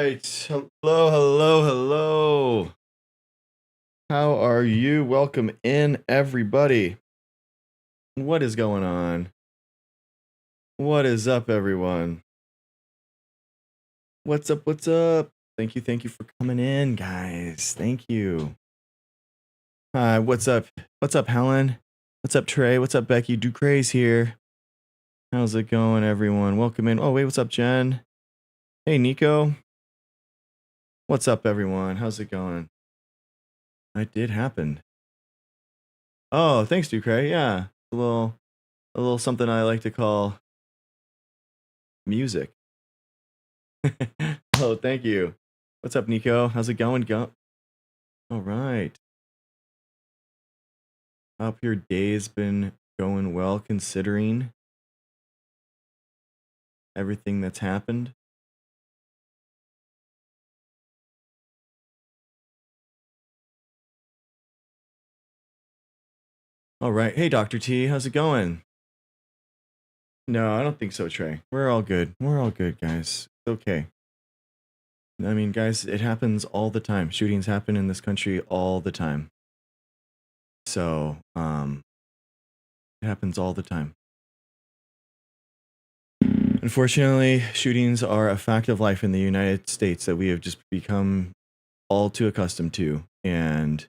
right. Hello, hello, hello. How are you? Welcome in, everybody. What is going on? What is up, everyone? What's up? What's up? Thank you for coming in, guys. Thank you. Hi, what's up? What's up, Helen? What's up, Trey? What's up, Becky? Ducray's here. How's it going, everyone? Welcome in. Oh, wait, what's up, Jen? Hey, Nico. What's up, everyone? How's it going? It did happen. Oh, thanks, Ducray. Yeah, a little something I like to call music. Oh, thank you. What's up, Nico? How's it going? All right. Hope your day's been going well, considering everything that's happened. All right. Hey, Dr. T, how's it going? No, I don't think so, Trey. We're all good. We're all good, guys. It's okay. I mean, guys, it happens all the time. Shootings happen in this country all the time. So, it happens all the time. Unfortunately, shootings are a fact of life in the United States that we have just become all too accustomed to. And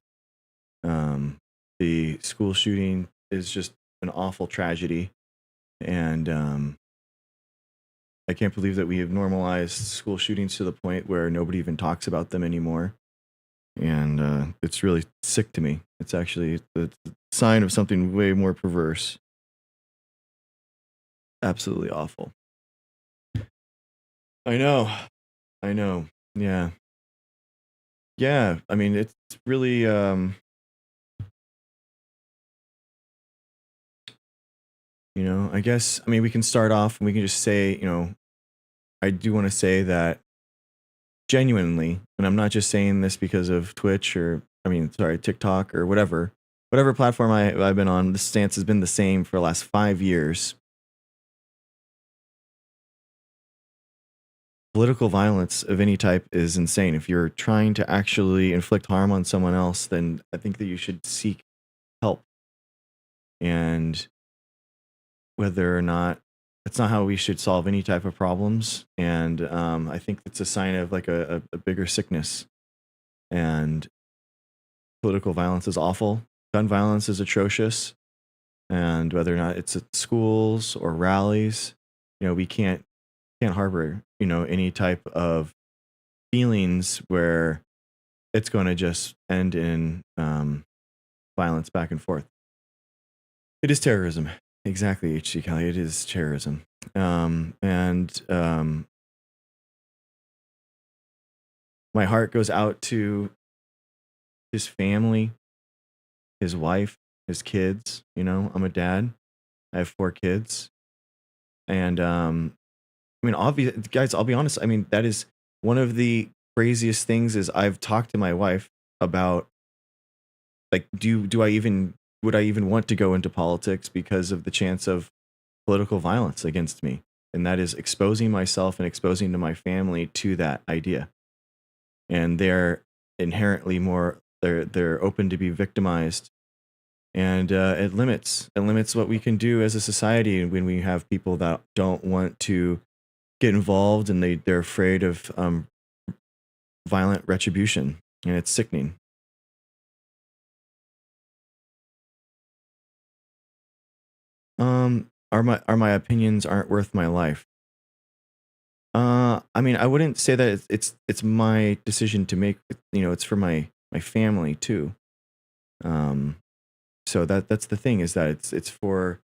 the school shooting is just an awful tragedy. And I can't believe that we have normalized school shootings to the point where nobody even talks about them anymore. And it's really sick to me. It's actually the sign of something way more perverse. Absolutely awful. I know. Yeah. Yeah. I mean, it's really, I guess, we can start off and we can just say, I do want to say that genuinely, and I'm not just saying this because of Twitch or, TikTok or whatever platform I've been on, the stance has been the same for the last 5 years. Political violence of any type is insane. If you're trying to actually inflict harm on someone else, then I think that you should seek help. And whether or not it's not how we should solve any type of problems. And I think it's a sign of like a bigger sickness. And political violence is awful. Gun violence is atrocious. And whether or not it's at schools or rallies, we can't harbor, any type of feelings where it's going to just end in violence back and forth. It is terrorism. Exactly, H.C. Kelly. It is terrorism. My heart goes out to his family, his wife, his kids. I'm a dad. I have 4 kids. And obvious guys, I'll be honest. That is one of the craziest things is I've talked to my wife about, like, would I even want to go into politics because of the chance of political violence against me? And that is exposing myself and exposing to my family to that idea. And they're inherently more, they're open to be victimized. And it limits what we can do as a society when we have people that don't want to get involved and they're afraid of violent retribution, and it's sickening. Are my opinions aren't worth my life? I wouldn't say that it's my decision to make. It's for my family too. So that's the thing, is that it's for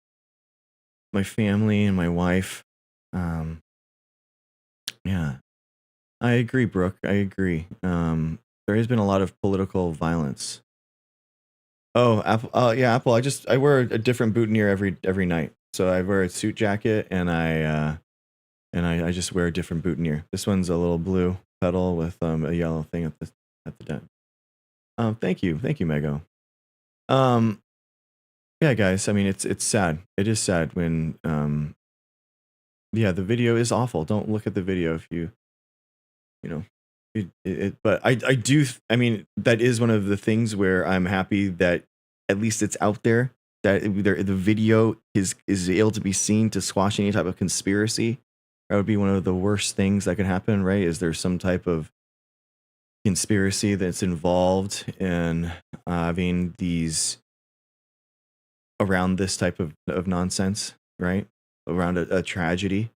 my family and my wife. Yeah, I agree, Brooke. I agree. There has been a lot of political violence. Oh, Apple. Yeah, Apple. I wear a different boutonniere every night. So I wear a suit jacket and I just wear a different boutonniere. This one's a little blue pedal with a yellow thing at the dent. Thank you, Mego. Yeah, guys. It's sad. It is sad when yeah, the video is awful. Don't look at the video if you But I do. I mean, that is one of the things where I'm happy that at least it's out there. That the video is able to be seen to squash any type of conspiracy. That would be one of the worst things that could happen, right? Is there some type of conspiracy that's involved in having these around this type of nonsense, right? Around a tragedy.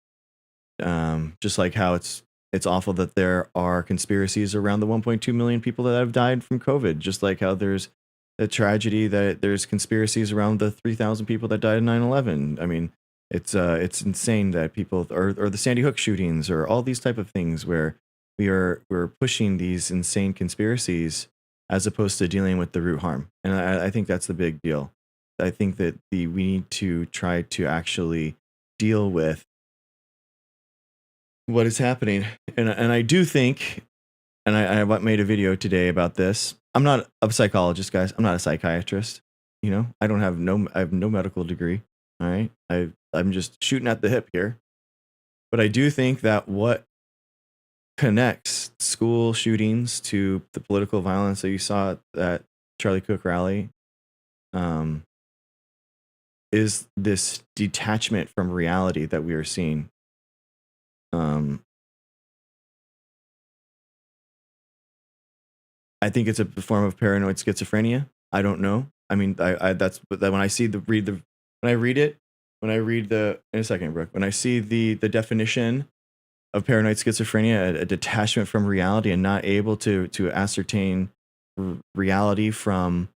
Just like how it's awful that there are conspiracies around the 1.2 million people that have died from COVID. Just like how there's a tragedy that there's conspiracies around the 3,000 people that died in 9/11. I mean, it's insane that people or the Sandy Hook shootings or all these type of things where we're pushing these insane conspiracies as opposed to dealing with the root harm. And I think that's the big deal. I think that we need to try to actually deal with what is happening. And I do think, and I made a video today about this. I'm not a psychologist, guys. I'm not a psychiatrist. You know, I have no medical degree. All right. I'm just shooting at the hip here. But I do think that what connects school shootings to the political violence that you saw at that Charlie Cook rally is this detachment from reality that we are seeing. I think it's a form of paranoid schizophrenia. I don't know. I mean, I that's but when I see when I read it, when I read in a second, Brooke, when I see the definition of paranoid schizophrenia, a detachment from reality and not able to ascertain reality from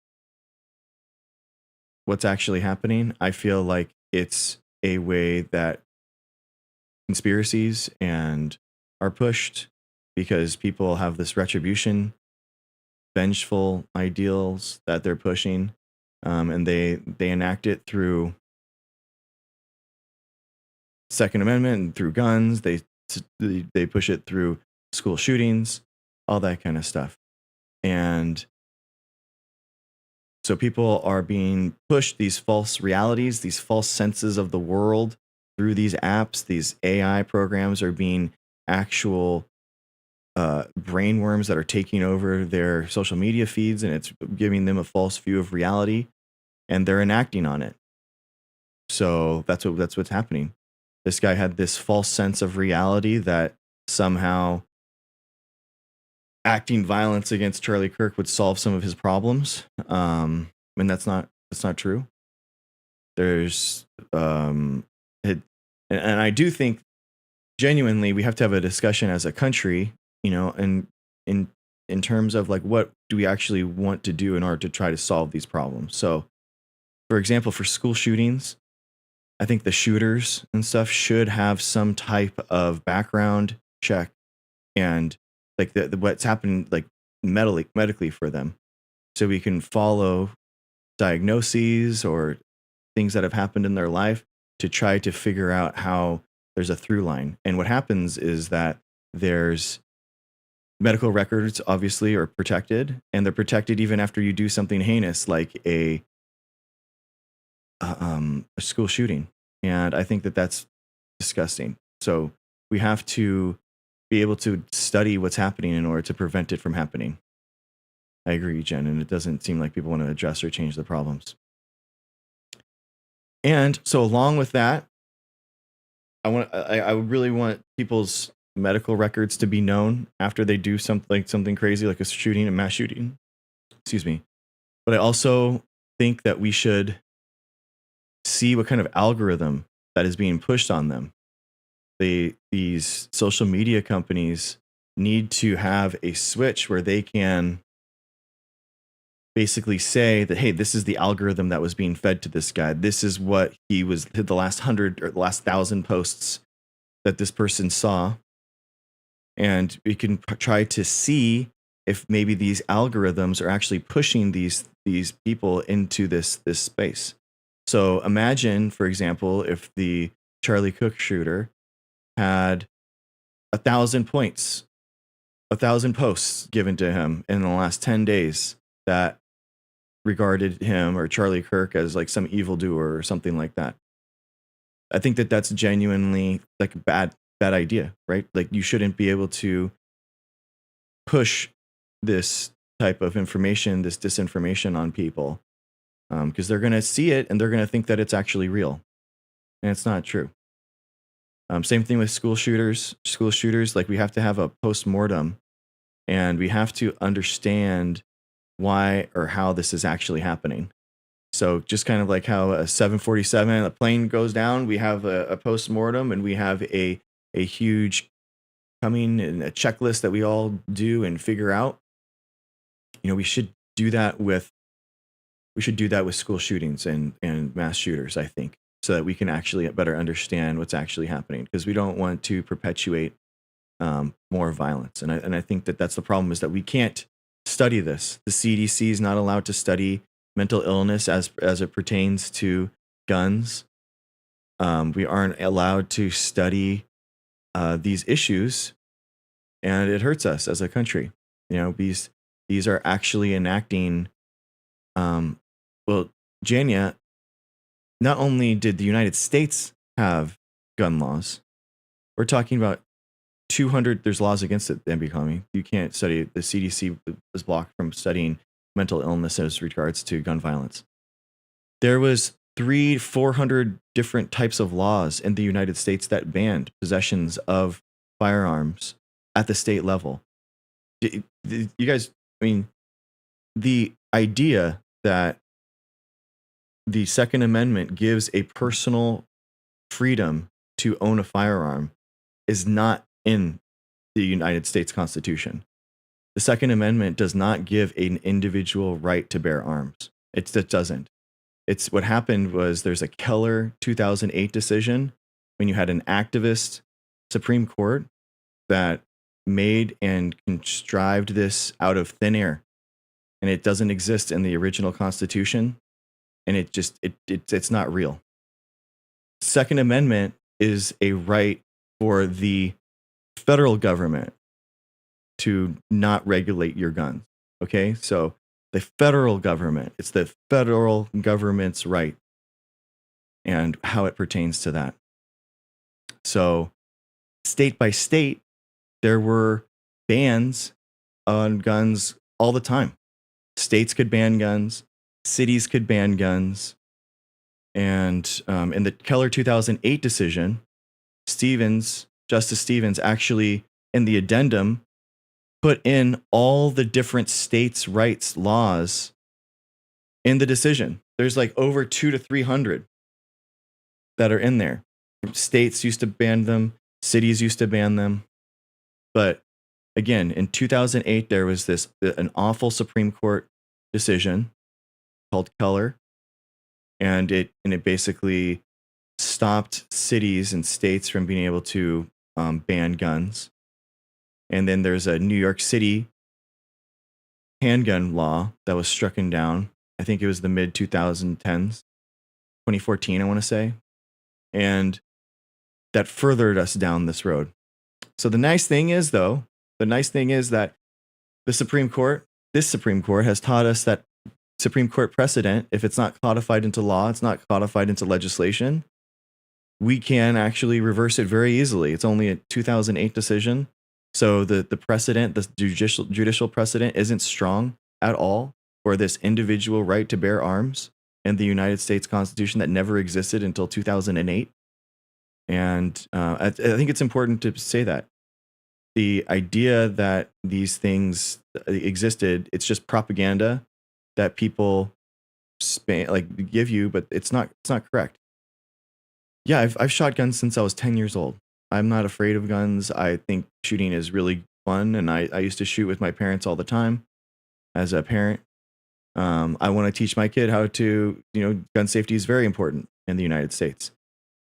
what's actually happening, I feel like it's a way that conspiracies and are pushed because people have this retribution, vengeful ideals that they're pushing, and they enact it through Second Amendment and through guns. They push it through school shootings, all that kind of stuff, and so people are being pushed these false realities, these false senses of the world through these apps. These AI programs are being actual brainworms that are taking over their social media feeds, and it's giving them a false view of reality, and they're enacting on it. So that's what's happening. This guy had this false sense of reality that somehow acting violence against Charlie Kirk would solve some of his problems. And that's not true. There's and I do think genuinely we have to have a discussion as a country, you know, and in terms of like what do we actually want to do in order to try to solve these problems. So, for example, for school shootings, I think the shooters and stuff should have some type of background check and like what's happened like medically for them, so we can follow diagnoses or things that have happened in their life to try to figure out how there's a through line. And what happens is that there's medical records obviously are protected, and they're protected even after you do something heinous like a school shooting. And I think that that's disgusting. So we have to be able to study what's happening in order to prevent it from happening. I agree, Jen, and it doesn't seem like people want to address or change the problems. And so along with that, I really want people's medical records to be known after they do something crazy like a shooting, a mass shooting. Excuse me. But I also think that we should see what kind of algorithm that is being pushed on them. These social media companies need to have a switch where they can basically say that, hey, this is the algorithm that was being fed to this guy. This is what he was the last 100 or the last 1,000 posts that this person saw. And we can try to see if maybe these algorithms are actually pushing these people into this space. So imagine, for example, if the Charlie Cook shooter had 1,000 points, 1,000 posts given to him in the last 10 days that regarded him or Charlie Kirk as like some evildoer or something like that. I think that that's genuinely like a bad idea, right? Like you shouldn't be able to push this type of information, this disinformation on people, because they're going to see it and they're going to think that it's actually real, and it's not true. Same thing with school shooters. School shooters, like, we have to have a post-mortem, and we have to understand why or how this is actually happening. So just kind of like how a 747, a plane goes down, we have a post-mortem, and we have a huge coming and a checklist that we all do and figure out. We should do that with school shootings and mass shooters, I think, so that we can actually better understand what's actually happening, because we don't want to perpetuate more violence. And I think that that's the problem, is that we can't study this. The CDC is not allowed to study mental illness as it pertains to guns. We aren't allowed to study these issues, and it hurts us as a country. These are actually enacting. Well, Jania, not only did the United States have gun laws, we're talking about 200. There's laws against it. MB you can't study. The CDC was blocked from studying mental illness as regards to gun violence. There was 400 different types of laws in the United States that banned possessions of firearms at the state level. You guys, the idea that the Second Amendment gives a personal freedom to own a firearm is not in the United States Constitution. The Second Amendment does not give an individual right to bear arms. It doesn't. It's what happened was there's a Keller 2008 decision when you had an activist Supreme Court that made and contrived this out of thin air, and it doesn't exist in the original Constitution, and it's not real. Second Amendment is a right for the federal government to not regulate your guns. Okay, so the federal government, it's the federal government's right and how it pertains to that. So state by state, there were bans on guns all the time. States could ban guns, cities could ban guns. And in the Keller 2008 decision, Justice Stevens actually, in the addendum, put in all the different states' rights laws in the decision. There's like over 200 to 300 that are in there. States used to ban them, cities used to ban them. But again, in 2008, there was an awful Supreme Court decision called Keller, and it basically stopped cities and states from being able to ban guns. And then there's a New York City handgun law that was stricken down. I think it was the mid 2010s, 2014, I want to say. And that furthered us down this road. So the nice thing is that this Supreme Court has taught us that Supreme Court precedent, if it's not codified into law, it's not codified into legislation, we can actually reverse it very easily. It's only a 2008 decision. So the precedent, the judicial precedent isn't strong at all for this individual right to bear arms in the United States Constitution that never existed until 2008. And I think it's important to say that. The idea that these things existed, it's just propaganda that people give you, but it's not correct. Yeah, I've shot guns since I was 10 years old. I'm not afraid of guns. I think shooting is really fun, and I used to shoot with my parents all the time as a parent. I want to teach my kid how to, gun safety is very important in the United States.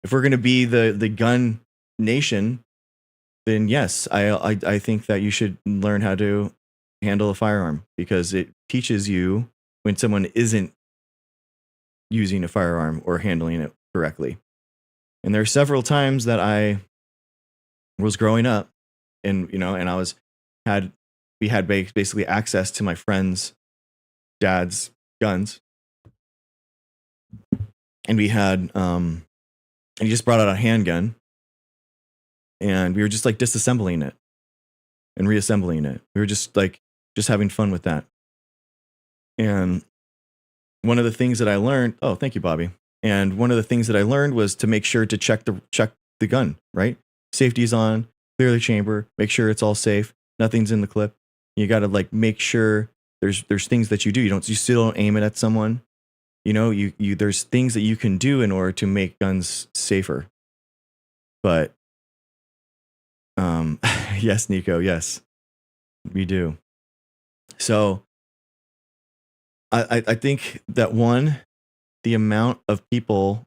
If we're going to be the gun nation, then yes, I think that you should learn how to handle a firearm, because it teaches you when someone isn't using a firearm or handling it correctly. And there are several times that I was growing up, and we had basically access to my friend's dad's guns, and we had and he just brought out a handgun, and we were just like disassembling it, and reassembling it. We were just having fun with that. And one of the things that I learned, oh, thank you, Bobby. And one of the things that I learned was to make sure to check the gun, right? Safety's on, clear the chamber, make sure it's all safe, nothing's in the clip. You got to make sure there's things that you do. You still don't aim it at someone. There's things that you can do in order to make guns safer. But yes, Nico, yes, we do. So I think that the amount of people,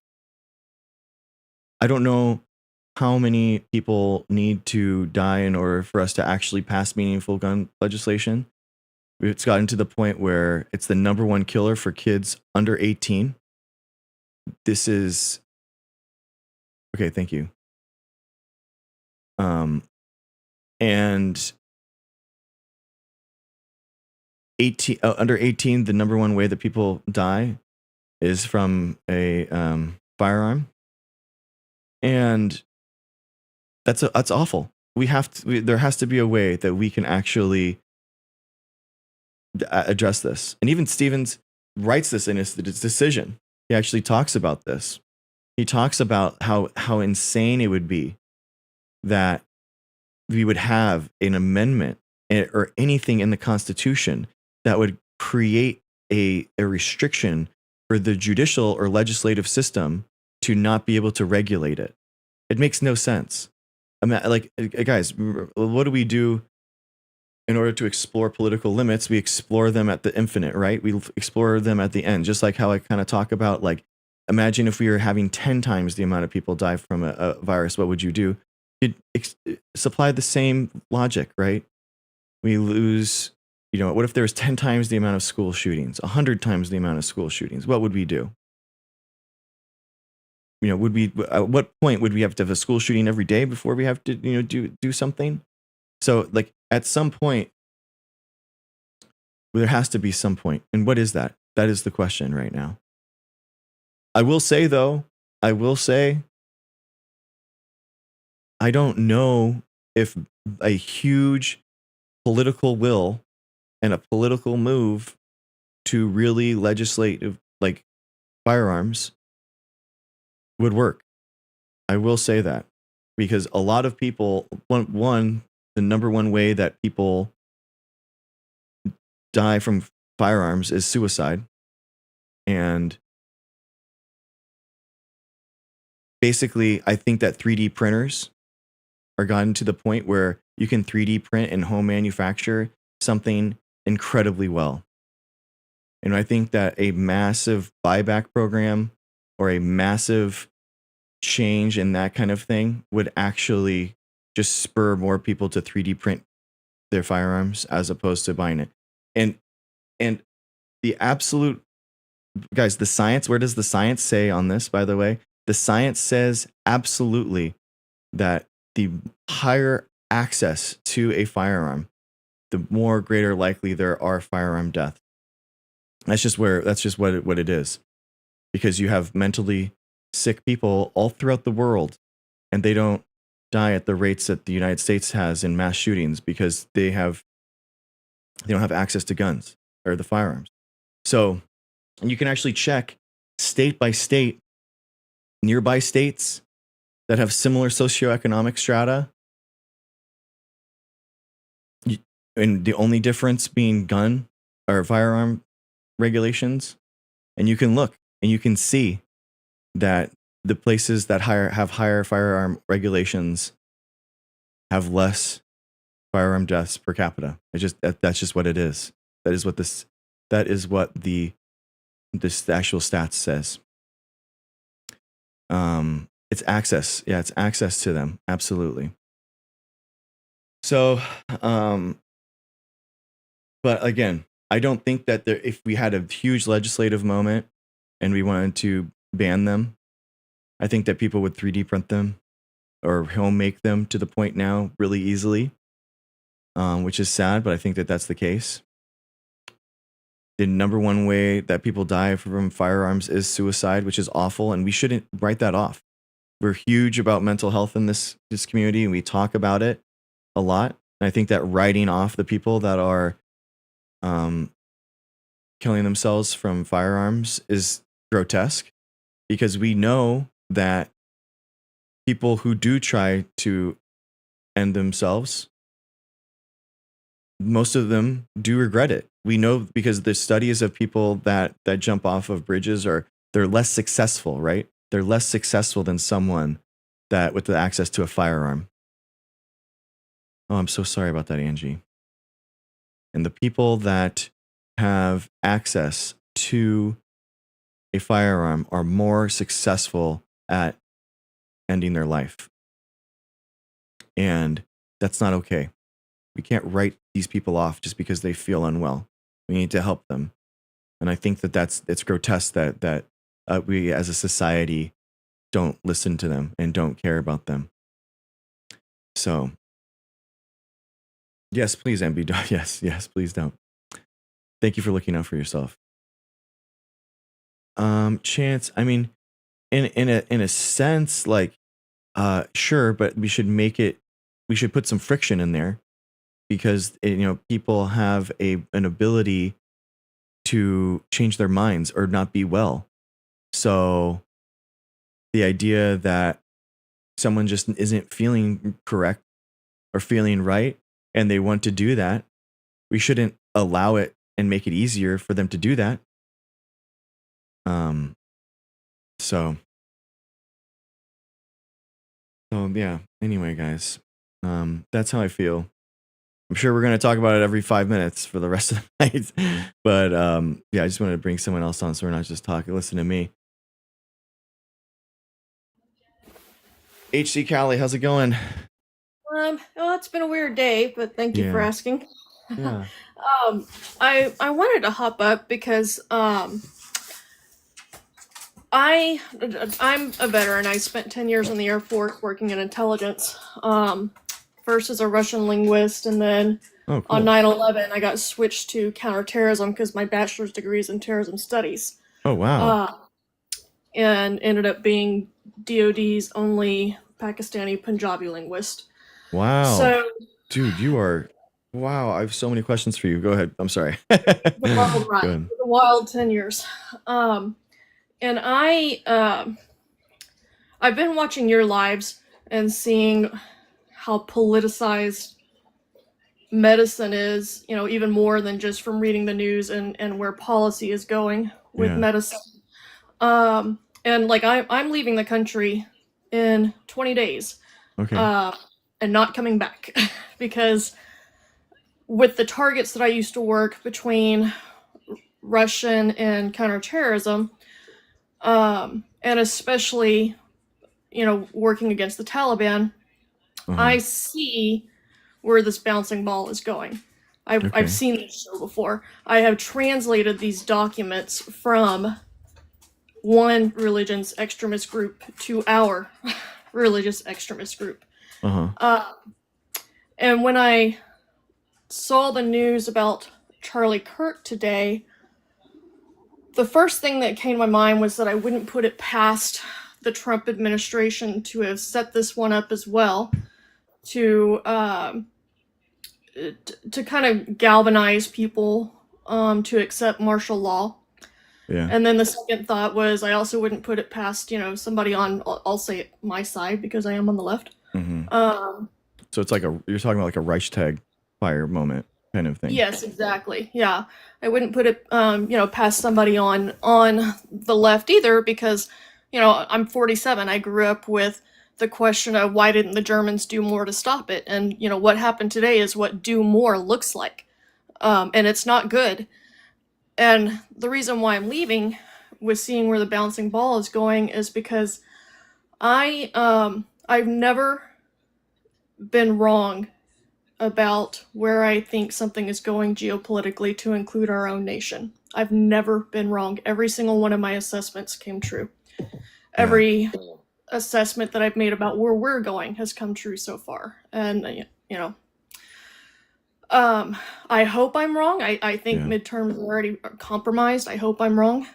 I don't know how many people need to die in order for us to actually pass meaningful gun legislation. It's gotten to the point where it's the number one killer for kids under 18. This is okay. Thank you. And 18 under 18, the number one way that people die is from a firearm, and that's awful. There has to be a way that we can actually address this. And even Stevens writes this in his decision. He actually talks about this. He talks about how insane it would be that we would have an amendment or anything in the Constitution that would create a restriction for the judicial or legislative system to not be able to regulate it. It makes no sense. I mean, guys, what do we do in order to explore political limits? We explore them at the infinite, right? We explore them at the end, just like how I kind of talk about, imagine if we were having 10 times the amount of people die from a virus, what would you do? You'd supply the same logic, right? We lose, what if there was 10 times the amount of school shootings, 100 times the amount of school shootings? What would we do? Would we, at what point would we have to have a school shooting every day before we have to, do something? So at some point, there has to be some point. And what is that? That is the question right now. I will say, I don't know if a huge political will and a political move to really legislate firearms would work. I will say that because a lot of people, the number one way that people die from firearms is suicide. And basically, I think that 3D printers are gotten to the point where you can 3D print and home manufacture something incredibly well. And I think that a massive buyback program or a massive change in that kind of thing would actually just spur more people to 3D print their firearms as opposed to buying it. And the absolute, guys, the science, where does the science say on this, by the way? The science says absolutely that the higher access to a firearm, the more greater likely there are firearm deaths. That's just what it is. Because you have mentally sick people all throughout the world, and they don't die at the rates that the United States has in mass shootings because they don't have access to guns or the firearms. So you can actually check state by state, nearby states that have similar socioeconomic strata, and the only difference being gun or firearm regulations. And you can look and you can see that the places that have higher firearm regulations have less firearm deaths per capita. That's just what it is. That is what this actual stats says. It's access. Yeah, it's access to them. Absolutely. So, but again, I don't think that if we had a huge legislative moment and we wanted to ban them, I think that people would 3D print them or home make them to the point now really easily, which is sad, but I think that that's the case. The number one way that people die from firearms is suicide, which is awful, and we shouldn't write that off. We're huge about mental health in this community, and we talk about it a lot. And I think that writing off the people that are killing themselves from firearms is grotesque, because we know that people who do try to end themselves, most of them do regret it. We know, because the studies of people that jump off of bridges they're less successful, right? They're less successful than someone that with the access to a firearm. Oh, I'm so sorry about that, Angie. And the people that have access to a firearm are more successful at ending their life. And that's not okay. We can't write these people off just because they feel unwell. We need to help them. And I think that it's grotesque that we as a society don't listen to them and don't care about them. So, yes, please, MB. Yes, please don't. Thank you for looking out for yourself. Chance, I mean, in a sense, like, sure, but we should put some friction in there, because people have an ability to change their minds or not be well. So the idea that someone just isn't feeling correct or feeling right and they want to do that, we shouldn't allow it and make it easier for them to do that. So yeah, anyway, guys, that's how I feel. I'm sure we're going to talk about it every 5 minutes for the rest of the night. But yeah, I just wanted to bring someone else on so we're not just talking, listen to me. HC Callie, how's it going? Well, it's been a weird day, but thank you for Yeah. asking. Yeah. I wanted to hop up because I'm a veteran. I spent 10 years in the Air Force working in intelligence. First as a Russian linguist, and then Oh, cool. on 9/11 I got switched to counterterrorism because my bachelor's degree is in terrorism studies. Oh, wow. And ended up being DoD's only Pakistani Punjabi linguist. Wow. So Dude, wow, I have so many questions for you. Go ahead. I'm sorry. the wild Go ride, ahead. the wild 10 years. And I've been watching your lives and seeing how politicized medicine is, even more than just from reading the news and where policy is going with Yeah. medicine. And like I'm leaving the country in 20 days. Okay. And not coming back because with the targets that I used to work between Russian and counterterrorism, and especially, working against the Taliban, I see where this bouncing ball is going. I've seen this show before. I have translated these documents from one religion's extremist group to our religious extremist group. And when I saw the news about Charlie Kirk today, the first thing that came to my mind was that I wouldn't put it past the Trump administration to have set this one up as well, to kind of galvanize people to accept martial law. Yeah. And then the second thought was I also wouldn't put it past, somebody on, I'll say my side because I am on the left. So it's like you're talking about like a Reichstag fire moment kind of thing. Yes, exactly. Yeah. I wouldn't put it, past somebody on the left either because, I'm 47. I grew up with the question of why didn't the Germans do more to stop it? And, what happened today is what do more looks like. And it's not good. And the reason why I'm leaving with seeing where the bouncing ball is going is because I've never been wrong about where I think something is going geopolitically to include our own nation. I've never been wrong. Every single one of my assessments came true. Every assessment that I've made about where we're going has come true so far. And, I hope I'm wrong. I think midterms are already compromised. I hope I'm wrong.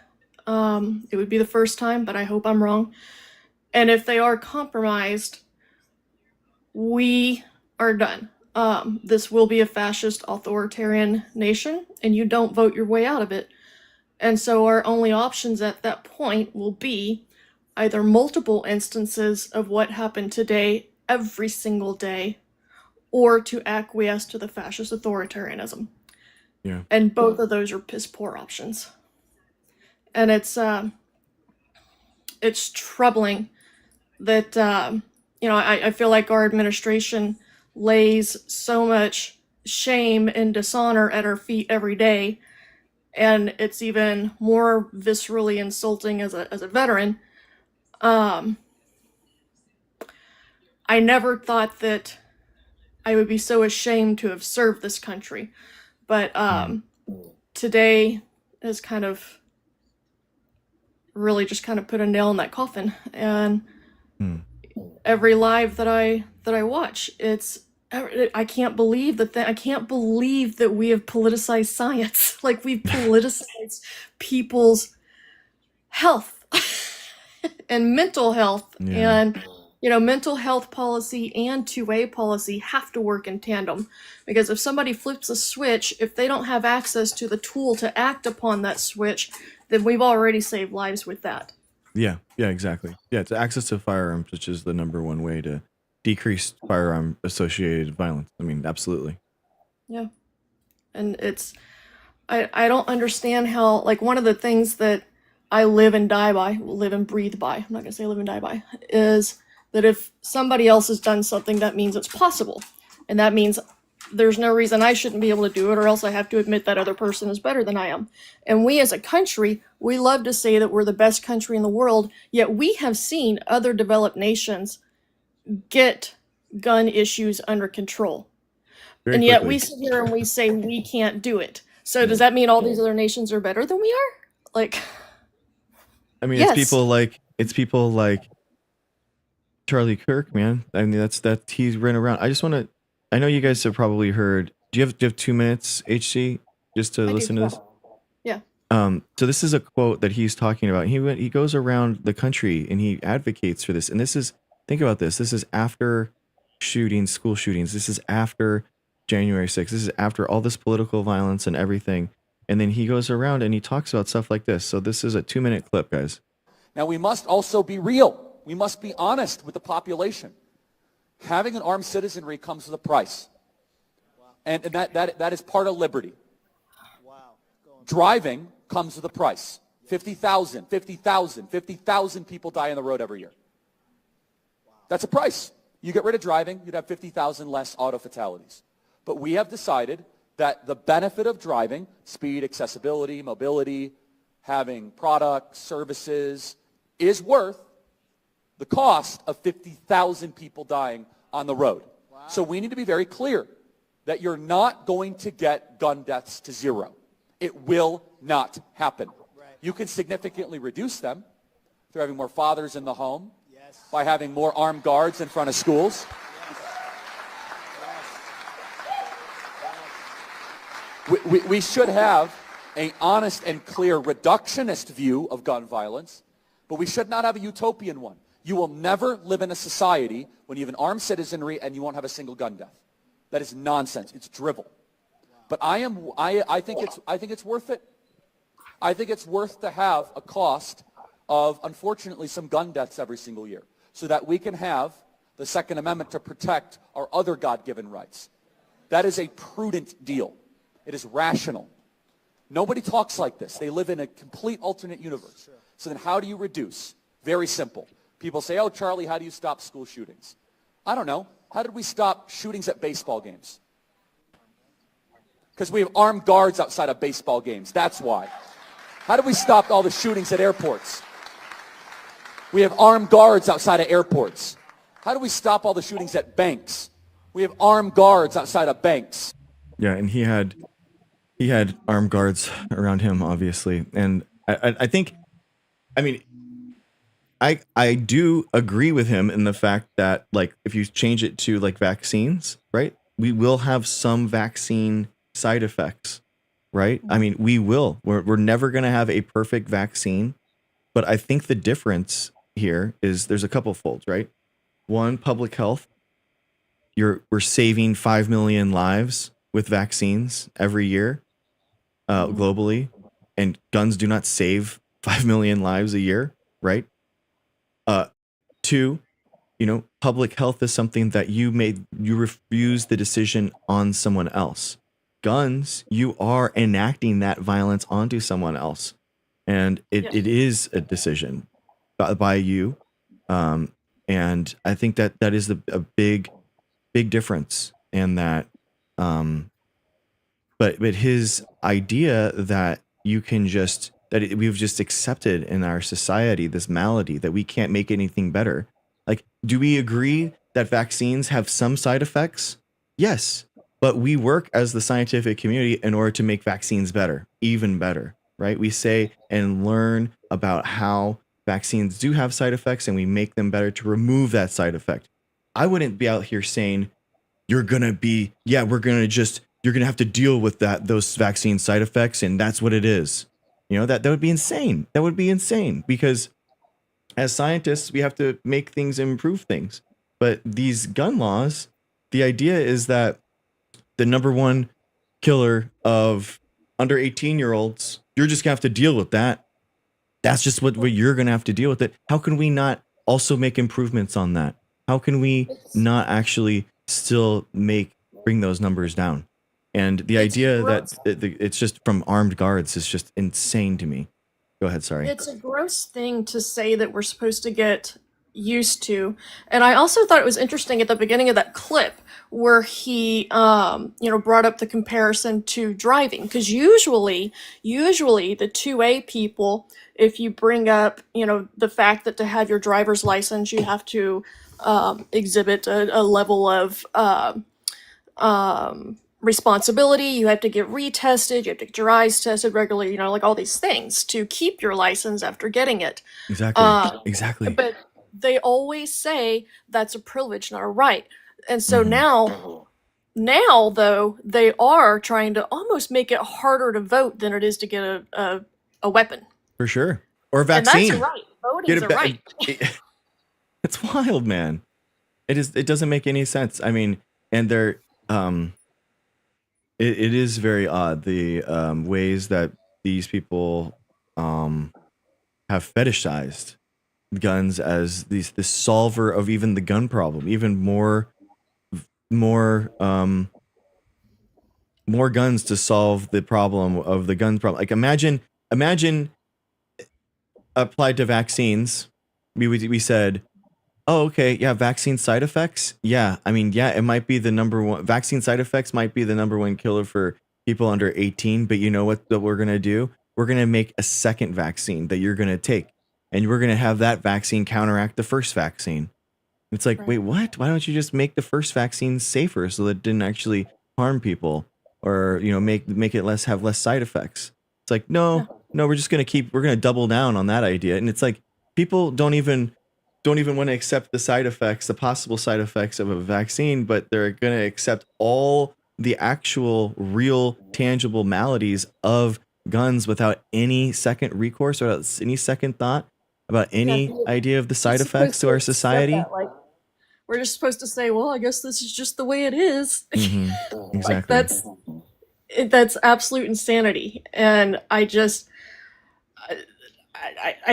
It would be the first time, but I hope I'm wrong. And if they are compromised, we are done. This will be a fascist authoritarian nation, and you don't vote your way out of it. And so our only options at that point will be either multiple instances of what happened today every single day, or to acquiesce to the fascist authoritarianism. Yeah. And both of those are piss poor options. And it's troubling that I feel like our administration lays so much shame and dishonor at our feet every day, and it's even more viscerally insulting as a veteran. I never thought that I would be so ashamed to have served this country, but today has kind of really just kind of put a nail in that coffin. And every live that I watch, I can't believe I can't believe that we have politicized science. Like, we've politicized people's health and mental health. Yeah. And mental health policy and 2A policy have to work in tandem, because if somebody flips a switch, if they don't have access to the tool to act upon that switch, then we've already saved lives with that. Yeah, exactly. Yeah, it's access to firearms, which is the number one way to decrease firearm associated violence. I mean, absolutely. Yeah. And I don't understand how, like, one of the things that I live and breathe by, I'm not gonna say live and die by, is that if somebody else has done something, that means it's possible. And that means there's no reason I shouldn't be able to do it, or else I have to admit that other person is better than I am. And we as a country, we love to say that we're the best country in the world, yet we have seen other developed nations get gun issues under control. Very and yet quickly. we sit here and we say we can't do it. So does that mean all these other nations are better than we are? Like, I mean, yes. it's people like Charlie Kirk, man. I mean, that he's ran around. I know you guys have probably heard. Do you have 2 minutes, HC, just to listen to this? Yeah. So this is a quote that he's talking about. He goes around the country and he advocates for this. And think about this. This is after school shootings. This is after January 6th. This is after all this political violence and everything. And then he goes around and he talks about stuff like this. So this is a 2-minute clip, guys. Now, we must also be real. We must be honest with the population. Having an armed citizenry comes with a price. And that is part of liberty. Driving comes with a price. 50,000 people die on the road every year. That's a price. You get rid of driving, you'd have 50,000 less auto fatalities. But we have decided that the benefit of driving, speed, accessibility, mobility, having products, services, is worth the cost of 50,000 people dying on the road. Wow. So we need to be very clear that you're not going to get gun deaths to zero. It will not happen. Right. You can significantly reduce them through having more fathers in the home, yes, by having more armed guards in front of schools. Yes. We should have an honest and clear reductionist view of gun violence, but we should not have a utopian one. You will never live in a society when you have an armed citizenry and you won't have a single gun death. That is nonsense. It's drivel. But I think it's worth it. I think it's worth to have a cost of, unfortunately, some gun deaths every single year, so that we can have the Second Amendment to protect our other God-given rights. That is a prudent deal. It is rational. Nobody talks like this. They live in a complete alternate universe. So then how do you reduce? Very simple. People say, oh, Charlie, how do you stop school shootings? I don't know. How did we stop shootings at baseball games? Because we have armed guards outside of baseball games. That's why. How did we stop all the shootings at airports? We have armed guards outside of airports. How do we stop all the shootings at banks? We have armed guards outside of banks. Yeah, and he had armed guards around him, obviously. And I think, I mean, I do agree with him in the fact that, like, if you change it to like vaccines, right? We will have some vaccine side effects, right? I mean, we will. We're never going to have a perfect vaccine, but I think the difference here is there's a couple folds, right? One, public health. we're saving 5 million lives with vaccines every year, globally, and guns do not save 5 million lives a year, right? Two, public health is something that you refuse the decision on someone else. Guns, you are enacting that violence onto someone else, and it is a decision by you. And I think that is a big difference, and that but his idea that you can just we've just accepted in our society this malady that we can't make anything better. Like, do we agree that vaccines have some side effects? Yes, but we work as the scientific community in order to make vaccines better, even better, right? We say and learn about how vaccines do have side effects, and we make them better to remove that side effect. I wouldn't be out here saying you're gonna have to deal with those vaccine side effects, and that's what it is. That would be insane. That would be insane, because as scientists, we have to make things, improve things. But these gun laws, the idea is that the number one killer of under 18-year-olds, you're just gonna have to deal with that. That's just what you're gonna have to deal with it. How can we not also make improvements on that? How can we not actually still bring those numbers down? And the idea that it's just from armed guards is just insane to me. Go ahead, sorry. It's a gross thing to say that we're supposed to get used to. And I also thought it was interesting at the beginning of that clip where he, brought up the comparison to driving. Because usually the 2A people, if you bring up, the fact that to have your driver's license, you have to exhibit a level of responsibility, you have to get retested, you have to get your eyes tested regularly, like all these things to keep your license after getting it. Exactly. But they always say that's a privilege, not a right. And so now though, they are trying to almost make it harder to vote than it is to get a weapon. For sure. Or a vaccine. And that's a right. Voting's a right. It's wild, man. It doesn't make any sense. I mean, and they're it is very odd, the ways that these people have fetishized guns as the solver of even the gun problem. Even more guns to solve the problem of the gun problem. Like, imagine applied to vaccines. We said, oh, okay, yeah, vaccine side effects. Yeah, I mean, yeah, it might be the number one. Vaccine side effects might be the number one killer for people under 18. But you know what we're going to do? We're going to make a second vaccine that you're going to take. And we're going to have that vaccine counteract the first vaccine. It's like, right. Wait, what? Why don't you just make the first vaccine safer so that it didn't actually harm people, or make it have less side effects? It's like, no, we're going to double down on that idea. And it's like, people don't even want to accept the possible side effects of a vaccine, but they're going to accept all the actual real tangible maladies of guns without any second recourse or any second thought about any idea of the side effects to our society. We're just supposed to say, well, I guess this is just the way it is. Mm-hmm. Exactly. That's absolute insanity. And I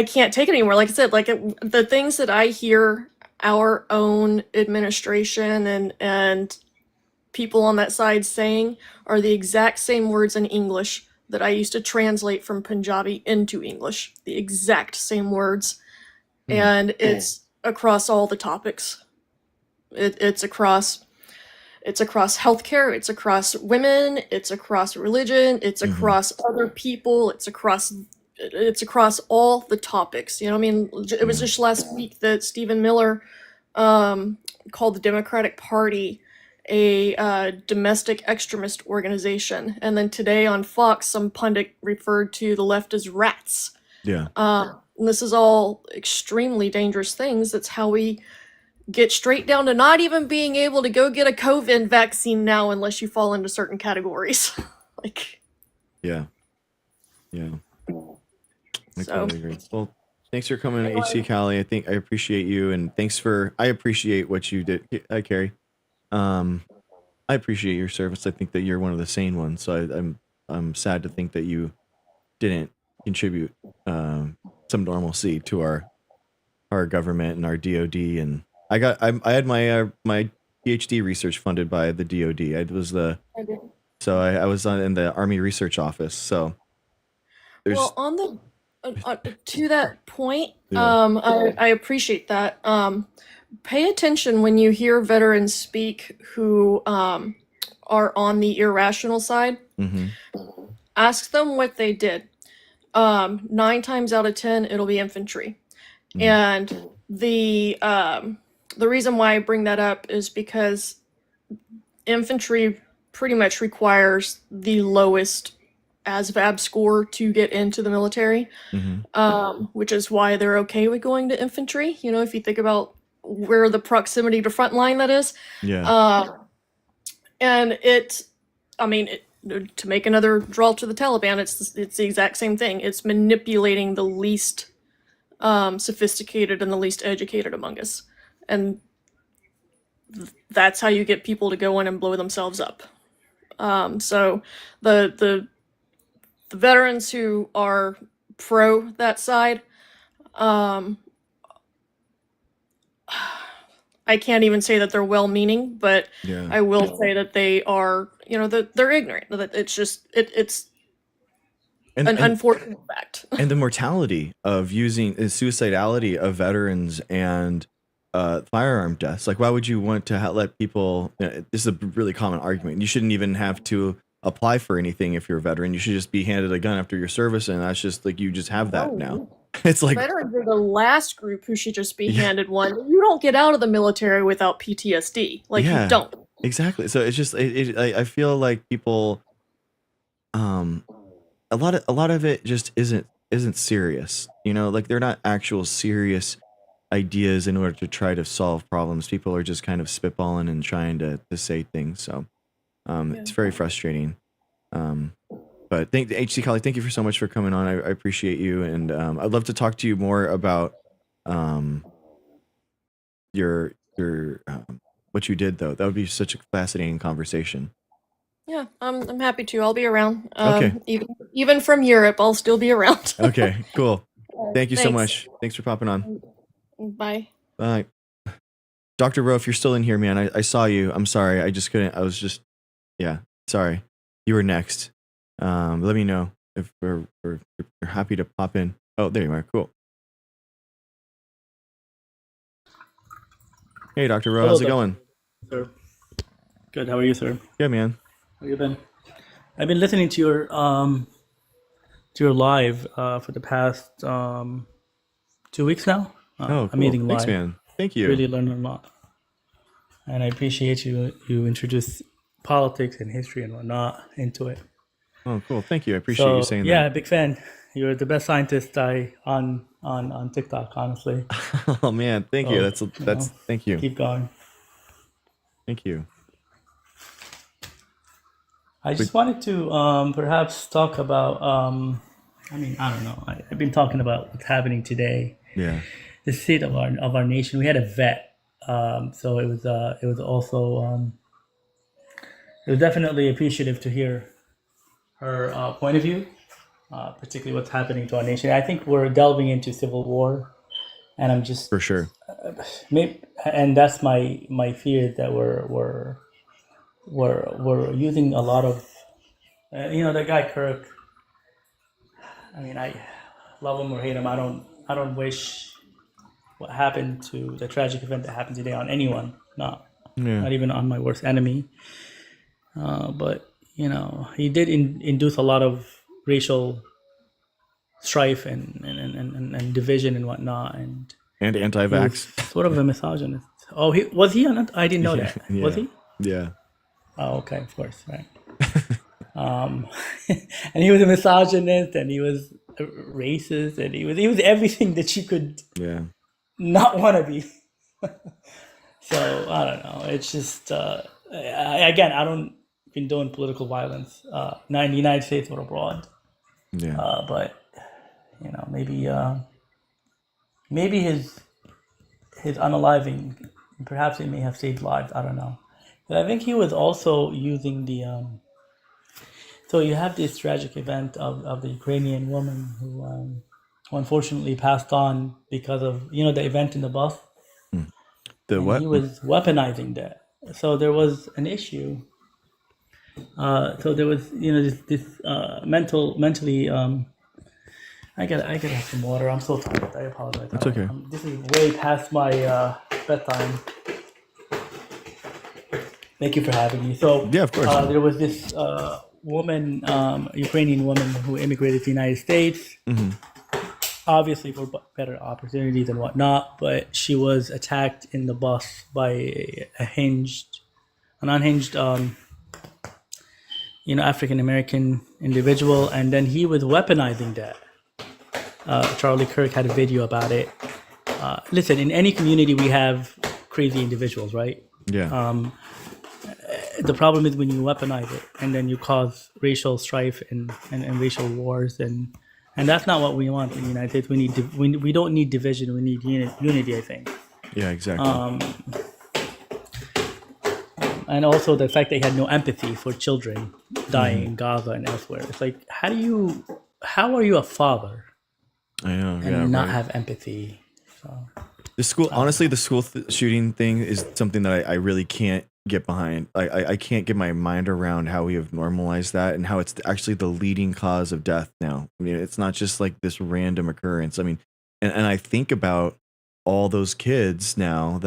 can't take it anymore. Like I said, the things that I hear our own administration and people on that side saying are the exact same words in English that I used to translate from Punjabi into English. The exact same words. And it's across all the topics. It's across healthcare, it's across women, it's across religion, it's across other people, it's across all the topics. I mean, it was just last week that Stephen Miller called the Democratic Party a domestic extremist organization, and then today on Fox, some pundit referred to the left as rats. Yeah. And this is all extremely dangerous things. That's how we get straight down to not even being able to go get a COVID vaccine now unless you fall into certain categories. Yeah. I totally agree. Well, thanks for coming, HC Callie. I appreciate you, and I appreciate what you did. Hi, Carrie. I appreciate your service. I think that you're one of the sane ones. So I'm sad to think that you didn't contribute some normalcy to our government and our DoD. And I had my PhD research funded by the DoD. I was in the Army Research Office. So there's Well, on the to that point, Yeah. I appreciate that. Pay attention when you hear veterans speak who are on the irrational side. Mhm. Ask them what they did. 9 times out of 10, it'll be infantry. And the reason why I bring that up is because infantry pretty much requires the lowest ASVAB score to get into the military, which is why they're okay with going to infantry. You know, if you think about where the proximity to front line that is. Yeah. And to make another draw to the Taliban, it's the exact same thing. It's manipulating the least sophisticated and the least educated among us, and that's how you get people to go in and blow themselves up. So the veterans who are pro that side, I can't even say that they're well-meaning, but Yeah. I will say that they are, they're ignorant. That it's And, an unfortunate fact. and the mortality of using the suicidality of veterans and firearm deaths. Like, why would you want to let people? This is a really common argument. You shouldn't even have to apply for anything if you're a veteran. You should just be handed a gun after your service, and that's just like you just have that now. It's like Veterans are the last group who should just be handed one. You don't get out of the military without PTSD. Like, Yeah. you don't. Exactly. So it's just I feel like people, a lot of it just isn't serious. You know, like they're not actual serious ideas in order to try to solve problems. People are just kind of spitballing and trying to say things. So it's very frustrating. But HC Collie, thank you for so much for coming on. I appreciate you, and I'd love to talk to you more about your what you did, though. That would be such a fascinating conversation. Yeah, I'm happy to. I'll be around. Okay. Even from Europe, I'll still be around. Okay, cool. Thank you so Thanks. much. Thanks for popping on. Bye. Bye. Dr. Rowe, if you're still in here, man, I saw you. I'm sorry. I just couldn't. I was just, yeah, sorry. You were next. Let me know if we're happy to pop in. Oh, there you are. Cool. Hey, Dr. Rowe, how's it going? Sir. Good. How are you, sir? Good, man. How you been? I've been listening to your live for the past 2 weeks now. Oh, cool. I'm meeting live. Thanks, man. Thank you. Really learned a lot, and I appreciate you introduce politics and history and whatnot into it. Oh, cool. Thank you. I appreciate you saying yeah, that. big fan. You're the best scientist on TikTok, honestly. Oh man, thank you. That's thank you. Keep going. Thank you. I just wanted to perhaps talk about. I don't know. I've been talking about what's happening today. Yeah. The state of our nation. We had a vet, so it was also it was definitely appreciative to hear her point of view, particularly what's happening to our nation. I think we're delving into civil war, and I'm just For sure. and that's my fear that we're using a lot of that guy Kirk. I mean, I love him or hate him. I don't wish what happened to the tragic event that happened today on anyone, not even on my worst enemy. But he did induce a lot of racial strife and division and whatnot, and anti-vax. sort of a misogynist. Oh, was he? I didn't know that. Yeah. Was he? Yeah. Oh, okay, of course, right. And he was a misogynist, and he was racist, and he was everything that you could not want to be. So I don't know. It's just again, I don't condone political violence, not in the United States or abroad. Yeah. But maybe his unaliving, perhaps it may have saved lives. I don't know. But I think he was also using the so you have this tragic event of the Ukrainian woman who unfortunately passed on because of the event in the bus, Mm. The and he what? was weaponizing that. So there was an issue. So there was this mentally. I gotta have some water. I'm so tired. I apologize. That's okay. This is way past my bedtime. Thank you for having me. So Yeah, of course. there was this woman, Ukrainian woman, who immigrated to the United States, Hmm. obviously for better opportunities and whatnot. But she was attacked in the bus by an unhinged, African American individual, and then he was weaponizing that. Charlie Kirk had a video about it. Listen, in any community, we have crazy individuals, right? Yeah. The problem is when you weaponize it and then you cause racial strife and racial wars, and that's not what we want in the United States. We don't need division. We need unity, I think. Yeah, exactly. And also the fact that he had no empathy for children dying in Gaza and elsewhere. It's like, how are you a father I know. and Yeah. not Right. have empathy? So The school, honestly, the school shooting thing is something that I really can't get behind. I can't get my mind around how we have normalized that and how it's actually the leading cause of death now. I mean, it's not just like this random occurrence. I mean, and I think about all those kids now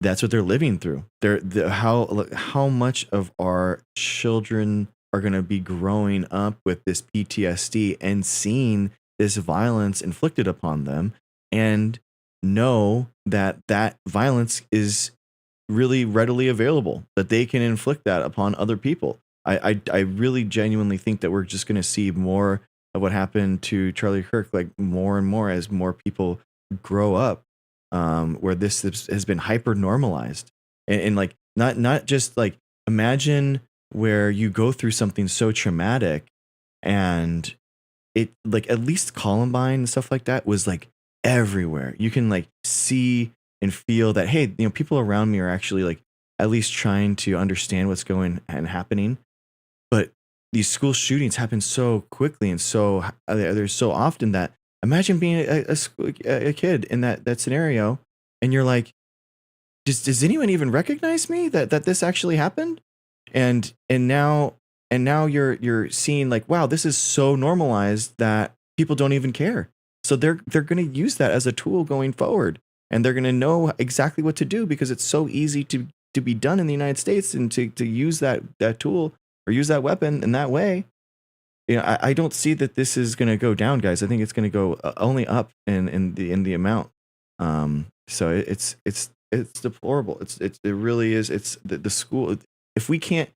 that's what they're living through. How much of our children are going to be growing up with this PTSD and seeing this violence inflicted upon them, and know that violence is really readily available, that they can inflict that upon other people. I really genuinely think that we're just going to see more of what happened to Charlie Kirk, like more and more as more people grow up, where this has been hyper normalized, and like not just like, imagine where you go through something so traumatic, and it, like, at least Columbine and stuff like that was like everywhere. You can like see and feel that, hey, people around me are actually like at least trying to understand what's going and happening. But these school shootings happen so quickly and so they're so often that, imagine being a kid in that scenario, and you're like, does anyone even recognize me that this actually happened? And now you're seeing like, wow, this is so normalized that people don't even care. So they're going to use that as a tool going forward, and they're going to know exactly what to do because it's so easy to be done in the United States, and to use that tool or use that weapon in that way. I don't see that this is going to go down, guys. I think it's going to go only up in the amount. So it's deplorable. It really is. It's the school. If we can't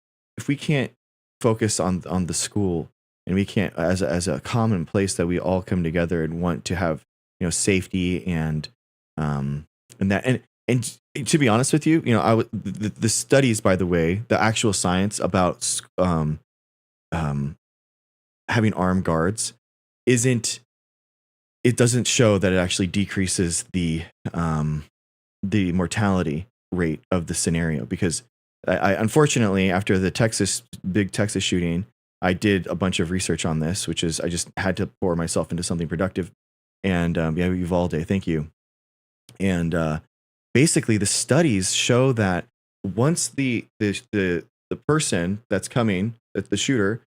focus on the school, and we can't, as a common place that we all come together and want to have safety and that, and to be honest with you, the studies, by the way, the actual science about having armed guards doesn't show that it actually decreases the mortality rate of the scenario, because I unfortunately, after the big Texas shooting, I did a bunch of research on this, which is, I just had to pour myself into something productive. And yeah, Uvalde, thank you. And basically, the studies show that once the person that's coming, the shooter,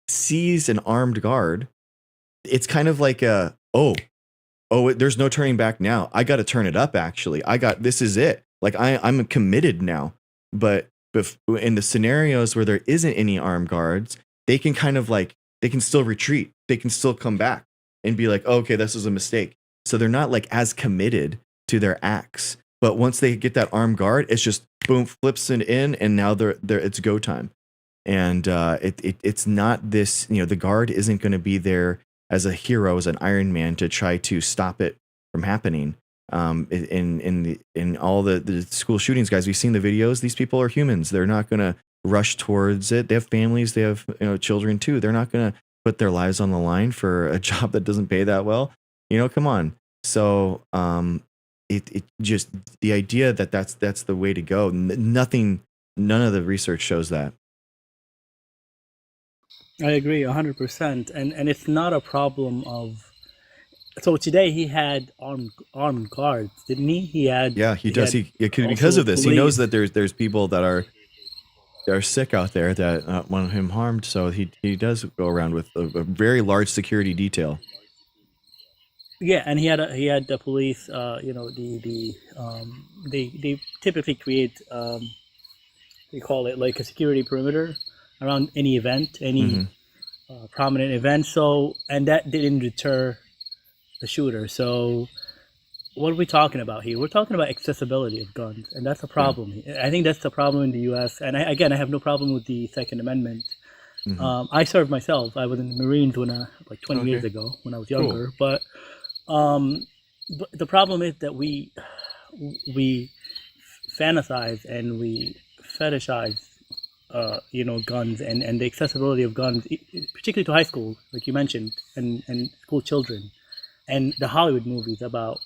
sees an armed guard, it's kind of like there's no turning back now. I got to turn it up. Actually, this is it. Like I'm committed now. But in the scenarios where there isn't any armed guards, they can kind of like, they can still retreat. They can still come back and be like, oh, okay, this was a mistake. So they're not like as committed to their acts. But once they get that armed guard, it's just boom, flips it in, and now it's go time. And it's not this, the guard isn't going to be there as a hero, as an Iron Man, to try to stop it from happening. In all the school shootings, guys, we've seen the videos. These people are humans. They're not going to rush towards it. They have families. They have children too. They're not going to put their lives on the line for a job that doesn't pay that well. Come on. So it just the idea that that's the way to go. None of the research shows that. I agree 100%, and it's not a problem of. So today he had armed guards, didn't he? Yeah, he does. Had Because also of this, he knows police. that there's people that are sick out there that want him harmed. So he does go around with a very large security detail. Yeah, and he had the police. They typically create they call it like a security perimeter around any event, any prominent event. So, and that didn't deter the shooter. So what are we talking about here? We're talking about accessibility of guns, and that's a problem. I think that's the problem in the U.S. And again, I have no problem with the Second Amendment. I served myself. I was in the Marines like 20 years ago when I was younger. Cool. But the problem is that we fantasize and we fetishize, guns and the accessibility of guns, particularly to high school, like you mentioned, and school children, and the Hollywood movies about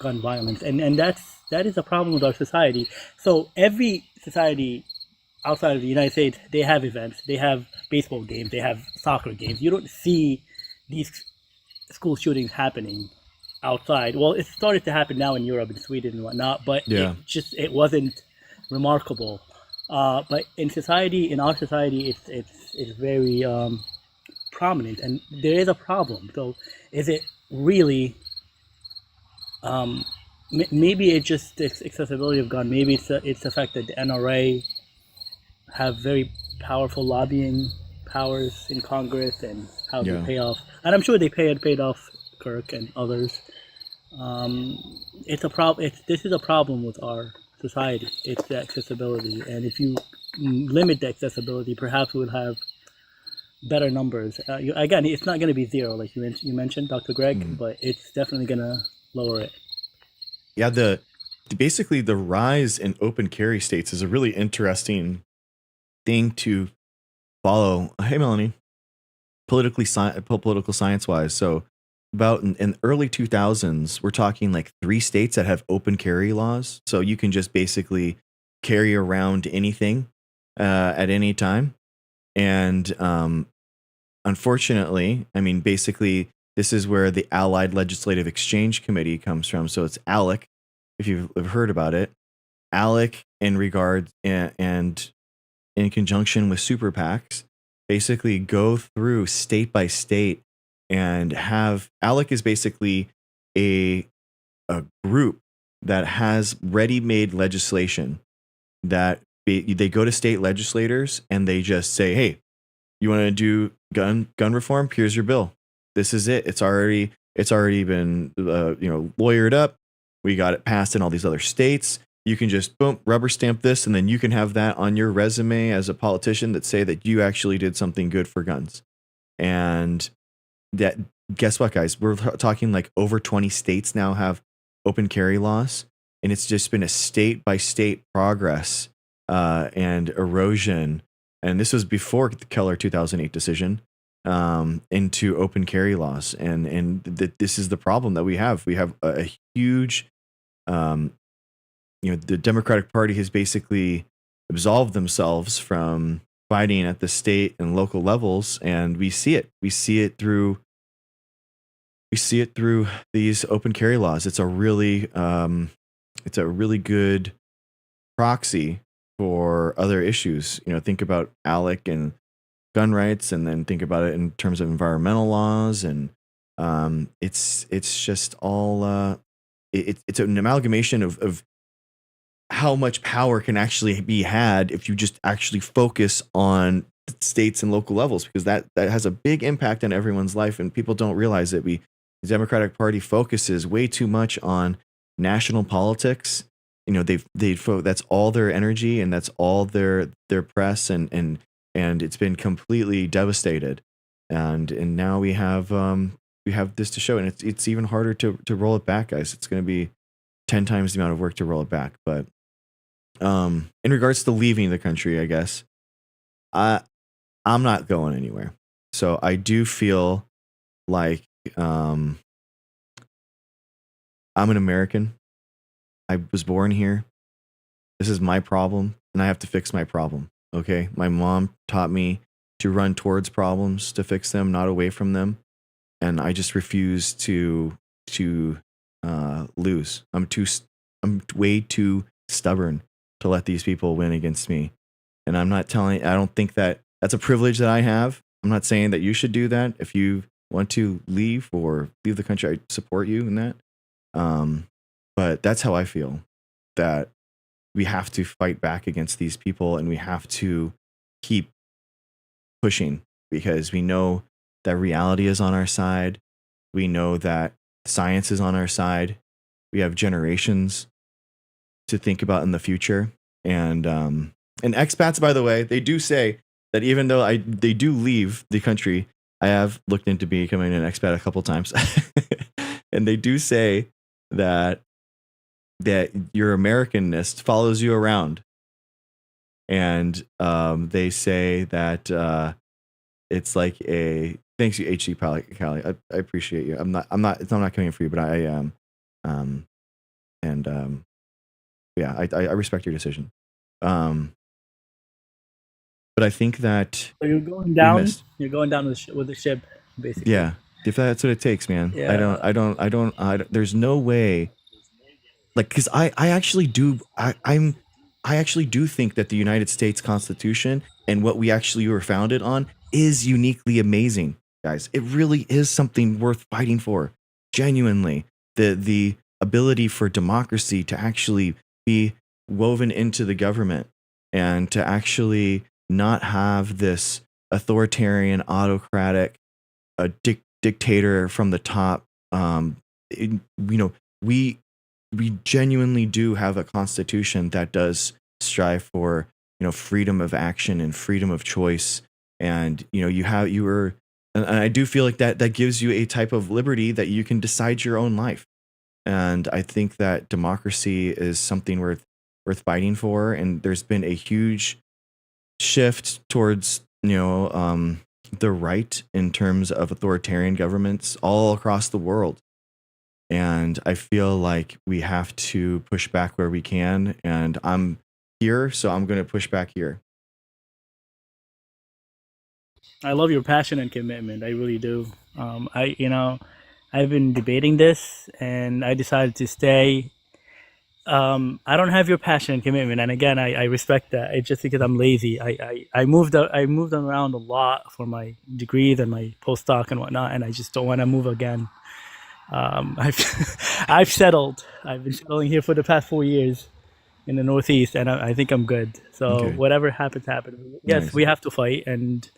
gun violence, and that is a problem with our society. So every society outside of the United States, they have events, they have baseball games, they have soccer games. You don't see these school shootings happening outside. Well, it started to happen now in Europe and Sweden and whatnot, but it wasn't remarkable. But in our society, it's very prominent, and there is a problem. So is it really? Maybe it's just the accessibility of gun. Maybe it's the fact that the NRA have very powerful lobbying powers in Congress and how they pay off. And I'm sure they paid off Kirk and others. It's a problem. This is a problem with our society. It's the accessibility, and if you limit the accessibility, perhaps we'll have better numbers. Again, it's not going to be zero, like you mentioned, Dr. Greg, but it's definitely going to lower it. Yeah, basically the rise in open carry states is a really interesting thing to follow. Hey, Melanie. Political science wise. So about in early 2000s, we're talking like 3 states that have open carry laws. So you can just basically carry around anything at any time. And unfortunately, I mean, basically, this is where the Allied Legislative Exchange Committee comes from. So it's ALEC, if you've heard about it. ALEC in regard and in conjunction with super PACs, basically go through state by state and have ALEC is basically a group that has ready-made legislation that they go to state legislators and they just say, hey, you want to do gun reform? Here's your bill. This is it. It's already been lawyered up. We got it passed in all these other states. You can just boom, rubber stamp this, and then you can have that on your resume as a politician that say that you actually did something good for guns. And that, guess what, guys? We're talking like over 20 states now have open carry laws, and it's just been a state by state progress and erosion. And this was before the Keller 2008 decision into open carry laws, and this is the problem that we have. We have a huge, the Democratic Party has basically absolved themselves from fighting at the state and local levels, and we see it. We see it through these open carry laws. It's a really good proxy for other issues. Think about ALEC and gun rights, and then think about it in terms of environmental laws, and it's just all it's an amalgamation of how much power can actually be had if you just actually focus on states and local levels, because that has a big impact on everyone's life, and people don't realize it. The Democratic Party focuses way too much on national politics. That's all their energy, and that's all their press, and it's been completely devastated. And now we have this to show, and it's even harder to roll it back, guys. It's going to be 10 times the amount of work to roll it back. But in regards to leaving the country, I guess I'm not going anywhere. So I do feel like I'm an American. I was born here. This is my problem, and I have to fix my problem. Okay. My mom taught me to run towards problems to fix them, not away from them. And I just refuse to lose. I'm way too stubborn to let these people win against me. And I don't think that that's a privilege that I have. I'm not saying that you should do that. If you want to leave the country, I support you in that. But that's how I feel, that we have to fight back against these people, and we have to keep pushing, because we know that reality is on our side. We know that science is on our side. We have generations to think about in the future. And expats, by the way, they do say that even though they do leave the country, I have looked into becoming an expat a couple times, and they do say that your Americanness follows you around, and they say that it's like a thanks you HC Callie. I appreciate you. I'm not coming for you, but I am. Yeah, I respect your decision. But I think that So you're going down. You're going down with the ship, basically. Yeah, if that's what it takes, man. Yeah. I don't. There's no way. Like, because I actually do. I actually do think that the United States Constitution and what we actually were founded on is uniquely amazing, guys. It really is something worth fighting for. Genuinely, the ability for democracy to actually be woven into the government, and to actually not have this authoritarian, autocratic, dictator from the top. We genuinely do have a constitution that does strive for freedom of action and freedom of choice, and and I do feel like that gives you a type of liberty that you can decide your own life. And I think that democracy is something worth fighting for. And there's been a huge shift towards the right in terms of authoritarian governments all across the world. And I feel like we have to push back where we can. And I'm here, so I'm going to push back here. I love your passion and commitment. I really do. I've been debating this, and I decided to stay. I don't have your passion and commitment, and again, I respect that. It's just because I'm lazy. I moved around a lot for my degrees and my postdoc and whatnot, and I just don't want to move again. I've settled. I've been settling here for the past 4 years in the Northeast, and I think I'm good. So Okay. whatever happens. Yes, Nice. we have to fight, and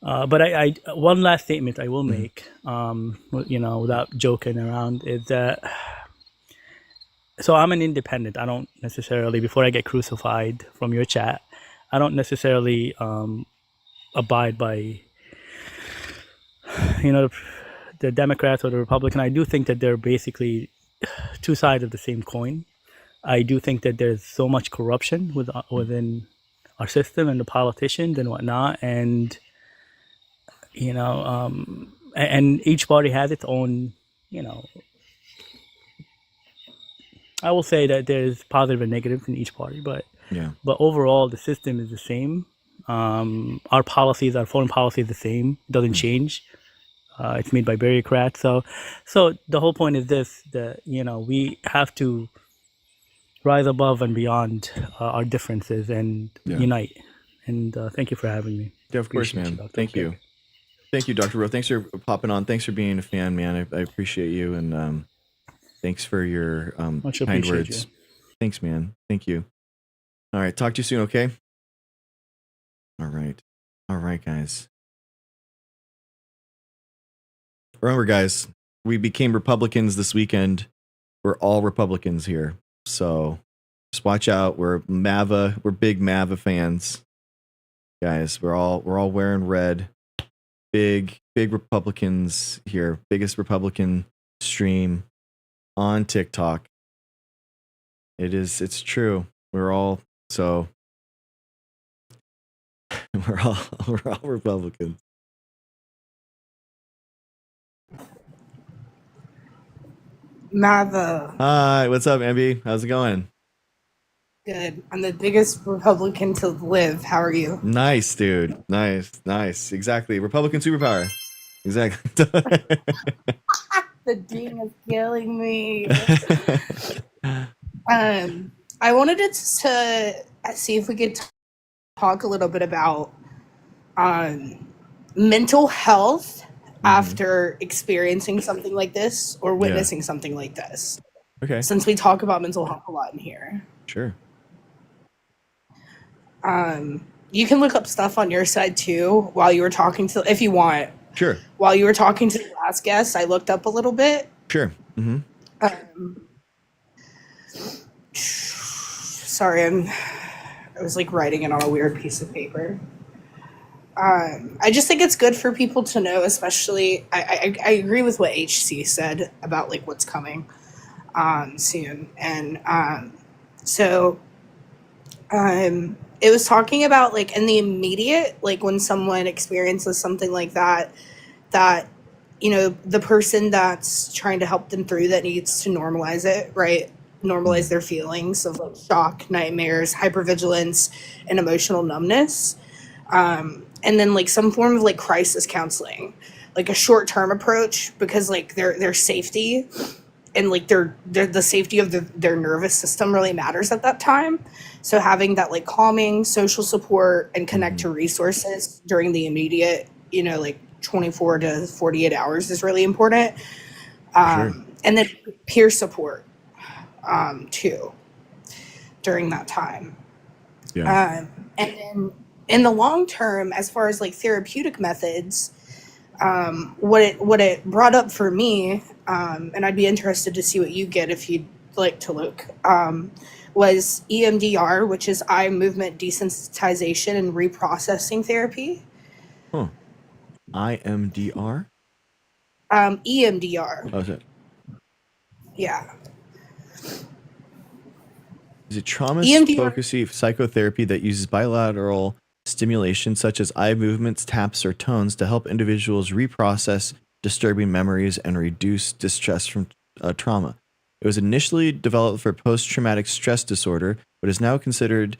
but I one last statement I will make, without joking around, is that. So I'm an independent. I don't necessarily, before I get crucified from your chat, I don't necessarily abide by, the Democrats or the Republican. I do think that they're basically two sides of the same coin. I do think that there's so much corruption within our system and the politicians and whatnot, and and each party has its own, I will say that there's positive and negative in each party, but overall the system is the same. Our policies, our foreign policy is the same. It doesn't change. It's made by bureaucrats. So the whole point is this: that we have to rise above and beyond our differences and unite. And thank you for having me. Yeah, of course, man. Thank you. Thank you, Dr. Rowe. Thanks for popping on. Thanks for being a fan, man. I appreciate you, and thanks for your kind words. You. Thanks, man. Thank you. All right, talk to you soon, okay? All right, guys. Remember, guys, we became Republicans this weekend. We're all Republicans here, so just watch out. We're big MAVA fans, guys. We're all wearing red. Big Republicans here. Biggest Republican stream on TikTok. It's true. We're all Republicans. Mava. Hi, what's up, MB? How's it going? Good. I'm the biggest Republican to live. How are you? Nice, dude. Nice. Exactly. Republican superpower. Exactly. The dean is killing me. I wanted to see if we could talk a little bit about mental health after experiencing something like this or witnessing something like this. Okay, Since we talk about mental health a lot in here. sure. You can look up stuff on your side too while you were talking to, if you want. Sure. While you were talking to the last guest, I looked up a little bit. Sure. Sorry, I was like writing it on a weird piece of paper. I just think it's good for people to know, especially I agree with what HC said about like what's coming soon. And it was talking about like in the immediate, like when someone experiences something like that, you know, the person that's trying to help them through that needs to normalize it, right? Normalize their feelings of like shock, nightmares, hypervigilance, and emotional numbness. And then like some form of like crisis counseling, like a short-term approach, because like their safety and like the safety of their nervous system really matters at that time. So having that like calming social support and connect to resources during the immediate, you know, like 24 to 48 hours is really important. Sure. And then peer support too during that time. Yeah. And then in the long term, as far as like therapeutic methods, what it brought up for me, and I'd be interested to see what you get if you'd like to look, was EMDR, which is eye movement desensitization and reprocessing therapy. IMDR? EMDR. Oh, is it? Yeah. Is it trauma EMDR focusy psychotherapy that uses bilateral stimulation such as eye movements, taps, or tones to help individuals reprocess disturbing memories and reduce distress from trauma? It was initially developed for post-traumatic stress disorder, but is now considered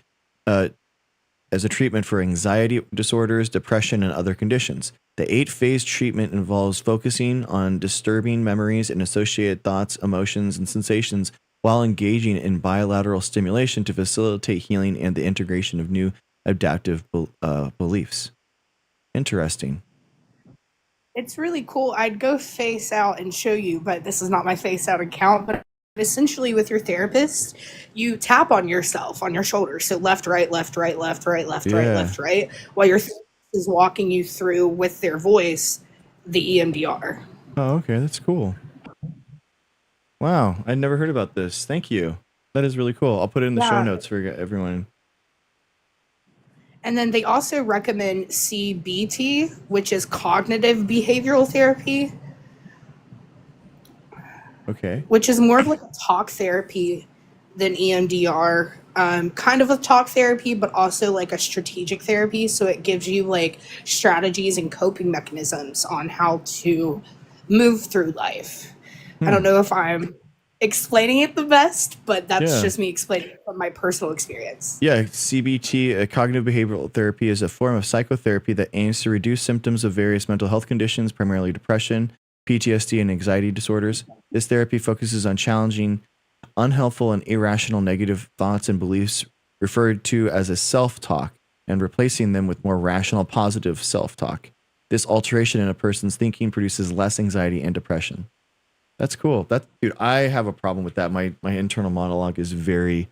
as a treatment for anxiety disorders, depression, and other conditions. The 8-phase treatment involves focusing on disturbing memories and associated thoughts, emotions, and sensations while engaging in bilateral stimulation to facilitate healing and the integration of new adaptive beliefs. Interesting. It's really cool. I'd go face out and show you, but this is not my face out account. But essentially, with your therapist, you tap on yourself, on your shoulders. So left, right, left, right, left, right, left, right, left, right, while your therapist is walking you through with their voice the EMDR. Oh, okay. That's cool. Wow. I'd never heard about this. Thank you. That is really cool. I'll put it in the show notes for everyone. And then they also recommend CBT, which is cognitive behavioral therapy. Okay. Which is more of like a talk therapy than EMDR. Kind of a talk therapy, but also like a strategic therapy. So it gives you like strategies and coping mechanisms on how to move through life. I don't know if I'm explaining it the best, but that's just me explaining it from my personal experience. Yeah, CBT, cognitive behavioral therapy, is a form of psychotherapy that aims to reduce symptoms of various mental health conditions, primarily depression, PTSD, and anxiety disorders. This therapy focuses on challenging unhelpful and irrational negative thoughts and beliefs referred to as a self-talk and replacing them with more rational, positive self-talk. This alteration in a person's thinking produces less anxiety and depression. That's cool. Dude, I have a problem with that. My internal monologue is very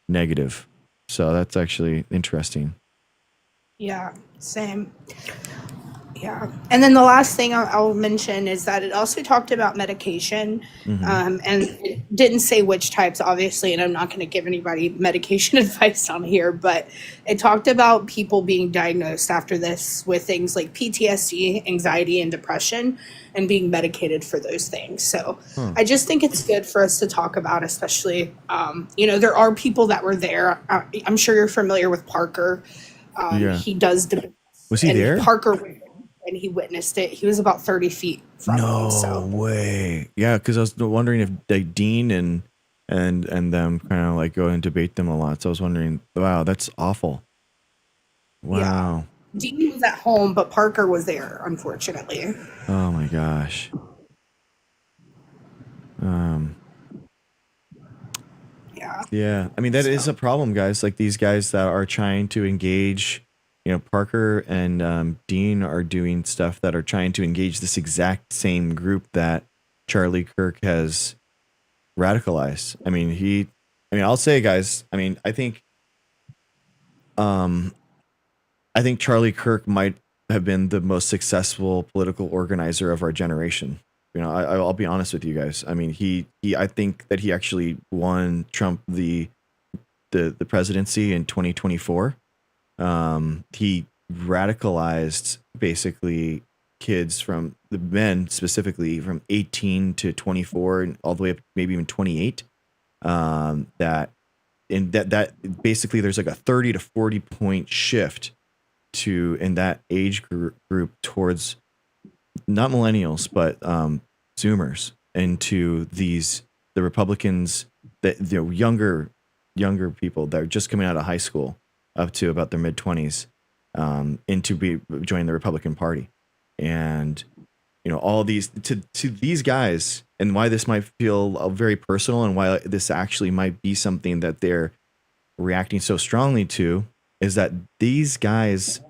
negative. So that's actually interesting. Yeah, same. Yeah. And then the last thing I'll mention is that it also talked about medication, and it didn't say which types, obviously, and I'm not going to give anybody medication advice on here, but it talked about people being diagnosed after this with things like PTSD, anxiety, and depression, and being medicated for those things. So I just think it's good for us to talk about, especially, there are people that were there. I'm sure you're familiar with Parker. He does. Was he there? Parker and he witnessed it. He was about 30 feet from him. So way. Yeah, because I was wondering if like Dean and them kind of like go and debate them a lot. So I was wondering, wow, that's awful. Wow. Yeah. Dean was at home, but Parker was there, unfortunately. Oh my gosh. Yeah. Yeah. I mean, that is a problem, guys. Like these guys that are trying to engage, you know, Parker and Dean are doing stuff that are trying to engage this exact same group that Charlie Kirk has radicalized. I mean, I'll say, guys, I think Charlie Kirk might have been the most successful political organizer of our generation. You know, I'll be honest with you guys. I mean, I think that he actually won Trump the presidency in 2024. He radicalized basically kids from the men specifically from 18 to 24 and all the way up maybe even 28. That basically there's like a 30 to 40 point shift in that age group towards not millennials but Zoomers into the Republicans that younger people that are just coming out of high school up to about their mid 20s into joining the Republican Party. And all these to these guys, and why this might feel very personal and why this actually might be something that they're reacting so strongly to is that these guys,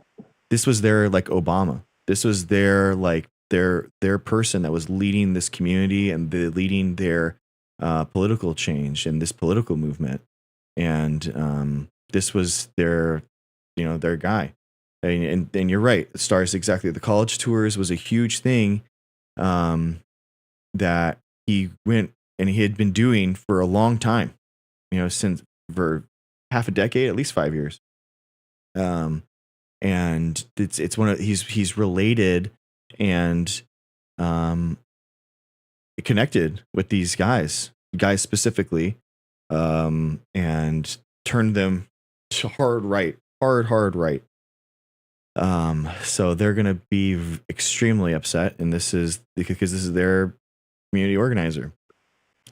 this was their like Obama. This was their like their person that was leading this community and leading their political change and this political movement. And this was their guy. And you're right. Stars exactly. The college tours was a huge thing that he went and he had been doing for a long time, since for half a decade, at least 5 years. And it's one of he's related and connected with these guys specifically, and turned them to hard right. So they're going to be extremely upset, and this is because this is their community organizer.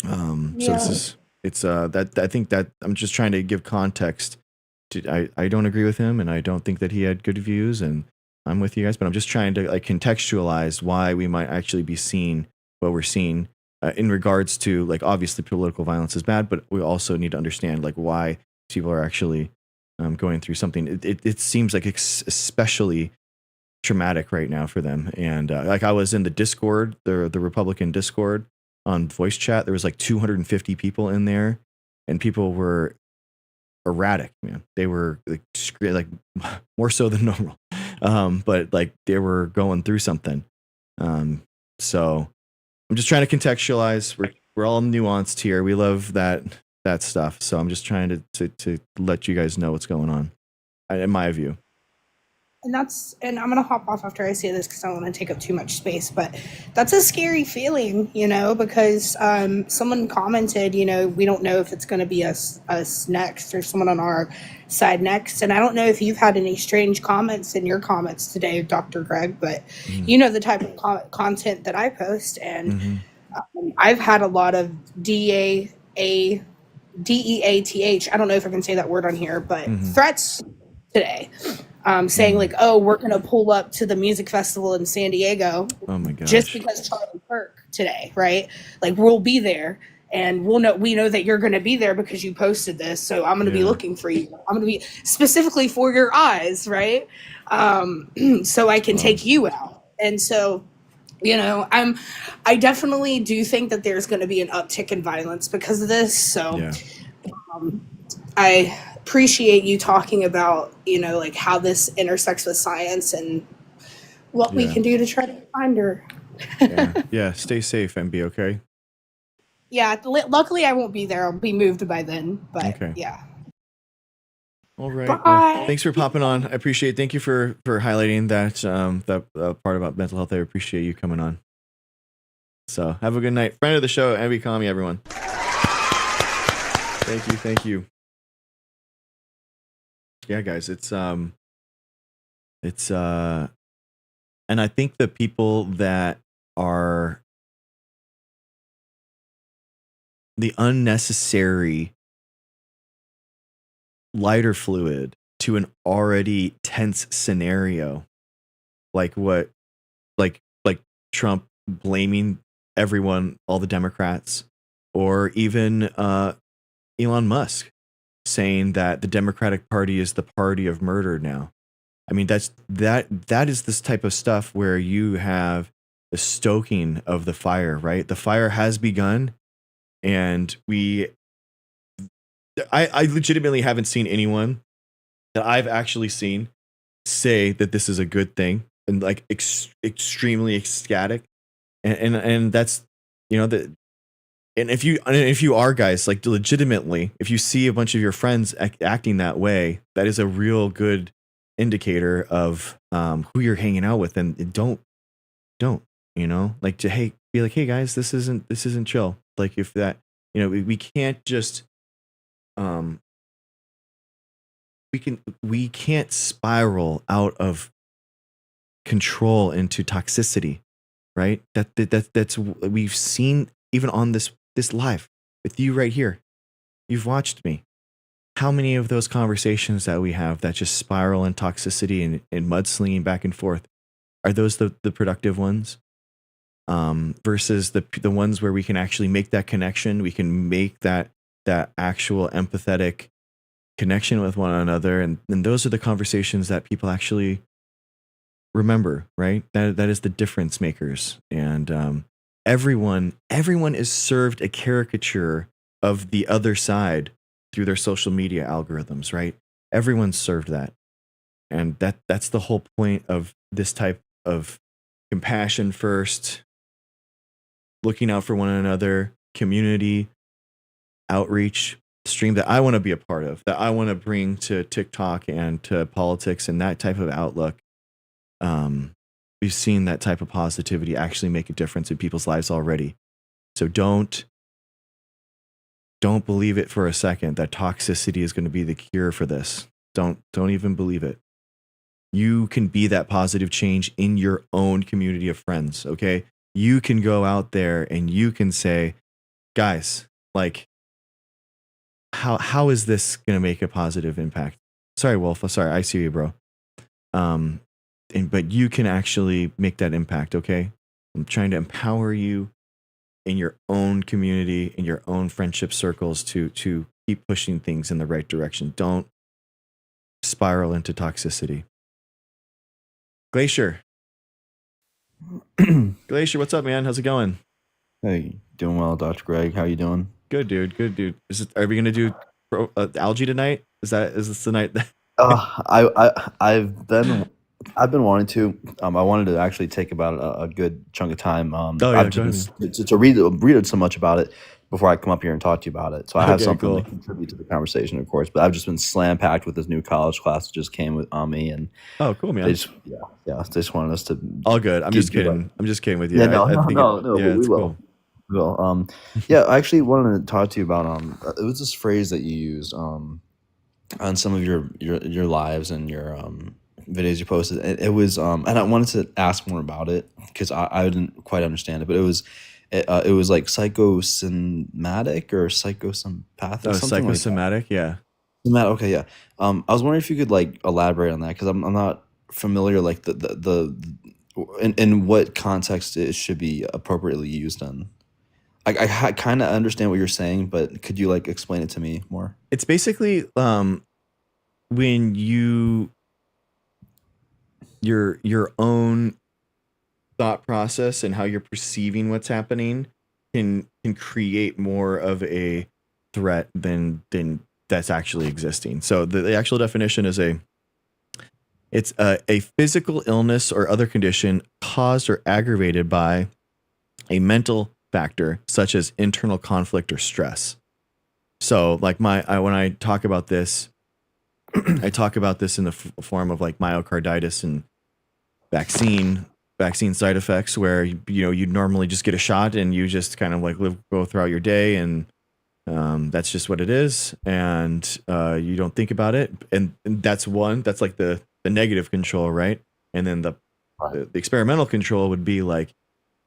So that I think that I'm just trying to give context to, I don't agree with him, and I don't think that he had good views, and I'm with you guys, but I'm just trying to like contextualize why we might actually be seeing what we're seeing in regards to like, obviously political violence is bad, but we also need to understand like why people are actually going through something. It seems like especially traumatic right now for them. And like I was in the Discord, the Republican Discord on voice chat. There was like 250 people in there, and people were erratic, man. They were like more so than normal, but like they were going through something. So I'm just trying to contextualize. We're all nuanced here. We love that stuff. So I'm just trying to let you guys know what's going on, in my view. And I'm going to hop off after I say this because I don't want to take up too much space, but that's a scary feeling, because someone commented, we don't know if it's going to be us next or someone on our side next. And I don't know if you've had any strange comments in your comments today, Dr. Greg, but the type of content that I post. And I've had a lot of DEATH. I don't know if I can say that word on here, but threats today. Saying like, oh, we're going to pull up to the music festival in San Diego. Oh my gosh. Just because Charlie Kirk today, right? Like we'll be there, and we know that you're going to be there because you posted this. So I'm going to be looking for you. I'm going to be specifically for your eyes, right? So I can take you out. And so, I definitely do think that there's going to be an uptick in violence because of this. So I appreciate you talking about, like how this intersects with science and what we can do to try to find her. Yeah. Stay safe and be okay. Yeah. Luckily I won't be there. I'll be moved by then, but okay. Yeah. All right. Well, thanks for popping on. I appreciate it. Thank you for highlighting that part about mental health. I appreciate you coming on. So have a good night. Friend of the show, Abby Kami, everyone. Thank you. Yeah, guys, it's And I think the people that are the unnecessary lighter fluid to an already tense scenario, like like Trump blaming everyone, all the Democrats, or even Elon Musk saying that the Democratic Party is the party of murder now. I mean, that is this type of stuff where you have the stoking of the fire, right? The fire has begun, and I legitimately haven't seen anyone that I've actually seen say that this is a good thing and like extremely ecstatic, and that's, you know, the and if you are, guys, like, legitimately, if you see a bunch of your friends acting that way, that is a real good indicator of who you're hanging out with. And don't, you know, like, to be like, hey guys, this isn't chill. Like, if that, you know, we can't just we can't spiral out of control into toxicity, right? That's we've seen even on this live with you right here. You've watched me. How many of those conversations that we have that just spiral in toxicity and mudslinging back and forth, are those the productive ones? Versus the ones where we can actually make that connection, we can make that actual empathetic connection with one another, and those are the conversations that people actually remember, right? That is the difference makers. And everyone is served a caricature of the other side through their social media algorithms, right? Everyone's served that. And that's the whole point of this type of compassion first, looking out for one another, community outreach stream that I want to be a part of, that I want to bring to TikTok and to politics and that type of outlook. We've seen that type of positivity actually make a difference in people's lives already. So don't believe it for a second that toxicity is going to be the cure for this. Don't even believe it. You can be that positive change in your own community of friends, okay? You can go out there and you can say, guys, like, how is this going to make a positive impact? Sorry, Wolf. Sorry, I see you, bro. But you can actually make that impact, okay? I'm trying to empower you in your own community, in your own friendship circles to keep pushing things in the right direction. Don't spiral into toxicity. Glacier. Glacier, what's up, man? How's it going? Hey, doing well, Dr. Greg. How you doing? Good, dude. Good, dude. Are we gonna do algae tonight? Is this the night? I've been wanting to. I wanted to actually take about a good chunk of time. Oh yeah, I've go ahead. just to read so much about it before I come up here and talk to you about it. So I have Okay, something cool. to contribute to the conversation, of course. But I've just been slam packed with this new college class that just came on me, and Oh, cool, man. they just wanted us to. All good. I'm just give you, kidding. I'm just kidding with you. Yeah, no, I think no, yeah, we it's will. cool. Well, yeah, I actually wanted to talk to you about it was this phrase that you used on some of your lives and your videos you posted. It was and I wanted to ask more about it because I didn't quite understand it, but it was like psychosomatic or psychosympathic, Oh, something like that. psychosomatic, yeah. Okay, yeah. I was wondering if you could like elaborate on that because I'm not familiar like the in what context it should be appropriately used in. I kind of understand what you're saying, but could you like explain it to me more? It's basically when your own thought process and how you're perceiving what's happening can create more of a threat than that's actually existing. So the actual definition is it's a physical illness or other condition caused or aggravated by a mental factor such as internal conflict or stress. So like when I talk about this, I talk about this in the form of like myocarditis and vaccine side effects where you'd normally just get a shot and you just kind of like go throughout your day, and that's just what it is, and you don't think about it, and that's like the negative control, right? And then the The experimental control would be like,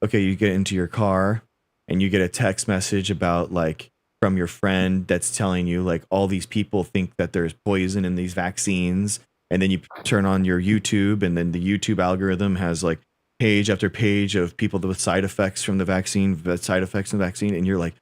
okay, you get into your car and you get a text message about like from your friend that's telling you like all these people think that there's poison in these vaccines, and then you turn on your YouTube, and then the YouTube algorithm has like page after page of people with side effects from the vaccine, and you're like,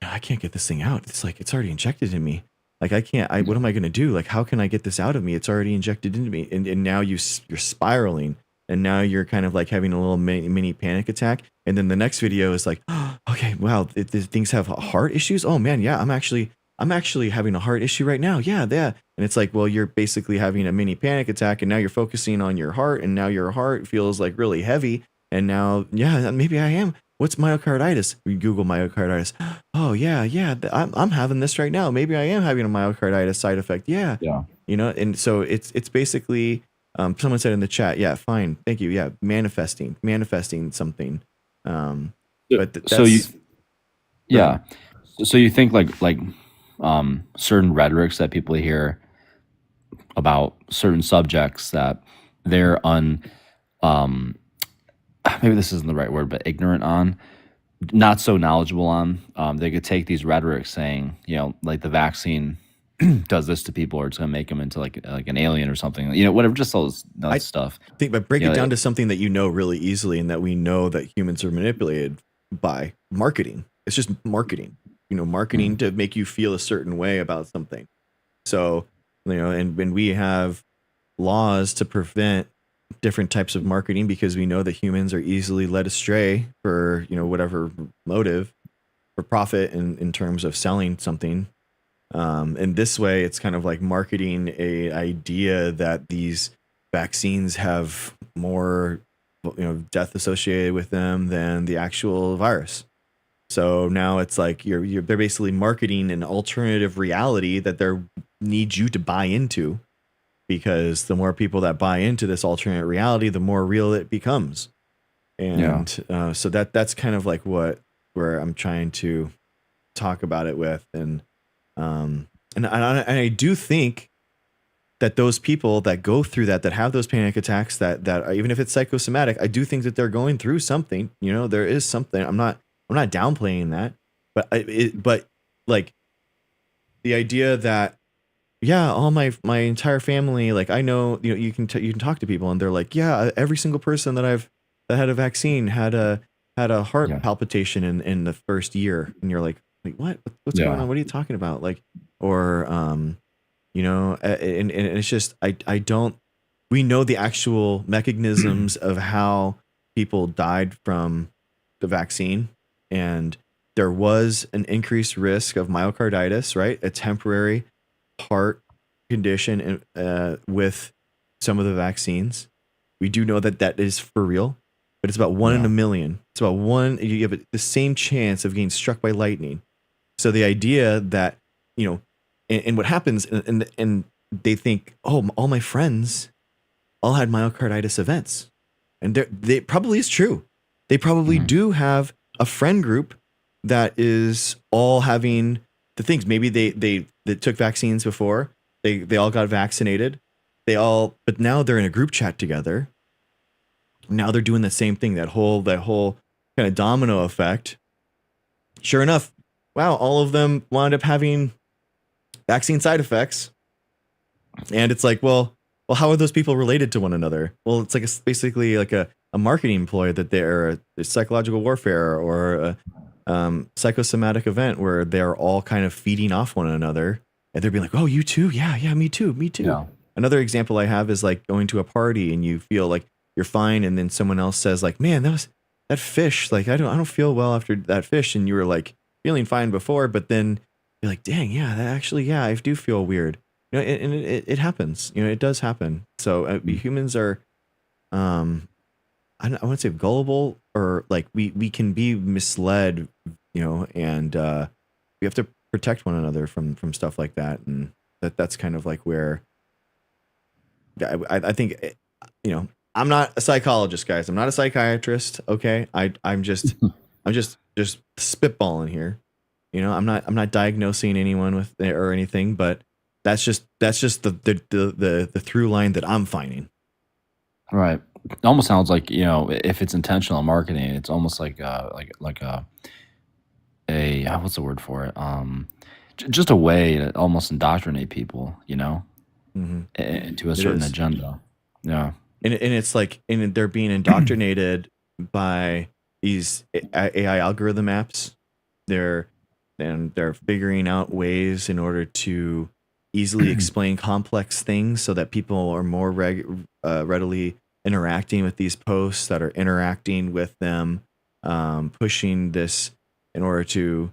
I can't get this thing out. It's like it's already injected in me. Like I can't. What am I going to do? Like how can I get this out of me? It's already injected into me, and now you're spiraling, and now you're kind of like having a little mini panic attack. And then the next video is like, oh, okay, wow, things have heart issues. Oh man, yeah, I'm actually having a heart issue right now. Yeah. And it's like, well, you're basically having a mini panic attack, and now you're focusing on your heart, and now your heart feels like really heavy. And now, yeah, maybe I am. What's myocarditis? We Google myocarditis. Oh yeah, I'm having this right now. Maybe I am having a myocarditis side effect. Yeah. And so it's basically, someone said in the chat, yeah, fine, thank you. Yeah, manifesting something. But so you think like certain rhetorics that people hear about certain subjects that they're maybe this isn't the right word, but ignorant on, not so knowledgeable on, they could take these rhetorics saying, like the vaccine does this to people, or it's going to make them into like an alien or something, whatever, just all this stuff. I think, but break it down to something that really easily, and that we know that humans are manipulated by marketing. It's just marketing, marketing to make you feel a certain way about something. So, and when we have laws to prevent different types of marketing, because we know that humans are easily led astray for, whatever motive, for profit in terms of selling something. And this way, it's kind of like marketing a idea that these vaccines have more, death associated with them than the actual virus. So now it's like they're basically marketing an alternative reality that they need you to buy into, because the more people that buy into this alternate reality, the more real it becomes. And so that's kind of like where I'm trying to talk about it with. And I do think that those people that go through that have those panic attacks, that even if it's psychosomatic, I do think that they're going through something. There is something. I'm not downplaying that, but like the idea that, yeah, all my entire family, like I know, you can talk to people and they're like, yeah, every single person that had a vaccine had a heart palpitation in the first year, and you're like what's going on? What are you talking about? Like, or and it's just I don't. We know the actual mechanisms of how people died from the vaccine, and there was an increased risk of myocarditis, right? A temporary heart condition with some of the vaccines. We do know that is for real, but it's about 1 in a million. It's about one. You have the same chance of getting struck by lightning. So the idea that, and what happens, and they think, oh, all my friends all had myocarditis events, and they probably is true. They probably do have a friend group that is all having the things. Maybe they took vaccines before. They all got vaccinated. But now they're in a group chat together. Now they're doing the same thing. That whole kind of domino effect. Sure enough, wow, all of them wound up having vaccine side effects. And it's like, well, how are those people related to one another? Well, it's like basically like a marketing ploy, that they're a psychological warfare or a psychosomatic event where they're all kind of feeding off one another, and they're being like, oh, you too? Yeah, me too. Yeah. Another example I have is like going to a party and you feel like you're fine, and then someone else says like, man, that fish, like I don't feel well after that fish, and you were like feeling fine before, but then you're like, dang, I do feel weird. And it happens. It does happen. So humans are, I wouldn't say gullible, or like we can be misled, and we have to protect one another from stuff like that, and that's kind of like where I think, I'm not a psychologist, guys. I'm not a psychiatrist. Okay, I'm just spitballing here. I'm not diagnosing anyone with or anything, but that's just the through line that I'm finding. Right. It almost sounds like, if it's intentional marketing, it's almost like what's the word for it? Just a way to almost indoctrinate people, Hmm. into a It certain is. agenda. Yeah. And it's like, and they're being indoctrinated by these AI algorithm apps. They're they're figuring out ways in order to easily explain complex things so that people are more readily interacting with these posts, that are interacting with them, pushing this in order to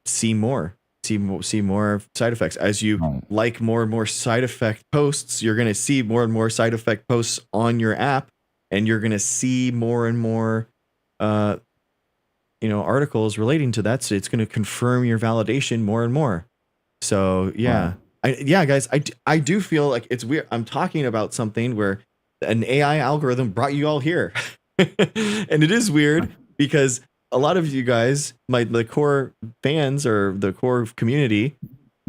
see more, see more side effects. As you Right. like more and more side effect posts, you're going to see more and more side effect posts on your app, and you're going to see more and more uh, articles relating to that. So it's going to confirm your validation more and more. So yeah, guys, I do feel like it's weird. I'm talking about something where an AI algorithm brought you all here, and it is weird because a lot of you guys, the core fans or the core community,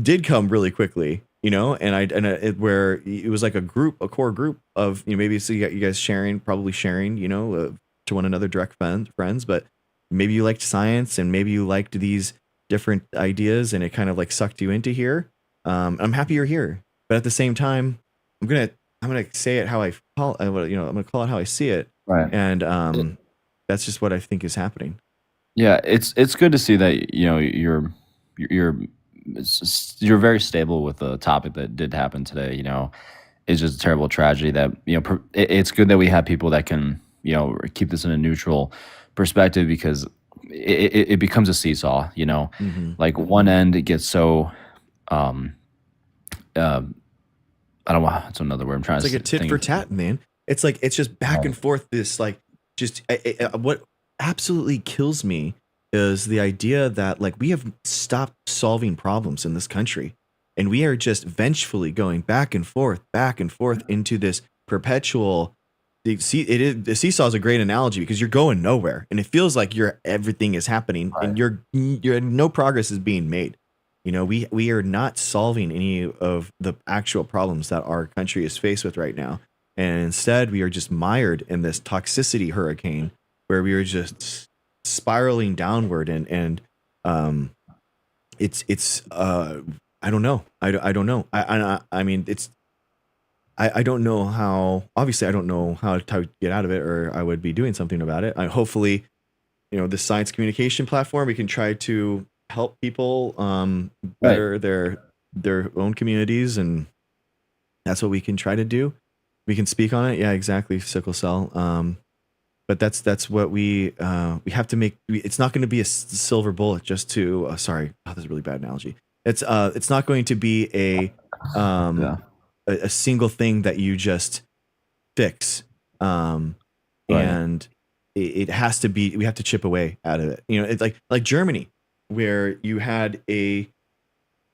did come really quickly, where it was like a core group of, maybe so you guys probably sharing, to one another, direct friends, but maybe you liked science and maybe you liked these different ideas and it kind of like sucked you into here. I'm happy you're here, but at the same time, I'm gonna say it how I'm gonna call it how I see it, Right. and that's just what I think is happening. Yeah, it's good to see that you're very stable with the topic that did happen today. It's just a terrible tragedy that it's good that we have people that can keep this in a neutral perspective, because it becomes a seesaw. Mm-hmm. Like one end it gets so uh, I don't know. That's another word I'm trying It's to like a tit think for of. tat, man. It's like it's just back and Right. forth. This like just what absolutely kills me is the idea that like we have stopped solving problems in this country, and we are just vengefully going back and forth into this perpetual. The seesaw is a great analogy because you're going nowhere, and it feels like everything is happening, Right. and you're no progress is being made. We are not solving any of the actual problems that our country is faced with right now. And instead, we are just mired in this toxicity hurricane where we are just spiraling downward. And it's I don't know. I don't know. I mean, I don't know how, obviously, I don't know how to get out of it, or I would be doing something about it. Hopefully, the science communication platform, we can try to help people Right. better their own communities, and that's what we can try to do. We can speak on it. Yeah, exactly. Sickle cell. But that's what we have to make. It's not going to be a silver bullet just to. Sorry, that's a really bad analogy. It's not going to be Yeah. a single thing that you just fix. Right. And it has to be. We have to chip away out of it. It's like Germany, where you had a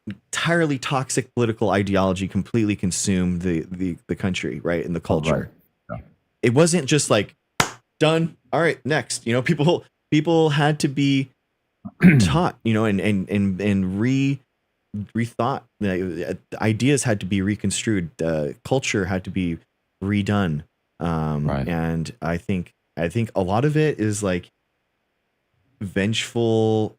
entirely toxic political ideology completely consume the country, right, and the culture. Yeah. It wasn't just like done. All right, next. People had to be taught, and rethought. Ideas had to be reconstrued. Culture had to be redone. Right. And I think a lot of it is like vengeful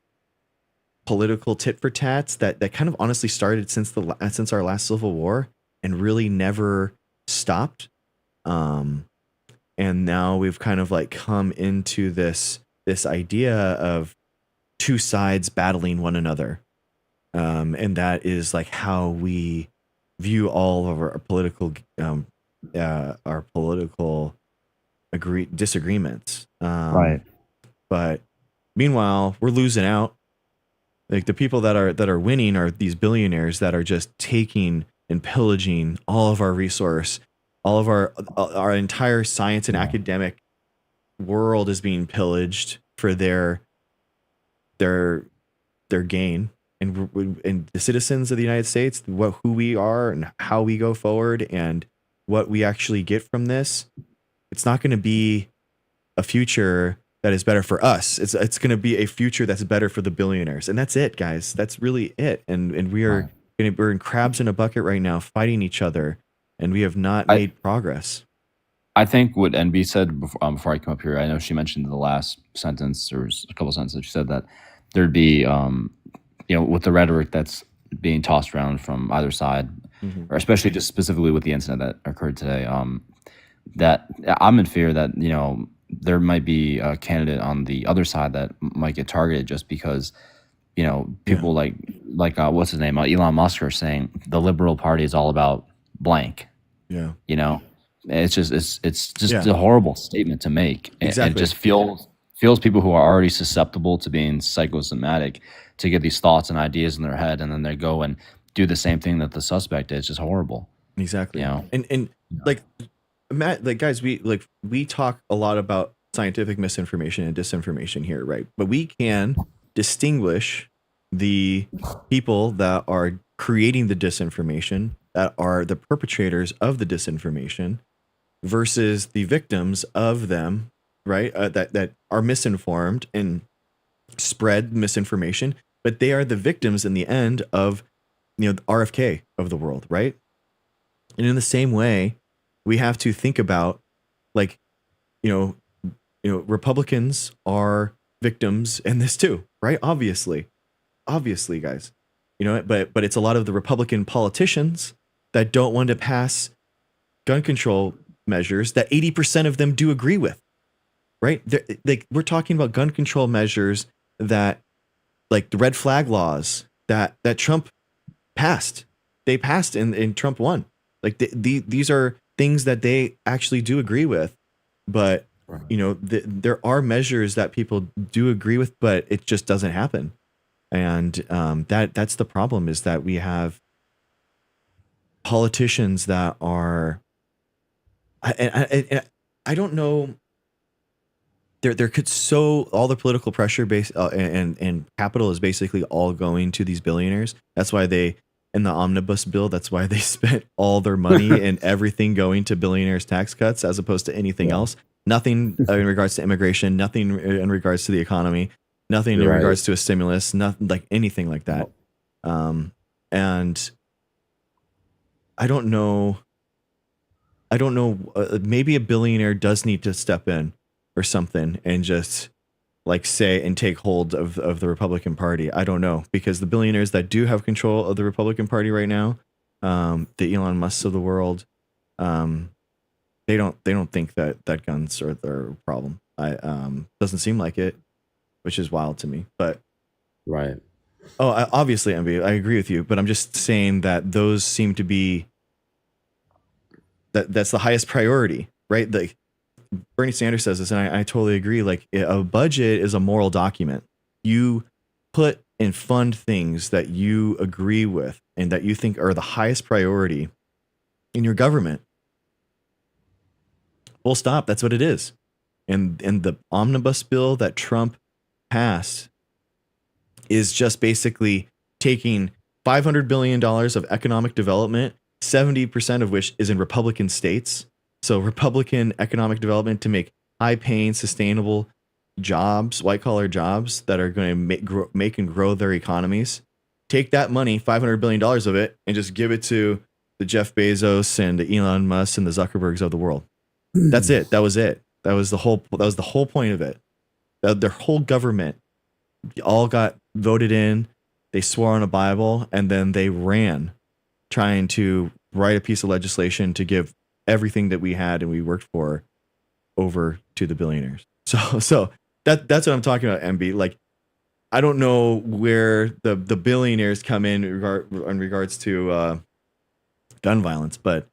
political tit for tats that kind of honestly started since our last civil war and really never stopped. And now we've kind of like come into this idea of two sides battling one another. And that is like how we view all of our political disagreements. Right. But meanwhile, we're losing out. Like the people that are winning are these billionaires that are just taking and pillaging all of our resource, all of our entire science and academic world is being pillaged for their gain. And the citizens of the United States, who we are and how we go forward and what we actually get from this, it's not going to be a future that is better for us. It's going to be a future that's better for the billionaires, and that's it, guys. That's really it. And we're in crabs in a bucket right now, fighting each other, and we have not made progress. I think what NB said before I come up here, I know she mentioned in the last sentence or a couple sentences, she said that there'd be, with the rhetoric that's being tossed around from either side, or especially just specifically with the incident that occurred today, that I'm in fear that, there might be a candidate on the other side that might get targeted just because, people like what's his name, Elon Musk, are saying the Liberal Party is all about blank. Yeah. It's just Yeah. a horrible statement to make. And it Exactly. just feels people who are already susceptible to being psychosomatic to get these thoughts and ideas in their head, and then they go and do the same thing that the suspect did. It's just horrible. Exactly. You know? And like, Matt, like, guys, we talk a lot about scientific misinformation and disinformation here, right? But we can distinguish the people that are creating the disinformation, that are the perpetrators of the disinformation, versus the victims of them, right? That are misinformed and spread misinformation, but they are the victims in the end of, the RFK of the world, right? And in the same way, we have to think about, like, Republicans are victims in this too, right? Obviously, guys, but it's a lot of the Republican politicians that don't want to pass gun control measures that 80% of them do agree with, right? Like, we're talking about gun control measures that, like, the red flag laws that Trump passed. They passed and Trump won. Like, these are things that they actually do agree with, but there are measures that people do agree with, but it just doesn't happen. And that's the problem, is that we have politicians that are, I don't know. There could all the political pressure base and capital is basically all going to these billionaires. That's why in the omnibus bill, that's why they spent all their money and everything going to billionaires' tax cuts as opposed to anything else. Nothing in regards to immigration, nothing in regards to the economy, nothing in regards to a stimulus, nothing like anything like that. And I don't know. Maybe a billionaire does need to step in or something and just, like, say and take hold of the Republican Party. I don't know, because the billionaires that do have control of the Republican Party right now, the Elon Musks of the world, they don't think that guns are their problem. Doesn't seem like it, which is wild to me. But Right. Obviously, MB, I agree with you, but I'm just saying that those seem to be that's the highest priority, right? Like, Bernie Sanders says this, and I totally agree. Like, a budget is a moral document. You put and fund things that you agree with and that you think are the highest priority in your government. Full stop. That's what it is. And the omnibus bill that Trump passed is just basically taking $500 billion of economic development, 70% of which is in Republican states. So Republican economic development to make high-paying, sustainable jobs, white-collar jobs that are going to make and grow their economies. Take that money, $500 billion of it, and just give it to the Jeff Bezos and the Elon Musk and the Zuckerbergs of the world. That's it. That was it. That was the whole point of it. Their whole government all got voted in. They swore on a Bible, and then they ran trying to write a piece of legislation to give everything that we had and we worked for over to the billionaires. So that's what I'm talking about, MB. Like, I don't know where the billionaires come in regards to gun violence, but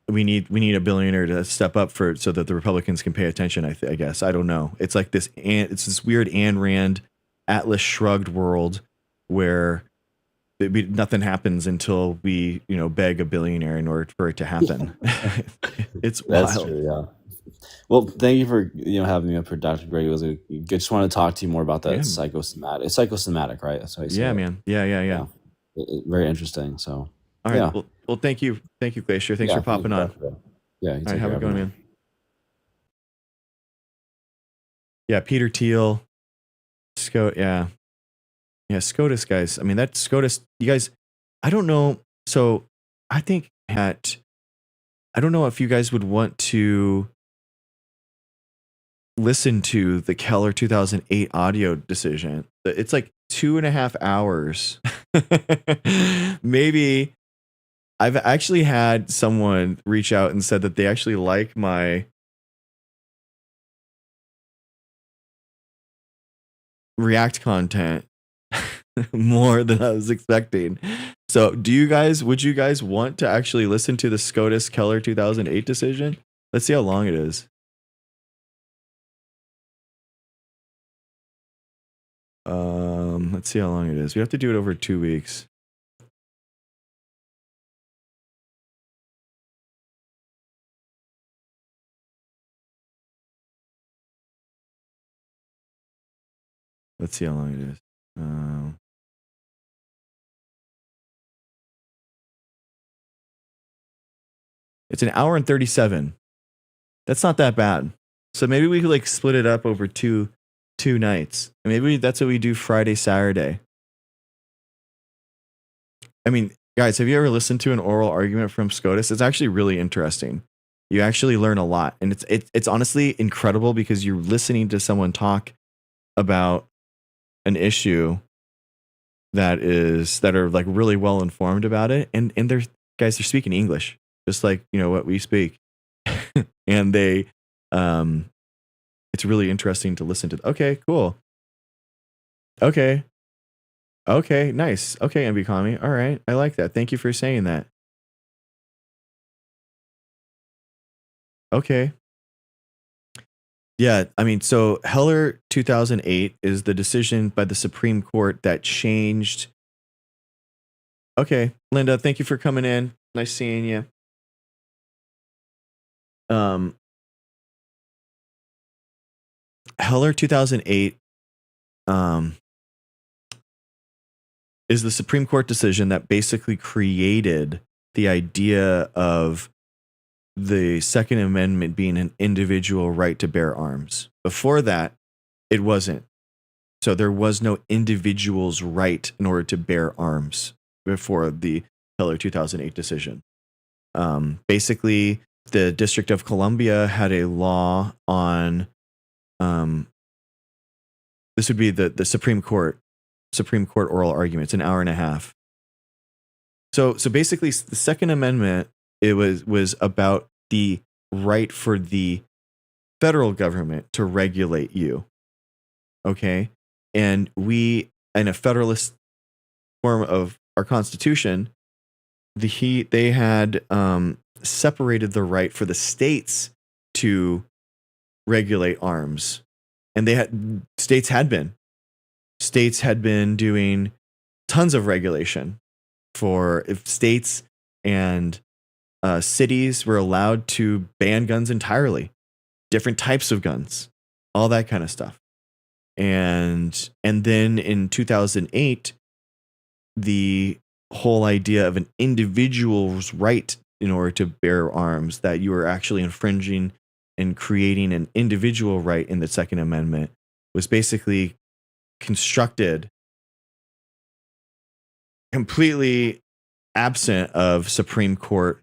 we need a billionaire to step up so that the Republicans can pay attention. I guess I don't know. It's like this, it's this weird Ayn Rand, Atlas Shrugged world where nothing happens until we beg a billionaire in order for it to happen. It's wild. That's true, yeah. Well, thank you for having me up for Dr. Greg. It was just want to talk to you more about that psychosomatic. It's psychosomatic, right? That's how you say it. Man. Yeah. Very interesting. So, all right. Yeah. Well, thank you, Glacier. Thanks for popping on. Yeah. All right, have a good one, man. Yeah, Peter Thiel, Yeah, SCOTUS, guys. I mean, that SCOTUS, you guys, I don't know. So I think that I don't know if you guys would want to listen to the Keller 2008 audio decision. It's like 2.5 hours. Maybe I've actually had someone reach out and said that they actually like my React content more than I was expecting. So would you guys want to actually listen to the SCOTUS Keller 2008 decision? Let's see how long it is. Let's see how long it is. We have to do it over 2 weeks. Let's see how long it is. It's an hour and 37. That's not that bad. So maybe we could like split it up over two nights. Maybe that's what we do Friday, Saturday. I mean, guys, have you ever listened to an oral argument from SCOTUS? It's actually really interesting. You actually learn a lot, and it's honestly incredible because you're listening to someone talk about an issue that are like really well informed about it, and they're speaking English just like what we speak, and they it's really interesting to listen to. Okay, cool. Okay, nice. Okay, MB Kami. All right, I like that. Thank you for saying that. Okay. Yeah, I mean, so Heller 2008 is the decision by the Supreme Court that changed. Okay, Linda, thank you for coming in. Nice seeing you. Heller 2008 is the Supreme Court decision that basically created the idea of the Second Amendment being an individual right to bear arms. Before that, it wasn't. So there was no individual's right in order to bear arms before the Heller 2008 decision. Basically, the District of Columbia had a law on this would be the Supreme Court oral argument. It's an hour and a half. So basically, the Second Amendment, it was about the right for the federal government to regulate you. Okay, and we, in a federalist form of our Constitution, they had separated the right for the states to regulate arms, and states had been doing tons of regulation for if states and cities were allowed to ban guns entirely, different types of guns, all that kind of stuff. And then in 2008, the whole idea of an individual's right in order to bear arms, that you are actually infringing and creating an individual right in the Second Amendment, was basically constructed completely absent of Supreme Court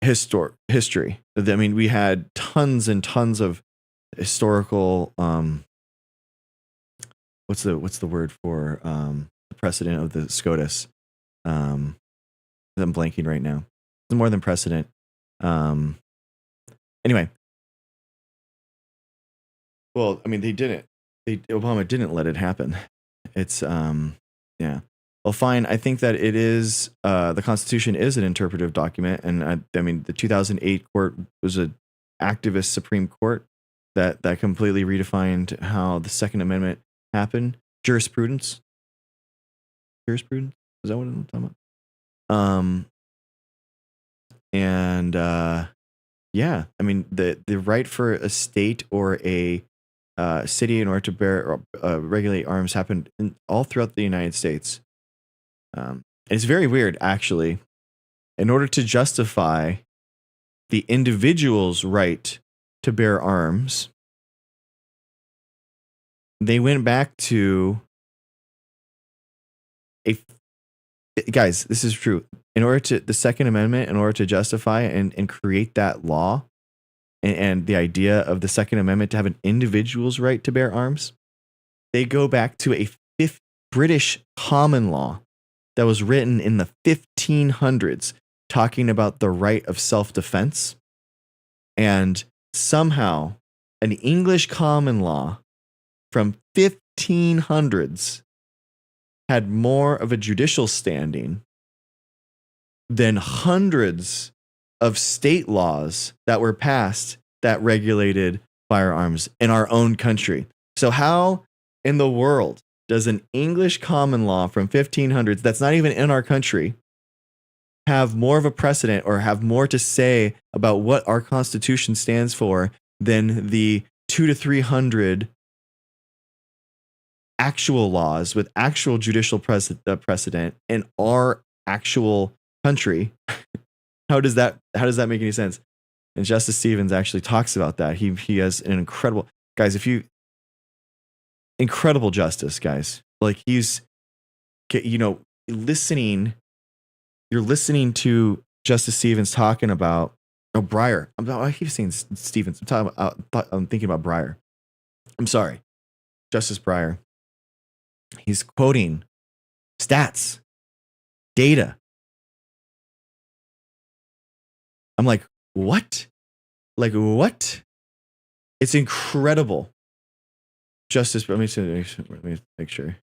history. I mean, we had tons and tons of historical what's the word for the precedent of the SCOTUS? I'm blanking right now. It's more than precedent. Anyway, well, I mean, Obama didn't let it happen. It's yeah. Well, fine. I think that it is the Constitution is an interpretive document, and I mean, the 2008 court was an activist Supreme Court that completely redefined how the Second Amendment happened. Jurisprudence. Is that what I'm talking about? And yeah, I mean, the right for a state or a city in order to bear regulate arms happened all throughout the United States. It's very weird, actually. In order to justify the individual's right to bear arms, they went back to guys, this is true. In order to the Second Amendment, in order to justify and create that law, and the idea of the Second Amendment to have an individual's right to bear arms, they go back to a British common law that was written in the 1500s, talking about the right of self-defense. And somehow an English common law from 1500s had more of a judicial standing than hundreds of state laws that were passed that regulated firearms in our own country. So how in the world does an English common law from 1500s that's not even in our country have more of a precedent or have more to say about what our Constitution stands for than the 200 to 300 actual laws with actual judicial precedent in our actual country? How does that make any sense? And Justice Stevens actually talks about that. He has an incredible, guys, incredible justice, guys. Like he's, listening, you're listening to Justice Stevens talking about, Breyer. I keep saying Stevens. I'm thinking about Breyer. I'm sorry. Justice Breyer. He's quoting stats, data. I'm like, what? Like, what? It's incredible. Justice, let me make sure.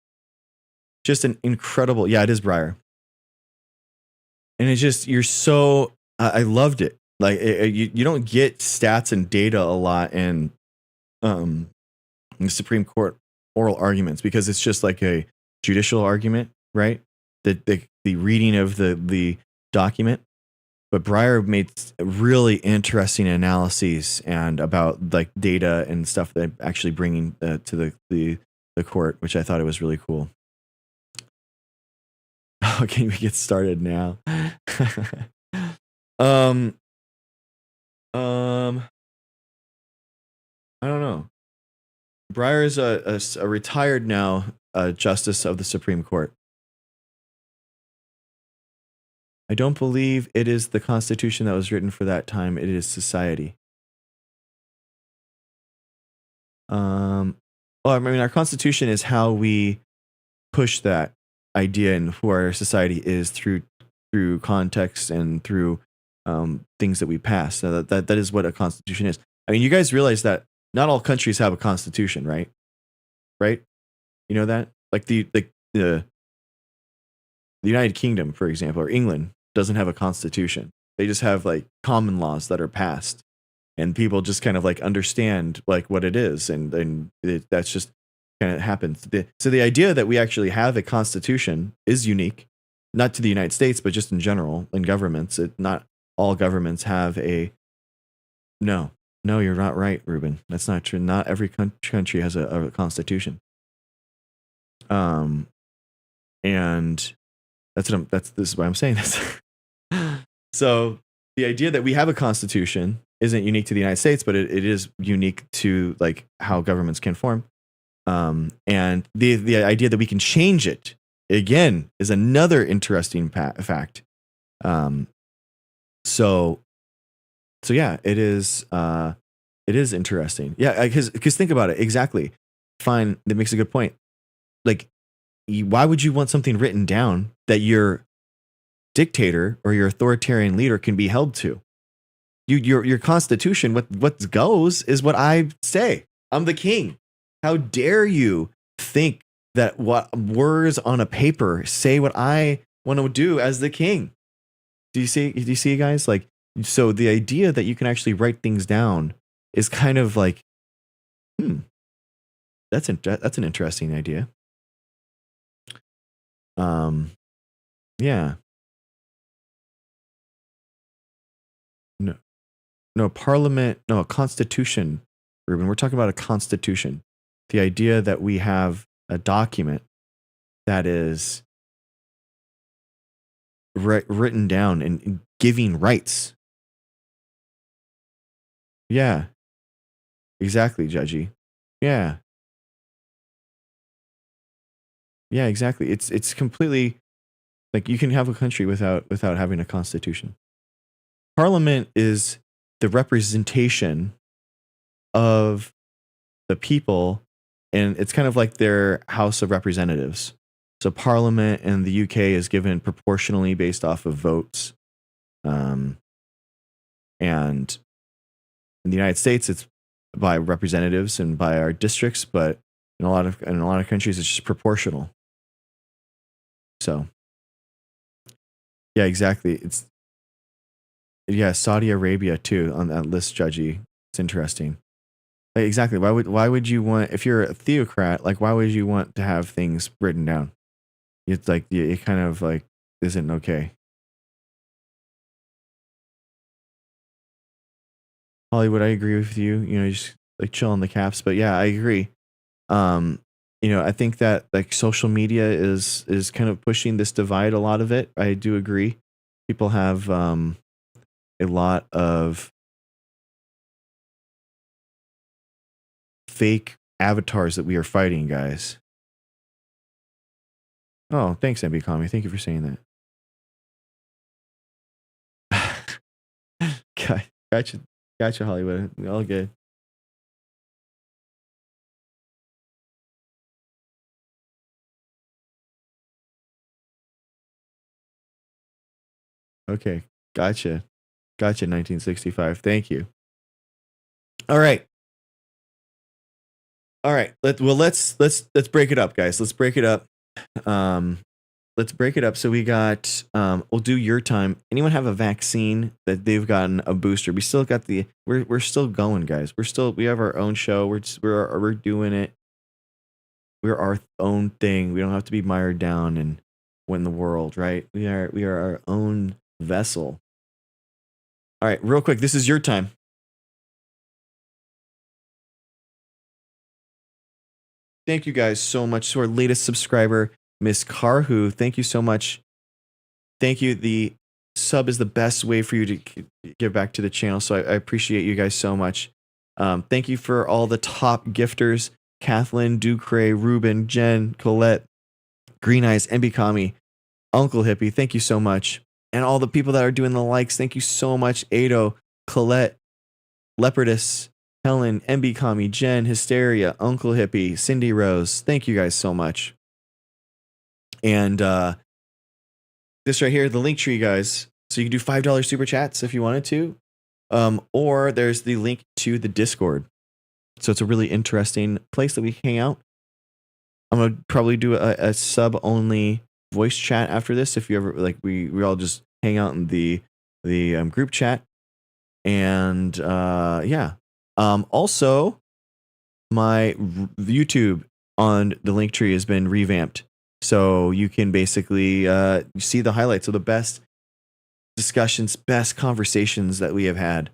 Just an incredible, yeah, it is Breyer. And it's just, you're so, I loved it. Like, you don't get stats and data a lot in the Supreme Court oral arguments because it's just like a judicial argument, right? The reading of the document. But Breyer made really interesting analyses and about like data and stuff that actually bringing to the court, which I thought it was really cool. Okay, we get started now. I don't know. Breyer is a retired now justice of the Supreme Court. I don't believe it is the Constitution that was written for that time. It is society. Well, I mean, our Constitution is how we push that idea and who our society is through context and through things that we pass. So that is what a Constitution is. I mean, you guys realize that not all countries have a Constitution, right? Right? You know that? Like the United Kingdom, for example, or England doesn't have a constitution. They just have like common laws that are passed, and people just kind of like understand like what it is, and that's just kind of happens. So the idea that we actually have a constitution is unique, not to the United States, but just in general in governments. Not all governments have a. No, you're not right, Ruben. That's not true. Not every country has a constitution. And this is why I'm saying this. So the idea that we have a constitution isn't unique to the United States, but it is unique to like how governments can form. And the idea that we can change it again is another interesting fact. So yeah, it is interesting. Yeah, because think about it. Exactly. Fine. That makes a good point. Like, why would you want something written down that your dictator or your authoritarian leader can be held to? Your constitution, what goes is what I say. I'm the king. How dare you think that what words on a paper say what I want to do as the king? Do you see, guys? Like, so the idea that you can actually write things down is kind of like, that's an interesting idea. Yeah. No, parliament, no, a constitution, Ruben. We're talking about a constitution. The idea that we have a document that is written down and giving rights. Yeah. Exactly, Judgy. Yeah. Yeah, exactly. It's completely Like you can have a country without having a constitution. Parliament is the representation of the people, and it's kind of like their House of Representatives. So Parliament in the UK is given proportionally based off of votes, and in the United States it's by representatives and by our districts, but in a lot of countries it's just proportional. So yeah, exactly. Saudi Arabia too on that list, Judgy. It's interesting. Like, exactly. Why would you want, if you're a theocrat, like why would you want to have things written down? It's like it kind of like isn't okay. Hollywood, I agree with you. You know, just like chill on the caps, but yeah, I agree. I think that like social media is kind of pushing this divide. A lot of it, I do agree. People have a lot of fake avatars that we are fighting, guys. Oh, thanks, MB Kami. Thank you for saying that. Gotcha, Hollywood. All good. Okay, gotcha. 1965. Thank you. All right. Let's break it up, guys. Let's break it up. So we got we'll do your time. Anyone have a vaccine that they've gotten a booster? We still got we're still going, guys. We have our own show. We're doing it. We're our own thing. We don't have to be mired down and win the world, right? We are our own vessel. All right, real quick, this is your time. Thank you guys so much to our latest subscriber, Miss Karhu. Thank you so much. Thank you. The sub is the best way for you to give back to the channel, so I appreciate you guys so much. Thank you for all the top gifters: Kathleen, Ducray, Ruben, Jen, Colette, Green Eyes, MB Kami, Uncle Hippie. Thank you so much. And all the people that are doing the likes, thank you so much. Ado, Colette, Leopardus, Helen, MB Kami, Jen, Hysteria, Uncle Hippie, Cindy Rose. Thank you guys so much. And this right here, the link tree, guys. So you can do $5 super chats if you wanted to. Or there's the link to the Discord. So it's a really interesting place that we hang out. I'm going to probably do a sub-only voice chat after this. If you ever, like, we all just hang out in the group chat. And yeah. Also, my YouTube on the link tree has been revamped. So you can basically see the highlights of the best discussions, best conversations that we have had.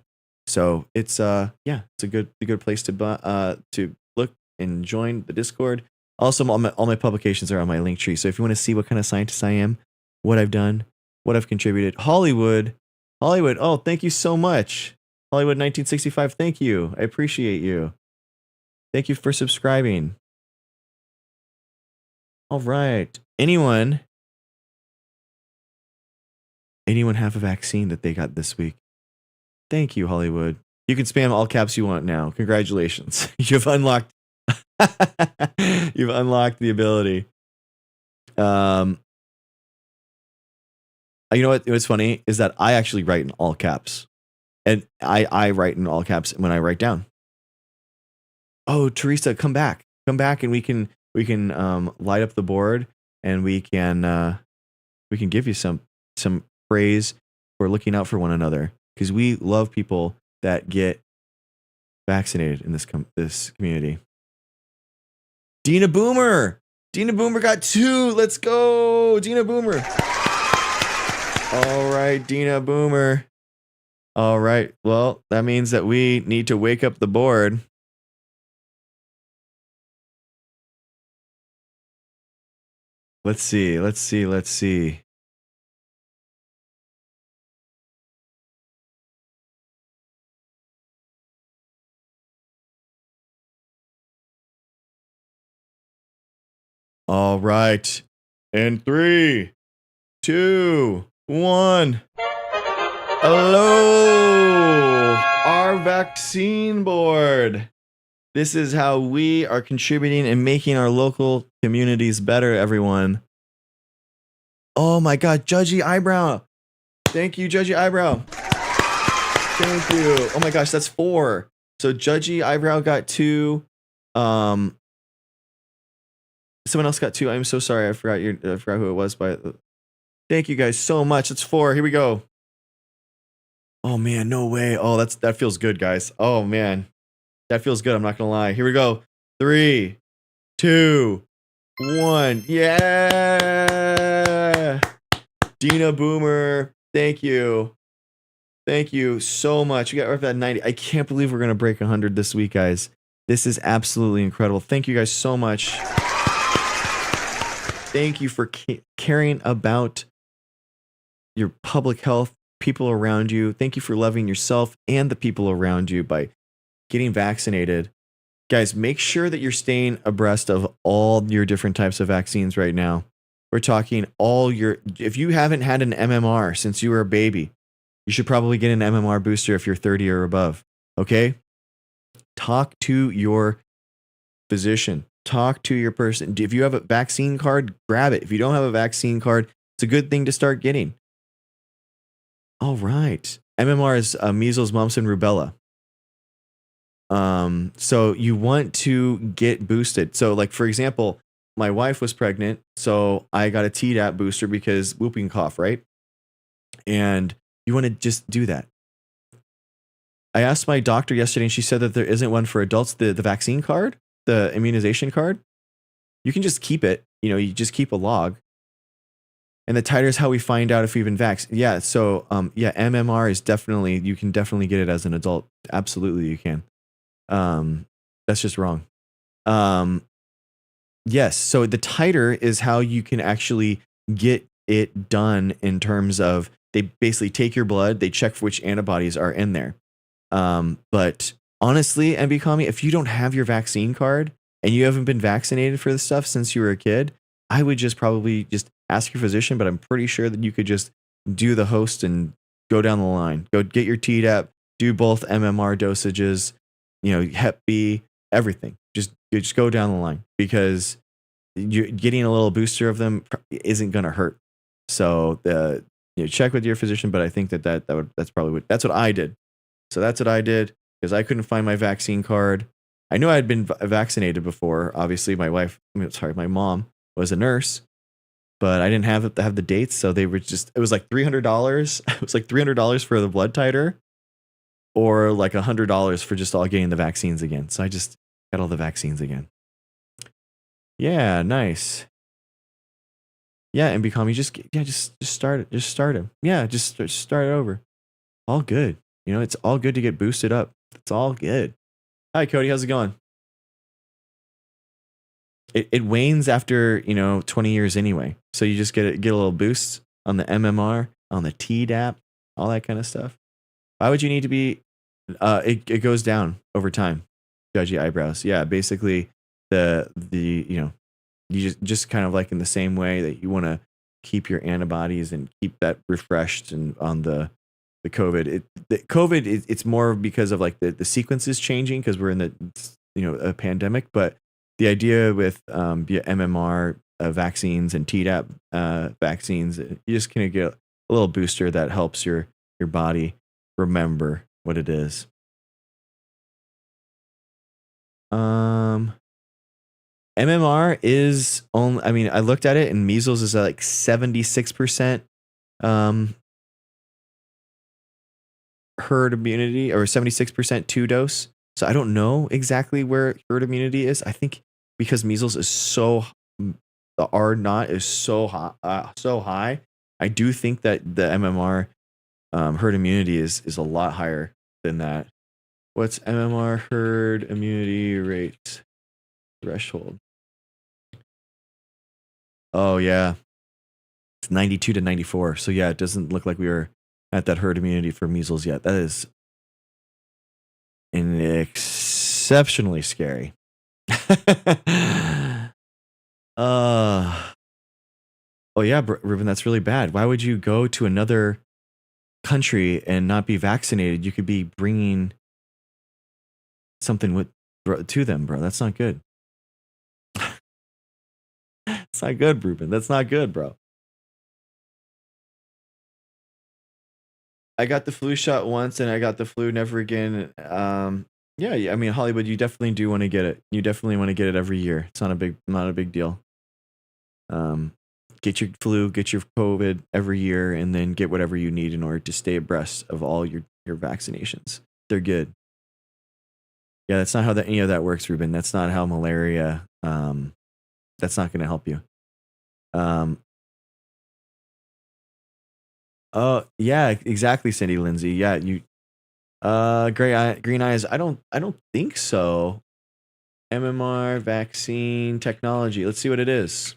So it's it's a good place to look and join the Discord. Also, all my publications are on my link tree. So if you want to see what kind of scientist I am, what I've done, what I've contributed, Hollywood. Oh, thank you so much, Hollywood 1965. Thank you. I appreciate you. Thank you for subscribing. All right. Anyone have a vaccine that they got this week? Thank you, Hollywood. You can spam all caps you want now. Congratulations. You've unlocked the ability. You know what's funny is that I actually write in all caps. And I write in all caps when I write down. Oh, Teresa, come back and we can light up the board, and we can give you some praise for looking out for one another, because we love people that get vaccinated in this community. Dina Boomer got 2. Let's go, Dina Boomer. All right, Dina Boomer. All right. Well, that means that we need to wake up the board. Let's see. All right. And 3, 2, 1. Hello, our vaccine board. This is how we are contributing and making our local communities better, everyone. Oh my God, Judgy Eyebrow. Thank you, Judgy Eyebrow. Thank you. Oh my gosh, that's 4. So Judgy Eyebrow got 2. Someone else got 2. I'm so sorry. I forgot who it was. But thank you guys so much. It's 4. Here we go. Oh man, no way. Oh, that feels good, guys. Oh man, that feels good. I'm not gonna lie. Here we go. 3, 2, 1. Yeah. Dina Boomer. Thank you. Thank you so much. We got right at 90. I can't believe we're gonna break 100 this week, guys. This is absolutely incredible. Thank you guys so much. Thank you for caring about your public health, people around you. Thank you for loving yourself and the people around you by getting vaccinated. Guys, make sure that you're staying abreast of all your different types of vaccines right now. We're talking if you haven't had an MMR since you were a baby, you should probably get an MMR booster if you're 30 or above. Okay? Talk to your physician. Talk to your person. If you have a vaccine card, grab it. If you don't have a vaccine card, it's a good thing to start getting. All right. MMR is measles, mumps, and rubella. So you want to get boosted. So like, for example, my wife was pregnant, so I got a Tdap booster because whooping cough, right? And you want to just do that. I asked my doctor yesterday and she said that there isn't one for adults, the vaccine card, the immunization card. You can just keep it, you just keep a log. And the titer is how we find out if we've been vaxxed. Yeah. So, MMR is you can definitely get it as an adult. Absolutely. You can. That's just wrong. Yes. So the titer is how you can actually get it done in terms of they basically take your blood, they check for which antibodies are in there. But honestly, MB Kami, if you don't have your vaccine card and you haven't been vaccinated for this stuff since you were a kid, I would probably ask your physician, but I'm pretty sure that you could just do the host and go down the line. Go get your Tdap, do both MMR dosages, Hep B, everything. Just go down the line because you're getting a little booster of them isn't going to hurt. So check with your physician, but I think that's what I did. So that's what I did because I couldn't find my vaccine card. I knew I had been vaccinated before. Obviously, my mom was a nurse, but I didn't have the dates. So they were it was like $300. It was like $300 for the blood titer or like $100 for just all getting the vaccines again. So I just got all the vaccines again. Yeah, nice. Yeah, and become you just start it. Just start him. Yeah, just start it over. All good. It's all good to get boosted up. It's all good. Hi, Cody. How's it going? It wanes after 20 years anyway. So you just get a little boost on the MMR, on the Tdap, all that kind of stuff. Why would you need to be? It goes down over time. Judgy eyebrows. Yeah, basically you just kind of like in the same way that you want to keep your antibodies and keep that refreshed and on the COVID. It's more because of like the sequences changing because we're in a pandemic, but the idea with MMR vaccines and Tdap vaccines, you just kind of get a little booster that helps your body remember what it is. MMR is only, I looked at it and measles is like 76% herd immunity or 76% 2-dose. So I don't know exactly where herd immunity is. I think because measles is the R naught is so high. I do think that the MMR herd immunity is a lot higher than that. What's MMR herd immunity rate threshold? Oh yeah, it's 92 to 94. So yeah, it doesn't look like we were at that herd immunity for measles yet. That is exceptionally scary. Oh yeah, Ruben, that's really bad. Why would you go to another country and not be vaccinated? You could be bringing something to them, bro. That's not good. It's not good, Ruben. That's not good, bro. I got the flu shot once and I got the flu never again. Yeah, I mean, Hollywood, you definitely do want to get it. You definitely want to get it every year. It's not a big deal. Get your flu, get your COVID every year, and then get whatever you need in order to stay abreast of all your vaccinations. They're good. Yeah, that's not how any of that works, Ruben. That's not how malaria. That's not going to help you. Oh yeah, exactly, Cindy Lindsay. Yeah, you. Green eyes. I don't think so. MMR vaccine technology. Let's see what it is.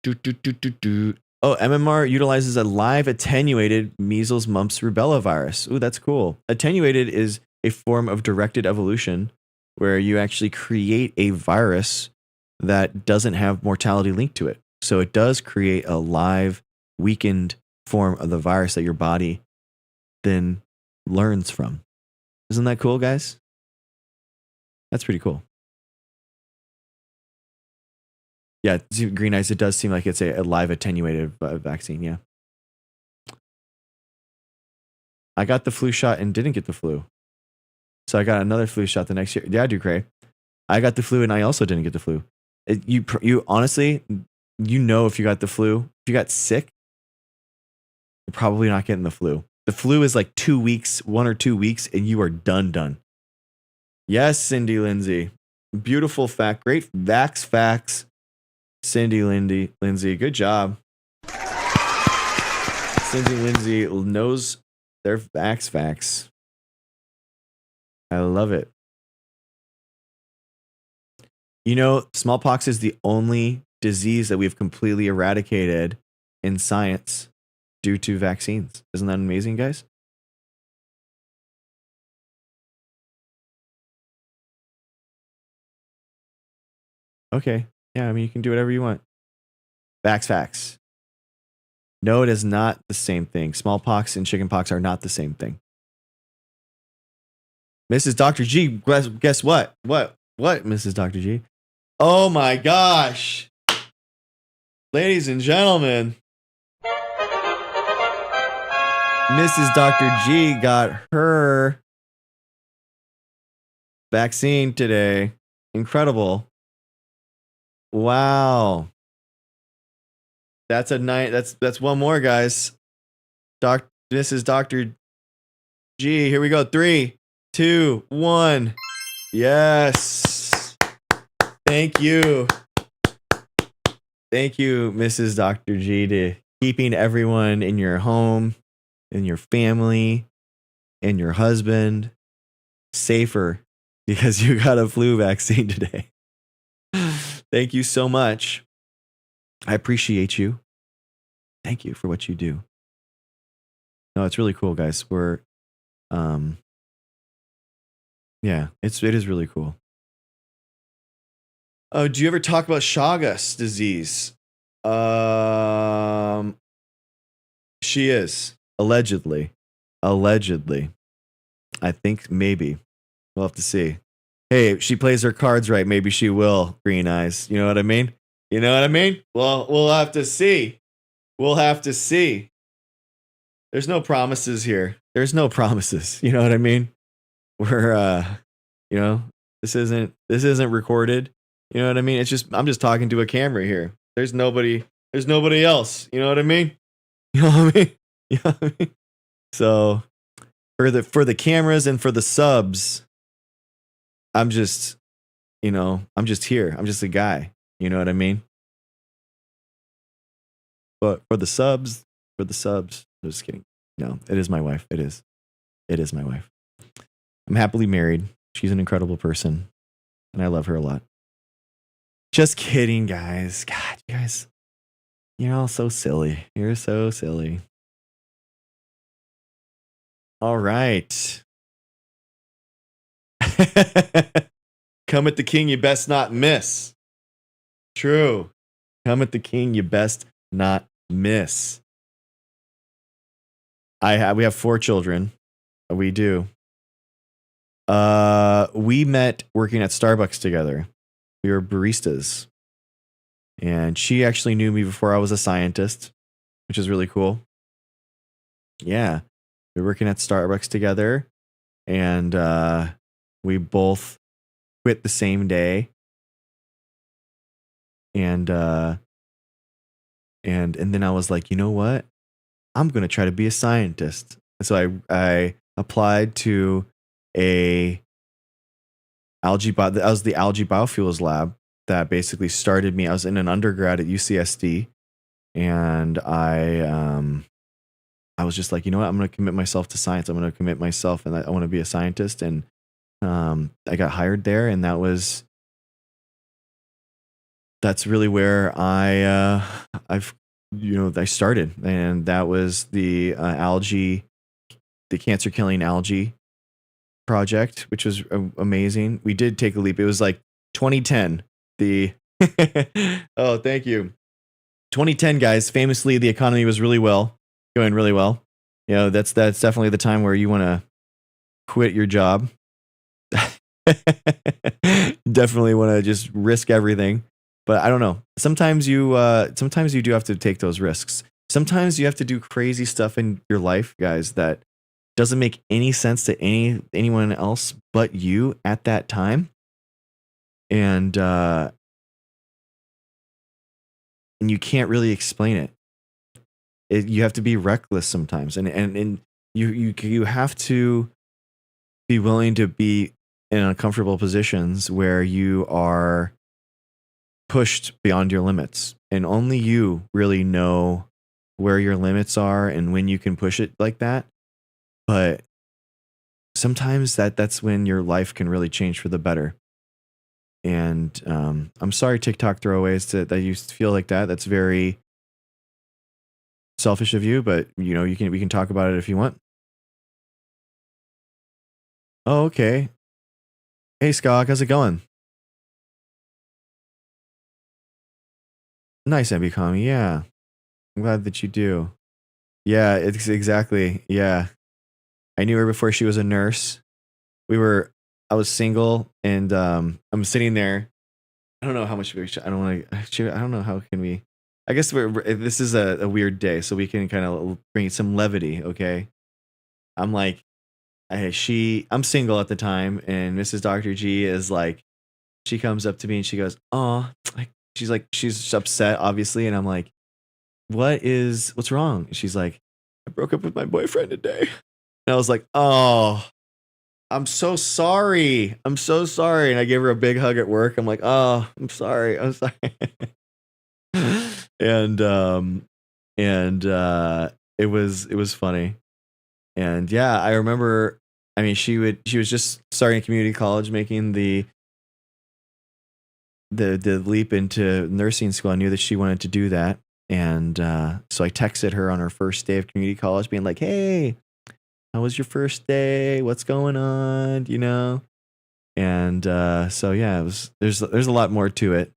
Oh, MMR utilizes a live attenuated measles, mumps, rubella virus. Ooh, that's cool. Attenuated is a form of directed evolution where you actually create a virus that doesn't have mortality linked to it. So it does create a live, weakened form of the virus that your body then learns from. Isn't that cool, guys? That's pretty cool. Yeah, Green Eyes, it does seem like it's a live attenuated vaccine, yeah. I got the flu shot and didn't get the flu. So I got another flu shot the next year. Yeah, Ducray. I got the flu and I also didn't get the flu. You honestly, you know if you got the flu, if you got sick, you're probably not getting the flu. The flu is like 2 weeks, 1 or 2 weeks, and you are done. Yes, Cindy Lindsay. Beautiful fact. Great facts. Cindy Lindsay, good job. Cindy Lindsay knows their facts. I love it. You know, smallpox is the only disease that we've completely eradicated in science due to vaccines. Isn't that amazing, guys? Okay. Yeah, I mean, you can do whatever you want. Facts. No, it is not the same thing. Smallpox and chickenpox are not the same thing. Mrs. Dr. G, guess what? What, Mrs. Dr. G? Oh my gosh. Ladies and gentlemen, Mrs. Dr. G got her vaccine today. Incredible. Wow. That's a night. That's one more, guys. Mrs. Dr. G, here we go. 3, 2, 1. Yes. Thank you. Thank you, Mrs. Dr. G, to keeping everyone in your home, in your family, and your husband safer because you got a flu vaccine today. Thank you so much. I appreciate you. Thank you for what you do. No, it's really cool, guys. We're, yeah, it is really cool. Oh, do you ever talk about Chagas disease? She is allegedly. I think maybe. We'll have to see. Hey, if she plays her cards right, maybe she will. Green Eyes. You know what I mean? Well, we'll have to see. There's no promises here. There's no promises. You know what I mean? We're this isn't recorded. You know what I mean? I'm just talking to a camera here. There's nobody else. You know what I mean? You know what I mean? So for the cameras and for the subs, I'm just here. I'm just a guy. You know what I mean? But for the subs, I'm just kidding. No, it is my wife. It is my wife. I'm happily married. She's an incredible person, and I love her a lot. Just kidding, guys. God, you guys, you're all so silly. You're so silly. All right. Come at the king, you best not miss. True. Helmut the King, you best not miss. We have 4 children. We do. We met working at Starbucks together. We were baristas. And she actually knew me before I was a scientist, which is really cool. Yeah. We were working at Starbucks together, and we both quit the same day. And then I was like, you know what? I'm gonna try to be a scientist. So I applied to I was the algae biofuels lab that basically started me. I was in an undergrad at UCSD, and I was just like, you know what? I'm gonna commit myself to science. I'm gonna commit myself, and I want to be a scientist. And I got hired there, and that's really where I started, and that was the cancer killing algae project, which was amazing. We did take a leap. It was like 2010. Oh, thank you. 2010, guys. Famously, the economy was going really well. You know, that's definitely the time where you want to quit your job. Definitely want to just risk everything. But I don't know. Sometimes you do have to take those risks. Sometimes you have to do crazy stuff in your life, guys, that doesn't make any sense to anyone else but you at that time. And you can't really explain it. You have to be reckless sometimes, and you have to be willing to be in uncomfortable positions where you are pushed beyond your limits, and only you really know where your limits are and when you can push it like that. But sometimes that's when your life can really change for the better. And I'm sorry, TikTok throwaways, that you feel like that. That's very selfish of you, but you know, we can talk about it if you want. Oh, okay. Hey, Skog, how's it going? Nice, Mbcom. Yeah, I'm glad that you do. Yeah, it's exactly. Yeah, I knew her before she was a nurse. I was single, and I'm sitting there. I don't know how much I don't want to. I don't know how can we. I guess this is a weird day, so we can kind of bring some levity. Okay, I'm like, I'm single at the time, and Mrs. Dr. G is like, she comes up to me and she goes, "Oh," she's upset, obviously, and I'm like, what's wrong? And she's like, "I broke up with my boyfriend today," and I was like, "Oh, I'm so sorry. I'm so sorry." And I gave her a big hug at work. I'm like, "Oh, I'm sorry. I'm sorry." and it was funny. And yeah, I remember, I mean, she was just starting community college, making the leap into nursing school. I knew that she wanted to do that. And so I texted her on her first day of community college being like, "Hey, how was your first day? What's going on?" You know? And so yeah, there's a lot more to it.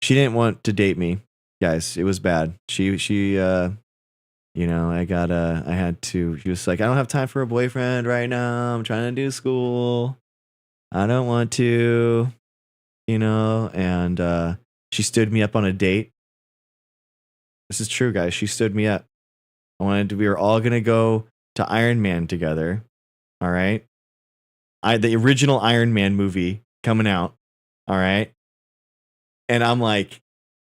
She didn't want to date me, guys. It was bad. She you know, she was like, "I don't have time for a boyfriend right now. I'm trying to do school. I don't want to," you know, and she stood me up on a date. This is true, guys. She stood me up. We were all gonna go to Iron Man together. All right. The original Iron Man movie coming out. All right. And I'm like,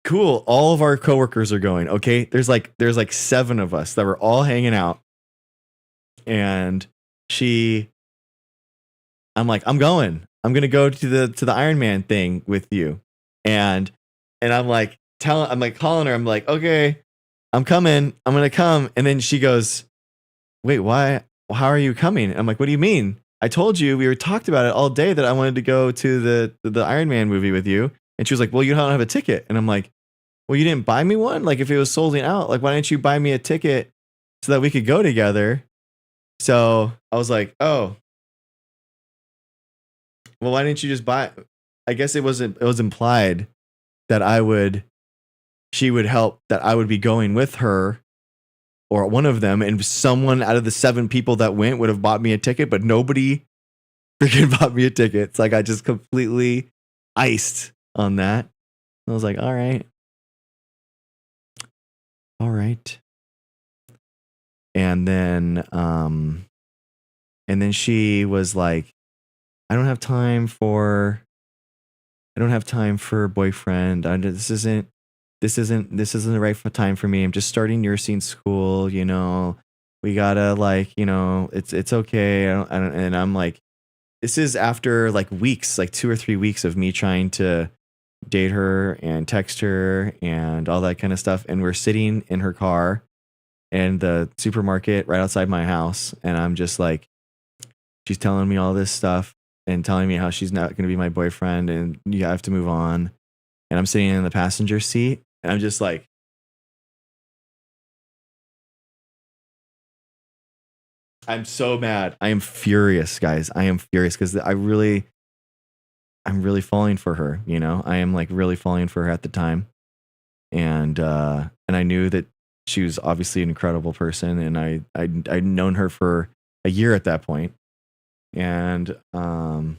cool. All of our coworkers are going. Okay. There's like 7 of us that were all hanging out. And I'm like, I'm going to go to the Iron Man thing with you. And I'm like, calling her. I'm like, "Okay, I'm coming. I'm going to come." And then she goes, "Wait, why? How are you coming?" I'm like, "What do you mean? I told you, we talked about it all day, that I wanted to go to the Iron Man movie with you." And she was like, "Well, you don't have a ticket." And I'm like, "Well, you didn't buy me one? Like, if it was sold out, like, why didn't you buy me a ticket so that we could go together?" So I was like, "Oh, well, why didn't you just buy?" I guess it was implied that I would she would help that I would be going with her or one of them, and someone out of the 7 people that went would have bought me a ticket, but nobody freaking bought me a ticket. It's like I just completely iced on that. I was like, all right. And then she was like, I don't have time for boyfriend. This isn't the right time for me. I'm just starting nursing school, you know. We gotta like, you know, it's okay. I don't, and I'm like, this is after like weeks, like 2 or 3 weeks of me trying to date her and text her and all that kind of stuff. And we're sitting in her car in the supermarket right outside my house. And I'm just like, she's telling me all this stuff and telling me how she's not going to be my boyfriend and you have to move on. And I'm sitting in the passenger seat and I'm just like, I'm so mad. I am furious, guys. I am furious because I'm really falling for her. You know, I am like really falling for her at the time. And I knew that she was obviously an incredible person. And I'd known her for a year at that point. And I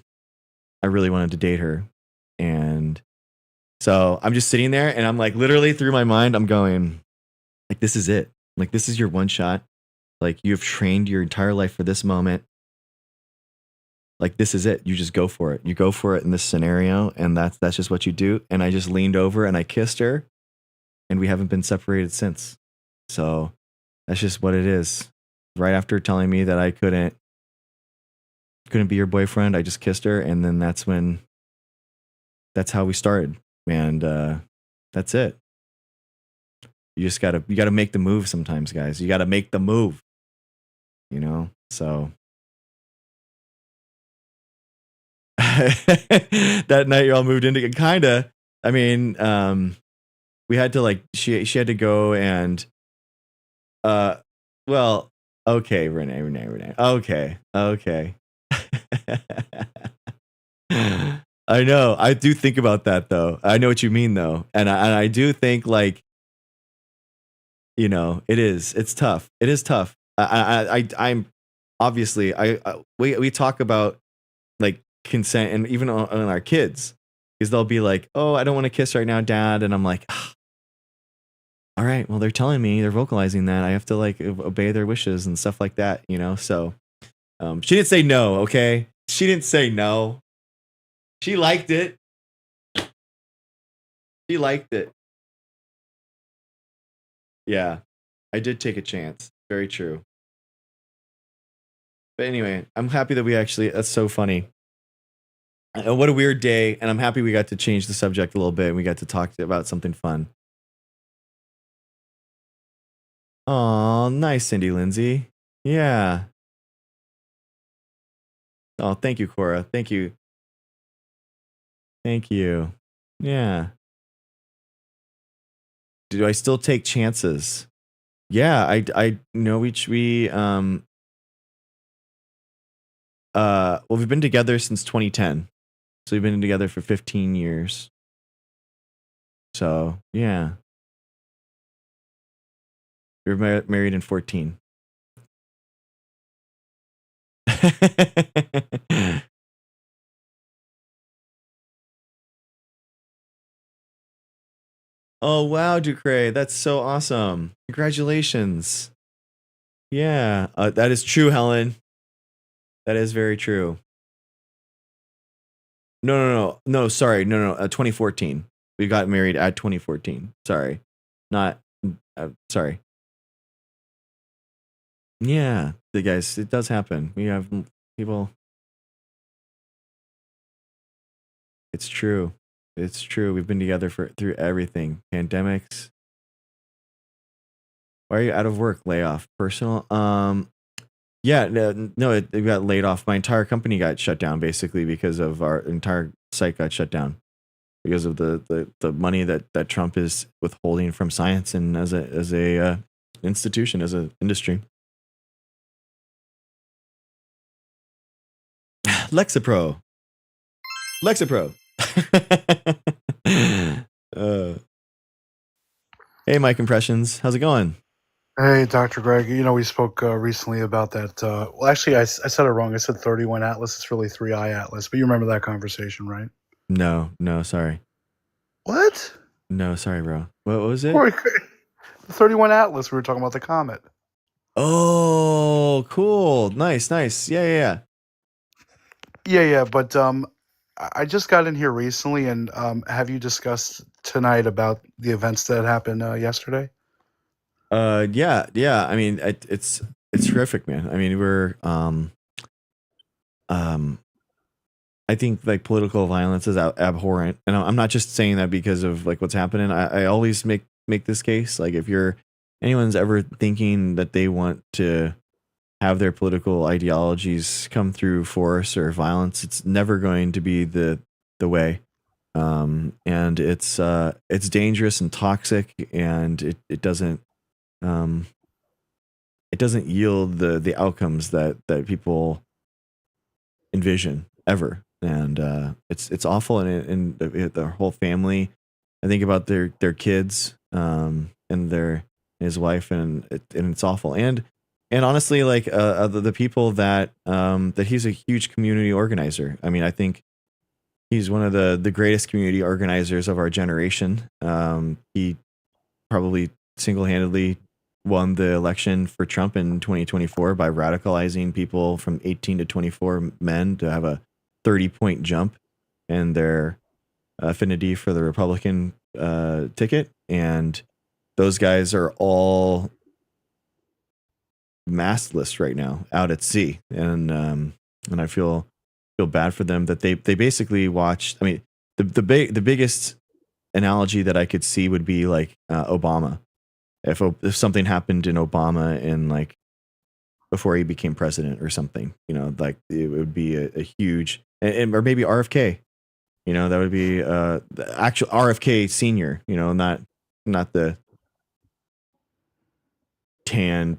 really wanted to date her. And so I'm just sitting there and I'm like, literally through my mind, I'm going like, this is it. Like, this is your one shot. Like, you have trained your entire life for this moment. Like, this is it. You just go for it. You go for it in this scenario. And that's just what you do. And I just leaned over and I kissed her and we haven't been separated since. So that's just what it is. Right after telling me that I couldn't be your boyfriend, I just kissed her. And then that's how we started. And that's it. You just gotta make the move sometimes, guys. You gotta make the move. You know? So that night you all moved into it, kinda. I mean, we had to like she had to go and well, okay, Renee. Okay. I know. I do think about that though. I know what you mean though. And I do think like, you know, it's tough. It is tough. I'm obviously we talk about like consent and even on our kids because they'll be like, oh, I don't want to kiss right now, Dad. And I'm like, all right, well, they're telling me, they're vocalizing that I have to like obey their wishes and stuff like that, you know? So she didn't say no. Okay. She didn't say no. She liked it. Yeah, I did take a chance. Very true. But anyway, I'm happy that that's so funny. What a weird day. And I'm happy we got to change the subject a little bit and we got to talk about something fun. Oh, nice, Cindy Lindsay. Yeah. Oh, thank you, Cora. Thank you. Yeah. Do I still take chances? Yeah, I know well, we've been together since 2010. So we've been together for 15 years. So, yeah. We were married in 14. Oh, wow, Ducray. That's so awesome. Congratulations. Yeah, that is true, Helen. That is very true. No, sorry. No, 2014. We got married at 2014. Sorry. Not, sorry. Yeah, guys, it does happen. We have people. It's true. We've been together through everything. Pandemics. Why are you out of work? Layoff. Personal. Yeah, no, it got laid off. My entire company got shut down basically because of our entire site got shut down because of the money that Trump is withholding from science and as a institution, as an industry. Lexapro. Hey, Mike Impressions. How's it going? Hey, Dr. Greg. We spoke recently about that. Well, actually, I said it wrong. I said 31 Atlas. It's really 3I Atlas. But you remember that conversation, right? No, sorry. What? No, sorry, bro. What was it? Or- 31 Atlas. We were talking about the comet. Oh, cool. Nice. Yeah. Yeah. But I just got in here recently, and have you discussed tonight about the events that happened yesterday? Yeah. I mean, it's horrific, man. I mean, we're um I think like political violence is abhorrent, and I'm not just saying that because of like what's happening. I always make this case, like, if anyone's ever thinking that they want to have their political ideologies come through force or violence, it's never going to be the way. And it's dangerous and toxic, and um it doesn't yield the outcomes that people envision ever. And it's awful. And their whole family, I think about their kids, and his wife, and it's awful. And honestly, like, the people that he's a huge community organizer. I mean, I think he's one of the greatest community organizers of our generation. He probably single-handedly won the election for Trump in 2024 by radicalizing people from 18 to 24 men to have a 30-point jump in their affinity for the Republican ticket. And those guys are all maskless right now, out at sea. And I feel bad for them that they basically watched. I mean, the biggest analogy that I could see would be like Obama. If something happened in Obama in, like, before he became president or something, like, it would be a huge, or maybe RFK, that would be the actual RFK senior, not the tan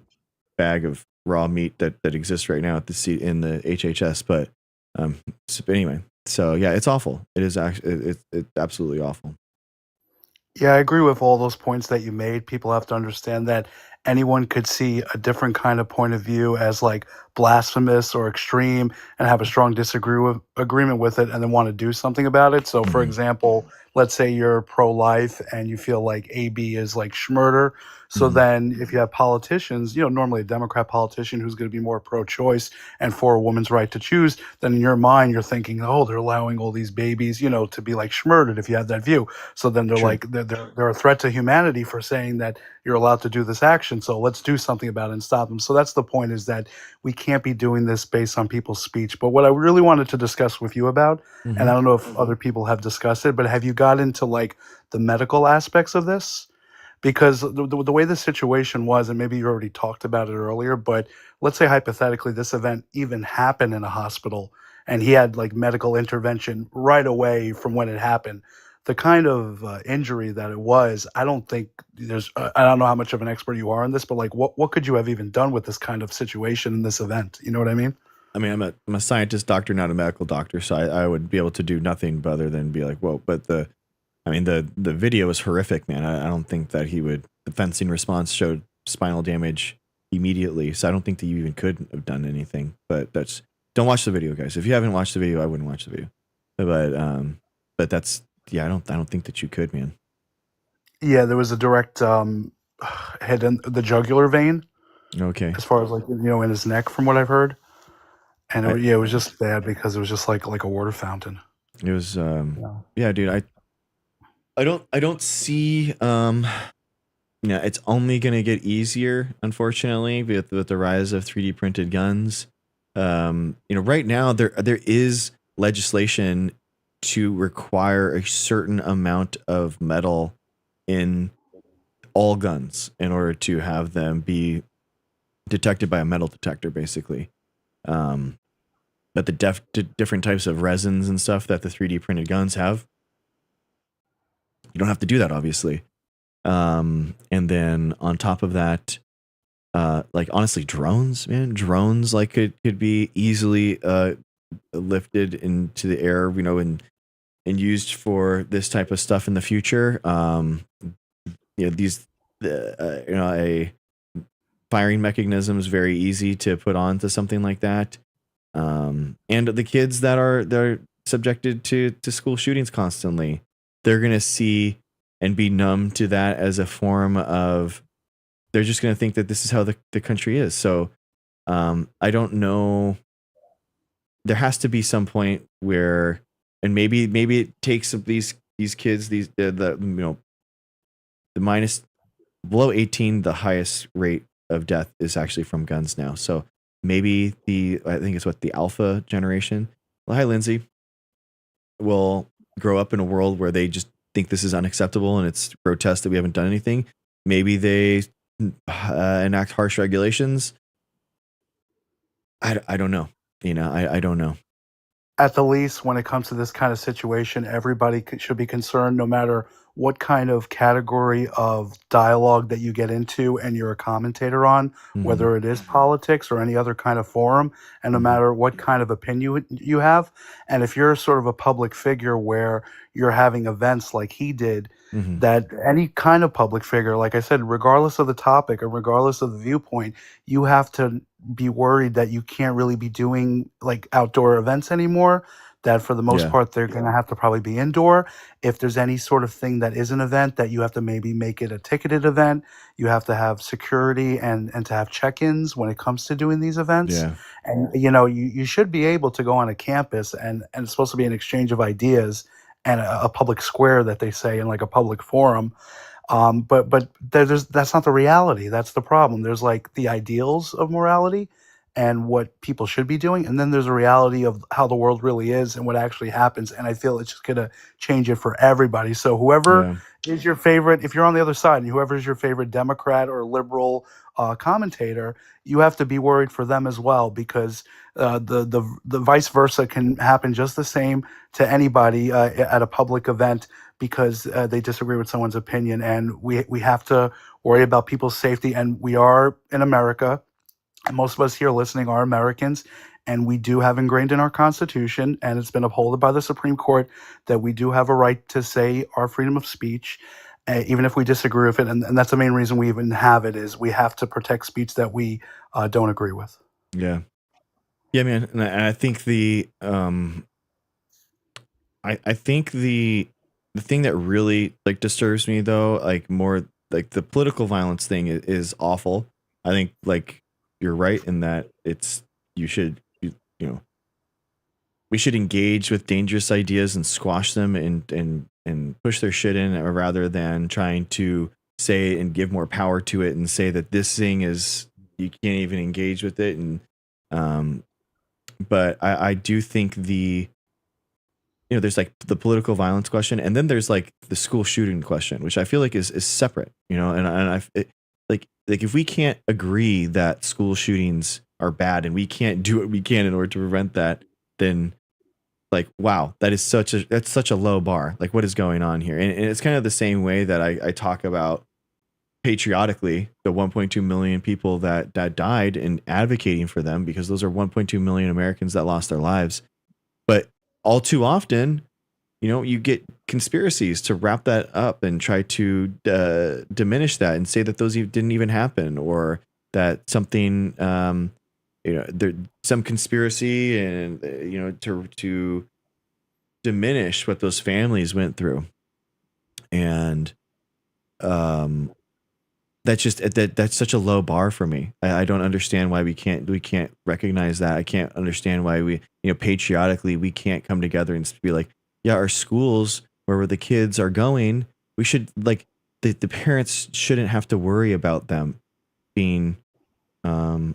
bag of raw meat that exists right now at in the HHS. But anyway, so yeah, it's awful. It is actually it's absolutely awful. Yeah, I agree with all those points that you made. People have to understand that anyone could see a different kind of point of view as like blasphemous or extreme and have a strong agreement with it and then want to do something about it. So, for Mhm. example, let's say you're pro-life and you feel like AB is like schmurder. So Mhm. then if you have politicians, normally a Democrat politician who's going to be more pro-choice and for a woman's right to choose, then in your mind you're thinking, oh, they're allowing all these babies, to be like schmurdered if you have that view. So then they're Sure. like they're a threat to humanity for saying that you're allowed to do this action. So let's do something about it and stop them. So that's the point, is that we can't be doing this based on people's speech. But what I really wanted to discuss with you about, and I Mhm. don't know if other people have discussed it, but have you got into like the medical aspects of this? Because the way the situation was, and maybe you already talked about it earlier, but let's say hypothetically this event even happened in a hospital and he had like medical intervention right away from when it happened. The kind of injury that it was, I don't think I don't know how much of an expert you are in this, but like what could you have even done with this kind of situation in this event? You know what I mean? I mean, I'm a scientist doctor, not a medical doctor, so I would be able to do nothing other than be like, whoa. But the video is horrific, man. I don't think that the fencing response showed spinal damage immediately, so I don't think that you even could have done anything. But don't watch the video, guys. If you haven't watched the video, I wouldn't watch the video. But that's, yeah, I don't think that you could, man. Yeah, there was a direct hit in the jugular vein, Okay. as far as like in his neck, from what I've heard. And I, yeah, it was just bad because it was just like a water fountain. it was Yeah. yeah, dude. I don't see yeah, it's only going to get easier, unfortunately, with the rise of 3D printed guns. Right now there is legislation to require a certain amount of metal in all guns in order to have them be detected by a metal detector, basically. Um, but the different types of resins and stuff that the 3D printed guns have, you don't have to do that, obviously. And then on top of that, like, honestly, drones, man, like could be easily lifted into the air, and used for this type of stuff in the future. These a firing mechanism is very easy to put on to something like that. And the kids that are subjected to school shootings constantly, they're gonna see and be numb to that as a form of, they're just gonna think that this is how the country is. So I don't know. There has to be some point where, and maybe it takes these kids, the the minus below 18, the highest rate of death is actually from guns now. So maybe I think it's the alpha generation. Well, hi Lindsay, will grow up in a world where they just think this is unacceptable and it's grotesque that we haven't done anything. Maybe they enact harsh regulations. I don't know. I don't know. At the least, when it comes to this kind of situation, everybody should be concerned, no matter what kind of category of dialogue that you get into and you're a commentator on, whether it is politics or any other kind of forum, and no matter what kind of opinion you have. And if you're sort of a public figure where you're having events like he did, that any kind of public figure, like I said, regardless of the topic or regardless of the viewpoint, you have to be worried that you can't really be doing like outdoor events anymore, that for the most Yeah. part they're going to have to probably be indoor. If there's any sort of thing that is an event, that you have to maybe make it a ticketed event, you have to have security and to have check-ins when it comes to doing these events. Yeah. And you should be able to go on a campus, and it's supposed to be an exchange of ideas and a public square, that they say, in like a public forum. But that's not the reality. That's the problem. There's like the ideals of morality and what people should be doing, and then there's a reality of how the world really is and what actually happens. And I feel it's just gonna change it for everybody. So whoever is your favorite, if you're on the other side, and whoever is your favorite Democrat or liberal commentator, you have to be worried for them as well, because the vice versa can happen just the same to anybody at a public event, because they disagree with someone's opinion. And we have to worry about people's safety. And we are in America, and most of us here listening are Americans, and we do have ingrained in our Constitution, and it's been upheld by the Supreme Court, that we do have a right to say our freedom of speech, even if we disagree with it. And that's the main reason we even have it, is we have to protect speech that we don't agree with. Yeah. Yeah, man. And I think I think the thing that really like disturbs me though, like more like the political violence thing is awful. I think like you're right in that we should engage with dangerous ideas and squash them and push their shit in, rather than trying to say and give more power to it and say that this thing is, you can't even engage with it. And but I do think there's like the political violence question, and then there's like the school shooting question, which I feel like is separate, like if we can't agree that school shootings are bad and we can't do what we can in order to prevent that, then like, wow, that's such a low bar. Like, what is going on here? And it's kind of the same way that I talk about patriotically the 1.2 million people that died, and advocating for them, because those are 1.2 million Americans that lost their lives. But all too often, you get conspiracies to wrap that up and try to diminish that and say that those didn't even happen, or that something, there's some conspiracy, and to diminish what those families went through. And that's such a low bar for me. I don't understand why we can't recognize that. I can't understand why we, patriotically, we can't come together and be like, yeah, our schools, where the kids are going, we should, like, the parents shouldn't have to worry about them being the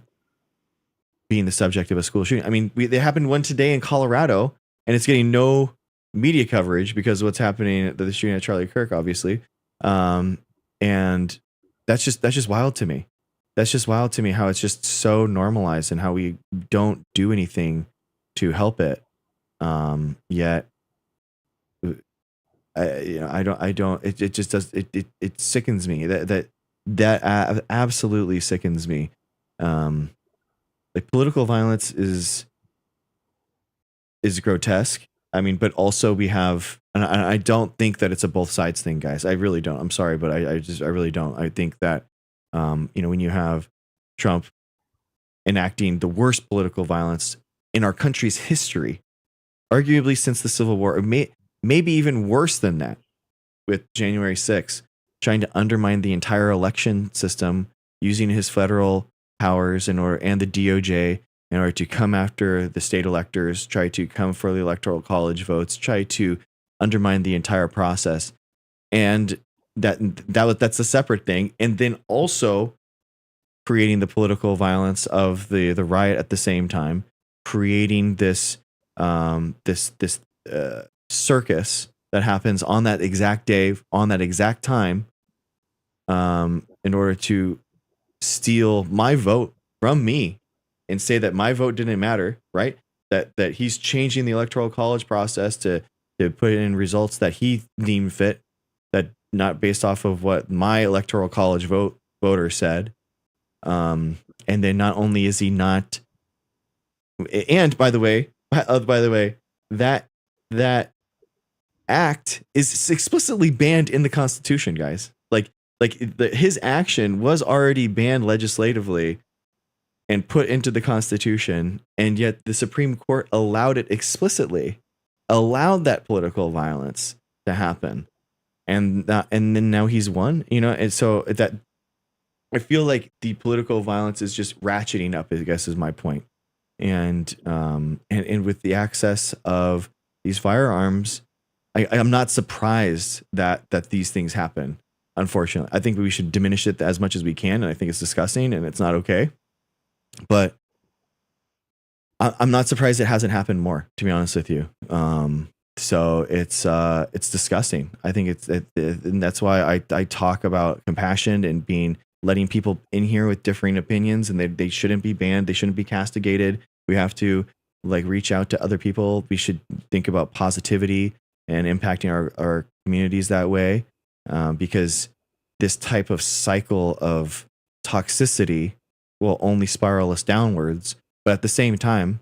subject of a school shooting. I mean, they happened one today in Colorado, and it's getting no media coverage because of what's happening at the shooting at Charlie Kirk, obviously. And that's just wild to me. That's just wild to me, how it's just so normalized and how we don't do anything to help it. Yet I don't, it just does, it sickens me. That absolutely sickens me. Like, political violence is grotesque. I mean, but also we have, and I don't think that it's a both sides thing, guys. I really don't. I'm sorry, but I really don't. I think that, when you have Trump enacting the worst political violence in our country's history, arguably since the Civil War, or maybe even worse than that, with January 6th, trying to undermine the entire election system, using his federal powers and the DOJ in order to come after the state electors, try to come for the electoral college votes, try to undermine the entire process. And that's a separate thing. And then also creating the political violence of the riot at the same time, creating this circus that happens on that exact day, on that exact time, in order to steal my vote from me and say that my vote didn't matter, right? That he's changing the electoral college process to put in results that he deemed fit, that not based off of what my electoral college voter said. And then not only is he not, and by the way, that act is explicitly banned in the Constitution, guys. His action was already banned legislatively and put into the Constitution, and yet the Supreme Court allowed it explicitly, allowed that political violence to happen, and then now he's won, and so that I feel like the political violence is just ratcheting up, I guess is my point, and with the access of these firearms, I'm not surprised that these things happen. Unfortunately, I think we should diminish it as much as we can, and I think it's disgusting and it's not okay. But I'm not surprised it hasn't happened more, to be honest with you. So it's disgusting. I think and that's why I talk about compassion and letting people in here with differing opinions, and they shouldn't be banned. They shouldn't be castigated. We have to reach out to other people. We should think about positivity and impacting our communities that way, because this type of cycle of toxicity will only spiral us downwards. But at the same time,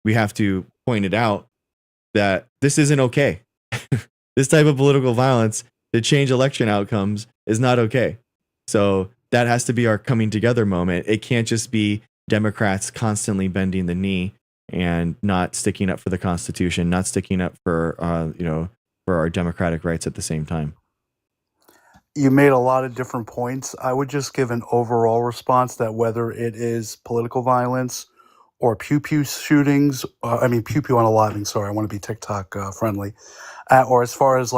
we have to point it out that this isn't okay. This type of political violence to change election outcomes is not okay. So that has to be our coming together moment. It can't just be Democrats constantly bending the knee and not sticking up for the Constitution, not sticking up for for our democratic rights at the same time. You made a lot of different points. I would just give an overall response that whether it is political violence or pew-pew shootings, pew-pew unaliving, sorry, I want to be TikTok friendly, or as far as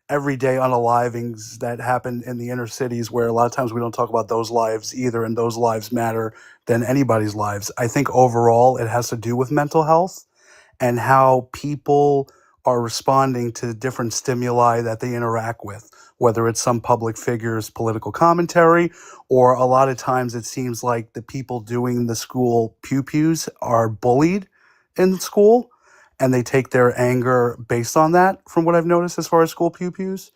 everyday unalivings that happen in the inner cities, where a lot of times we don't talk about those lives either, and those lives matter than anybody's lives. I think overall it has to do with mental health and how people are responding to different stimuli that they interact with, whether it's some public figure's political commentary, or a lot of times it seems like the people doing the school pew-pews are bullied in school, and they take their anger based on that, from what I've noticed as far as school pew-pews,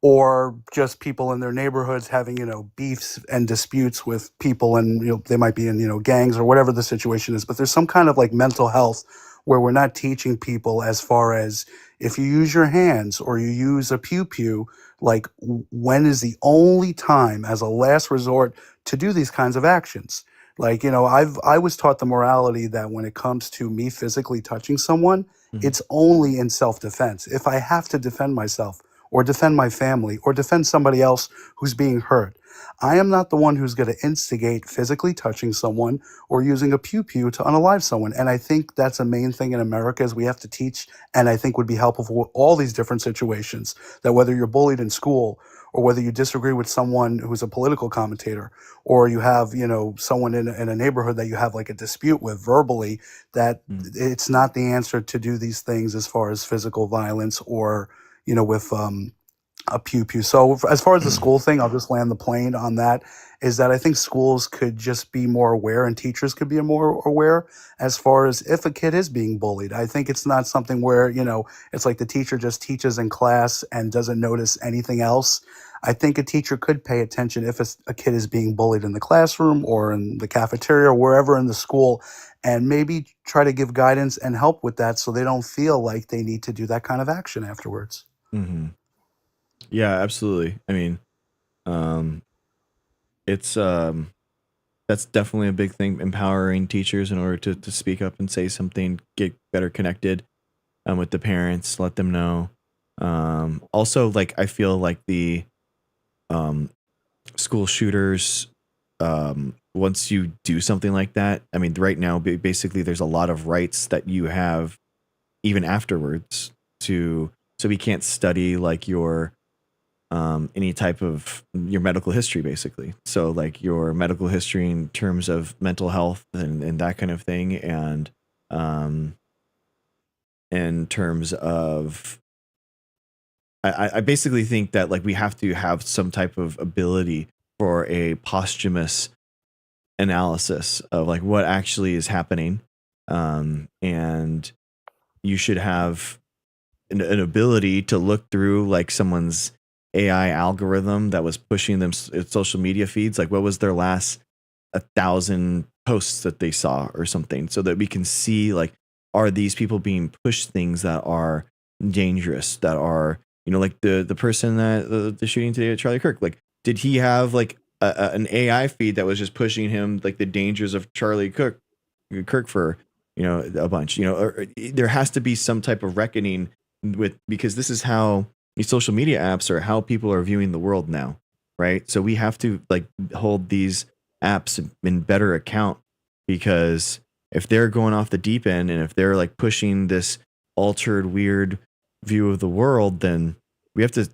or just people in their neighborhoods having, beefs and disputes with people, and, they might be in, gangs or whatever the situation is. But there's some kind of mental health where we're not teaching people as far as if you use your hands or you use a pew-pew, when is the only time as a last resort to do these kinds of actions? I was taught the morality that when it comes to me physically touching someone, it's only in self-defense. If I have to defend myself or defend my family or defend somebody else who's being hurt, I am not the one who's going to instigate physically touching someone or using a pew-pew to unalive someone. And I think that's a main thing in America is we have to teach, and I think would be helpful for all these different situations, that whether you're bullied in school or whether you disagree with someone who's a political commentator, or you have, someone in a neighborhood that you have a dispute with verbally, that it's not the answer to do these things as far as physical violence or, with a pew-pew. So as far as the school thing, I'll just land the plane on that, is that I think schools could just be more aware, and teachers could be more aware as far as if a kid is being bullied. I think it's not something where, it's like the teacher just teaches in class and doesn't notice anything else. I think a teacher could pay attention if a kid is being bullied in the classroom or in the cafeteria or wherever in the school, and maybe try to give guidance and help with that so they don't feel like they need to do that kind of action afterwards. Hmm. Yeah, absolutely. I mean, um, it's that's definitely a big thing. Empowering teachers in order to speak up and say something, get better connected with the parents, let them know. Also, like I feel like the um, school shooters, once you do something like that, I mean, right now, basically, there's a lot of rights that you have even afterwards to, so we can't study like your any type of your medical history, basically. So like your medical history in terms of mental health and that kind of thing, and um, in terms of I basically think that like we have to have some type of ability for a posthumous analysis of like what actually is happening, and you should have an ability to look through like someone's AI algorithm that was pushing them social media feeds, like what was their last 1,000 posts that they saw or something, so that we can see like, are these people being pushed things that are dangerous, that are, you know, like the person that the shooting today at Charlie Kirk, like did he have like an AI feed that was just pushing him like the dangers of Kirk for, you know, a bunch, you know, or there has to be some type of reckoning with, because this is how these social media apps are how people are viewing the world now, right? So we have to like hold these apps in better account, because if they're going off the deep end and if they're like pushing this altered weird view of the world, then we have to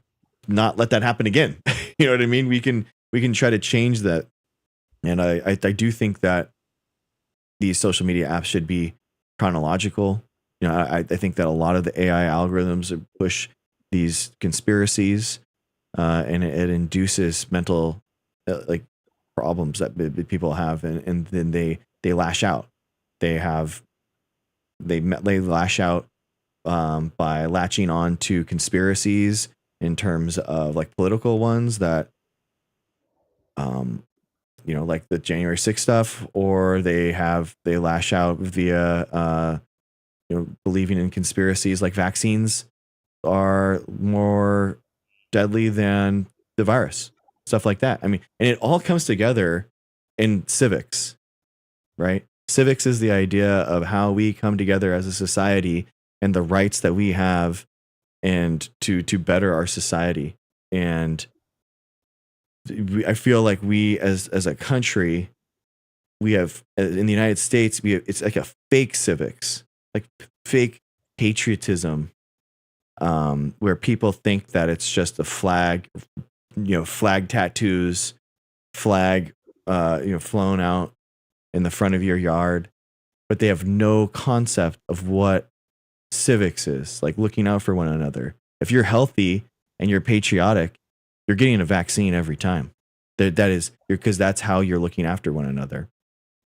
not let that happen again. You know what I mean? We can try to change that. And I do think that these social media apps should be chronological. You know, I think that a lot of the AI algorithms push these conspiracies, and it induces mental like problems that people have, and then they lash out. They lash out by latching on to conspiracies in terms of like political ones that um, you know, like the January 6th stuff, or they lash out via you know, believing in conspiracies like vaccines are more deadly than the virus, stuff like that. I mean, and it all comes together in civics, right? Civics is the idea of how we come together as a society and the rights that we have, and to better our society. And I feel like we as a country, we have in the United States, it's like a fake civics, like fake patriotism, where people think that it's just a flag, you know, flag tattoos, flag, you know, flown out in the front of your yard, but they have no concept of what civics is, like looking out for one another. If you're healthy and you're patriotic, you're getting a vaccine every time. That is because that's how you're looking after one another.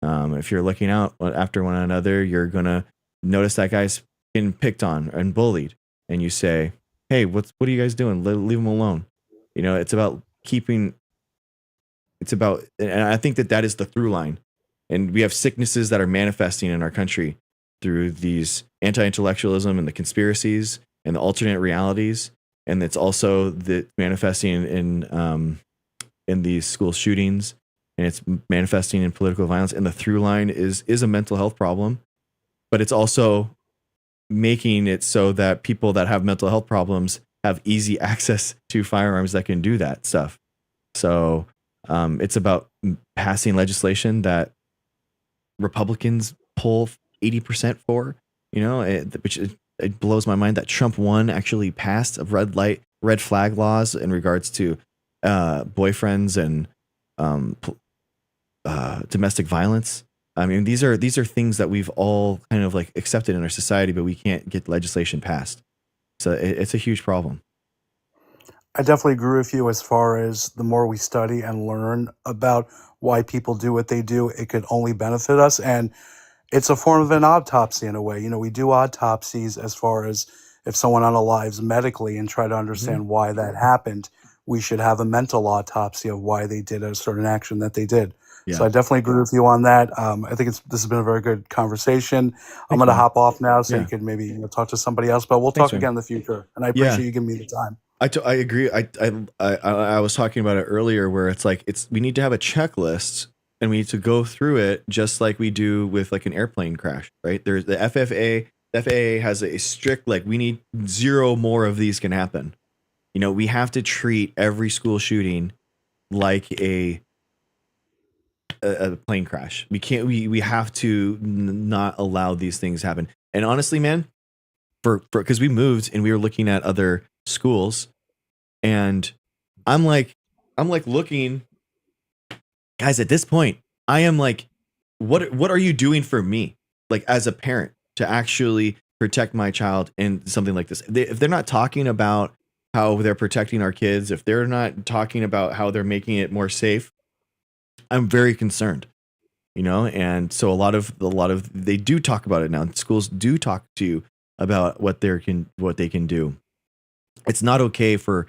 If you're looking out after one another, you're gonna notice that guy's getting picked on and bullied, and you say, "Hey, what are you guys doing? Leave him alone." You know, it's about keeping. It's about, and I think that is the through line. And we have sicknesses that are manifesting in our country through these anti-intellectualism and the conspiracies and the alternate realities, and it's also the manifesting in these school shootings, and it's manifesting in political violence. And the through line is a mental health problem, but it's also making it so that people that have mental health problems have easy access to firearms that can do that stuff. So it's about passing legislation that Republicans pull 80% for, you know, which it blows my mind that Trump won actually passed of red flag laws in regards to boyfriends and domestic violence. I mean, these are things that we've all kind of like accepted in our society, but we can't get legislation passed. So it's a huge problem. I definitely agree with you as far as the more we study and learn about why people do what they do, it could only benefit us. And it's a form of an autopsy in a way. You know, we do autopsies as far as if someone unalives medically and try to understand why that happened. We should have a mental autopsy of why they did a certain action that they did. So Yeah. I definitely agree with you on that. I think this has been a very good conversation. I'm Thanks, going to man. hop off now so you Yeah. could maybe talk to somebody else, but we'll Thanks, talk man. again in the future. And I Yeah. appreciate you giving me the time. I agree. I was talking about it earlier where it's like we need to have a checklist and we need to go through it just like we do with like an airplane crash, right? There's the FFA. The FAA has a strict like we need 0 more of these can happen. You know, we have to treat every school shooting like a plane crash. We can't. We have to not allow these things happen. And honestly, man, for because we moved and we were looking at other schools, and I'm like looking, guys. At this point, I am like, what are you doing for me, like as a parent, to actually protect my child in something like this? If they're not talking about how they're protecting our kids, if they're not talking about how they're making it more safe, I'm very concerned. You know, and so a lot of they do talk about it now. Schools do talk to you about what they can do. It's not okay for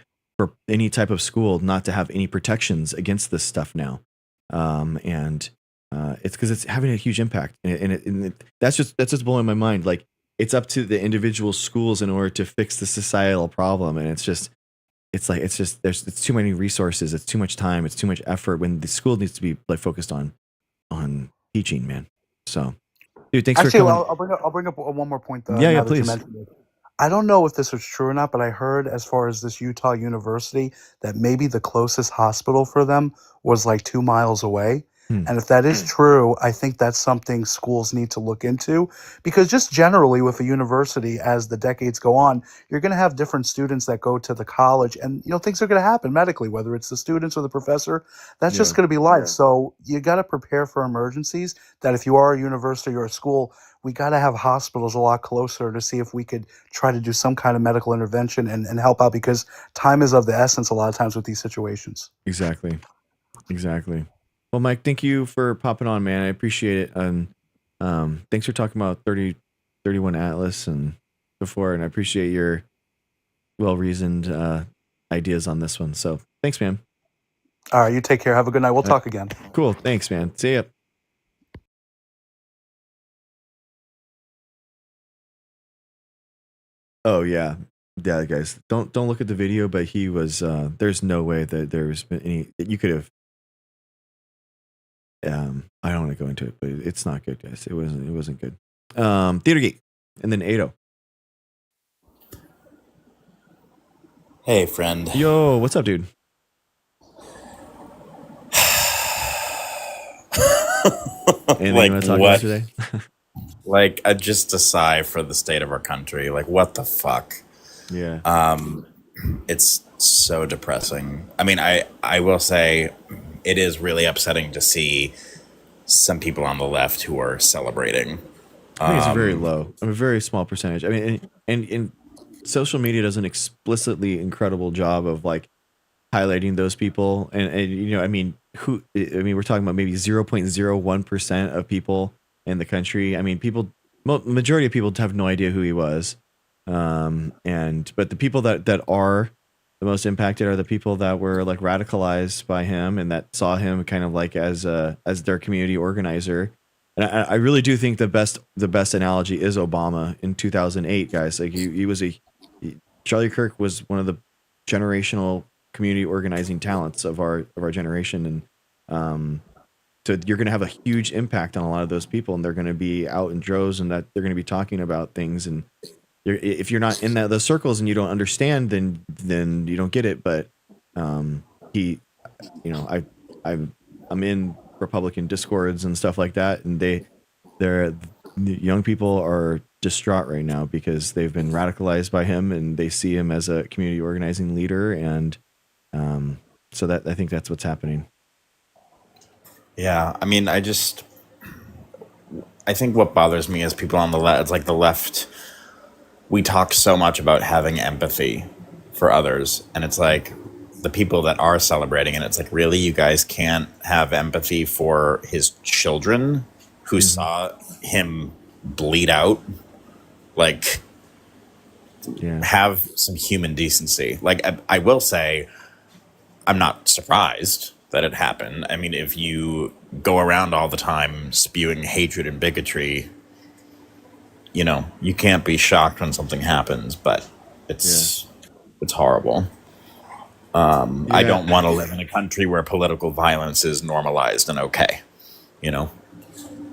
any type of school not to have any protections against this stuff now, and it's because it's having a huge impact, that's just blowing my mind. Like it's up to the individual schools in order to fix the societal problem, and it's too many resources, it's too much time, it's too much effort when the school needs to be like focused on teaching, man. So, dude, thanks Actually, for coming. I'll bring up one more point Yeah, now that you please. mentioned it. I don't know if this was true or not, but I heard as far as this Utah university that maybe the closest hospital for them was like 2 miles away. And if that is true, I think that's something schools need to look into, because just generally with a university, as the decades go on, you're going to have different students that go to the college, and things are going to happen medically, whether it's the students or the professor. That's just Yeah. going to be life. So you got to prepare for emergencies. That if you are a university or a school, we got to have hospitals a lot closer to see if we could try to do some kind of medical intervention and help out, because time is of the essence a lot of times with these situations. Exactly. Well, Mike, thank you for popping on, man. I appreciate it. And thanks for talking about 3031 Atlas and before, and I appreciate your well-reasoned ideas on this one. So thanks, man. All right, you take care. Have a good night. We'll talk again. Cool. Thanks, man. See ya. Oh yeah. Yeah, guys. Don't look at the video, but he was there's no way that there's been any that you could have I don't want to go into it, but it's not good, guys. It wasn't good. Theater Geek and then Ado. Hey, friend. Yo, what's up, dude? Anything you want to talk about today? Like, just a sigh for the state of our country. Like, what the fuck? Yeah. It's so depressing. I mean, I will say it is really upsetting to see some people on the left who are celebrating. I think it's very low. A very small percentage. I mean, and social media does an explicitly incredible job of like highlighting those people. And I mean, we're talking about maybe 0.01% of people in the country. I mean, majority of people have no idea who he was. But the people that are the most impacted are the people that were like radicalized by him and that saw him kind of like as their community organizer. And I really do think the best analogy is Obama in 2008, guys. Like Charlie Kirk was one of the generational community organizing talents of our generation. And, so you're going to have a huge impact on a lot of those people, and they're going to be out in droves, and that they're going to be talking about things. And if you're not in those circles and you don't understand, then you don't get it. But I'm in Republican discords and stuff like that, and the young people are distraught right now because they've been radicalized by him, and they see him as a community organizing leader, and so that I think that's what's happening. Yeah, I mean, I think what bothers me is people on the left. It's like the left. We talk so much about having empathy for others, and it's like the people that are celebrating, and it's like, really, you guys can't have empathy for his children who saw him bleed out? Like, have some human decency. Like, I will say, I'm not surprised that it happened. I mean, if you go around all the time spewing hatred and bigotry, you know, you can't be shocked when something happens, but it's horrible. I don't want to live in a country where political violence is normalized and okay, you know.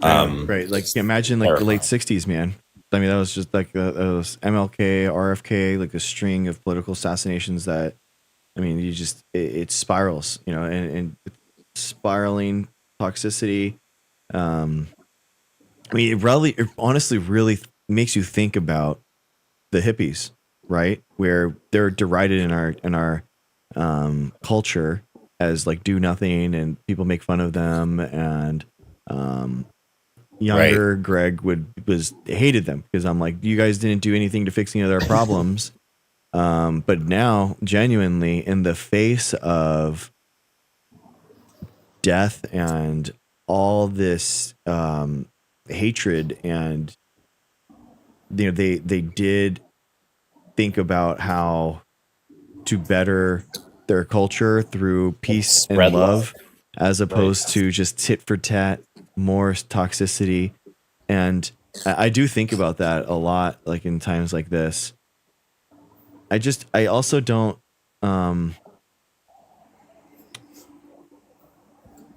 Right. Like imagine like the late '60s, man. I mean, that was just like that was MLK, RFK, like a string of political assassinations that, I mean, you just it spirals, you know, and spiraling toxicity. I mean, it honestly really makes you think about the hippies, right? Where they're derided in our culture as like do nothing, and people make fun of them, and younger Greg was hated them because I'm like, you guys didn't do anything to fix any of their problems. But now, genuinely, in the face of death and all this hatred, and you know, they did think about how to better their culture through peace Spread and love, love. as opposed to just tit for tat, more toxicity. And I do think about that a lot, like in times like this. I also don't,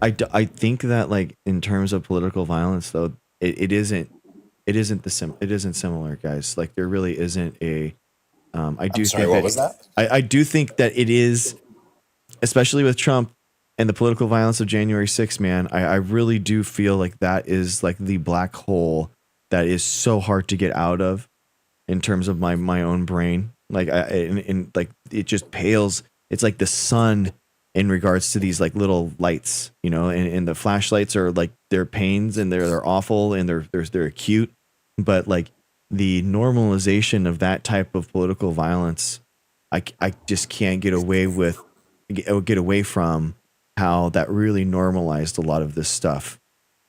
I think that like in terms of political violence though, it isn't similar, guys. Like there really isn't a, I do think what that, was that? I do think that it is, especially with Trump and the political violence of January 6th, man. I really do feel like that is like the black hole that is so hard to get out of in terms of my own brain. Like and like it just pales. It's like the sun in regards to these like little lights, you know, and the flashlights are like they're pains and they're awful and they're acute, but like the normalization of that type of political violence, I just can't get away from how that really normalized a lot of this stuff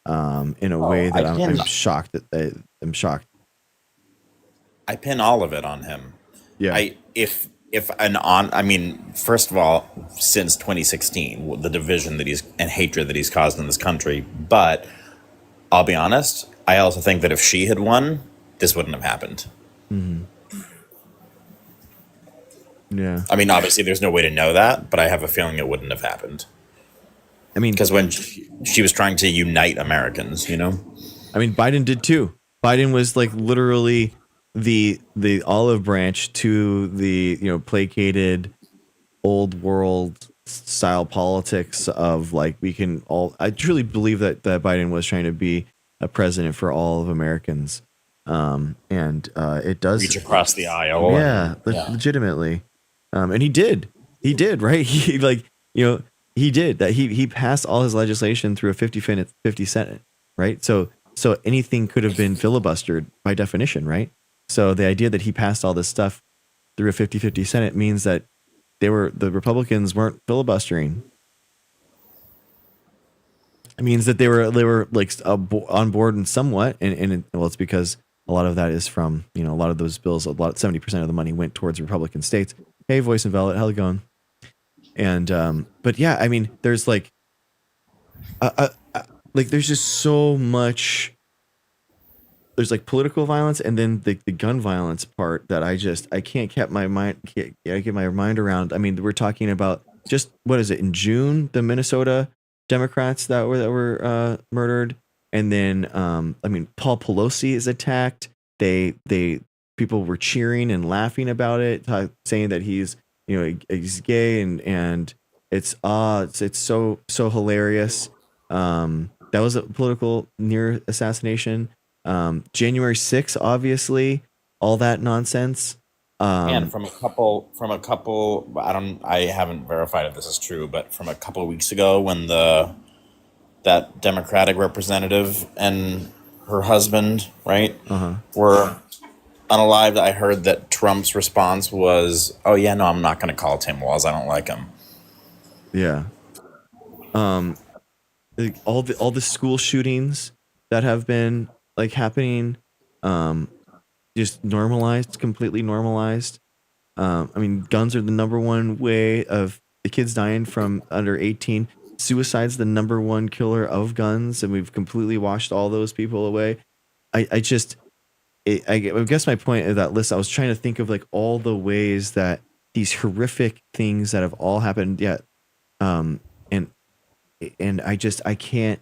in a way that I'm shocked that I'm shocked. I pin all of it on him. Yeah. I mean, first of all, since 2016, the division that and hatred that he's caused in this country. But I'll be honest, I also think that if she had won, this wouldn't have happened. Mm-hmm. Yeah. I mean, obviously, there's no way to know that, but I have a feeling it wouldn't have happened. I mean, because when she was trying to unite Americans, you know. I mean, Biden did too. Biden was like literally the olive branch to the, you know, placated old world style politics of like we can all. I truly believe that Biden was trying to be a president for all of Americans, and it does reach across the aisle. Legitimately, and he did, right? He like, you know, he did that. He passed all his legislation through a 50 Senate, right? So anything could have been filibustered by definition, right? So the idea that he passed all this stuff through a 50 Senate means that the Republicans weren't filibustering. It means that they were like on board and somewhat, and well, it's because a lot of that is from, you know, a lot of those bills, 70% of the money went towards Republican states. Hey, Voice and Velvet, how's it going? And but yeah, I mean, there's like there's just so much. There's like political violence, and then the gun violence part that I can't get my mind around. I mean, we're talking about just, what is it, in June, the Minnesota Democrats that were murdered, and then I mean, Paul Pelosi is attacked. People were cheering and laughing about it, saying that he's, you know, he's gay, and it's so hilarious. That was a political near assassination. January 6th, obviously, all that nonsense. And from a couple, I haven't verified if this is true, but from a couple of weeks ago, when that Democratic representative and her husband, right, were unalived, I heard that Trump's response was, "Oh yeah, no, I'm not going to call Tim Walz. I don't like him." Yeah. All the school shootings that have been like happening, just normalized, completely normalized. I mean, guns are the number one way of the kids dying from under 18. suicide's the number one killer of guns, and we've completely washed all those people away. I guess my point of that list, I was trying to think of like all the ways that these horrific things that have all happened yet, and I can't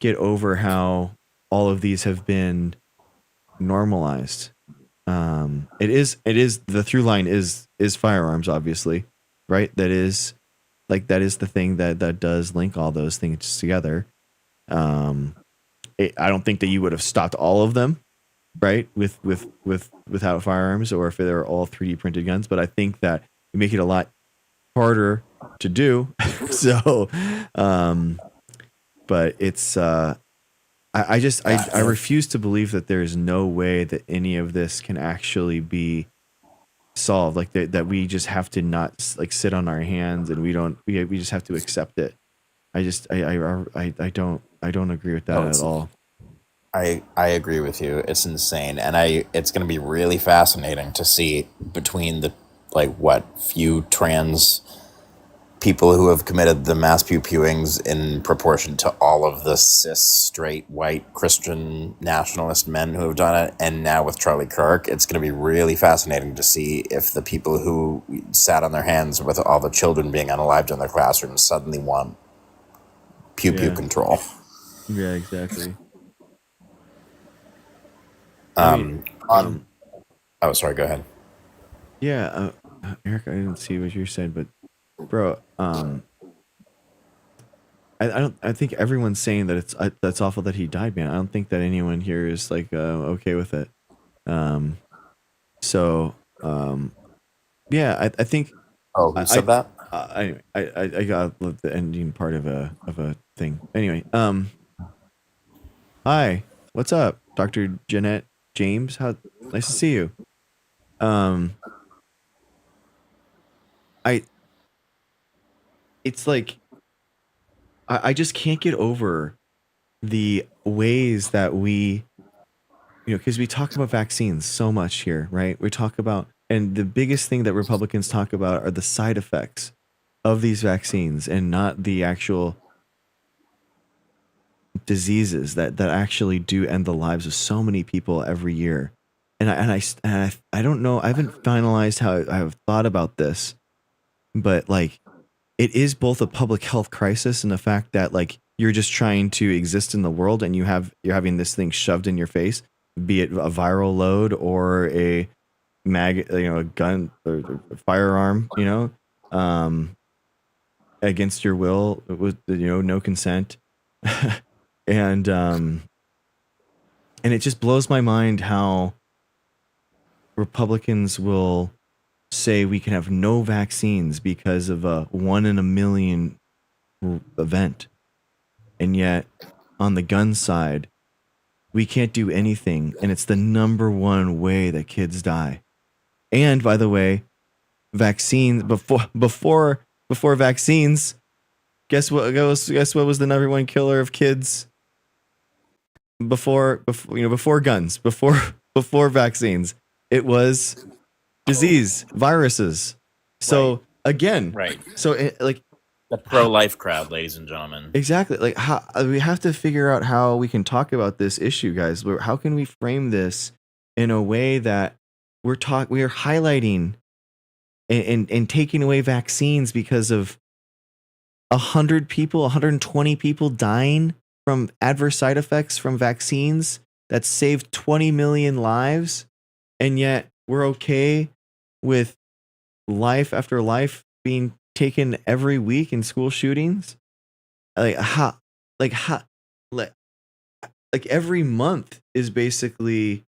get over how all of these have been normalized. It is the through line is firearms, obviously, right? That is the thing that does link all those things together. I don't think that you would have stopped all of them, right? Without firearms, or if they're all 3D printed guns, but I think that you make it a lot harder to do. So, but it's I refuse to believe that there is no way that any of this can actually be solved. Like that we just have to not like sit on our hands and we just have to accept it. I don't agree with that at all. I agree with you. It's insane, and it's going to be really fascinating to see between the few trans people who have committed the mass pew-pewings in proportion to all of the cis, straight, white, Christian nationalist men who have done it, and now with Charlie Kirk, it's going to be really fascinating to see if the people who sat on their hands with all the children being unalived in their classrooms suddenly want pew-pew control. Yeah, exactly. Sorry, go ahead. Yeah, Eric, I didn't see what you said, but bro, I think everyone's saying that that's awful that he died, man. I don't think that anyone here is like okay with it. Yeah, I think. Oh, who said that? Anyway, I got the ending part of a thing. Anyway, hi, what's up, Dr. Jeanette James? Nice to see you. It's like I just can't get over the ways that we, because we talk about vaccines so much here, right? We talk about, and the biggest thing that Republicans talk about are the side effects of these vaccines and not the actual diseases that actually do end the lives of so many people every year. And I don't know, I haven't finalized how I have thought about this, but like, it is both a public health crisis and the fact that like you're just trying to exist in the world and you're having this thing shoved in your face, be it a viral load or a a gun or a firearm, against your will with no consent. And it just blows my mind how Republicans will say we can have no vaccines because of a 1 in a million event, and yet on the gun side we can't do anything, and it's the number one way that kids die. And by the way, vaccines before vaccines, guess what was the number one killer of kids before guns, before vaccines? It was disease, viruses. So again, right. So the pro-life crowd, ladies and gentlemen. Exactly. Like how we have to figure out how we can talk about this issue, guys. How can we frame this in a way that we are highlighting and taking away vaccines because of 120 people dying from adverse side effects from vaccines that saved 20 million lives, and yet we're okay with life after life being taken every week in school shootings? Like every month is basically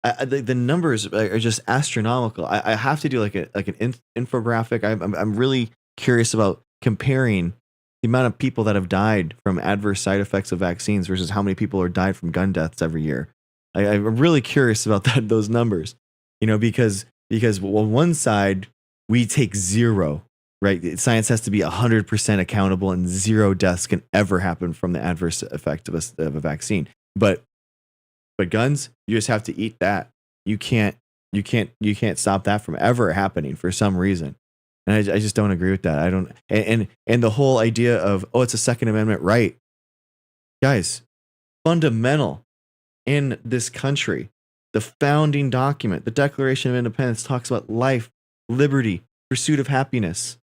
the numbers are just astronomical. I have to do like an infographic. I'm really curious about comparing the amount of people that have died from adverse side effects of vaccines versus how many people are died from gun deaths every year. I'm really curious about those numbers, because on one side we take zero, right? Science has to be 100% accountable, and 0 deaths can ever happen from the adverse effect of a vaccine. But guns, you just have to eat that. You can't stop that from ever happening for some reason. And I just don't agree with that. I don't, and the whole idea of, oh, it's a Second Amendment right. Guys, fundamental in this country, the founding document, the Declaration of Independence, talks about life, liberty, pursuit of happiness.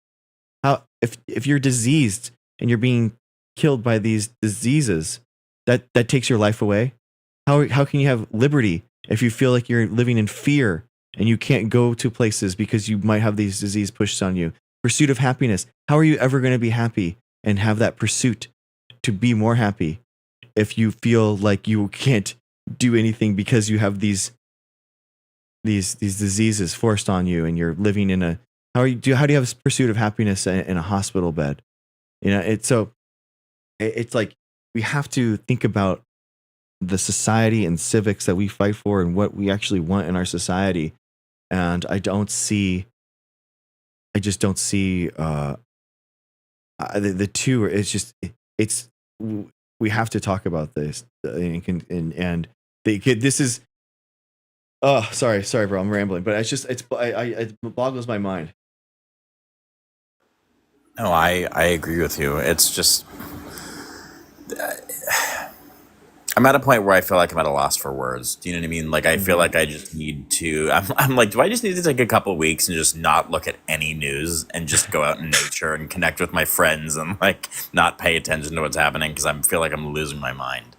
How if you're diseased and you're being killed by these diseases, that takes your life away. How can you have liberty if you feel like you're living in fear and you can't go to places because you might have these disease pushed on you? Pursuit of happiness. How are you ever going to be happy and have that pursuit to be more happy if you feel like you can't do anything because you have these diseases forced on you and you're living in a how do you have a pursuit of happiness in a hospital bed? It's like we have to think about the society and civics that we fight for and what we actually want in our society. And I just don't see the two. It's we have to talk about this and this is. Oh, sorry, bro. I'm rambling, but it boggles my mind. No, I agree with you. It's just I'm at a point where I feel like I'm at a loss for words. Do you know what I mean? Like I feel like I just need to. I'm like, do I just need to take a couple weeks and just not look at any news and just go out in nature and connect with my friends and like not pay attention to what's happening because I feel like I'm losing my mind.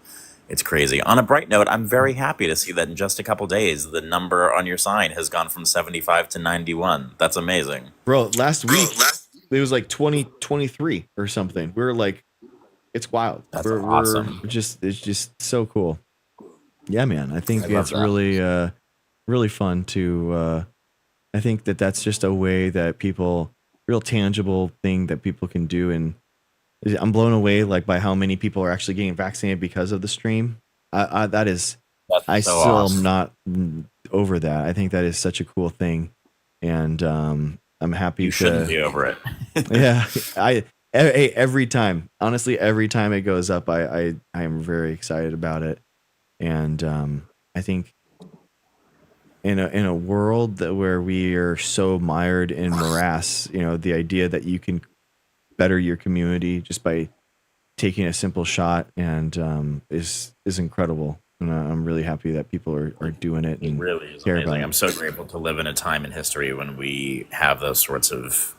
It's crazy. On a bright note, I'm very happy to see that in just a couple days, the number on your sign has gone from 75 to 91. That's amazing. Bro, last week, it was like 23 or something. We were like, it's wild. That's awesome. It's just so cool. Yeah, man. I think it's really, really fun to, I think that's just a way that real tangible thing that people can do. And I'm blown away by how many people are actually getting vaccinated because of the stream. I still am not over that. I think that is such a cool thing, and I'm happy. You shouldn't be over it. Yeah, every time, honestly, every time it goes up, I am very excited about it, and I think in a world where we are so mired in morass, the idea that you can better your community just by taking a simple shot and is incredible. And I'm really happy that people are doing it. And it really is amazing. I'm so grateful to live in a time in history when we have those sorts of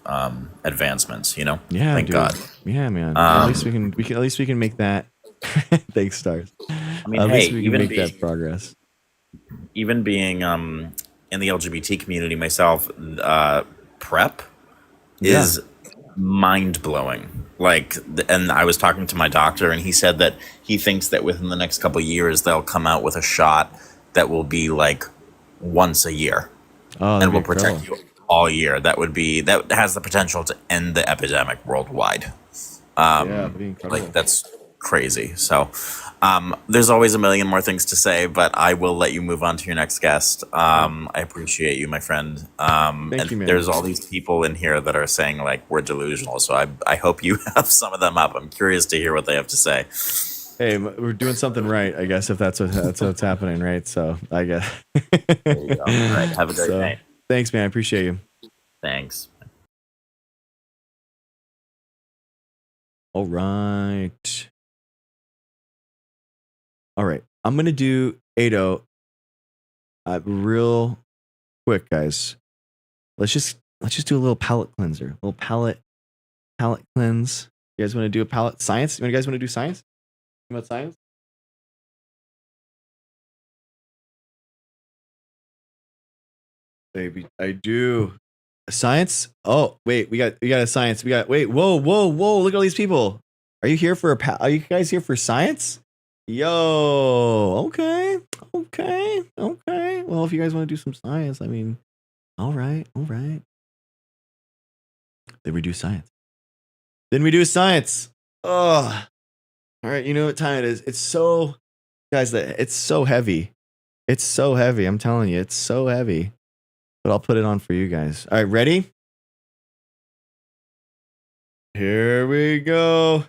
advancements. Yeah, thank God. Yeah, man. At least we can make that. Thanks, stars. I mean, at hey, least we can make that progress. Even being in the LGBT community myself, PrEP is mind-blowing. And I was talking to my doctor and he said that he thinks that within the next couple of years they'll come out with a shot that will be like once a year and will protect you all year. That has the potential to end the epidemic worldwide. That's crazy. So there's always a million more things to say, but I will let you move on to your next guest. I appreciate you, my friend. Thank you, man. There's all these people in here that are saying we're delusional. So I hope you have some of them up. I'm curious to hear what they have to say. Hey, we're doing something right, I guess, if that's what's happening, right? So I guess. There you go. All right. Have a great night. Thanks, man. I appreciate you. Thanks. All right. I'm going to do Ado real quick, guys. Let's just do a little palate cleanser. A little palate cleanse. You guys want to do a palate science? You guys want to do science? About science? Baby, I do. Science? Oh, wait, we got a science. Whoa, look at all these people. Are you here for are you guys here for science? Yo, okay. Well, if you guys want to do some science, I mean, all right. Then we do science. Oh, all right. You know what time it is? It's so, guys, it's so heavy. I'm telling you, it's so heavy. But I'll put it on for you guys. All right, ready? Here we go.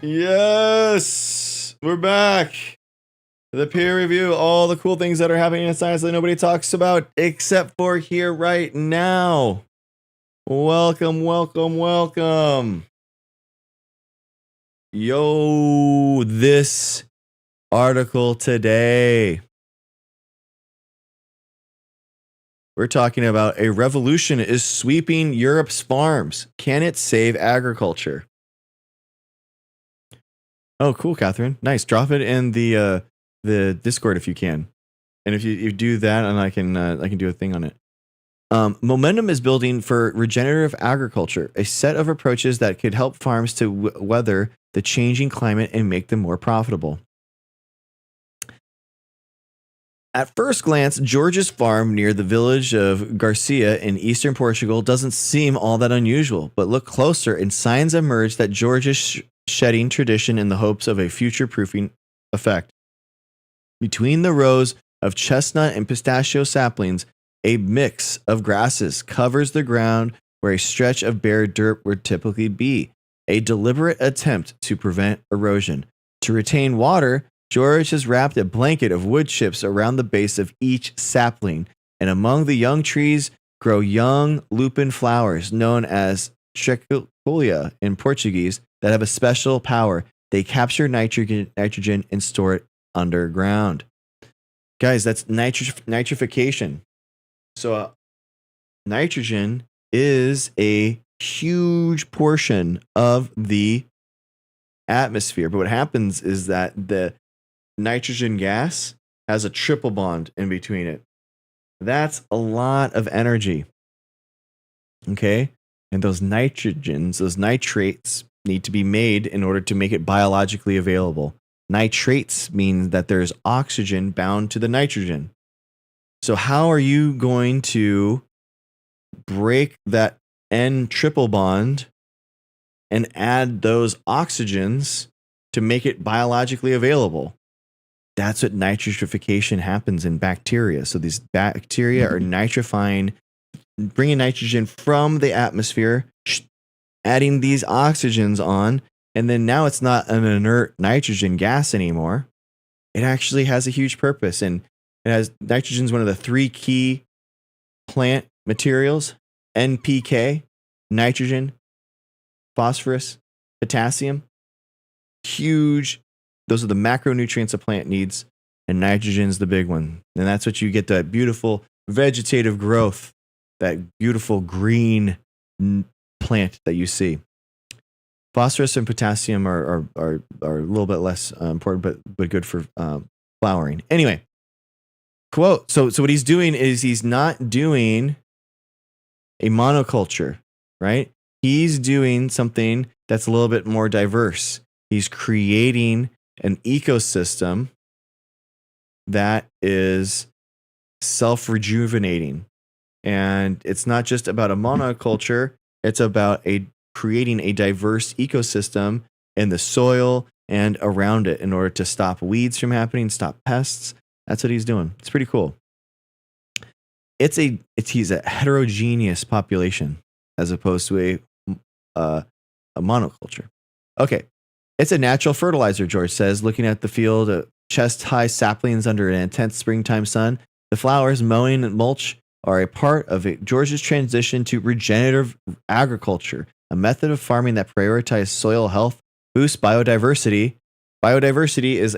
Yes. We're back. The peer review, all the cool things that are happening in science that nobody talks about except for here right now. Welcome, welcome, welcome. Yo, this article today. We're talking about a revolution is sweeping Europe's farms. Can it save agriculture? Oh, cool, Catherine. Nice. Drop it in the Discord if you can, and if you do that, and I can do a thing on it. Momentum is building for regenerative agriculture, a set of approaches that could help farms to weather the changing climate and make them more profitable. At first glance, George's farm near the village of Garcia in eastern Portugal doesn't seem all that unusual, but look closer and signs emerge that George is shedding tradition in the hopes of a future-proofing effect. Between the rows of chestnut and pistachio saplings, a mix of grasses covers the ground where a stretch of bare dirt would typically be, a deliberate attempt to prevent erosion. To retain water, George has wrapped a blanket of wood chips around the base of each sapling, and among the young trees grow young lupin flowers known as tricolia in Portuguese that have a special power. They capture nitrogen and store it underground. Guys, that's nitrification. So nitrogen is a huge portion of the atmosphere, but what happens is that the nitrogen gas has a triple bond in between it. That's a lot of energy. Okay? And those nitrogens, those nitrates, need to be made in order to make it biologically available. Nitrates mean that there's oxygen bound to the nitrogen. So how are you going to break that N triple bond and add those oxygens to make it biologically available? That's what nitrification happens in bacteria. So these bacteria are nitrifying, bringing nitrogen from the atmosphere, adding these oxygens on, and then now it's not an inert nitrogen gas anymore. It actually has a huge purpose, and it has nitrogen is one of the three key plant materials: NPK, nitrogen, phosphorus, potassium. Huge. Those are the macronutrients a plant needs, and nitrogen is the big one. And that's what you get, that beautiful vegetative growth, that beautiful green plant that you see. Phosphorus and potassium are a little bit less important, but good for flowering. Anyway, quote. So what he's doing is he's not doing a monoculture, right? He's doing something that's a little bit more diverse. He's creating an ecosystem that is self-rejuvenating. And it's not just about a monoculture, it's about creating a diverse ecosystem in the soil and around it in order to stop weeds from happening, stop pests. That's what he's doing. It's pretty cool. He's a heterogeneous population as opposed to a monoculture. Okay. It's a natural fertilizer, George says, looking at the field of chest-high saplings under an intense springtime sun. The flowers, mowing, and mulch are a part of George's transition to regenerative agriculture, a method of farming that prioritizes soil health, boosts biodiversity. Biodiversity is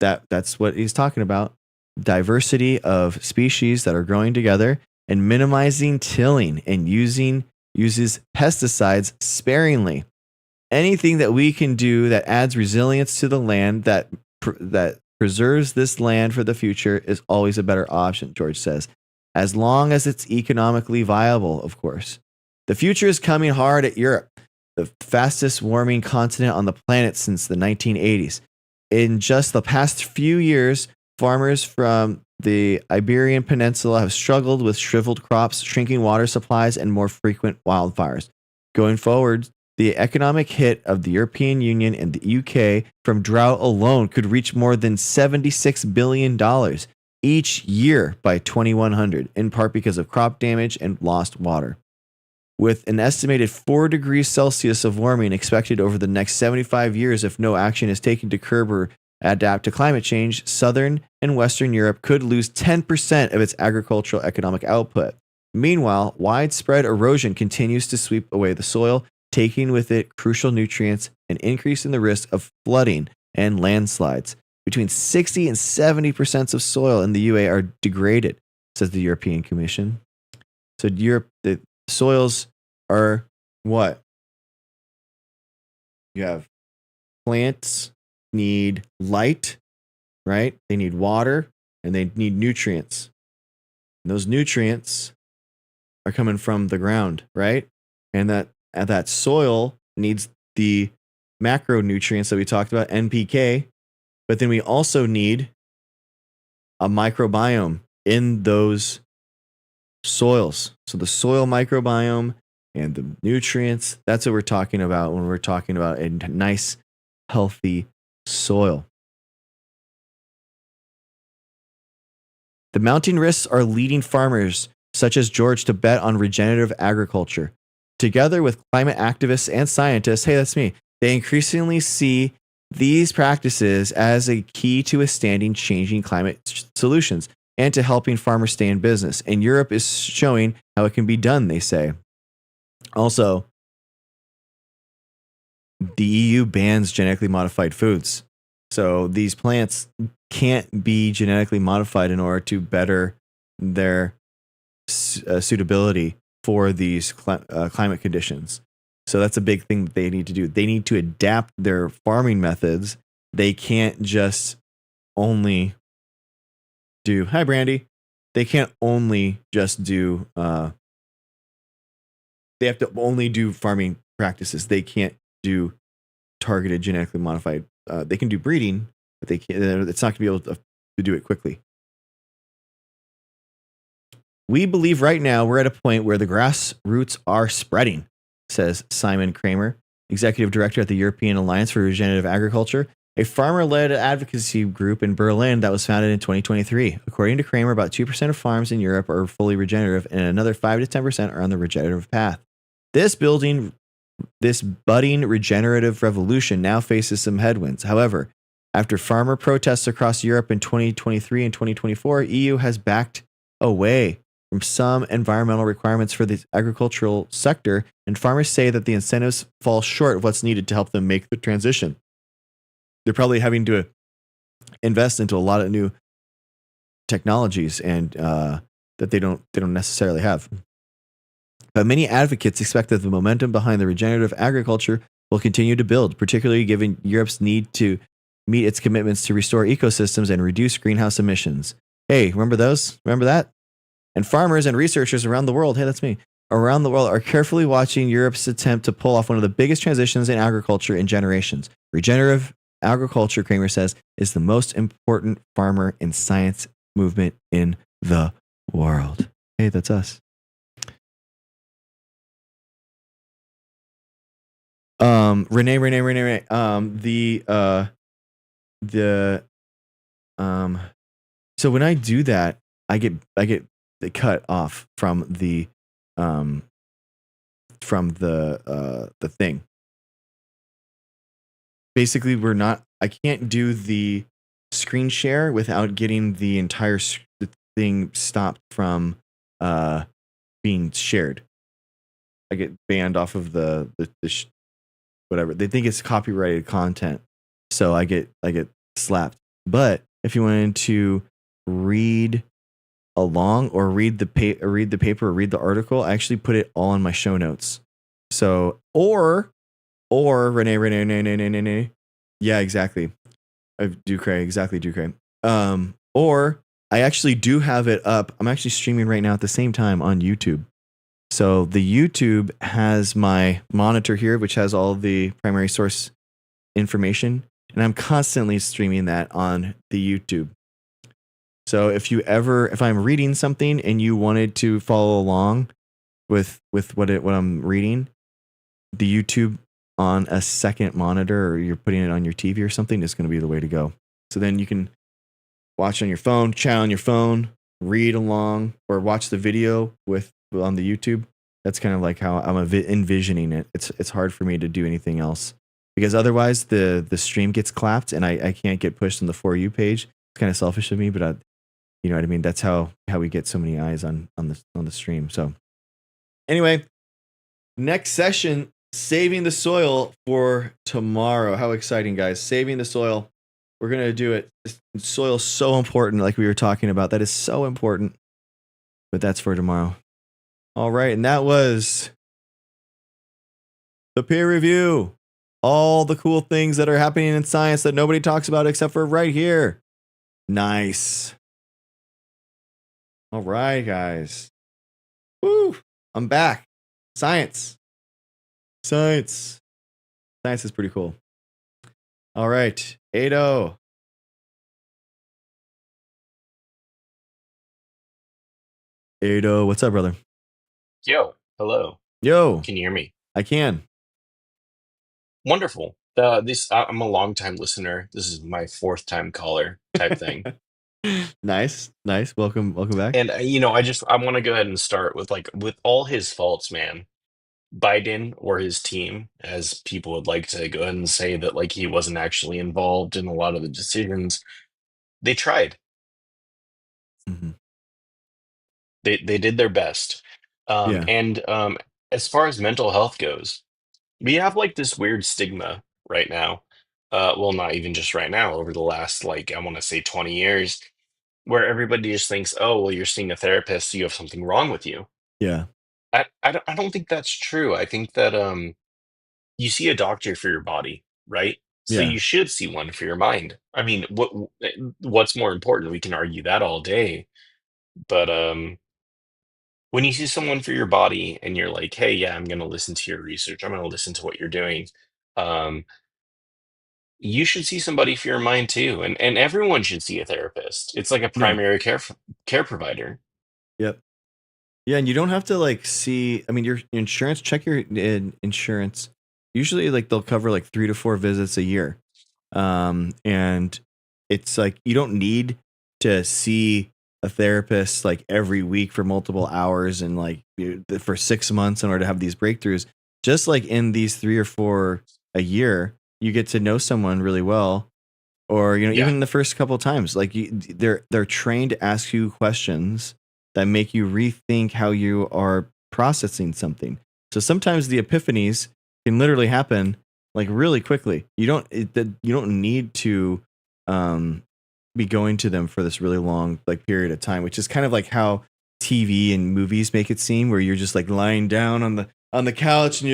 that's what he's talking about. Diversity of species that are growing together, and minimizing tilling and uses pesticides sparingly. Anything that we can do that adds resilience to the land, that preserves this land for the future, is always a better option, George says, as long as it's economically viable, of course. The future is coming hard at Europe, the fastest warming continent on the planet since the 1980s. In just the past few years, farmers from the Iberian Peninsula have struggled with shriveled crops, shrinking water supplies, and more frequent wildfires. Going forward, the economic hit of the European Union and the UK from drought alone could reach more than $76 billion each year by 2100, in part because of crop damage and lost water. With an estimated 4 degrees Celsius of warming expected over the next 75 years if no action is taken to curb or adapt to climate change, Southern and Western Europe could lose 10% of its agricultural economic output. Meanwhile, widespread erosion continues to sweep away the soil, taking with it crucial nutrients and increasing the risk of flooding and landslides. Between 60 and 70% of soil in the UA are degraded, says the European Commission. So Europe, the soils are what? You have plants need light, right? They need water and they need nutrients. And those nutrients are coming from the ground, right? And that soil needs the macronutrients that we talked about, NPK, but then we also need a microbiome in those soils. So the soil microbiome and the nutrients, that's what we're talking about when we're talking about a nice, healthy soil. The mounting risks are leading farmers such as George to bet on regenerative agriculture. Together with climate activists and scientists, hey, that's me, they increasingly see these practices as a key to withstanding changing climate solutions and to helping farmers stay in business. And Europe is showing how it can be done, they say. Also, the EU bans genetically modified foods. So these plants can't be genetically modified in order to better their suitability for these climate conditions. So that's a big thing that they need to do. They need to adapt their farming methods. They can't just only do, hi, Brandy. They can't only just do, they have to only do farming practices. They can't do targeted genetically modified. They can do breeding, but they can't, it's not going to be able to do it quickly. We believe right now we're at a point where the grassroots are spreading, says Simon Kramer, executive director at the European Alliance for Regenerative Agriculture, a farmer-led advocacy group in Berlin that was founded in 2023. According to Kramer, about 2% of farms in Europe are fully regenerative, and another 5 to 10% are on the regenerative path. This budding regenerative revolution now faces some headwinds. However, after farmer protests across Europe in 2023 and 2024, EU has backed away from some environmental requirements for the agricultural sector, and farmers say that the incentives fall short of what's needed to help them make the transition. They're probably having to invest into a lot of new technologies and that they don't necessarily have. But many advocates expect that the momentum behind the regenerative agriculture will continue to build, particularly given Europe's need to meet its commitments to restore ecosystems and reduce greenhouse emissions. Hey, remember those? Remember that? And farmers and researchers around the world, hey, that's me, around the world are carefully watching Europe's attempt to pull off one of the biggest transitions in agriculture in generations. Regenerative agriculture, Kramer says, is the most important farmer and science movement in the world. Hey, that's us. Renee. So when I do that, I get cut off from the thing. Basically, I can't do the screen share without getting the entire thing stopped from being shared. I get banned off of the whatever. They think it's copyrighted content, so I get slapped. But if you wanted to read along or read the paper or read the article, I actually put it all in my show notes. So or Renee. Yeah, exactly. Ducray. Or I actually do have it up. I'm actually streaming right now at the same time on YouTube. So the YouTube has my monitor here, which has all the primary source information, and I'm constantly streaming that on the YouTube. So if I'm reading something and you wanted to follow along with what I'm reading, the YouTube on a second monitor, or you're putting it on your TV or something, is going to be the way to go. So then you can watch on your phone, chat on your phone, read along, or watch the video on the YouTube. That's kind of like how I'm envisioning it. It's hard for me to do anything else because otherwise the stream gets clapped and I can't get pushed on the For You page. It's kind of selfish of me, but you know what I mean? That's how we get so many eyes on the stream. So anyway, next session, saving the soil for tomorrow. How exciting, guys. Saving the soil. We're going to do it. Soil's so important, like we were talking about. That is so important. But that's for tomorrow. All right. And that was the peer review. All the cool things that are happening in science that nobody talks about except for right here. Nice. All right, guys. Woo. I'm back. Science. Science is pretty cool. All right. Ado. Ado, what's up, brother? Yo, hello. Yo, Can you hear me? I can. Wonderful. I'm a long time listener. This is my fourth time caller type thing. Nice. Welcome back. And I want to go ahead and start with with all his faults, man. Biden or his team, as people would like to go ahead and say that he wasn't actually involved in a lot of the decisions. They tried. Mhm. They did their best. Yeah. And as far as mental health goes, we have this weird stigma right now. Well, not even just right now, over the last I want to say 20 years, where everybody just thinks, oh, well, you're seeing a therapist, so you have something wrong with you. Yeah. I don't think that's true. I think that you see a doctor for your body, right? So Yeah. you should see one for your mind. I mean, what's more important? We can argue that all day, but when you see someone for your body and you're like, hey, yeah, I'm going to listen to your research, I'm going to listen to what you're doing. Um, you should see somebody for your mind too, and everyone should see a therapist. It's like a Yeah. primary care provider. Yep. Yeah, and you don't have to see. I mean, your insurance. Check your insurance. Usually, they'll cover 3 to 4 visits a year, and it's you don't need to see a therapist every week for multiple hours and for 6 months in order to have these breakthroughs. Just in these 3 or 4 a year, you get to know someone really well, or Yeah. even the first couple of times, they're trained to ask you questions that make you rethink how you are processing something. So sometimes the epiphanies can literally happen really quickly. You don't need to be going to them for this really long period of time, which is kind of how TV and movies make it seem, where you're just lying down on the couch and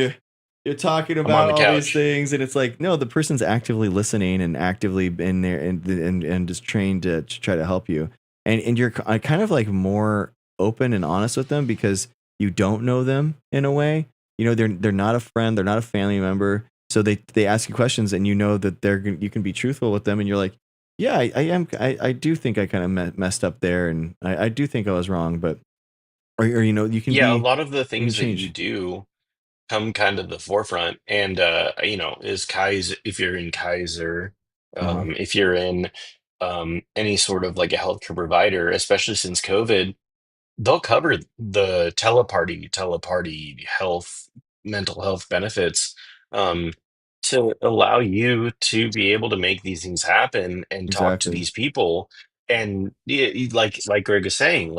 you're talking I'm on about the all these couch. things, and it's no, the person's actively listening and actively in there and just trained to try to help you, and you're kind of more open and honest with them because you don't know them in a way. They're not a friend, they're not a family member, so they ask you questions, and that you can be truthful with them, and you're like, yeah, I do think I kind of messed up there, and I do think I was wrong, but or you can Yeah, a be lot of the you can things that you change. do come kind of the forefront, and is Kaiser, if you're in Kaiser, Uh-huh. if you're in any sort of a healthcare provider, especially since COVID, they'll cover the teleparty health, mental health benefits, um, to allow you to be able to make these things happen and talk to Exactly. these people. And like Greg is saying,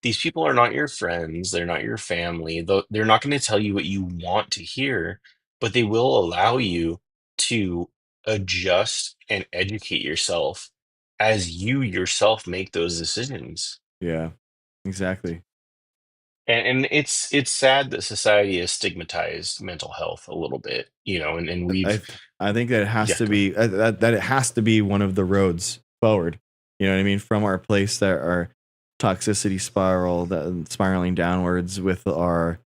these people are not your friends, they're not your family, though they're not going to tell you what you want to hear, but they will allow you to adjust and educate yourself as you yourself make those decisions. Yeah, exactly. And it's sad that society has stigmatized mental health a little bit, and I we've th- I think that it has yeah, to be that it has to be one of the roads forward. You know what I mean? From our place that our toxicity spiral that spiraling downwards with our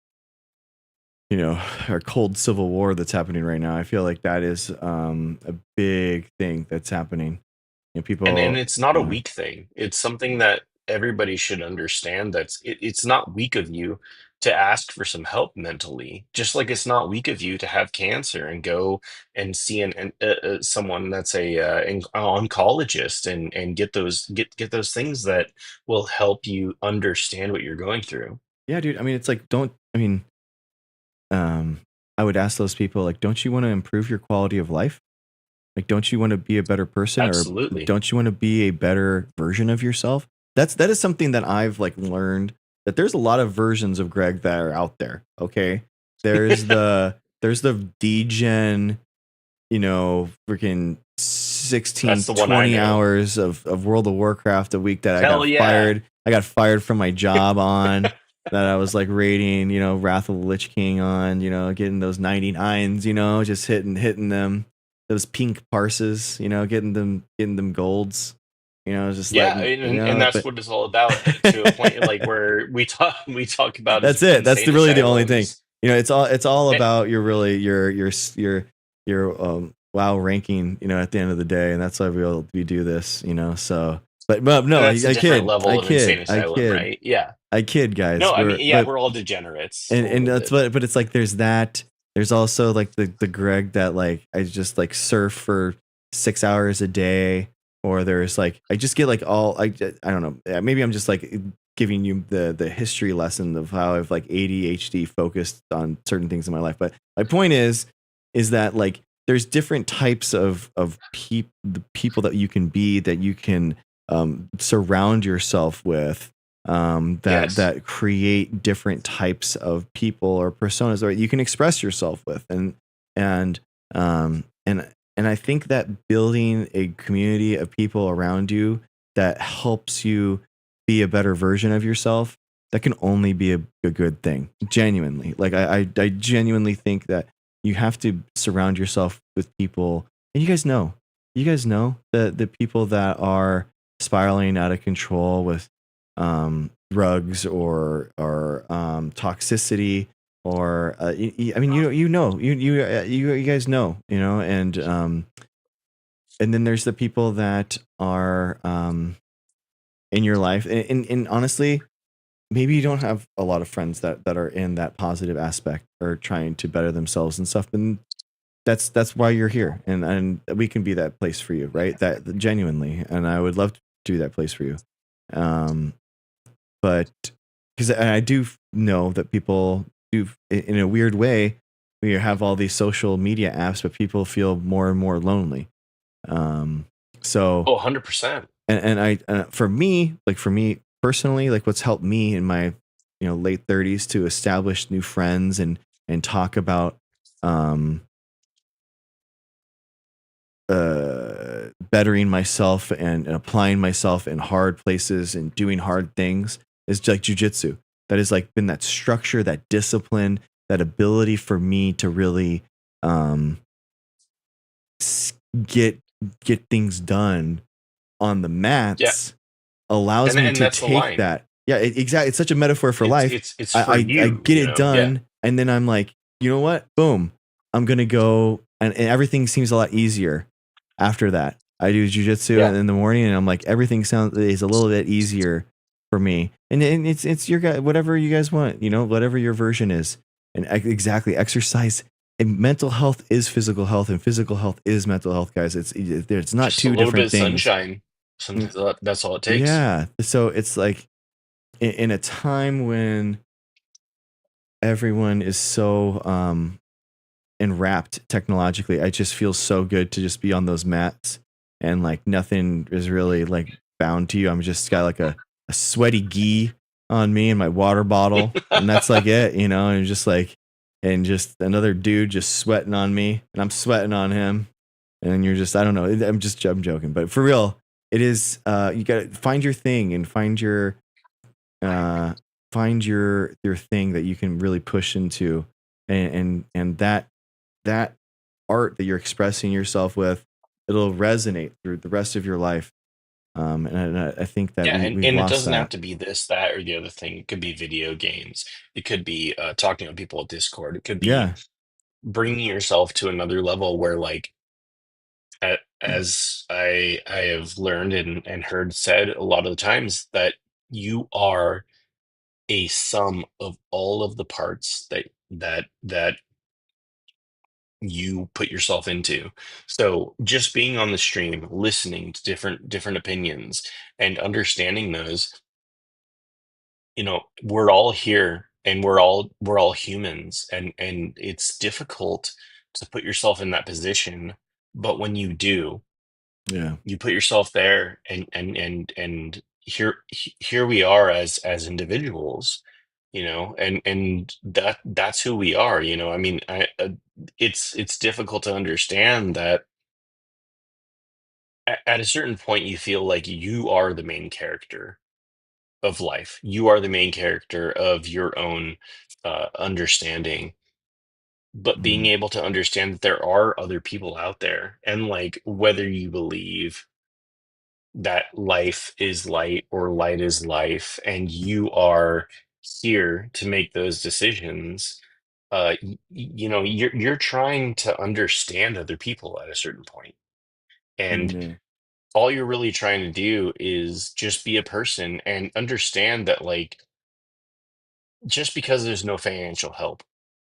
cold civil war that's happening right now. I feel like that is a big thing that's happening. and People, it's not a yeah, weak thing. It's something that everybody should understand. It's not weak of you to ask for some help mentally, just like it's not weak of you to have cancer and go and see someone that's an oncologist and get those things that will help you understand what you're going through. yeah, dude. I mean, it's don't. I mean, um, I would ask those people, like, don't you want to improve your quality of life? Like, don't you want to be a better person, or Absolutely. don't you want to be a better version of yourself? That is something that I've like learned, that there's a lot of versions of Greg that are out there. Okay. There's the degen, freaking 16, That's the one I 20 know. hours of World of Warcraft a week that I Hell got yeah. fired. I got fired from my job on that I was like raiding, Wrath of the Lich King on, getting those 99s, just hitting them, those pink parses, getting them golds, just Yeah, letting, and that's but what it's all about, to a point like where we talk about that's it. That's insane really the only thing. asylums. It's all Eh, about your WoW ranking, at the end of the day, and that's why we do this, So, but no, that's a different level of insane I asylum, kid, right? Yeah. I kid, guys. No, I mean, yeah, we're all degenerates a And little that's bit. but it's like there's also like the Greg that like I just like surf for 6 hours a day, or there's like I just get like I don't know, maybe I'm just like giving you the history lesson of how I've like ADHD focused on certain things in my life. But my point is that like there's different types of the people that you can be, that you can surround yourself with, Yes. that create different types of people or personas that you can express yourself with, and um and and I think that building a community of people around you that helps you be a better version of yourself, that can only be a good thing. Genuinely, like I genuinely think that you have to surround yourself with people, and you guys know the people that are spiraling out of control with drugs or toxicity, or I mean, you guys know, and then there's the people that are in your life, and honestly, maybe you don't have a lot of friends that are in that positive aspect or trying to better themselves and stuff, and that's why you're here, and we can be that place for you, right? That genuinely, and I would love to do that place for you. But because I do know that people do, in a weird way, we have all these social media apps, but people feel more and more lonely. So, Oh, 100%. for me personally, like what's helped me in my late 30s to establish new friends and talk about bettering myself and applying myself in hard places and doing hard things, is like jujitsu. That has like been that structure, that discipline, that ability for me to really get things done on the Yeah. mats, allows me And to that's the take line. that. Yeah, exactly. It's such a metaphor for life. It's for I you, get it Yeah. done, and then I'm like, you know what? Boom. I'm gonna go, and everything seems a lot easier after that. I do jujitsu Yeah. in the morning, and I'm like, everything is a little bit easier for me. And it's your guy, whatever you guys want, whatever your version is. And exactly, exercise and mental health is physical health, and physical health is mental health, guys. It's not Just a two little bit different of things. sunshine. Sometimes that's all it takes. Yeah. So it's like in a time when everyone is so enwrapped technologically, I just feel so good to just be on those mats, and like nothing is really like bound to you. I'm just got like a sweaty gi on me and my water bottle, and that's like it, and just like, and just another dude just sweating on me, and I'm sweating on him, and you're just, I don't know, I'm joking, but for real, it is, you gotta find your thing and find your thing that you can really push into, and that art that you're expressing yourself with, it'll resonate through the rest of your life. And I think that Yeah, we've and it lost doesn't have that. to be this, that, or the other thing. It could be video games. It could be talking to people at Discord. It could be Yeah. bringing yourself to another level where, like, as I have learned and heard said a lot of the times, that you are a sum of all of the parts that you put yourself into. So just being on the stream, listening to different opinions and understanding those, we're all here and we're all humans, and it's difficult to put yourself in that position, but when you do, Yeah. you put yourself there, and here we are as individuals, and that's who we are. I mean, it's difficult to understand that at a certain point you feel like you are the main character of life. You are the main character of your own understanding, but being Mhm. able to understand that there are other people out there, and like whether you believe that life is light or light is life, and you are here to make those decisions. You're trying to understand other people at a certain point, and Yeah. all you're really trying to do is just be a person and understand that, like, just because there's no financial help,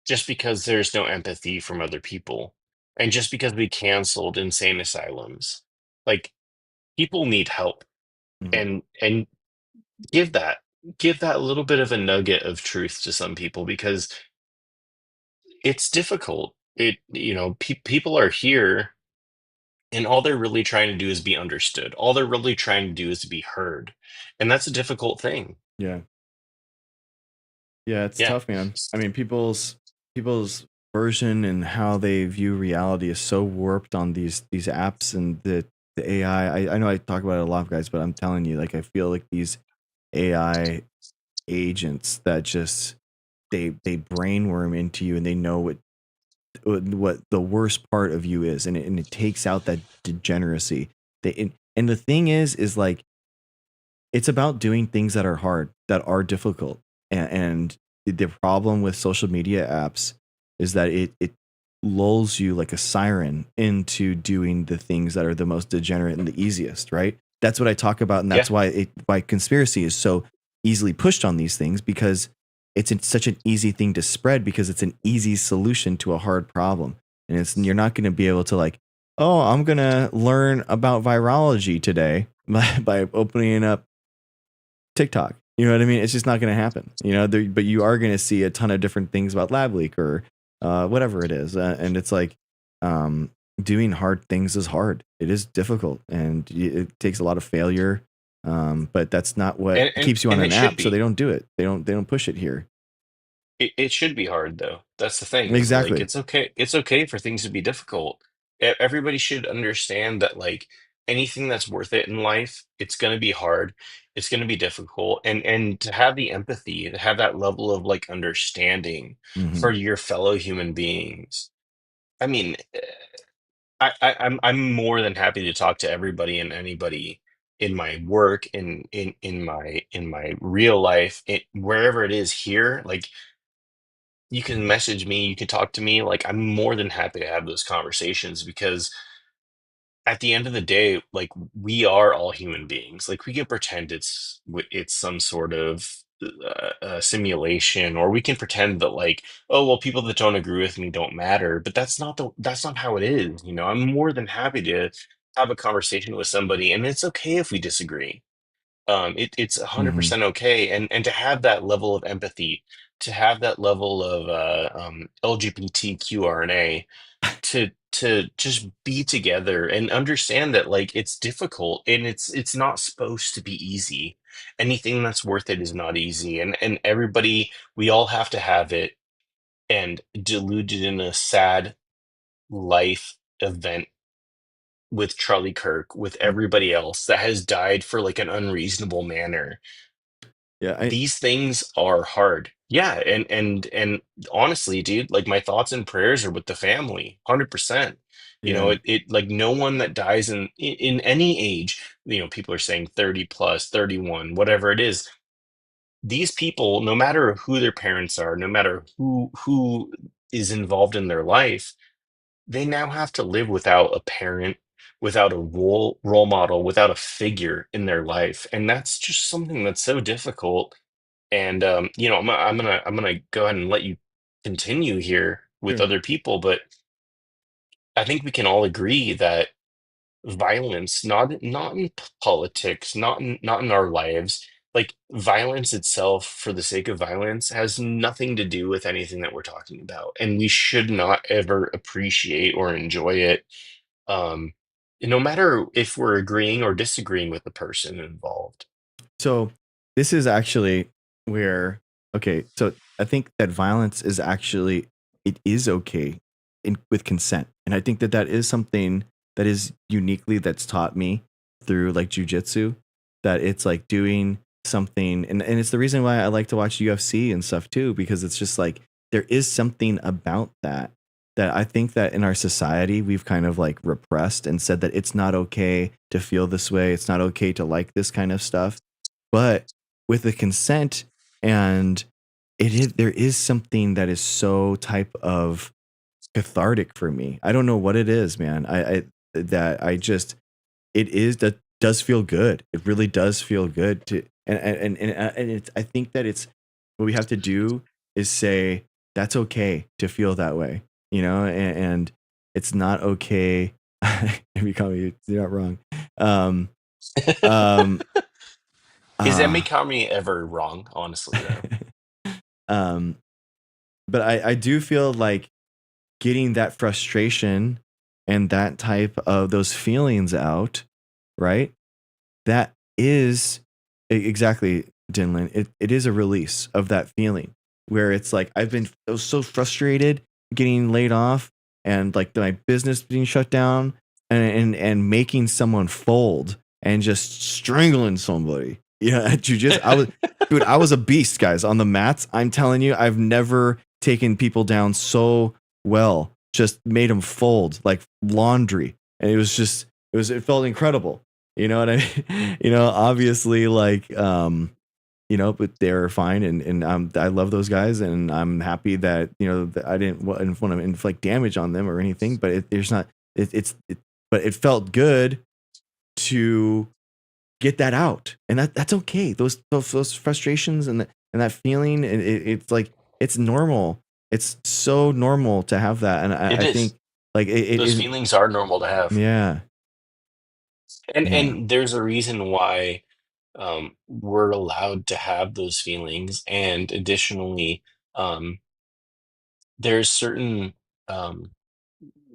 just because there's no empathy from other people, and just because we canceled insane asylums, like, people need help. Mhm. And give that give that little bit of a nugget of truth to some people, because it's difficult. People are here, and all they're really trying to do is be understood. All they're really trying to do is to be heard, and that's a difficult thing. Yeah. Yeah, it's Yeah. tough, man. I mean, people's version and how they view reality is so warped on these apps and the AI. I know I talk about it a lot, guys, but I'm telling you, like, I feel like these AI agents that just they brainworm into you, and they know what the worst part of you is, and it takes out that degeneracy. And the thing is like, it's about doing things that are hard, that are difficult. And the problem with social media apps is that it lulls you like a siren into doing the things that are the most degenerate and the easiest, right? That's what I talk about, and Yeah. that's why conspiracy is so easily pushed on these things, because such an easy thing to spread, because it's an easy solution to a hard problem. And you're not going to be able to, like, oh, I'm going to learn about virology today by opening up TikTok. You know what I mean? It's just not going to happen. But you are going to see a ton of different things about lab leak or whatever it is, and it's like, um, doing hard things is hard. It is difficult, and it takes a lot of failure. But that's not what and and, keeps you on and an it should app, so they be. don't do it. They don't push it here. It should be hard, though. That's the thing, is like, Exactly. it's okay for things to be difficult. Everybody should understand that, like, anything that's worth it in life, it's going to be hard, it's going to be difficult, and to have the empathy, to have that level of, like, understanding Hmm. for your fellow human beings. I mean, I'm more than happy to talk to everybody and anybody in my work, in my real life, wherever it is here. Like, you can message me, you can talk to me. Like, I'm more than happy to have those conversations, because at the end of the day, like, we are all human beings. Like, we can pretend it's some sort of simulation, or we can pretend that, like, oh well, people that don't agree with me don't matter. But that's not how it is. I'm more than happy to have a conversation with somebody, and it's okay if we disagree. It's Hmm. 100% okay, and to have that level of empathy, to have that level of LGBTQRNA, to just be together and understand that, like, it's difficult, and it's not supposed to be easy. Anything that's worth it is not easy, and everybody, we all have to have it, and deluded in a sad life event with Charlie Kirk, with everybody else that has died for, like, an unreasonable manner. Yeah. These things are hard. Yeah, and honestly, dude, like, my thoughts and prayers are with the family, 100%. Yeah. Like, no one that dies in any age, people are saying 30 plus, 31, whatever it is. These people, no matter who their parents are, no matter who is involved in their life, they now have to live without a parent, without a role model, without a figure in their life, and that's just something that's so difficult. And I'm gonna go ahead and let you continue here with Sure. other people, but I think we can all agree that violence, not in politics, not in our lives, like violence itself for the sake of violence has nothing to do with anything that we're talking about, and we should not ever appreciate or enjoy it, um, no matter if we're agreeing or disagreeing with the person involved. So this is actually where, okay, so I think that violence is actually, it is okay with consent. And I think that that is something that is uniquely, that's taught me through like jujitsu, that it's like doing something. And it's the reason why I like to watch UFC and stuff too, because it's just like, there is something about that, that I think that in our society, we've kind of like repressed and said that it's not okay to feel this way. It's not okay to like this kind of stuff. But with the consent, and there is something that is so type of cathartic for me. I don't know what it is, man. That does feel good. It really does feel good to, and it's, I think that it's, what we have to do is say that's okay to feel that way, and it's not okay. If you call me, you're not wrong. Um, Is uh, Emmy ever wrong? Honestly, though. um, but I do feel like getting that frustration and that type of those feelings out, right? That is exactly, Dinlin. It is a release of that feeling where it's like, I've been so frustrated getting laid off and like my business being shut down, and making someone fold and just strangling somebody. At jujitsu, I was a beast, guys, on the mats. I'm telling you, I've never taken people down so well. Just made them fold like laundry, and it felt incredible. You know what I mean? Obviously, like, but they're fine, and I love those guys, and I'm happy that that I didn't want to inflict damage on them or anything. But there's not, but it felt good to get that out, and that's okay. Those frustrations and that feeling, it's like, it's normal. It's so normal to have that, and It I think is. like it Those is. feelings are normal to have, Yeah, and yeah, there's a reason why we're allowed to have those feelings, and additionally, um, there's certain um,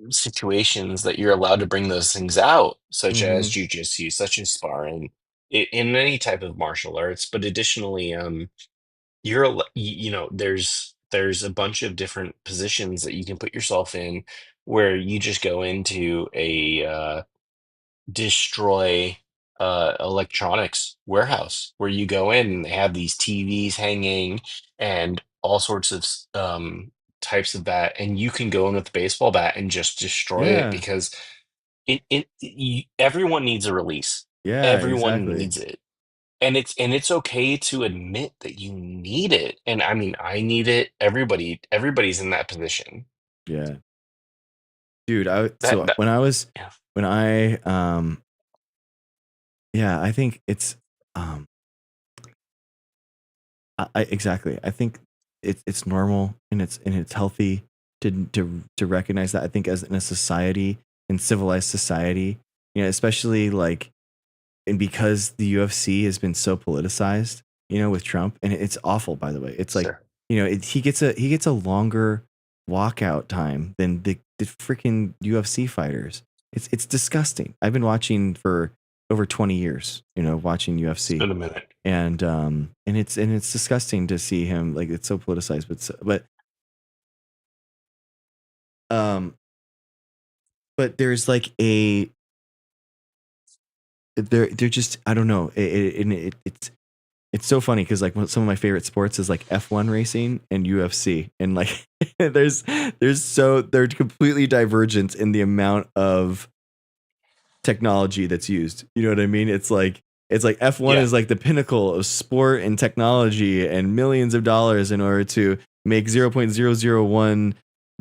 situations that you're allowed to bring those things out, such mm-hmm. as jujitsu, such as sparring, in any type of martial arts. But additionally, there's a bunch of different positions that you can put yourself in where you just go into a destroy electronics warehouse, where you go in and they have these TVs hanging and all sorts of types of that, and you can go in with a baseball bat and just destroy it, Yeah, because everyone needs a release. yeah, Everyone exactly. needs it. And it's okay to admit that you need it. And I mean, I need it. Everybody's in that position. Yeah, dude. So That yeah. when I yeah, I think it's um exactly. I think it's normal, and it's healthy to recognize that. I think as in a society, in civilized society, especially like, and because the UFC has been so politicized, with Trump, and it's awful, by the way. It's like, Sure. he gets a longer walkout time than the freaking UFC fighters. It's disgusting. I've been watching for over 20 years, watching It's UFC, been a minute. and it's disgusting to see him, like, it's so politicized, um but there's like they're just, I don't know, it's so funny because like some of my favorite sports is like F1 racing and UFC, and like they're completely divergent in the amount of technology that's used. You know what I mean? It's like F1 Yeah. is like the pinnacle of sport and technology, and millions of dollars in order to make 0.001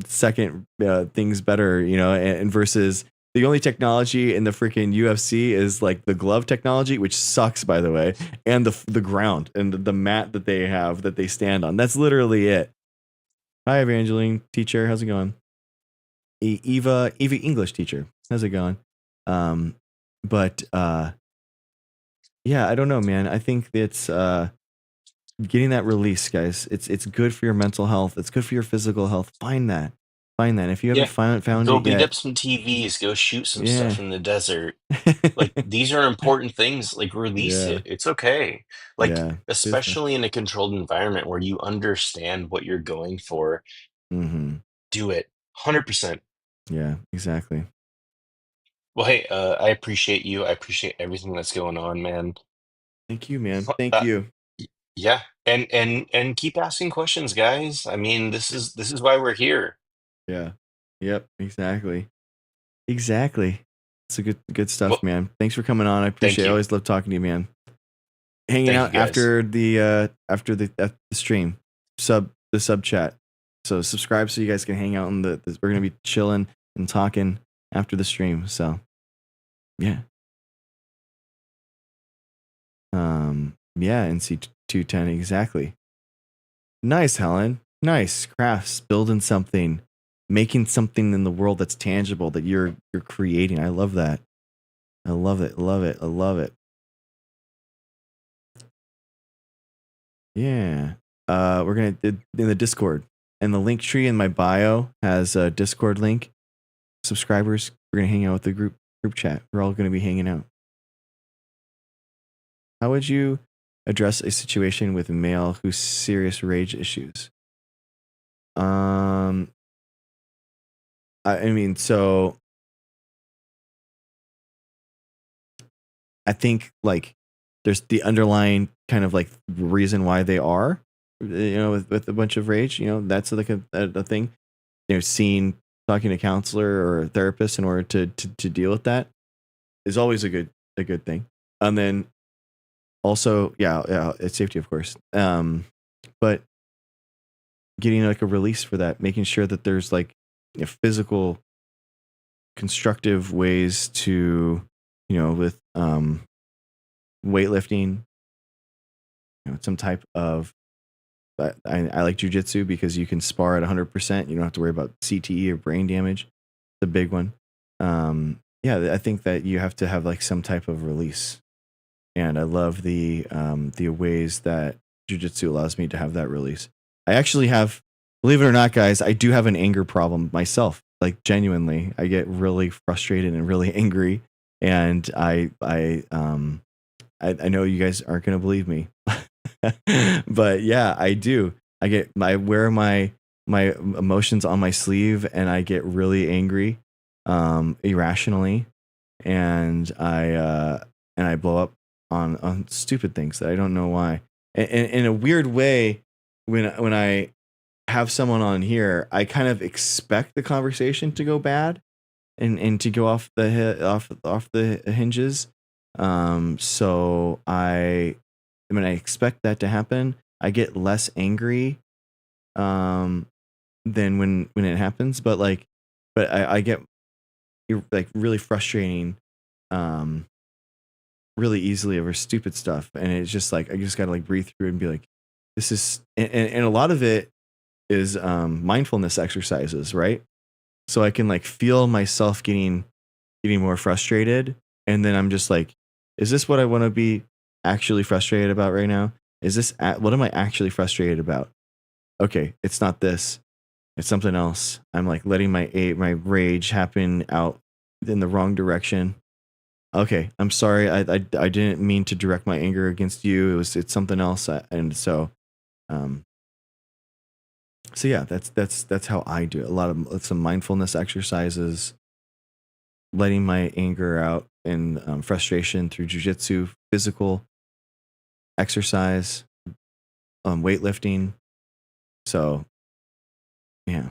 second things better, and versus the only technology in the freaking UFC is like the glove technology, which sucks, by the way, and the ground and the mat that they have that they stand on. That's literally it. Hi, Evangeline teacher, how's it going? Eva English teacher, how's it going? Um, but yeah, I don't know, man. I think it's getting that release, guys. It's good for your mental health. It's good for your physical health. Find that. If you haven't Yeah. found Go it beat yet, up some TVs, go shoot some yeah. stuff in the desert. Like these are important things. Like release Yeah. it. It's okay. Like Yeah. Business. especially in a controlled environment where you understand what you're going for, Mm-hmm. do it. 100%. Yeah, exactly. Well, hey, I appreciate you. I appreciate everything that's going on, man. Thank you, man. Thank Uh, you. yeah, and keep asking questions, guys. I mean, this is why we're here. Yeah. Yep, exactly. Exactly. It's a good stuff, Well, man. Thanks for coming on. I thank appreciate it. I you. always love talking to you, man. Hanging Thank you, out guys. after the stream. The sub chat. So subscribe so you guys can hang out in we're gonna be chilling and talking after the stream. So yeah. Yeah, NC 210 exactly. Nice, Helen. Nice crafts, building something, making something in the world that's tangible that you're creating. I love that. I love it. Love it. I love it. Yeah. We're gonna in the Discord, and the link tree in my bio has a Discord link. Subscribers, we're gonna hang out with the group chat. We're all gonna be hanging out. How would you address a situation with a male who's serious rage issues? I mean, so I think like there's the underlying kind of like reason why they are, with a bunch of rage. That's like a thing. Seeing, talking to a counselor or a therapist in order to deal with that is always a good thing. And then also, yeah, it's safety, of course. But getting like a release for that, making sure that there's like physical, constructive ways to, with weightlifting, some type of. But I like jujitsu because you can spar at 100%. You don't have to worry about CTE or brain damage. The big one. Yeah, I think that you have to have like some type of release, and I love the ways that jujitsu allows me to have that release. I actually have, believe it or not, guys, I do have an anger problem myself. Like genuinely, I get really frustrated and really angry, and I know you guys aren't gonna believe me, but yeah, I do. I wear my emotions on my sleeve, and I get really angry, irrationally, and I blow up on stupid things that I don't know why. And in a weird way, when I have someone on here, I kind of expect the conversation to go bad and to go off the hinges. So when I expect that to happen, I get less angry than when it happens. But I get like really frustrating really easily over stupid stuff, and it's just like I just gotta like breathe through it and be like, this is, and a lot of it is mindfulness exercises, right? So I can like feel myself getting more frustrated, and then I'm just like, is this what I want to be actually frustrated about right now? Is this what am I actually frustrated about? Okay, it's not this, it's something else. I'm like letting my rage happen out in the wrong direction. Okay, I'm sorry. I didn't mean to direct my anger against you. It's something else. And so yeah, that's how I do it. A lot of some mindfulness exercises, letting my anger out and frustration through jujitsu, physical exercise, weightlifting. So yeah.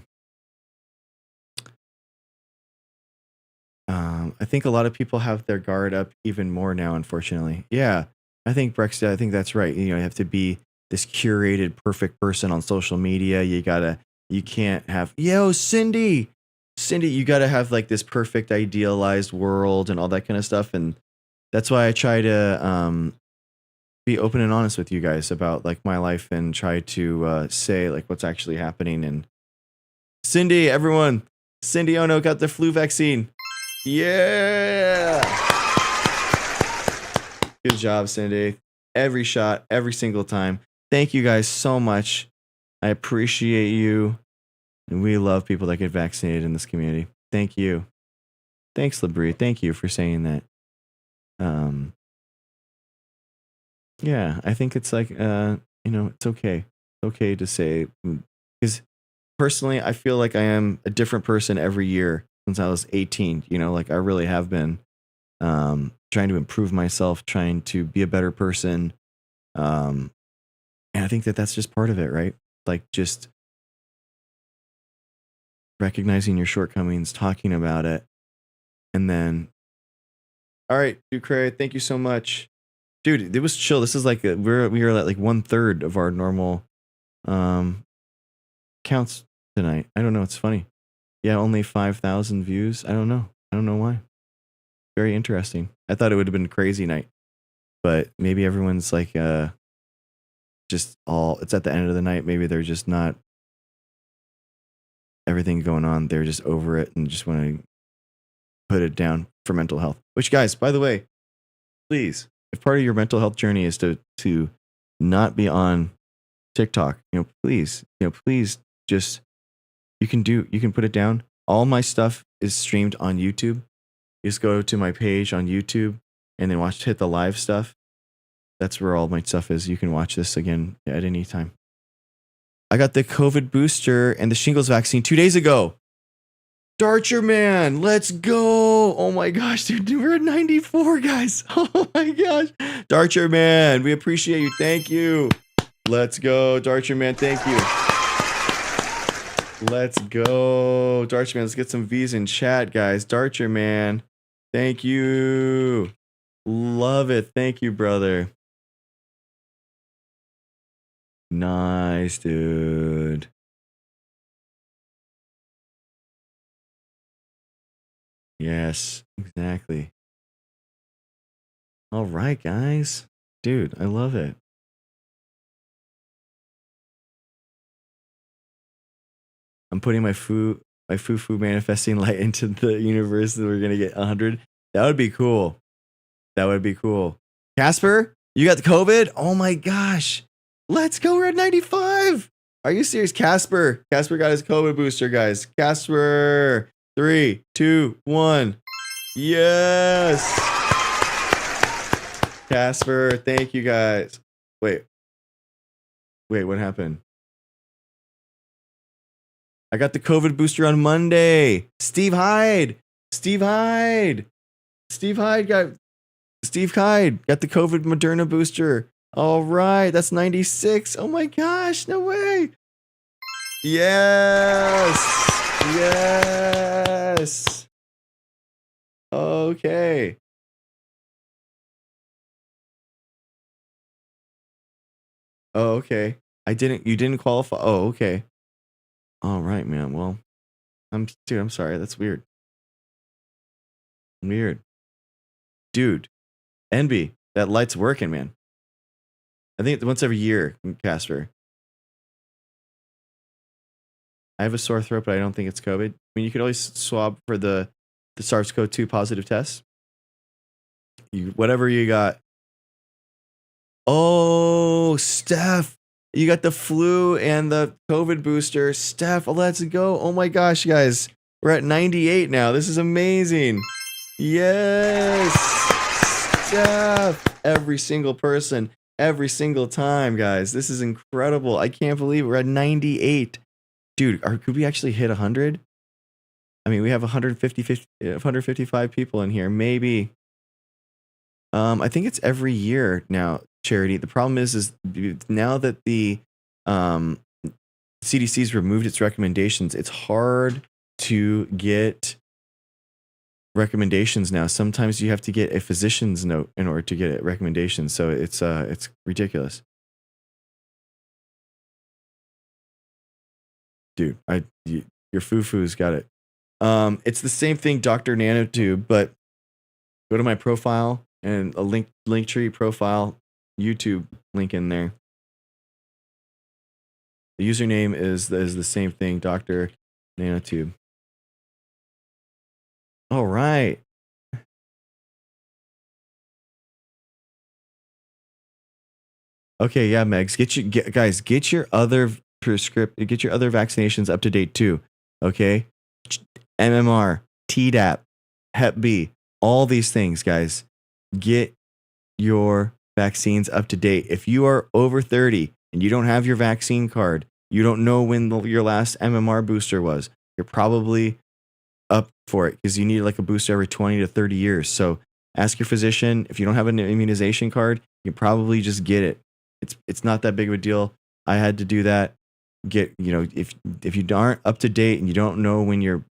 I think a lot of people have their guard up even more now, unfortunately. Yeah, I think Brexit. I think that's right. You have to be this curated, perfect person on social media. You can't have, Cindy. You gotta have like this perfect, idealized world and all that kind of stuff. And that's why I try to be open and honest with you guys about like my life and try to say like what's actually happening. And Cindy, everyone, Cindy Ono got the flu vaccine. Yeah. Good job, Cindy. Every shot, every single time. Thank you guys so much. I appreciate you. And we love people that get vaccinated in this community. Thank you. Thanks, Labrie. Thank you for saying that. Yeah, I think it's like, it's okay. It's okay to say, because personally, I feel like I am a different person every year since I was 18. Like I really have been trying to improve myself, trying to be a better person. And I think that that's just part of it, right? Like just recognizing your shortcomings, talking about it, and then, all right, Ducre, thank you so much, dude. It was chill. This is like we were at like 1/3 of our normal counts tonight. I don't know. It's funny. Yeah, only 5,000 views. I don't know why. Very interesting. I thought it would have been a crazy night, but maybe everyone's like it's at the end of the night. Maybe they're just not everything going on. They're just over it and just want to put it down for mental health. Which, guys, by the way, please, if part of your mental health journey is to not be on TikTok, please just you can put it down. All my stuff is streamed on YouTube. You just go to my page on YouTube and then hit the live stuff. That's where all my stuff is. You can watch this again at any time. I got the COVID booster and the shingles vaccine 2 days ago. Darcher man, let's go. Oh my gosh, dude, we're at 94, guys. Oh my gosh. Darcher man, we appreciate you. Thank you. Let's go, Darcher man. Thank you. Let's go. Darcher man, let's get some V's in chat, guys. Darcher man, thank you. Love it. Thank you, brother. Nice, dude. Yes, exactly. All right, guys. Dude, I love it. I'm putting my foo manifesting light into the universe that we're going to get 100. That would be cool. That would be cool. Casper, you got the COVID? Oh my gosh. Let's go. We're at 95. Are you serious? Casper got his COVID booster, guys. Casper. 3, 2, 1. Yes. Casper, thank you guys. Wait, what happened? I got the COVID booster on Monday. Steve Hyde got the COVID Moderna booster. All right, that's 96. Oh my gosh, no way. Yes. Okay. Oh, okay. You didn't qualify. Oh, okay. All right, man. Well, I'm sorry. That's weird. Dude, Envy, that light's working, man. I think it's once every year, Casper. I have a sore throat, but I don't think it's COVID. I mean, you could always swab for the SARS-CoV-2 positive test. Whatever you got. Oh, Steph, you got the flu and the COVID booster. Steph, let's go. Oh my gosh, guys. We're at 98 now. This is amazing. Yes. Steph. Every single person, every single time, guys. This is incredible. I can't believe we're at 98. Dude, could we actually hit 100? I mean, we have 155 people in here. Maybe. I think it's every year now, Charity. The problem is now that the CDC's removed its recommendations, it's hard to get recommendations now. Sometimes you have to get a physician's note in order to get a recommendation. So it's ridiculous. Dude, your foo-foo's got it. It's the same thing, Dr. Nanotube, but go to my profile and a Linktree profile, YouTube link in there. The username is the same thing, Dr. Nanotube. All right. Okay, yeah, Megs, guys, get your other get your other vaccinations up to date too. Okay, MMR, Tdap, Hep B, all these things, guys. Get your vaccines up to date. If you are over 30 and you don't have your vaccine card, you don't know when your last MMR booster was. You're probably up for it because you need like a booster every 20 to 30 years. So ask your physician. If you don't have an immunization card, you can probably just get it. It's not that big of a deal. I had to do that. If you aren't up to date and you don't know when your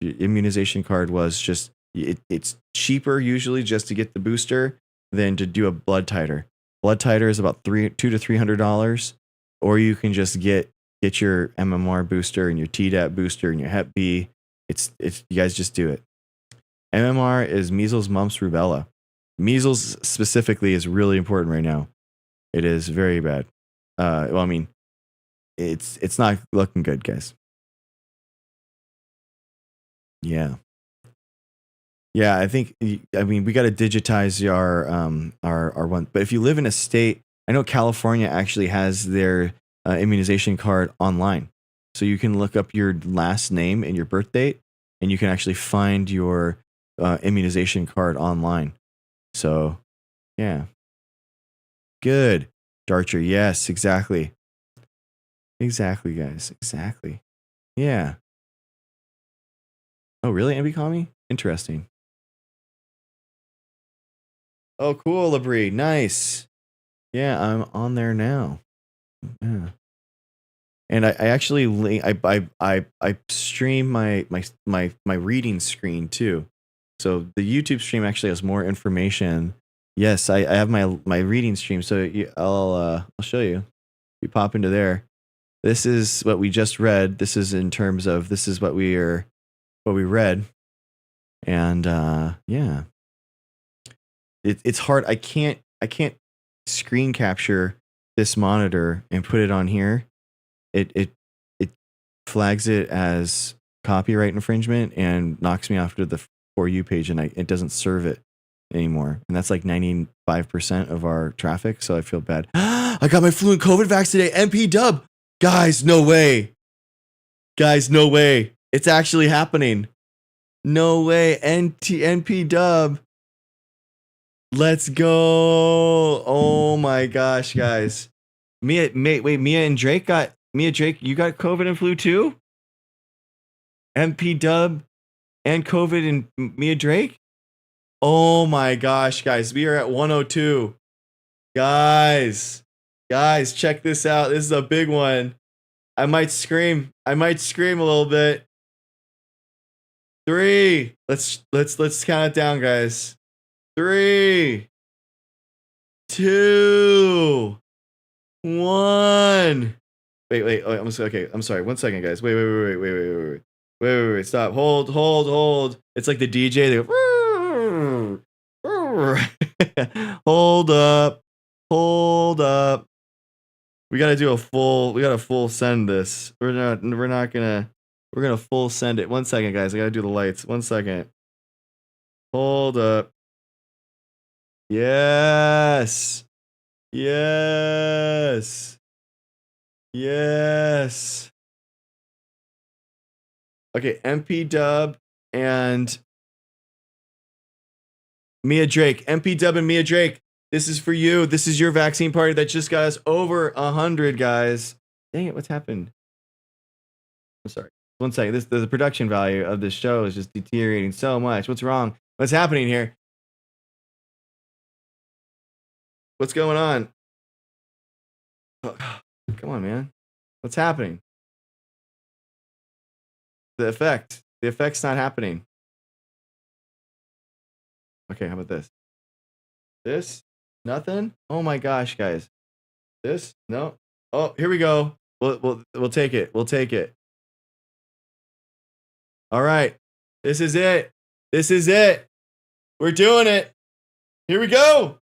immunization card was, just it's cheaper usually just to get the booster than to do a blood titer. Blood titer is about $200 to $300, or you can just get your MMR booster and your Tdap booster and your Hep B. It's you guys just do it. MMR is measles, mumps, rubella. Measles specifically is really important right now. It is very bad. Well, I mean, it's not looking good, guys. Yeah. Yeah, I mean, we got to digitize our one. But if you live in a state, I know California actually has their immunization card online. So you can look up your last name and your birth date, and you can actually find your immunization card online. So, yeah. Good. Darcher, yes, exactly. Exactly, guys. Exactly. Yeah. Oh, really, Ambikami? Interesting. Oh, cool, Labrie. Nice. Yeah, I'm on there now. Yeah. And I actually I stream my reading screen too. So the YouTube stream actually has more information. Yes, I have my reading stream. So I'll show you. You pop into there. This is what we just read. This is in terms of this is what we read. And yeah. It's hard. I can't screen capture this monitor and put it on here. It flags it as copyright infringement and knocks me off to the For You page, and it doesn't serve it anymore. And that's like 95% of our traffic, so I feel bad. I got my flu and COVID vax today. MP dub. Guys, no way. Guys, no way. It's actually happening. No way. NP dub. Let's go. Oh my gosh, guys. Mia and Drake, you got COVID and flu too? MP Dub and COVID and Mia Drake? Oh my gosh, guys. We are at 102. Guys, check this out. This is a big one. I might scream a little bit. 3. Let's count it down, guys. 3, 2, 1. Wait. Oh, okay. I'm sorry. 1 second, guys. Wait. Stop. Hold. It's like the DJ. They go, hold up. We gotta full send this. We're gonna full send it. 1 second, guys. I gotta do the lights. 1 second. Hold up. Yes. Okay, MP Dub and Mia Drake. MP Dub and Mia Drake. This is for you. This is your vaccine party that just got us over 100, guys. Dang it, what's happened? I'm sorry. 1 second. The production value of this show is just deteriorating so much. What's wrong? What's happening here? What's going on? Oh, come on, man. What's happening? The effect's not happening. Okay, how about this? This? Nothing? Oh my gosh, guys. This? No. Oh, here we go. We'll take it. All right. This is it. We're doing it. Here we go.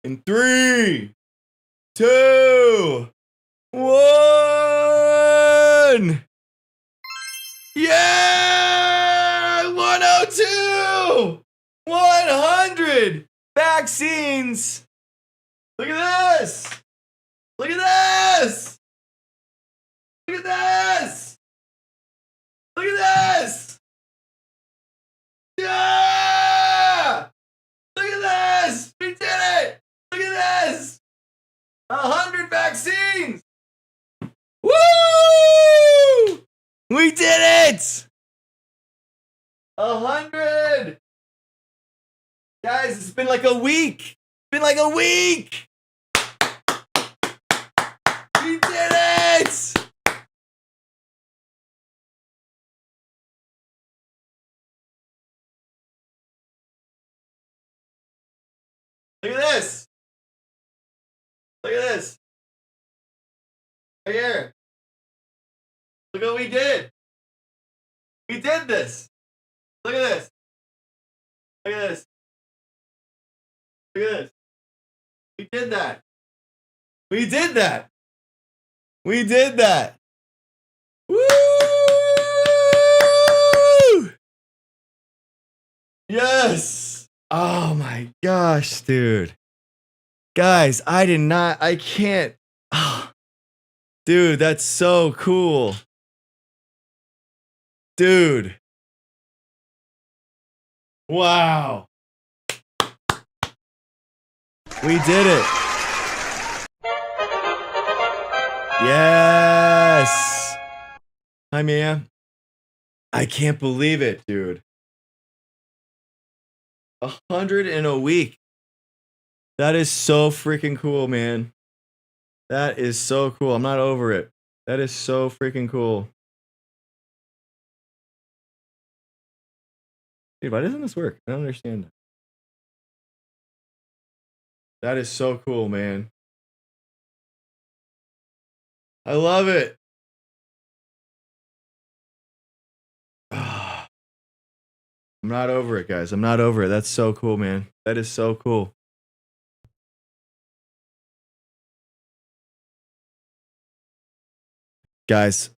In 3, 2, 1. Yeah! 102! 100 vaccines! Look at this! Look at this! Look at this! Look at this! Yeah! Look at this! We did it! Look at this! 100 vaccines! Woo! We did it! 100! Guys, it's been like a week. It's been like a week. We did it! Look at this. Look at this. Right here. Look what we did. We did this. Look at this. Look at this. Look at this. We did that. We did that. We did that. Woo! Yes. Oh my gosh, dude. Guys, I can't. Oh, dude, that's so cool. Dude. Wow. We did it. Yes. Hi, Mia. I can't believe it, dude. 100 in a week. That is so freaking cool, man. That is so cool. I'm not over it. That is so freaking cool. Dude, why doesn't this work? I don't understand. That is so cool, man. I love it. I'm not over it, guys. I'm not over it. That's so cool, man. That is so cool. Guys.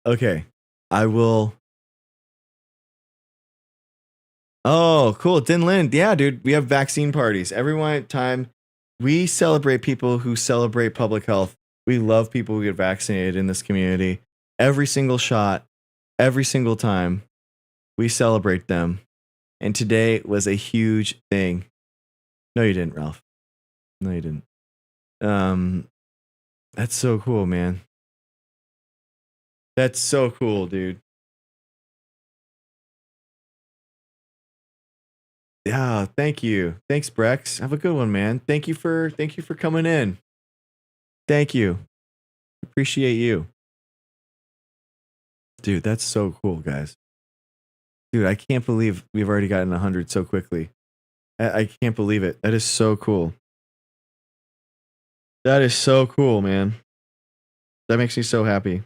Okay. I will. Oh, cool. Din Lin. Yeah, dude. We have vaccine parties. Every time we celebrate people who celebrate public health. We love people who get vaccinated in this community. Every single shot, every single time, we celebrate them. And today was a huge thing. No, you didn't, Ralph. No, you didn't. That's so cool, man. That's so cool, dude. Yeah, thank you. Thanks, Brex. Have a good one, man. Thank you for coming in. Thank you. Appreciate you. Dude, that's so cool, guys. Dude, I can't believe we've already gotten 100 so quickly. I can't believe it. That is so cool. That is so cool, man. That makes me so happy.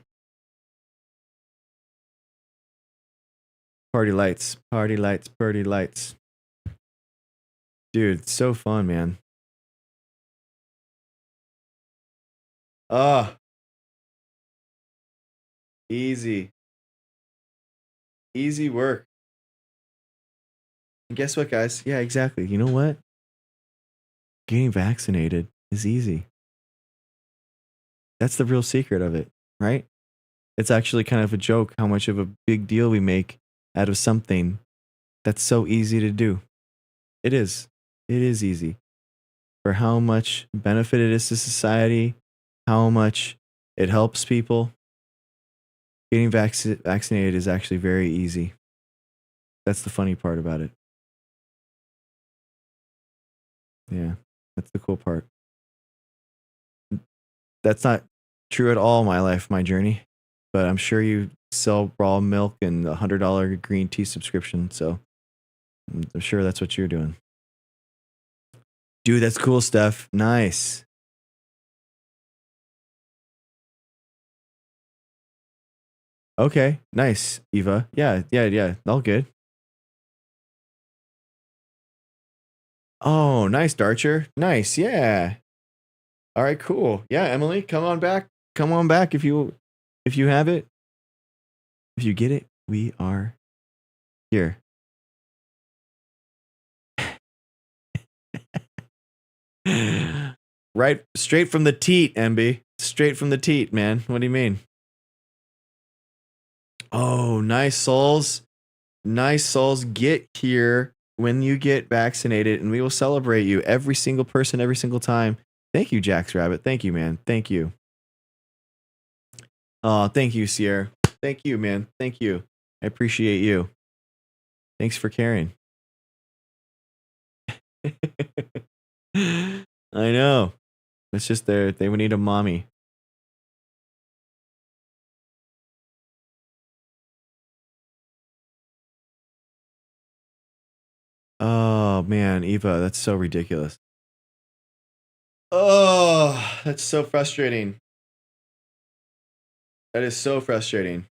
Party lights, party lights, party lights. Dude, it's so fun, man. Easy. Easy work. And guess what, guys? Yeah, exactly. You know what? Getting vaccinated is easy. That's the real secret of it, right? It's actually kind of a joke how much of a big deal we make out of something that's so easy to do. It is. It is easy. For how much benefit it is to society, how much it helps people. Getting vaccinated is actually very easy. That's the funny part about it. Yeah, that's the cool part. That's not true at all in my life, my journey. But I'm sure you sell raw milk and a $100 green tea subscription. So I'm sure that's what you're doing. Dude, that's cool stuff. Nice. Okay, nice, Eva. Yeah. All good. Oh, nice, Darcher. Nice, yeah. All right, cool. Yeah, Emily, come on back. Come on back if you have it. If you get it, we are here. Right, straight from the teat, MB. Straight from the teat, man. What do you mean? Oh, nice souls. Nice souls. Get here when you get vaccinated, and we will celebrate you. Every single person, every single time. Thank you, Jax Rabbit. Thank you, man. Thank you. Oh, thank you, Sierra. Thank you, man. Thank you. I appreciate you. Thanks for caring. I know. It's just they would need a mommy. Oh man, Eva, that's so ridiculous. Oh, that's so frustrating. That is so frustrating.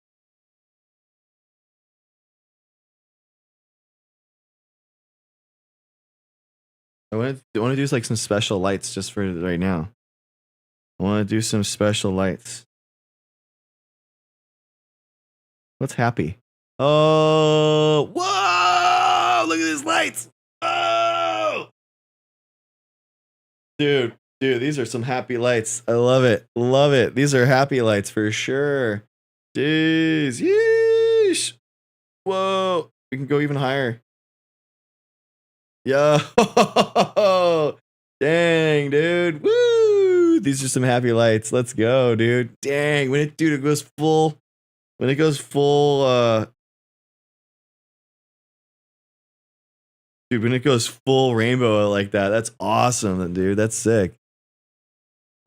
I want to do like some special lights just for right now. I want to do some special lights. What's happy? Oh, whoa! Look at these lights. Oh, dude, these are some happy lights. I love it. Love it. These are happy lights for sure. Jeez. Yeesh. Whoa. We can go even higher. Yo. Dang, dude. Woo. These are some happy lights. Let's go, dude. Dang. When it goes full. When it goes full, dude, when it goes full rainbow like that, that's awesome, dude. That's sick.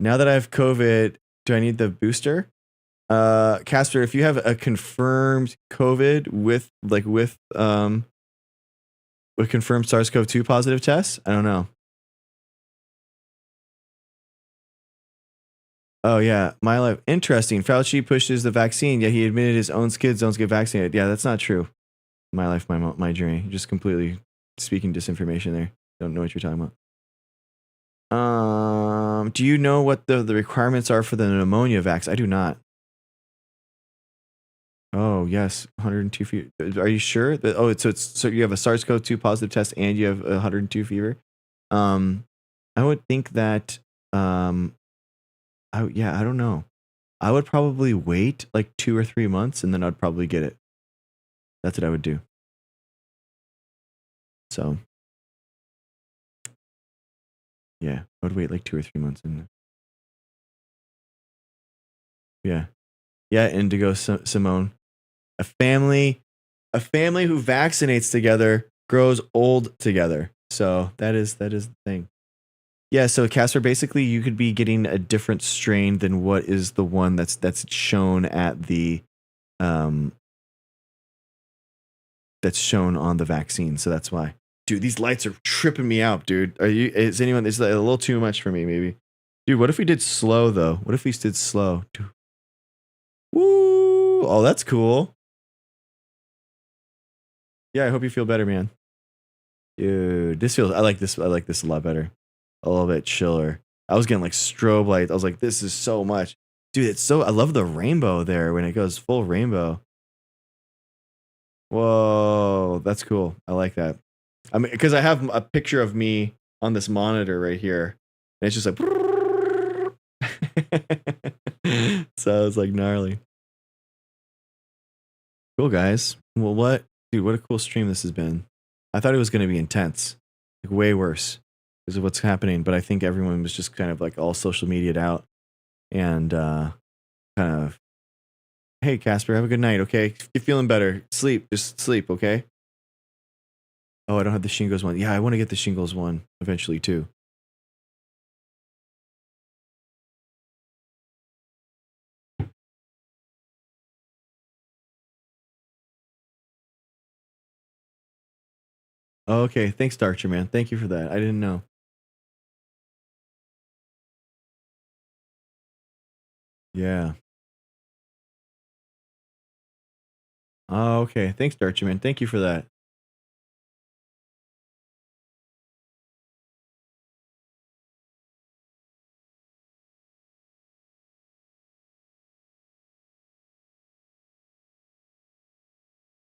Now that I have COVID, do I need the booster? Casper, if you have a confirmed COVID with confirmed SARS-CoV-2 positive tests, I don't know. Oh yeah, my life. Interesting. Fauci pushes the vaccine, yet he admitted his own kids don't get vaccinated. Yeah, that's not true. My life, my journey. Just completely speaking disinformation there. Don't know what you're talking about. Do you know what the requirements are for the pneumonia vax? I do not. Oh yes, 102 fever. Are you sure that? Oh, so you have a SARS-CoV-2 positive test and you have 102 fever. I would think that. I don't know. I would probably wait like 2 or 3 months and then I'd probably get it. That's what I would do. So, yeah, I would wait like 2 or 3 months and yeah, Indigo Simone, a family who vaccinates together grows old together. So that is the thing. Yeah, so Casper, basically you could be getting a different strain than what is the one that's shown at the that's shown on the vaccine. So that's why. Dude, these lights are tripping me out, dude. Is a little too much for me, maybe? Dude, what if we did slow though? What if we did slow? Dude. Woo! Oh, that's cool. Yeah, I hope you feel better, man. Dude, I like this a lot better. A little bit chiller. I was getting like strobe lights. I was like, this is so much. Dude, I love the rainbow there when it goes full rainbow. Whoa, that's cool. I like that. I mean, because I have a picture of me on this monitor right here, and it's just like, so it's like gnarly. Cool, guys. Well, dude, what a cool stream this has been. I thought it was going to be intense, like way worse because of what's happening, but I think everyone was just kind of like all social media'd out and kind of, hey, Casper, have a good night, okay? If you're feeling better, just sleep, okay? Oh, I don't have the shingles one. Yeah, I want to get the shingles one eventually too. Oh, okay, thanks, Darcher, man. Thank you for that. I didn't know. Yeah. Oh, okay. Thanks, Darcher, man. Thank you for that.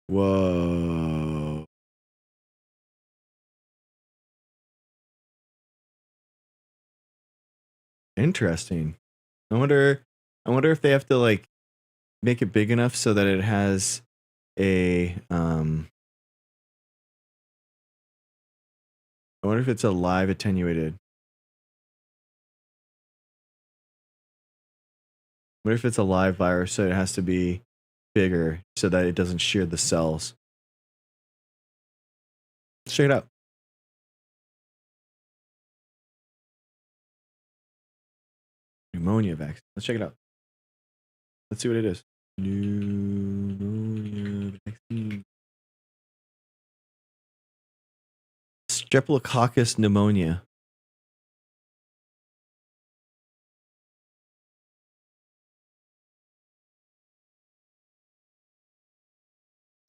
Whoa. Interesting. I wonder. I wonder if they have to like make it big enough so that it has a. I wonder if it's a live attenuated. What if it's a live virus, so it has to be bigger so that it doesn't shear the cells? Let's check it out. Pneumonia vaccine. Let's check it out. Let's see what it is. Pneumonia vaccine. Streptococcus pneumonia.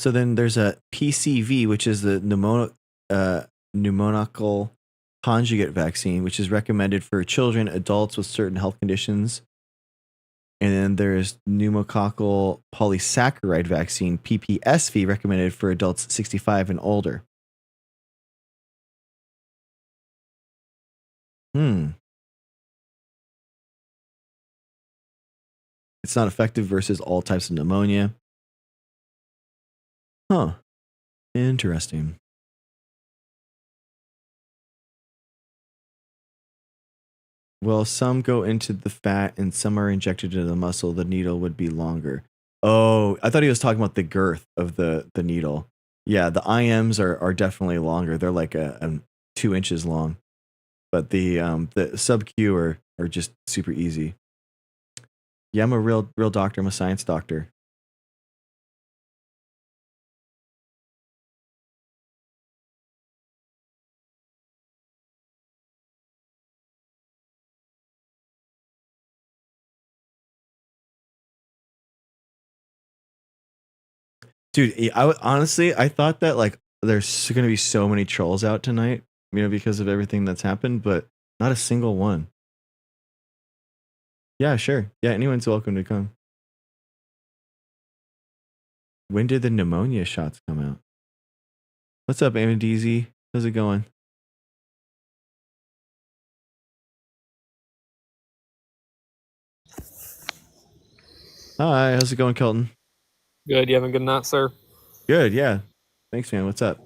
So then there's a PCV, which is the pneumococcal conjugate vaccine, which is recommended for children, adults with certain health conditions. And then there's pneumococcal polysaccharide vaccine, PPSV, recommended for adults 65 and older. It's not effective versus all types of pneumonia. Huh. Interesting. Well, some go into the fat and some are injected into the muscle. The needle would be longer. Oh, I thought he was talking about the girth of the needle. Yeah, the IMs are definitely longer. They're like a 2 inches long. But the sub-Q are just super easy. Yeah, I'm a real doctor. I'm a science doctor. Dude, honestly, I thought that like there's going to be so many trolls out tonight, because of everything that's happened, but not a single one. Yeah, sure. Yeah, anyone's welcome to come. When did the pneumonia shots come out? What's up, Amideezy? How's it going? Hi, how's it going, Kelton? Good. You having a good night, sir? Good, yeah. Thanks, man. What's up?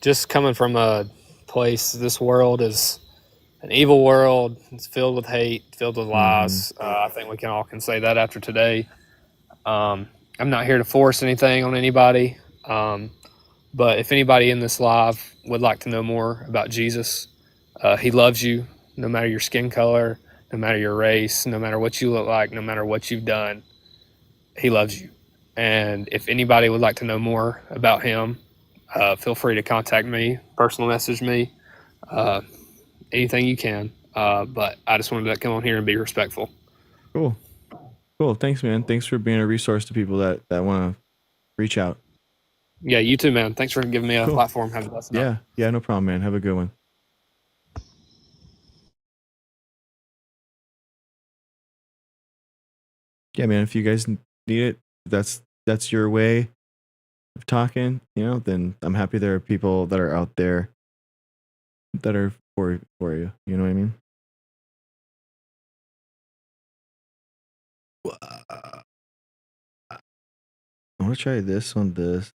Just coming from a place, this world is an evil world. It's filled with hate, filled with lies. I think we can say that after today. I'm not here to force anything on anybody. But if anybody in this live would like to know more about Jesus, he loves you no matter your skin color, no matter your race, no matter what you look like, no matter what you've done. He loves you. And if anybody would like to know more about him, feel free to contact me, personal message me, anything you can. But I just wanted to come on here and be respectful. Cool. Thanks, man. Thanks for being a resource to people that want to reach out. Yeah, you too, man. Thanks for giving me a platform. Have a blessed night. Yeah, no problem, man. Have a good one. Yeah, man. If you guys need it, that's your way of talking, then I'm happy there are people that are out there that are for you. You know what I mean? I want to try this one, this.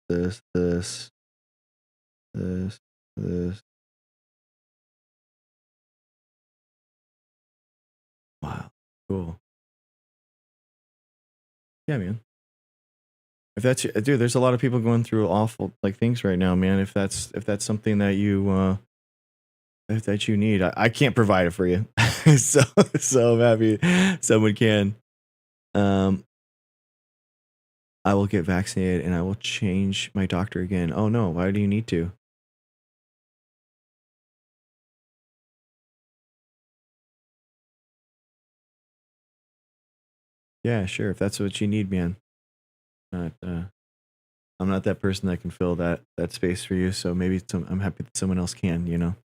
Wow, cool. Yeah, man. If that's dude, there's a lot of people going through awful like things right now, man. If that's something that you that you need, I can't provide it for you. so I'm happy someone can. I will get vaccinated and I will change my doctor again. Oh no, why do you need to? Yeah, sure. If that's what you need, man. Not I'm not that person that can fill that space for you, so maybe I'm happy that someone else can.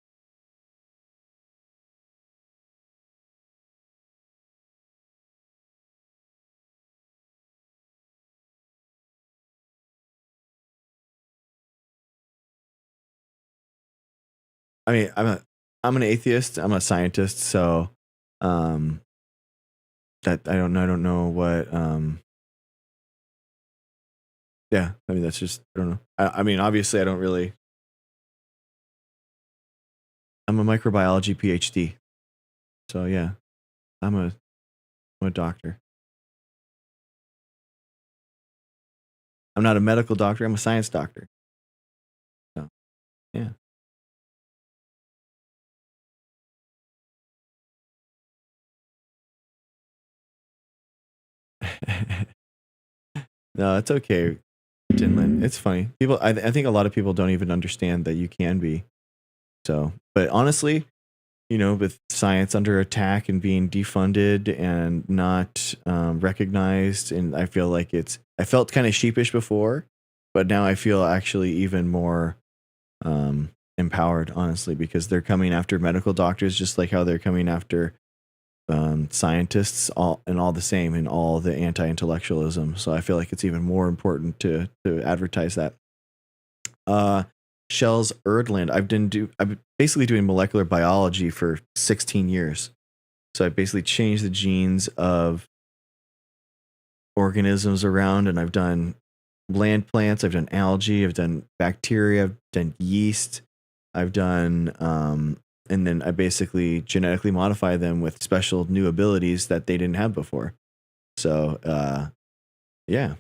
I mean, I'm an atheist. I'm a scientist, so that I don't know what yeah, I mean that's just I don't know. I mean obviously I don't really. I'm a microbiology PhD, so yeah, I'm a doctor. I'm not a medical doctor. I'm a science doctor. So yeah. No, it's okay, Jinlin. It's funny. People, I think a lot of people don't even understand that you can be. So, but honestly, with science under attack and being defunded and not recognized, and I feel like I felt kind of sheepish before, but now I feel actually even more empowered, honestly, because they're coming after medical doctors just like how they're coming after scientists, all the same, and all the anti-intellectualism. So I feel like it's even more important to advertise that. Shell's Erdland. I've been basically doing molecular biology for 16 years. So I basically changed the genes of organisms around, and I've done land plants, I've done algae, I've done bacteria, I've done yeast, I've done and then I basically genetically modify them with special new abilities that they didn't have before. So yeah,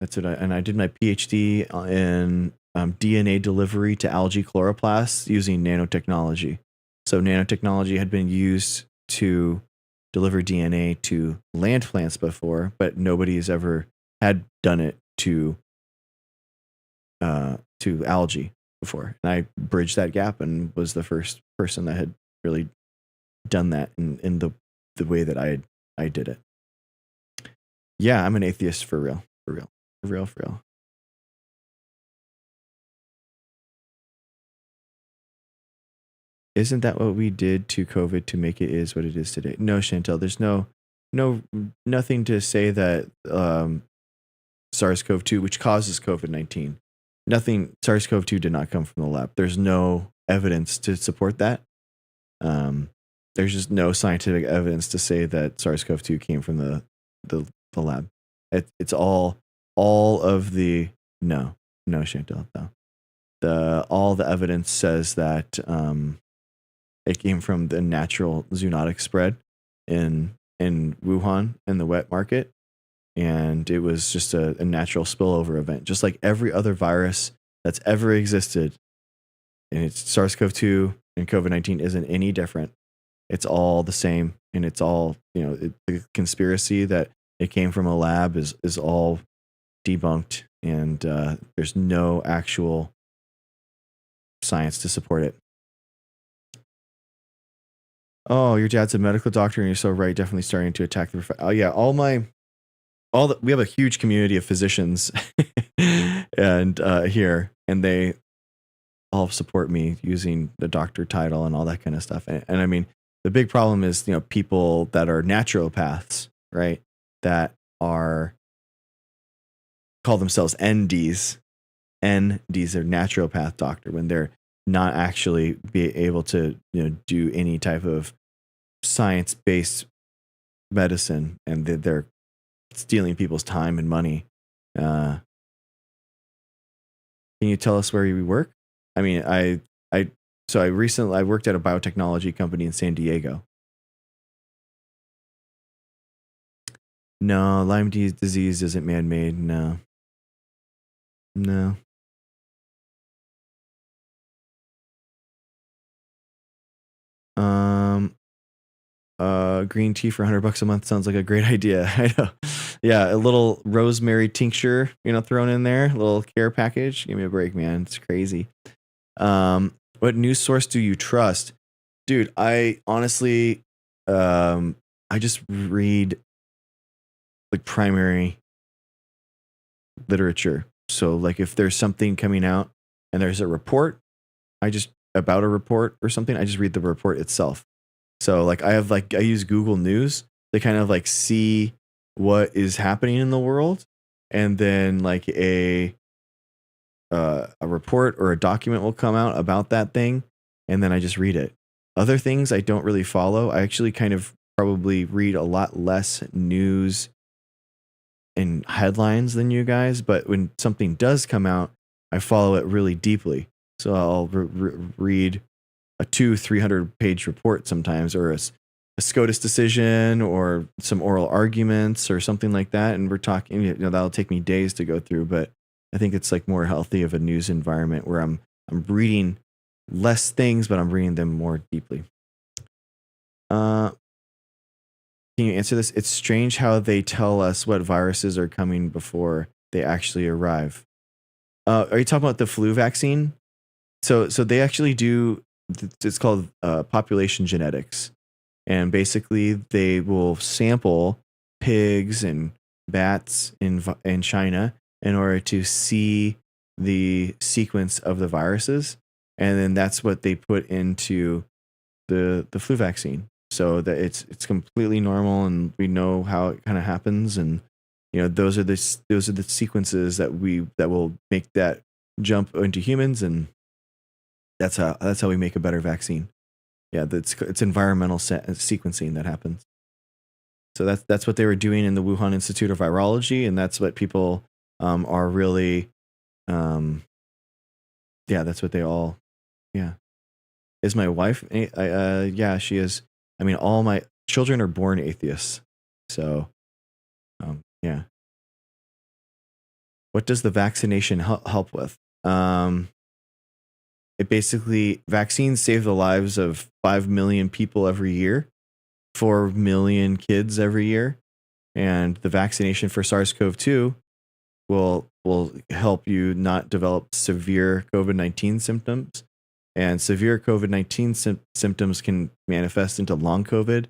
that's what I did my PhD in DNA delivery to algae chloroplasts using nanotechnology. So nanotechnology had been used to deliver DNA to land plants before, but nobody's ever had done it to algae before. And I bridged that gap and was the first person that had really done that in the way that I did it. Yeah, I'm an atheist for real. For real. For real, for real. Isn't that what we did to COVID to make it is what it is today? No, Chantel, there's nothing to say that SARS-CoV-2, which causes COVID-19, SARS-CoV-2 did not come from the lab. There's no evidence to support that. There's just no scientific evidence to say that SARS-CoV-2 came from the lab. It's all of the no, Chantal, no. All the evidence says that it came from the natural zoonotic spread in Wuhan in the wet market, and it was just a natural spillover event, just like every other virus that's ever existed. And it's SARS-CoV-2 and COVID-19 isn't any different. It's all the same, and it's all the conspiracy that it came from a lab is all debunked, and there's no actual science to support it. Oh, your dad's a medical doctor, and you're so right. Definitely starting to attack the. Oh yeah, we have a huge community of physicians, and here, and they all support me using the doctor title and all that kind of stuff. And I mean, the big problem is people that are naturopaths, right? That call themselves NDs. NDs are naturopath doctor when they're not actually be able to do any type of science-based medicine, and they're stealing people's time and money. Can you tell us where you work? I mean, I worked at a biotechnology company in San Diego. No, Lyme disease isn't man-made. No. Green tea for $100 a month sounds like a great idea. I know. Yeah, a little rosemary tincture, thrown in there, a little care package. Give me a break, man. It's crazy. What news source do you trust? Dude, I honestly, I just read like primary literature. So like if there's something coming out and there's a report, about a report or something, I just read the report itself. So like I use Google News to kind of like see what is happening in the world, and then like a report or a document will come out about that thing, and then I just read it. Other things I don't really follow. I actually kind of probably read a lot less news and headlines than you guys, but when something does come out, I follow it really deeply. So I'll read a 300 page report sometimes, or a SCOTUS decision, or some oral arguments, or something like that. And we're talking, that'll take me days to go through, but I think it's like more healthy of a news environment where I'm reading less things, but I'm reading them more deeply. Can you answer this? It's strange how they tell us what viruses are coming before they actually arrive. Are you talking about the flu vaccine? So they actually do. It's called population genetics, and basically they will sample pigs and bats in China in order to see the sequence of the viruses, and then that's what they put into the flu vaccine. So that it's completely normal, and we know how it kind of happens, and those are the sequences that will make that jump into humans, and that's how we make a better vaccine. Yeah, it's environmental sequencing that happens. So that's what they were doing in the Wuhan Institute of Virology, and that's what people are really, that's what they all, Is my wife? Yeah, she is. I mean, all my children are born atheists. So, yeah. What does the vaccination help with? It basically, vaccines save the lives of 5 million people every year, 4 million kids every year. And the vaccination for SARS-CoV-2 will help you not develop severe COVID-19 symptoms. And severe COVID-19 symptoms can manifest into long COVID.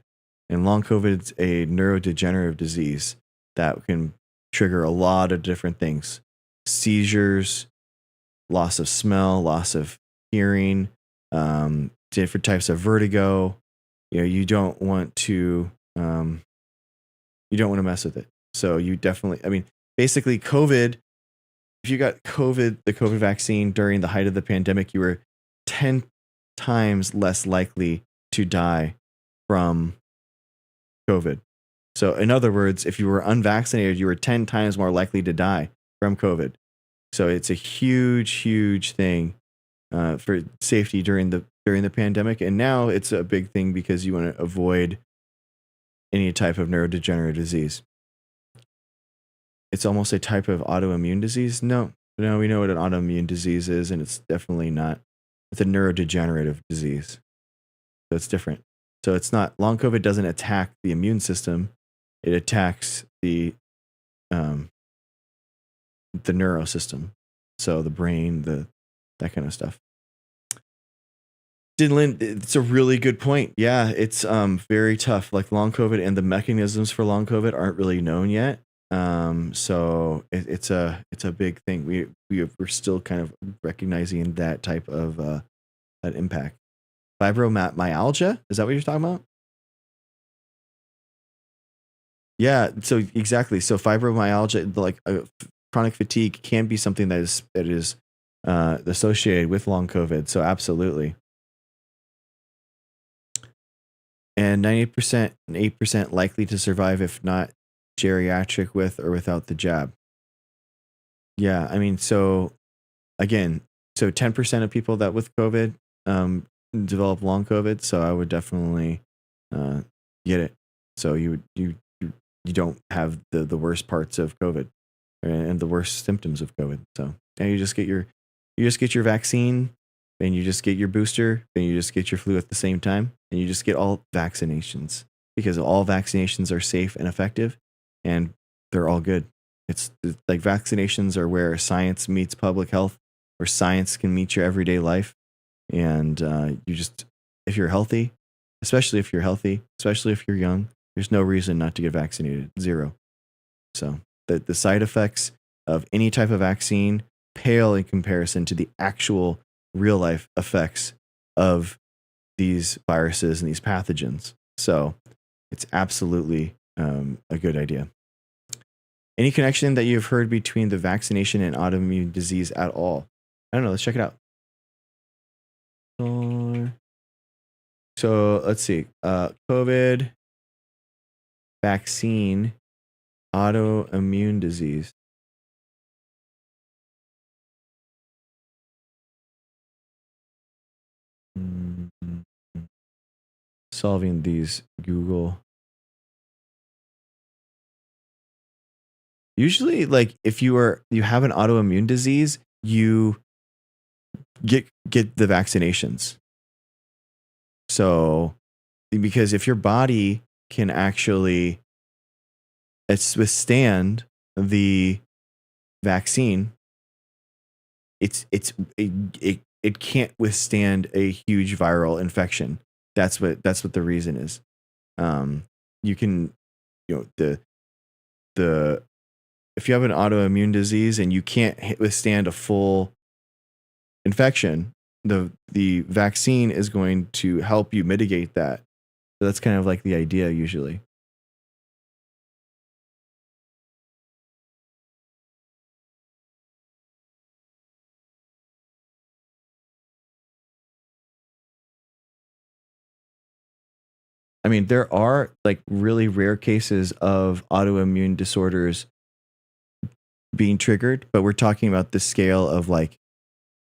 And long COVID is a neurodegenerative disease that can trigger a lot of different things. Seizures, loss of smell, loss of hearing, different types of vertigo. You don't want to mess with it. So you definitely, basically COVID, if you got COVID, the COVID vaccine during the height of the pandemic, you were 10 times less likely to die from COVID. So in other words, if you were unvaccinated, you were 10 times more likely to die from COVID. So it's a huge, huge thing for safety during the pandemic. And now it's a big thing because you want to avoid any type of neurodegenerative disease. It's almost a type of autoimmune disease. No, we know what an autoimmune disease is, and it's definitely not. It's a neurodegenerative disease. So it's different. So it's not, long COVID doesn't attack the immune system. It attacks the neuro system. So the brain, that kind of stuff. Dinlin, it's a really good point. Yeah, it's very tough. Like long COVID, and the mechanisms for long COVID aren't really known yet. So it's a big thing. We're still kind of recognizing that type of that impact. Fibromyalgia, is that what you're talking about? Yeah. So exactly. So fibromyalgia, like chronic fatigue, can be something that is associated with long COVID. So absolutely. And 90% and 8% likely to survive if not geriatric with or without the jab. Yeah, so again, 10% of people that with COVID develop long COVID, so I would definitely get it. So you don't have the worst parts of COVID and the worst symptoms of COVID. So you just get your vaccine, and you just get your booster, and you just get your flu at the same time, and you just get all vaccinations, because all vaccinations are safe and effective, and they're all good. It's like vaccinations are where science meets public health, where science can meet your everyday life. And if you're healthy, especially if you're young, there's no reason not to get vaccinated. Zero. So the side effects of any type of vaccine pale in comparison to the actual real life effects of these viruses and these pathogens. So it's absolutely a good idea. Any connection that you've heard between the vaccination and autoimmune disease at all? I don't know. Let's check it out. So let's see. COVID vaccine, autoimmune disease. Solving these Google. Usually, like if you have an autoimmune disease, you get the vaccinations. So, because if your body can actually withstand the vaccine, it can't withstand a huge viral infection. That's what the reason is. You can, the if you have an autoimmune disease and you can't withstand a full infection, the vaccine is going to help you mitigate that. So that's kind of like the idea usually. I mean, there are like really rare cases of autoimmune disorders being triggered, but we're talking about the scale of like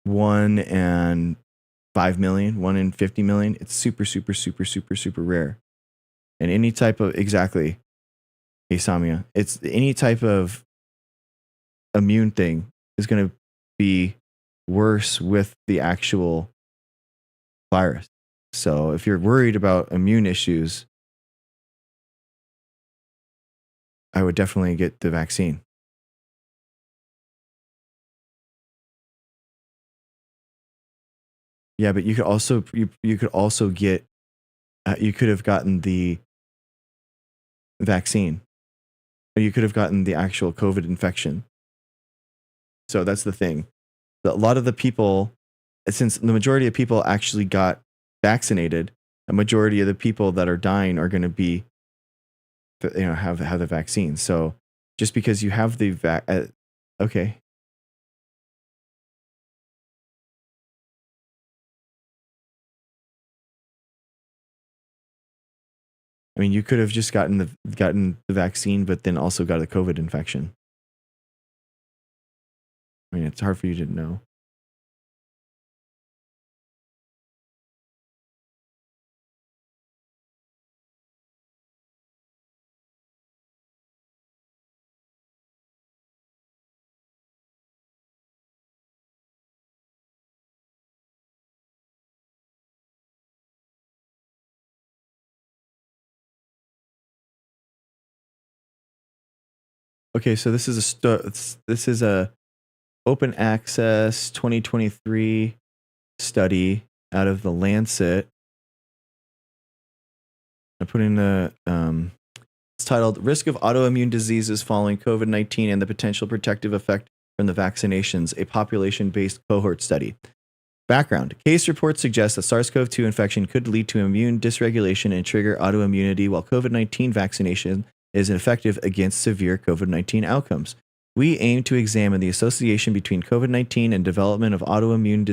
1 in 5 million, 1 in 50 million. It's super, super, super, super, super rare. And any type of, exactly, hey Samia, it's any type of immune thing is going to be worse with the actual virus. So if you're worried about immune issues, I would definitely get the vaccine. Yeah, but you could also get you could have gotten the vaccine, or you could have gotten the actual COVID infection. So that's the thing. A lot of the people, since the majority of people actually got vaccinated, a majority of the people that are dying are going to be, have the vaccine. So just because you have the okay. I mean, you could have just gotten the vaccine, but then also got a COVID infection. I mean, it's hard for you to know. Okay, so this is a open access 2023 study out of the Lancet. I'm putting it's titled "Risk of Autoimmune Diseases Following COVID-19 and the Potential Protective Effect from the Vaccinations: A Population-Based Cohort Study." Background: case reports suggest that SARS-CoV-2 infection could lead to immune dysregulation and trigger autoimmunity, while COVID-19 vaccination is effective against severe COVID-19 outcomes. We aim to examine the association between COVID-19 and development of autoimmune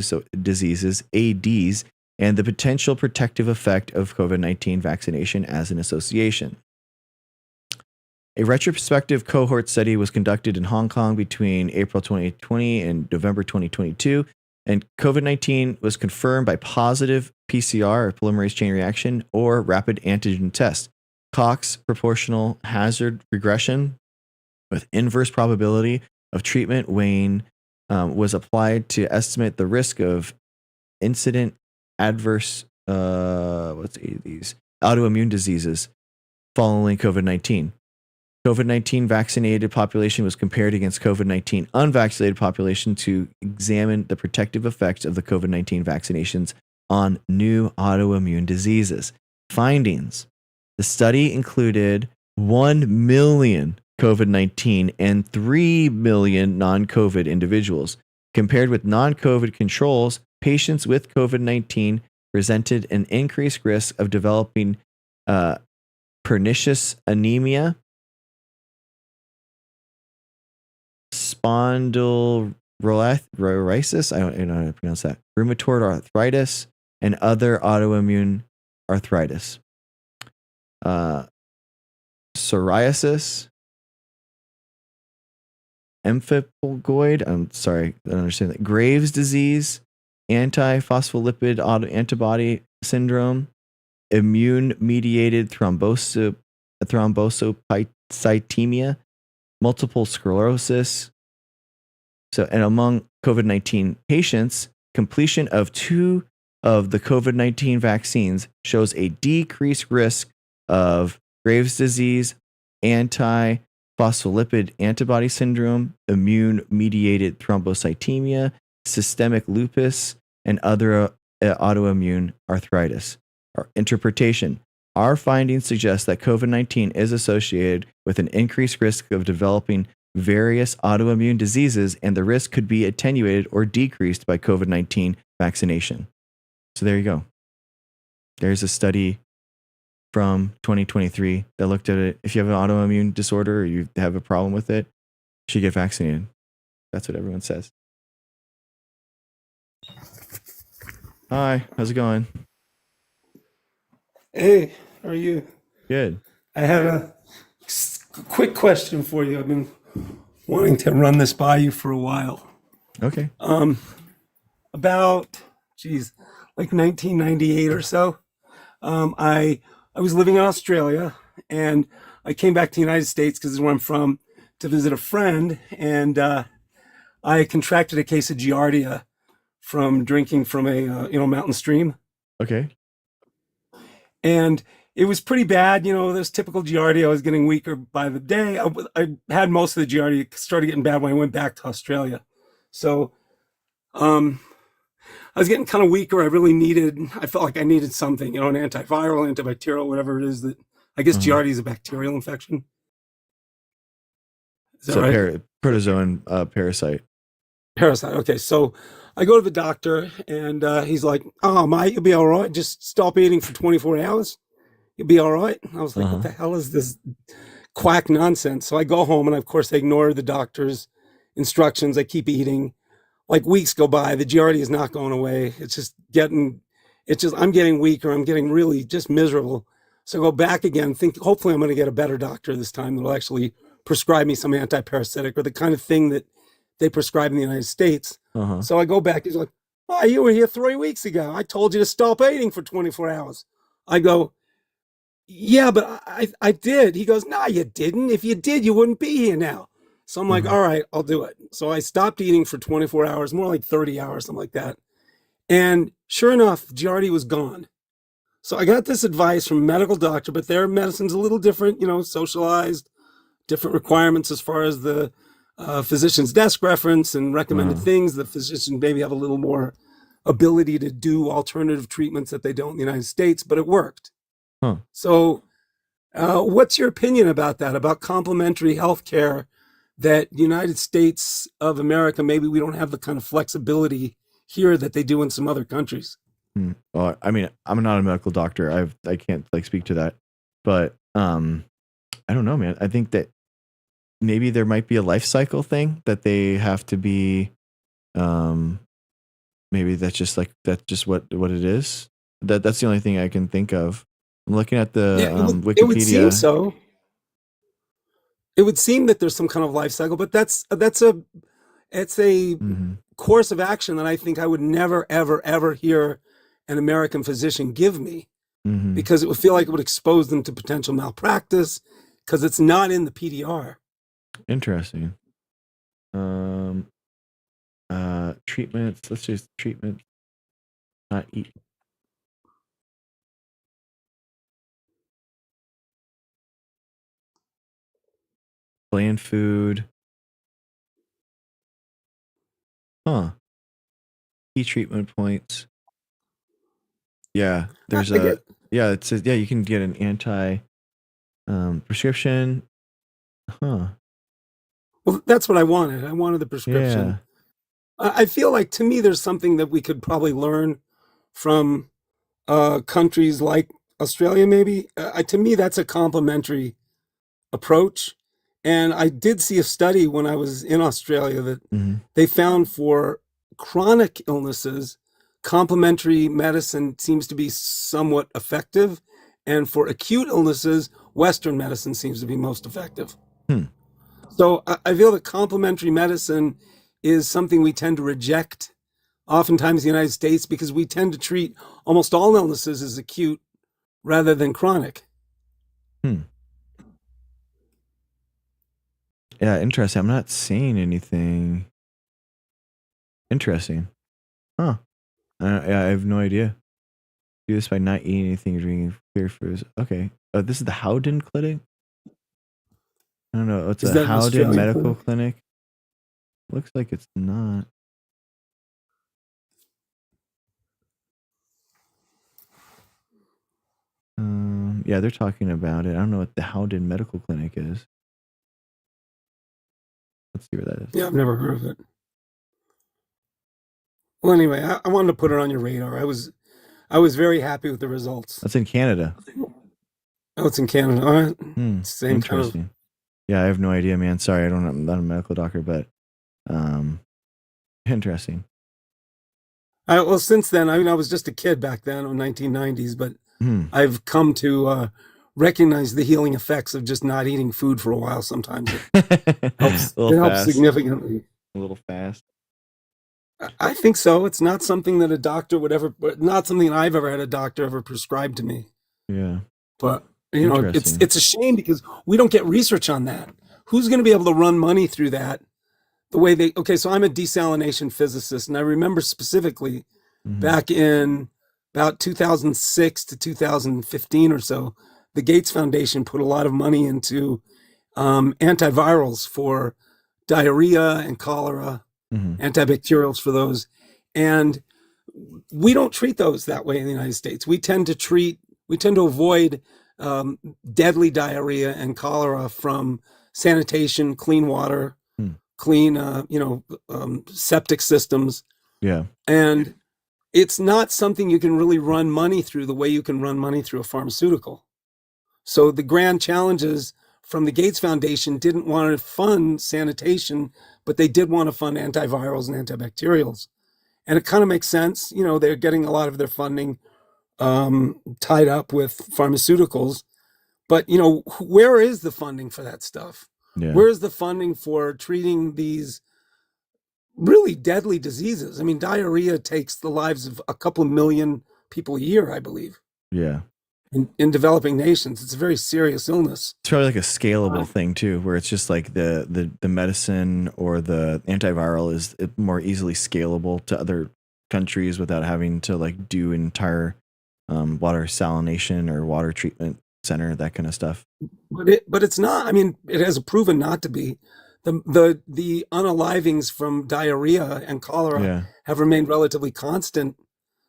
diseases, ADs, and the potential protective effect of COVID-19 vaccination as an association. A retrospective cohort study was conducted in Hong Kong between April 2020 and November 2022, and COVID-19 was confirmed by positive PCR, or polymerase chain reaction, or rapid antigen test. Cox proportional hazard regression with inverse probability of treatment weighing was applied to estimate the risk of incident adverse autoimmune diseases following COVID-19. COVID-19 vaccinated population was compared against COVID-19 unvaccinated population to examine the protective effects of the COVID-19 vaccinations on new autoimmune diseases. Findings: the study included 1 million COVID-19 and 3 million non-COVID individuals. Compared with non-COVID controls, patients with COVID-19 presented an increased risk of developing pernicious anemia, spondyloarthritis, I don't know how to pronounce that, rheumatoid arthritis, and other autoimmune arthritis. Psoriasis, emphibogoid, I'm sorry, I don't understand that. Graves' disease, antiphospholipid antibody syndrome, immune-mediated thrombocythemia, multiple sclerosis. So, and among COVID-19 patients, completion of 2 of the COVID-19 vaccines shows a decreased risk of Graves' disease, antiphospholipid antibody syndrome, immune-mediated thrombocythemia, systemic lupus, and other autoimmune arthritis. Our interpretation. Our findings suggest that COVID-19 is associated with an increased risk of developing various autoimmune diseases, and the risk could be attenuated or decreased by COVID-19 vaccination. So there you go. There's a study from 2023 that looked at it. If you have an autoimmune disorder or you have a problem with it, you should get vaccinated. That's what everyone says. Hi, how's it going? Hey, how are you? Good. I have a quick question for you. I've been wanting to run this by you for a while. Okay. About, like 1998 or so. I was living in Australia, and I came back to the United States because this is where I'm from to visit a friend, and I contracted a case of Giardia from drinking from a mountain stream. Okay. And it was pretty bad, this typical Giardia. I was getting weaker by the day. I had most of the Giardia. It started getting bad when I went back to Australia. So I was getting kind of weaker. I felt like I needed something, an antiviral, antibacterial, whatever it is that, I guess Giardia is a bacterial infection. Is that right? Protozoan parasite. Parasite. Okay. So I go to the doctor, and he's like, "Oh, mate, you'll be all right. Just stop eating for 24 hours. You'll be all right." And I was like, what the hell is this quack nonsense? So I go home, and of course I ignore the doctor's instructions. I keep eating. Like weeks go by, the Giardia is not going away. I'm getting weaker. I'm getting really just miserable. So I go back again, think hopefully I'm going to get a better doctor this time that'll actually prescribe me some antiparasitic or the kind of thing that they prescribe in the United States. So I go back. He's like, "Oh, you were here 3 weeks ago. I told you to stop eating for 24 hours. I go, "Yeah, but I did." He goes, "No, you didn't. If you did, you wouldn't be here now." So I'm like, all right, I'll do it. So I stopped eating for 24 hours, more like 30 hours, something like that. And sure enough, Giardia was gone. So I got this advice from a medical doctor, but their medicine's a little different, socialized, different requirements as far as the physician's desk reference and recommended things. The physician maybe have a little more ability to do alternative treatments that they don't in the United States, but it worked. So what's your opinion about that, about complementary healthcare, that United States of America, maybe we don't have the kind of flexibility here that they do in some other countries? Well, I mean, I'm not a medical doctor. I can't speak to that, but I don't know, man. I think that maybe there might be a life cycle thing that they have to be. Maybe that's just what it is. That's the only thing I can think of. I'm looking at the Wikipedia. It would seem so. It would seem that there's some kind of life cycle, but it's a course of action that I think I would never, ever, ever hear an American physician give me, because it would feel like it would expose them to potential malpractice, because it's not in the PDR. Interesting. Treatments. Let's just treatment. Not eat. Bland food. Key treatment points. Yeah, there's it says you can get an anti prescription. Well, that's what I wanted. I wanted the prescription. Yeah. I feel like, to me, there's something that we could probably learn from countries like Australia, maybe. To me, that's a complementary approach. And I did see a study when I was in Australia that they found for chronic illnesses, complementary medicine seems to be somewhat effective, and for acute illnesses, Western medicine seems to be most effective. So I feel that complementary medicine is something we tend to reject oftentimes in the United States because we tend to treat almost all illnesses as acute rather than chronic. Yeah, interesting. I'm not seeing anything interesting. Huh. I have no idea. Do this by not eating anything or drinking clear foods. Okay. This is the Howden Clinic? I don't know. It's Is a that an Howden Australian Medical clinic? Clinic. Looks like it's not. Yeah, they're talking about it. I don't know what the Howden Medical Clinic is. Let's see where that is. Yeah, I've never heard of it. Well, anyway, I wanted to put it on your radar. I was very happy with the results. That's in Canada. Oh, it's in Canada. All right. Same kind of. Interesting. Yeah, I have no idea, man. Sorry, I'm not a medical doctor, but interesting. Well, since then, I mean, I was just a kid back then in the 1990s, but I've come to recognize the healing effects of just not eating food for a while. Sometimes it helps significantly. A little fast. I think so. It's not something that a doctor would ever, not something I've ever had a doctor ever prescribe to me. Yeah. But, you know, it's a shame because we don't get research on that. Who's going to be able to run money through that the way they, okay, so I'm a desalination physicist, and I remember specifically back in about 2006 to 2015 or so, the Gates Foundation put a lot of money into antivirals for diarrhea and cholera, antibacterials for those. And we don't treat those that way in the United States. We tend to avoid deadly diarrhea and cholera from sanitation, clean water, clean, septic systems. Yeah. And it's not something you can really run money through the way you can run money through a pharmaceutical. So the grand challenges from the Gates Foundation didn't want to fund sanitation, but they did want to fund antivirals and antibacterials. And it kind of makes sense. You know, they're getting a lot of their funding tied up with pharmaceuticals. But, you know, where is the funding for that stuff? Yeah. Where is the funding for treating these really deadly diseases? I mean, diarrhea takes the lives of a couple million people a year, I believe. Yeah. In developing nations, it's a very serious illness. It's probably like a scalable thing too, where it's just like the medicine or the antiviral is more easily scalable to other countries without having to like do entire water salination or water treatment center, that kind of stuff. But it's not. I mean, it has proven not to be. The unalivings from diarrhea and cholera have remained relatively constant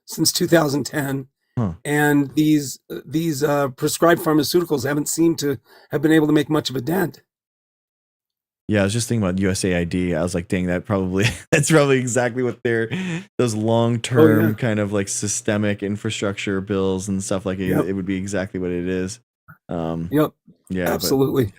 since 2010. And these prescribed pharmaceuticals haven't seemed to have been able to make much of a dent. Yeah, I was just thinking about USAID. I was like, dang, that's probably exactly what those long-term kind of like systemic infrastructure bills and stuff like it. It would be exactly what it is. Yeah, absolutely.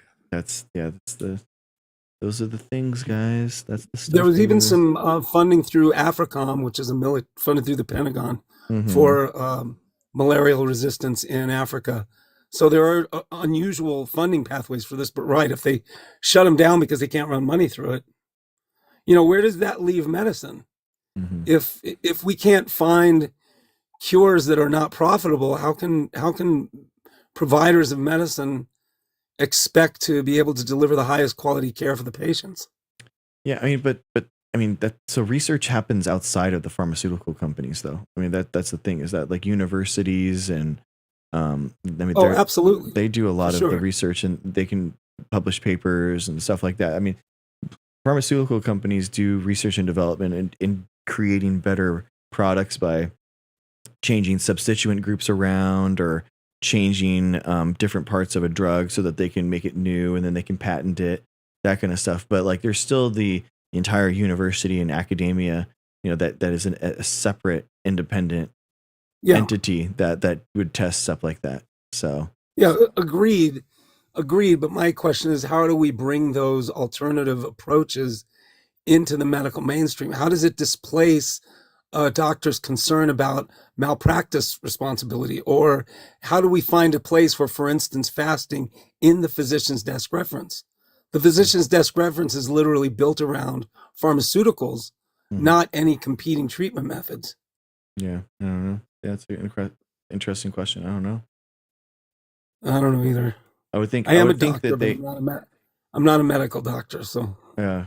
Those are the things, guys. That's the stuff. There was even some funding through AFRICOM, which is funded through the Pentagon for malarial resistance in Africa. So there are unusual funding pathways for this, but if they shut them down because they can't run money through it, you know, where does that leave medicine? If we can't find cures that are not profitable, how can providers of medicine expect to be able to deliver the highest quality care for the patients? Yeah, I mean, so research happens outside of the pharmaceutical companies, though. I mean, that's the thing, is that like universities and absolutely, they do a lot of the research and they can publish papers and stuff like that. I mean, pharmaceutical companies do research and development in creating better products by changing substituent groups around or changing different parts of a drug so that they can make it new and then they can patent it, that kind of stuff. But like, there's still the entire university and academia, you know, that is a separate, independent entity that would test stuff like that. So agreed. But my question is, how do we bring those alternative approaches into the medical mainstream? How does it displace a doctor's concern about malpractice responsibility? Or how do we find a place for instance, fasting in the physician's desk reference? The physician's desk reference is literally built around pharmaceuticals, not any competing treatment methods. Yeah, I don't know. Yeah, that's an interesting question. I don't know. I don't know either. I would think I am a think doctor, that they. but I'm not a medical doctor, so. Yeah.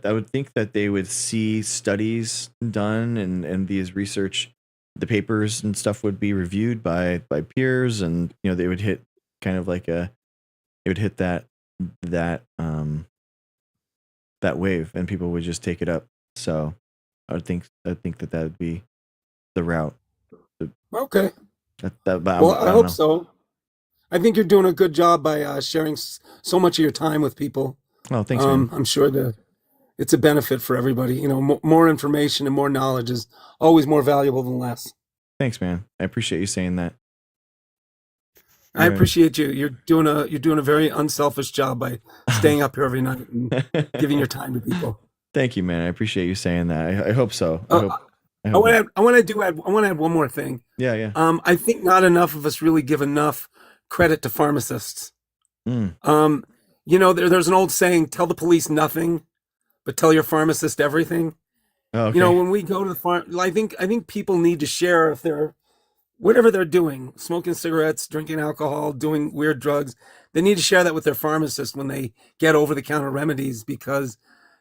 I would think that they would see studies done and these research, the papers and stuff would be reviewed by peers, and they would hit kind of like it would hit that wave, and people would just take it up. So I think that would be the route. Okay. But Well, I don't hope know. so. I think you're doing a good job by sharing so much of your time with people. Oh, thanks, man. I'm sure that it's a benefit for everybody. More information and more knowledge is always more valuable than less. Thanks, man. I appreciate you saying that. I appreciate you. You're doing a very unselfish job by staying up here every night and giving your time to people. Thank you, man. I appreciate you saying that. I hope so. I want to add one more thing. Yeah. I think not enough of us really give enough credit to pharmacists. There's an old saying, tell the police nothing, but tell your pharmacist everything. Oh, okay. When we go to the I think people need to share if they're, whatever they're doing, smoking cigarettes, drinking alcohol, doing weird drugs, they need to share that with their pharmacist when they get over-the-counter remedies, because,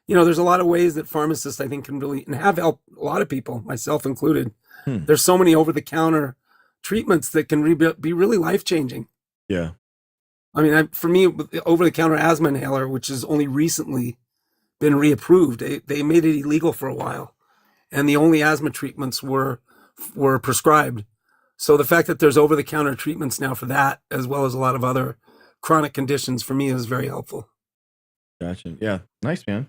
there's a lot of ways that pharmacists, I think, can really, and have helped a lot of people, myself included. There's so many over-the-counter treatments that can be really life-changing. Yeah. I mean, for me, the over-the-counter asthma inhaler, which has only recently been reapproved, they made it illegal for a while, and the only asthma treatments were prescribed. So the fact that there's over-the-counter treatments now for that, as well as a lot of other chronic conditions, for me is very helpful. Gotcha. Yeah. Nice, man.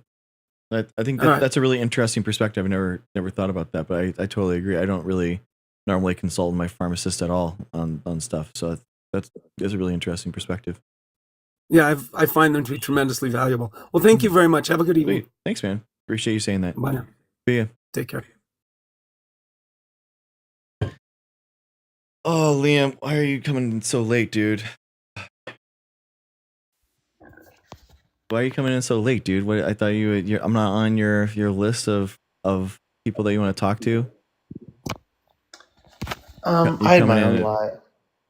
I think that's a really interesting perspective. I never thought about that, but I totally agree. I don't really normally consult my pharmacist at all on stuff. So that's a really interesting perspective. Yeah, I find them to be tremendously valuable. Well, thank you very much. Have a good evening. Sweet. Thanks, man. Appreciate you saying that. Bye now. See ya. Take care. Oh, Liam, why are you coming in so late, dude? Why are you coming in so late, dude? What, I thought I'm not on your list of people that you want to talk to. I had my own live.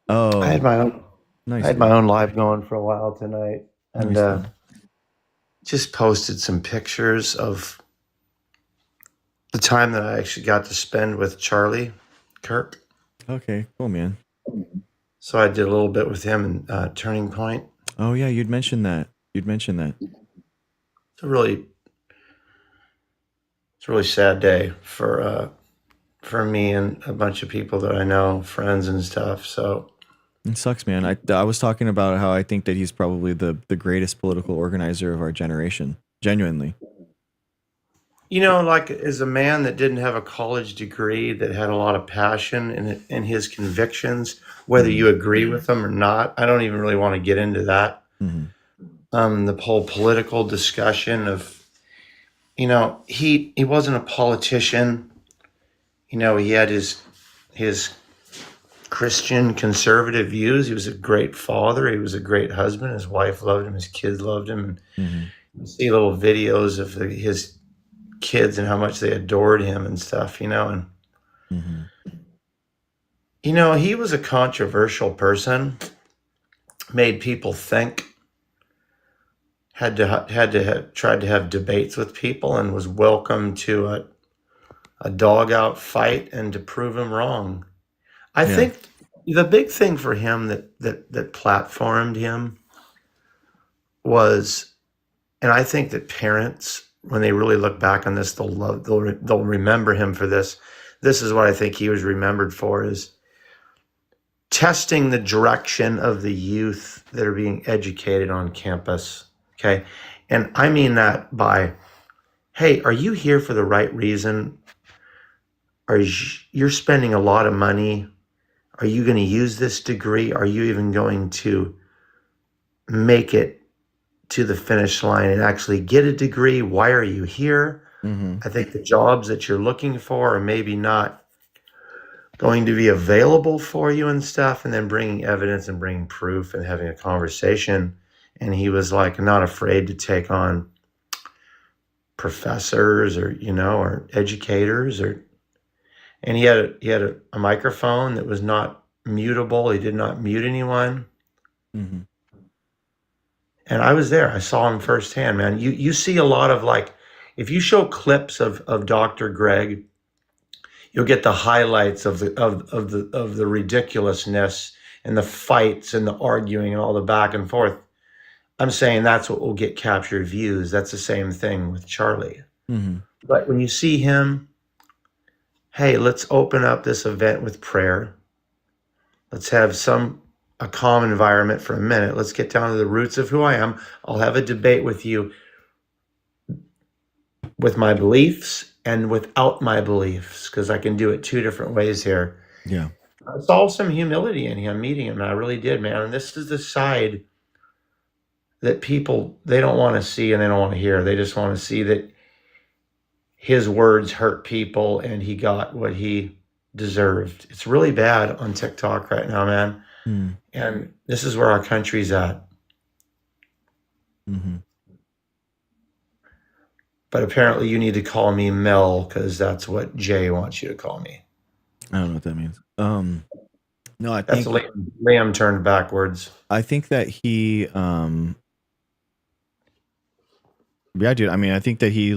Oh, I had my own. nice. I had my own live going for a while tonight, and Nice. just posted some pictures of the time that I actually got to spend with Charlie Kirk. Okay, cool, man. So I did a little bit with him in Turning Point. Oh yeah, you'd mentioned that. It's a really sad day for me and a bunch of people that I know, friends and stuff. So It sucks, man. I was talking about how I think that he's probably the greatest political organizer of our generation. Genuinely. like as a man that didn't have a college degree, that had a lot of passion in his convictions, whether you agree with them or not, I don't even really want to get into that. Mm-hmm. The whole political discussion of, he wasn't a politician. He had his Christian conservative views. He was a great father. He was a great husband. His wife loved him. His kids loved him. And you see little videos of his kids and how much they adored him and stuff, and he was a controversial person, made people think, tried to have debates with people, and was welcome to a dog out fight and to prove him wrong. I think the big thing for him that platformed him was, and I think that parents, when they really look back on this, they'll remember him for this. This is what I think he was remembered for, is testing the direction of the youth that are being educated on campus. Okay. And I mean that by, hey, are you here for the right reason? You're spending a lot of money? Are you going to use this degree? Are you even going to make it to the finish line and actually get a degree? Why are you here? Mm-hmm. I think the jobs that you're looking for are maybe not going to be available for you and stuff, and then bringing evidence and bringing proof and having a conversation. And he was like not afraid to take on professors or, or educators, and he had a microphone that was not mutable. He did not mute anyone. Mm-hmm. And I was there. I saw him firsthand, man. You see a lot of, like, if you show clips of Dr. Greg, you'll get the highlights of the ridiculousness and the fights and the arguing and all the back and forth. I'm saying that's what will get captured views. That's the same thing with Charlie. Mm-hmm. But when you see him, hey, let's open up this event with prayer. Let's have a calm environment for a minute. Let's get down to the roots of who I am. I'll have a debate with you with my beliefs and without my beliefs, because I can do it two different ways here. Yeah. I saw some humility in him meeting him. I really did, man. And this is the side that people, they don't want to see and they don't want to hear. They just want to see that his words hurt people and he got what he deserved. It's really bad on TikTok right now, man. Mm. And this is where our country's at. Mm-hmm. But apparently you need to call me Mel, because that's what Jay wants you to call me. I don't know what that means. No, I That's think Liam turned backwards. I think that he yeah, dude. I mean, I think that he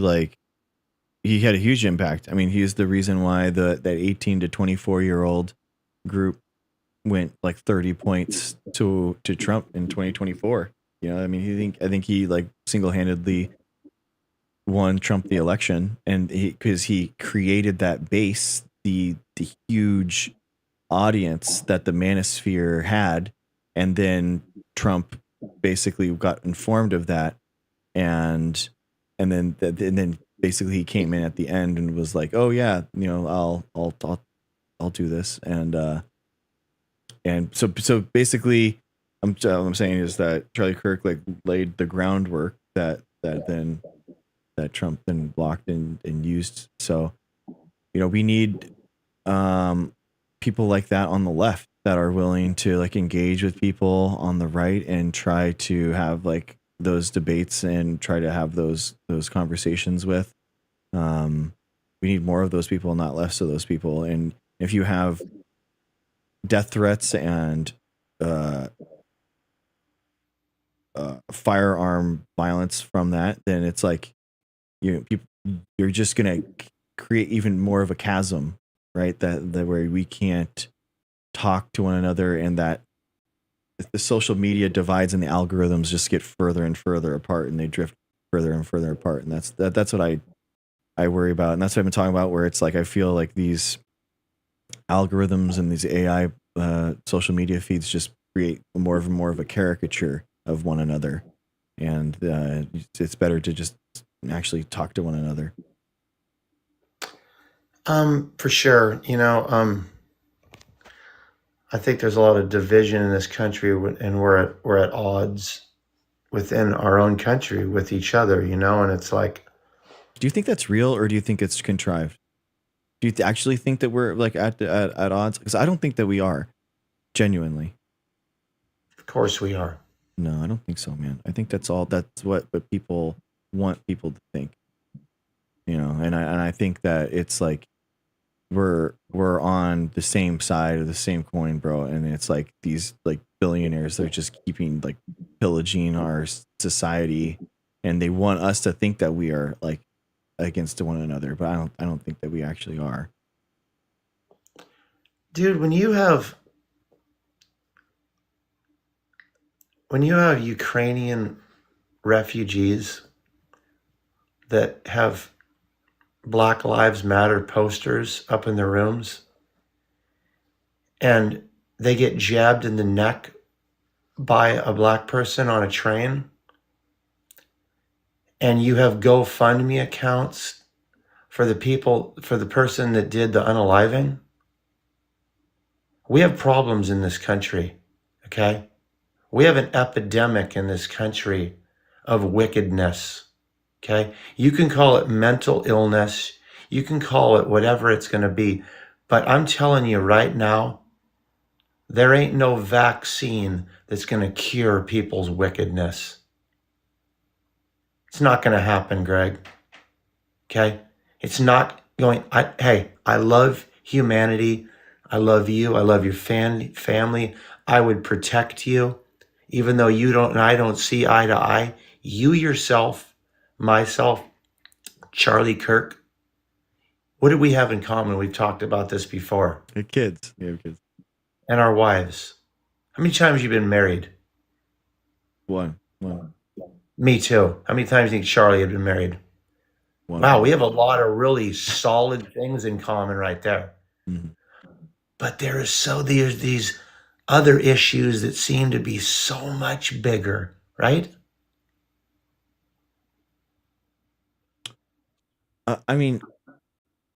had a huge impact. I mean, he's the reason why that 18 to 24-year-old group went like 30 points to Trump in 2024. You know, I mean, I think he like single-handedly won Trump the election, and because he created that base, the huge audience that the manosphere had, and then Trump basically got informed of that, and then basically he came in at the end and was like, oh yeah, you know, I'll do this, and so basically what I'm saying is that Charlie Kirk like laid the groundwork that Trump then blocked and used. So, you know, we need people like that on the left that are willing to like engage with people on the right and try to have like those debates and try to have those conversations with. We need more of those people, not less of those people. And if you have death threats and firearm violence from that, then it's like you're just gonna create even more of a chasm, right? That where we can't talk to one another, and that the social media divides and the algorithms just get further and further apart, and they drift further and further apart. And that's what I worry about, and that's what I've been talking about. Where it's like I feel like these algorithms and these AI social media feeds just create more of a caricature of one another, and it's better to just actually talk to one another. For sure. You know, I think there's a lot of division in this country, and we're at odds within our own country with each other, you know, and it's like, do you think that's real, or do you think it's contrived? Do you actually think that we're like at odds? Because I don't think that we are, genuinely. of course we are. No, I don't think so, man. I think that's what people want people to think. You know, and I think that it's like we're on the same side of the same coin, bro. And it's like these like billionaires, they're just keeping like pillaging our society, and they want us to think that we are like against one another, but I don't think that we actually are. Dude, when you have Ukrainian refugees that have Black Lives Matter posters up in their rooms, and they get jabbed in the neck by a black person on a train, and you have GoFundMe accounts for the person that did the unaliving. We have problems in this country, okay? We have an epidemic in this country of wickedness, Okay. You can call it mental illness. You can call it whatever it's going to be. But I'm telling you right now, there ain't no vaccine that's going to cure people's wickedness. It's not going to happen, Greg. Okay. It's not going. Hey, I love humanity. I love you. I love your family. I would protect you, even though you don't and I don't see eye to eye. You yourself, myself, Charlie Kirk. What do we have in common? We've talked about this before. Kids. We have kids. And our wives. How many times have you been married? One. Me too. How many times do you think Charlie had been married? One. Wow, we have a lot of really solid things in common right there. Mm-hmm. But there's these other issues that seem to be so much bigger, right? I mean,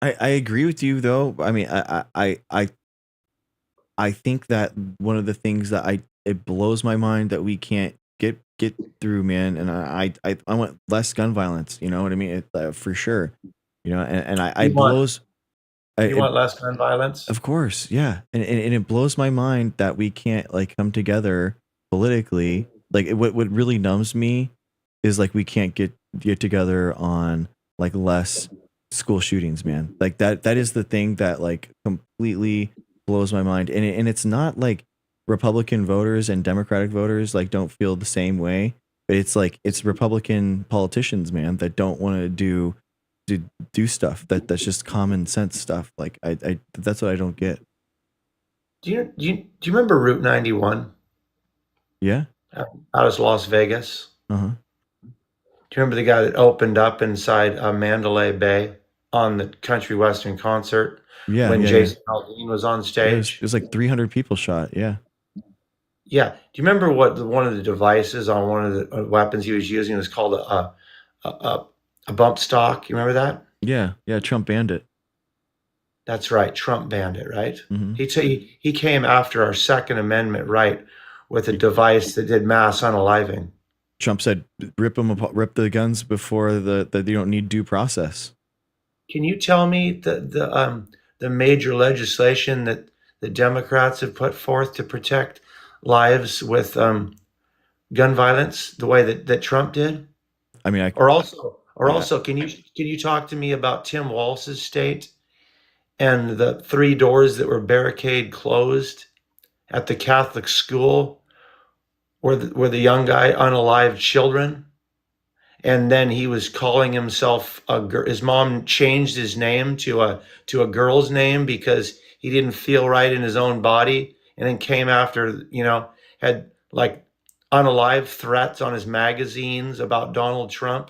I agree with you though. I mean, I think that one of the things that it blows my mind that we can't get through, man. And I want less gun violence. You know what I mean? For sure. You know, and I blows. You want less gun violence? Of course, yeah. And it blows my mind that we can't like come together politically. Like what really numbs me is like we can't get together on like less school shootings, man. Like that is the thing that like completely blows my mind. And it's not like Republican voters and Democratic voters like don't feel the same way, but it's like it's Republican politicians, man, that don't want to do stuff that's just common sense stuff. Like I that's what I don't get. Do you remember Route 91? Yeah. Out of Las Vegas. Uh-huh. Do you remember the guy that opened up inside Mandalay Bay on the country western concert? Yeah. When Jason Aldean was on stage? It was like 300 people shot. Yeah. Yeah. Do you remember what one of the devices on one of the weapons he was using was called a bump stock? You remember that? Yeah. Yeah. Trump banned it. That's right. Trump banned it, right? Mm-hmm. He came after our Second Amendment right with a device that did mass unaliving. Trump said, rip the guns before that you don't need due process. Can you tell me the major legislation that the Democrats have put forth to protect lives with gun violence the way that Trump did? I mean, also, can you talk to me about Tim Walz's state and the 3 doors that were barricade closed at the Catholic school where the young guy unalived children, and then he was calling himself his mom changed his name to a girl's name because he didn't feel right in his own body, and then came after, had like unalived threats on his magazines about Donald Trump.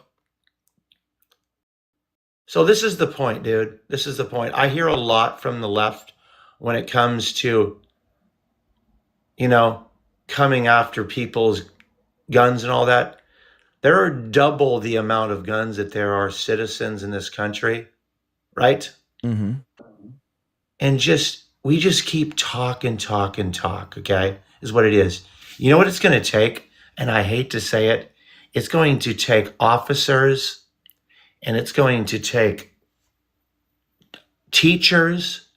So this is the point, dude. This is the point. I hear a lot from the left when it comes to, coming after people's guns and all that. There are double the amount of guns that there are citizens in this country, right? Mm-hmm. And we just keep talk, okay? Is what it is. You know what it's going to take? And I hate to say it. It's going to take officers, and it's going to take teachers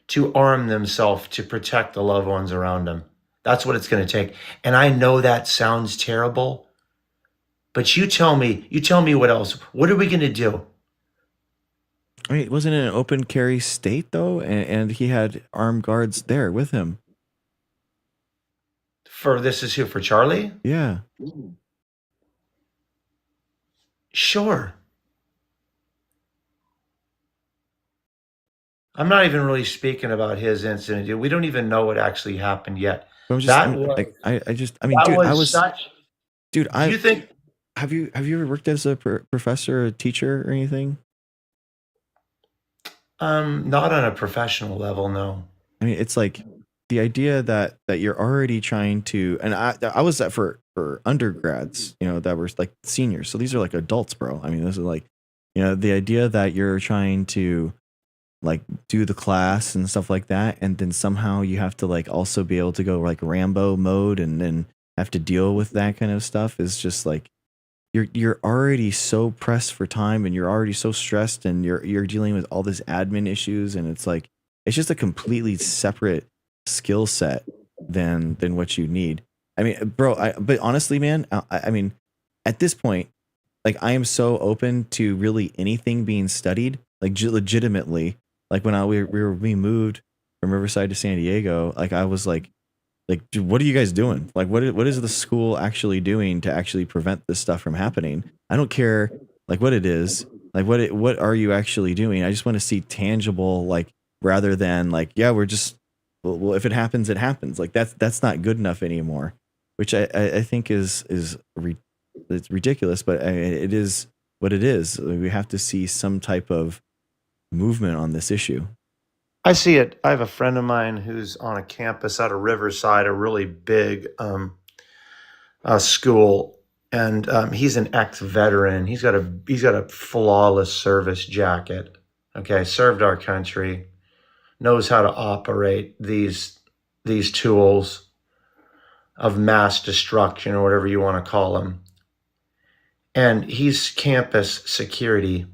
to arm themselves to protect the loved ones around them. That's what it's going to take. And I know that sounds terrible, but you tell me what else. What are we going to do? I mean, it wasn't an open carry state though, and he had armed guards there with him. For Charlie? Yeah. Sure. I'm not even really speaking about his incident, dude. We don't even know what actually happened yet. Dude, Do you think? Have you ever worked as a professor, or a teacher, or anything? Not on a professional level, no. I mean, it's like the idea that you're already trying to, and I was that for undergrads, that were like seniors. So these are like adults, bro. I mean, this is like, the idea that you're trying to like do the class and stuff like that, and then somehow you have to like also be able to go like Rambo mode and then have to deal with that kind of stuff is just like you're already so pressed for time and you're already so stressed and you're dealing with all this admin issues, and it's like it's just a completely separate skill set than what you need. I mean, bro, but honestly, man, I mean, at this point, like I am so open to really anything being studied, like legitimately. Like when we moved from Riverside to San Diego, like I was like, dude, what are you guys doing? Like, what is the school actually doing to actually prevent this stuff from happening? I don't care, like, what it is. Like, what are you actually doing? I just want to see tangible, like, rather than like, yeah, we're just, well, if it happens, it happens. Like, that's not good enough anymore, which I think is it's ridiculous, but I mean, it is what it is. We have to see some type of movement on this issue. I see it. I have a friend of mine who's on a campus out of Riverside, a really big school, and he's an ex-veteran. He's got a flawless service jacket. Okay, served our country, knows how to operate these tools of mass destruction or whatever you want to call them. And he's campus security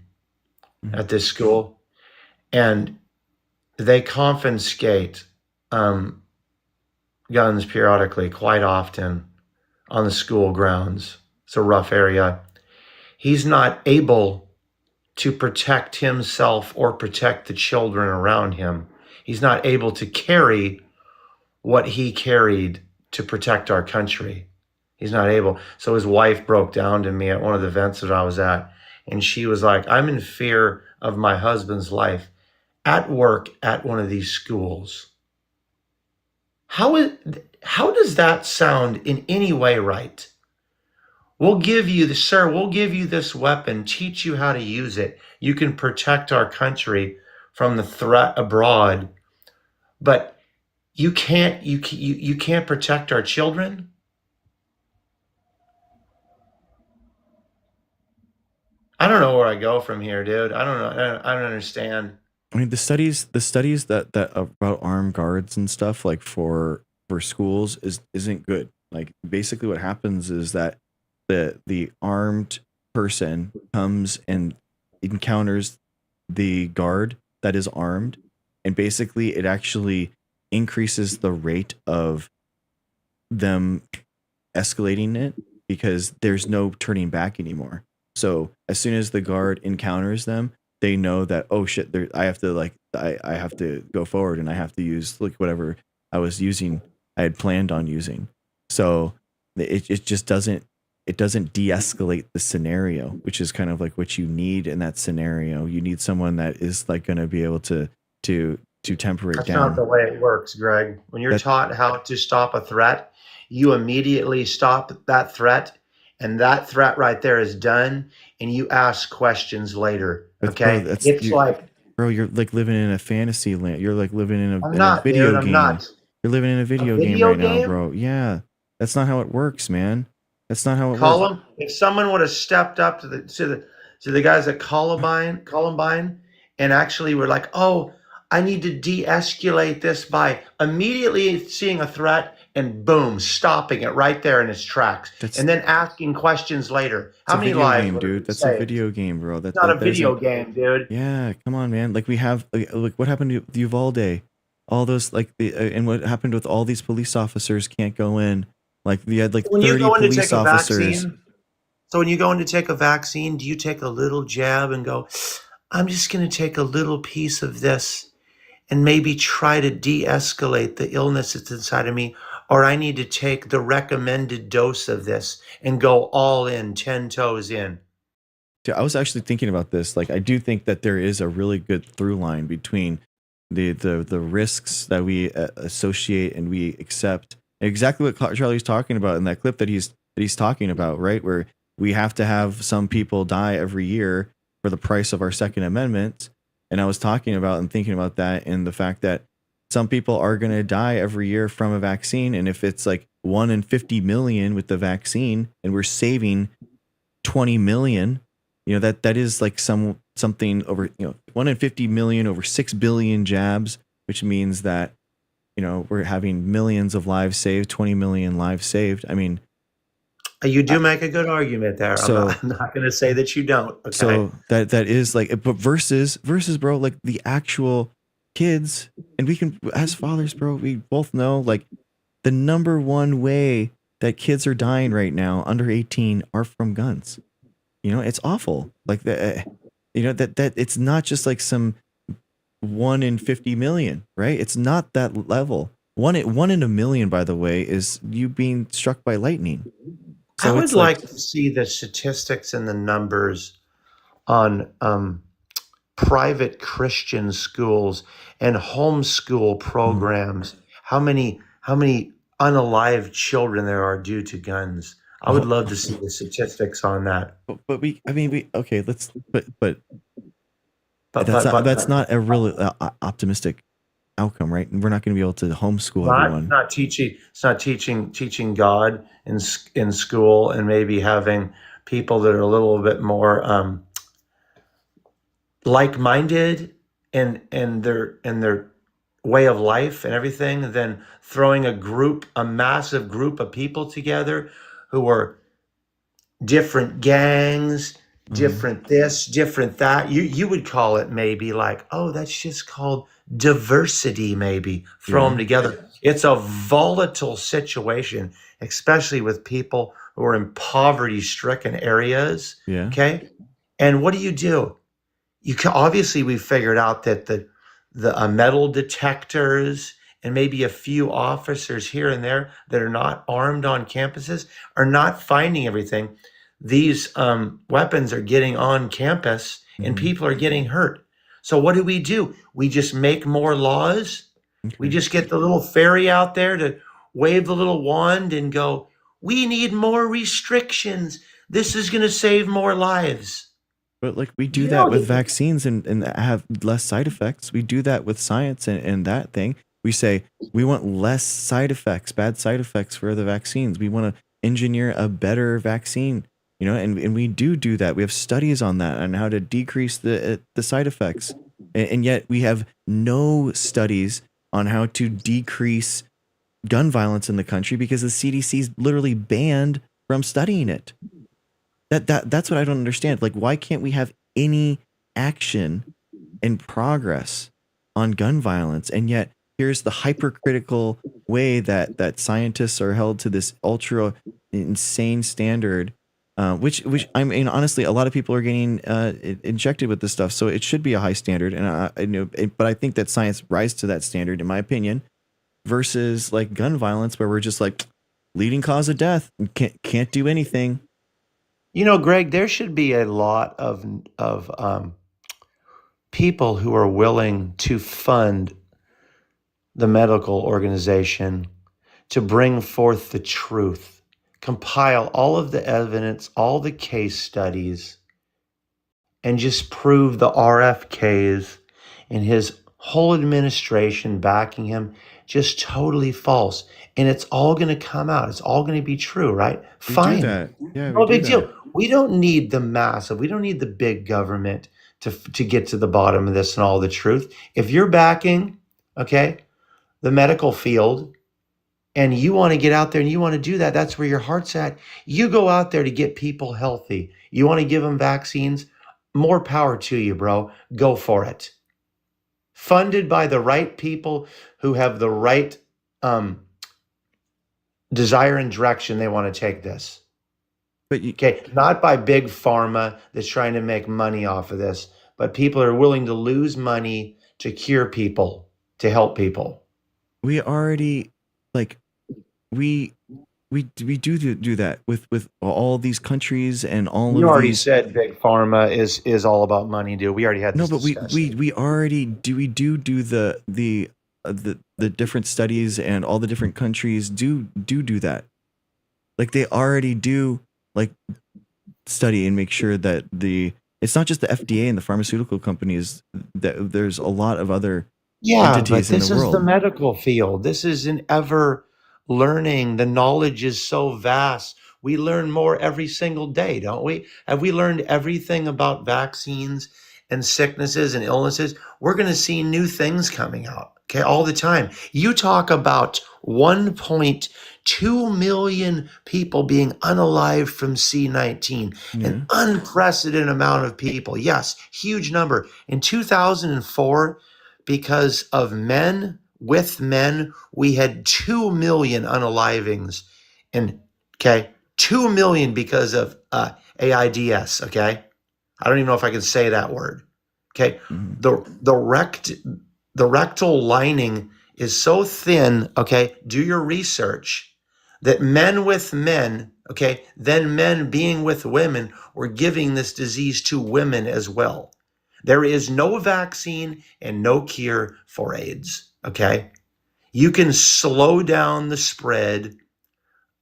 at this school, and they confiscate guns periodically, quite often, on the school grounds. It's a rough area. He's not able to protect himself or protect the children around him. He's not able to carry what he carried to protect our country. He's not able. So his wife broke down to me at one of the events that I was at, and she was like, I'm in fear of my husband's life at work at one of these schools. How does that sound in any way right? We'll give you this weapon, teach you how to use it. You can protect our country from the threat abroad, but you can't protect our children? I don't know where I go from here, dude. I don't know. I don't understand. I mean, the studies that about armed guards and stuff, like for schools, isn't good. Like basically, what happens is that the armed person comes and encounters the guard that is armed, and basically, it actually increases the rate of them escalating it because there's no turning back anymore. So as soon as the guard encounters them, they know that, oh shit, I have to go forward and I have to use like whatever I had planned on using. So it just doesn't de-escalate the scenario, which is kind of like what you need in that scenario. You need someone that is like going to be able to temper it That's down. not the way it works, Greg. When you're taught how to stop a threat, you immediately stop that threat, and that threat right there is done, and you ask questions later. Okay? Bro, you're like living in a fantasy land. You're like living in I'm a not, video dude. game. I'm not. You're living in a video game video right now, game? bro. Yeah. That's not how it works, man. That's not how it works. Column. If someone would have stepped up to the guys at Columbine, and actually were like, "Oh, I need to de-escalate this by immediately seeing a threat and boom, stopping it right there in its tracks, and then asking questions later." How many lives, game, dude? That's a video game, bro. That's not a video game, dude. Yeah, come on, man. Like we have, like what happened to Uvalde? All those like and what happened with all these police officers can't go in. Like we had like 30 police officers. So when you go in to take a vaccine, do you take a little jab and go, I'm just going to take a little piece of this and maybe try to de-escalate the illness that's inside of me? Or I need to take the recommended dose of this and go all in, 10 toes in. Dude, I was actually thinking about this. Like, I do think that there is a really good through line between the risks that we associate and we accept. Exactly what Charlie's talking about in that clip that he's talking about, right? Where we have to have some people die every year for the price of our Second Amendment. And I was talking about and thinking about that and the fact that some people are going to die every year from a vaccine. And if it's like 1 in 50 million with the vaccine and we're saving 20 million, you know, that is like something over, 1 in 50 million over 6 billion jabs, which means that, we're having millions of lives saved, 20 million lives saved. I mean, You do make a good argument there. So I'm not going to say that you don't. Okay. so that is like, but versus bro, like the actual kids, and we can, as fathers, bro, we both know like the number one way that kids are dying right now under 18 are from guns. You know, it's awful. Like that, you know, that it's not just like some 1 in 50 million, right? It's not that level. One in a million, by the way, is you being struck by lightning. I So would it's like, like to see the statistics and the numbers on private Christian schools and homeschool programs. How many unalive children there are due to guns? I would love to see the statistics on that. but we okay. Let's but But that's not a really optimistic outcome, right? We're not going to be able to homeschool everyone. not teaching. It's not teaching God in school, and maybe having people that are a little bit more like-minded in their way of life and everything, than throwing a massive group of people together who are different gangs, different this, different that. You would call it maybe like, oh, that's just called diversity, maybe. Throw them together. It's a volatile situation, especially with people who are in poverty-stricken areas. Yeah. Okay. And what do? Obviously we figured out that the metal detectors and maybe a few officers here and there that are not armed on campuses are not finding everything. These weapons are getting on campus and people are getting hurt. So what do? We just make more laws. We just get the little fairy out there to wave the little wand and go, we need more restrictions. This is going to save more lives. But like we do that with vaccines and have less side effects. We do that with science and that thing. We say we want less side effects, bad side effects for the vaccines. We want to engineer a better vaccine, you know, and we do that. We have studies on that, on how to decrease the side effects. And yet we have no studies on how to decrease gun violence in the country because the CDC is literally banned from studying it. That's what I don't understand. Like, why can't we have any action and progress on gun violence? And yet here's the hypercritical way that scientists are held to this ultra insane standard, which I mean, honestly, a lot of people are getting injected with this stuff. So it should be a high standard. And I know, but I think that science rises to that standard, in my opinion, versus like gun violence, where we're just like leading cause of death and can't do anything. You know, Greg, there should be a lot of people who are willing to fund the medical organization to bring forth the truth, compile all of the evidence, all the case studies, and just prove the RFKs and his whole administration backing him just totally false. And it's all going to come out. It's all going to be true, right? Fine. Do that. Yeah, no big deal. We don't need the massive, we don't need the big government to get to the bottom of this and all the truth. If you're backing, okay, the medical field, and you want to get out there and you want to do that, that's where your heart's at. You go out there to get people healthy. You want to give them vaccines, more power to you, bro. Go for it. Funded by the right people who have the right desire and direction they want to take this. Okay, not by big pharma that's trying to make money off of this, but people are willing to lose money to cure people, to help people. We already, like, we do that with all these countries and all you of already these. Said big pharma is all about money, dude. We already had this discussion. we already do the different studies, and all the different countries do that. Like, they already do like study and make sure that it's not just the FDA and the pharmaceutical companies, that there's a lot of other entities in the world. This is the medical field. This is an ever learning. The knowledge is so vast. We learn more every single day, don't we? Have we learned everything about vaccines and sicknesses and illnesses? We're going to see new things coming out, okay, all the time. You talk about 1.2 2 million people being unalived from C19, an unprecedented amount of people. Yes, huge number. In 2004, because of men with men, we had 2 million unalivings. And, okay, 2 million because of AIDS, okay? I don't even know if I can say that word. Okay. The rectal lining is so thin, okay? Do your research that men with men, okay, then men being with women were giving this disease to women as well. There is no vaccine and no cure for AIDS, okay? You can slow down the spread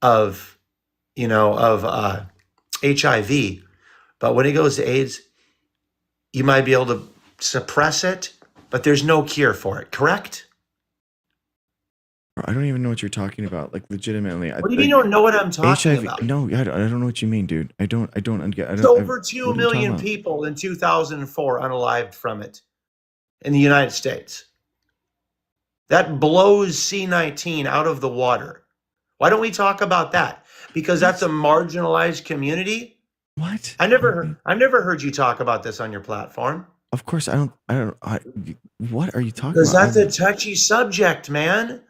of, HIV, but when it goes to AIDS, you might be able to suppress it, but there's no cure for it, correct? I don't even know what you're talking about. Like legitimately, What do you mean you don't know what I'm talking HIV. about? No, I don't know what you mean, dude. I don't. It's over 2 million people in 2004 unalived from it in the United States. That blows C19 out of the water. Why don't we talk about that? Because that's a marginalized community. What? I've never heard you talk about this on your platform. Of course, I don't. What are you talking about? Because that's a touchy subject, man.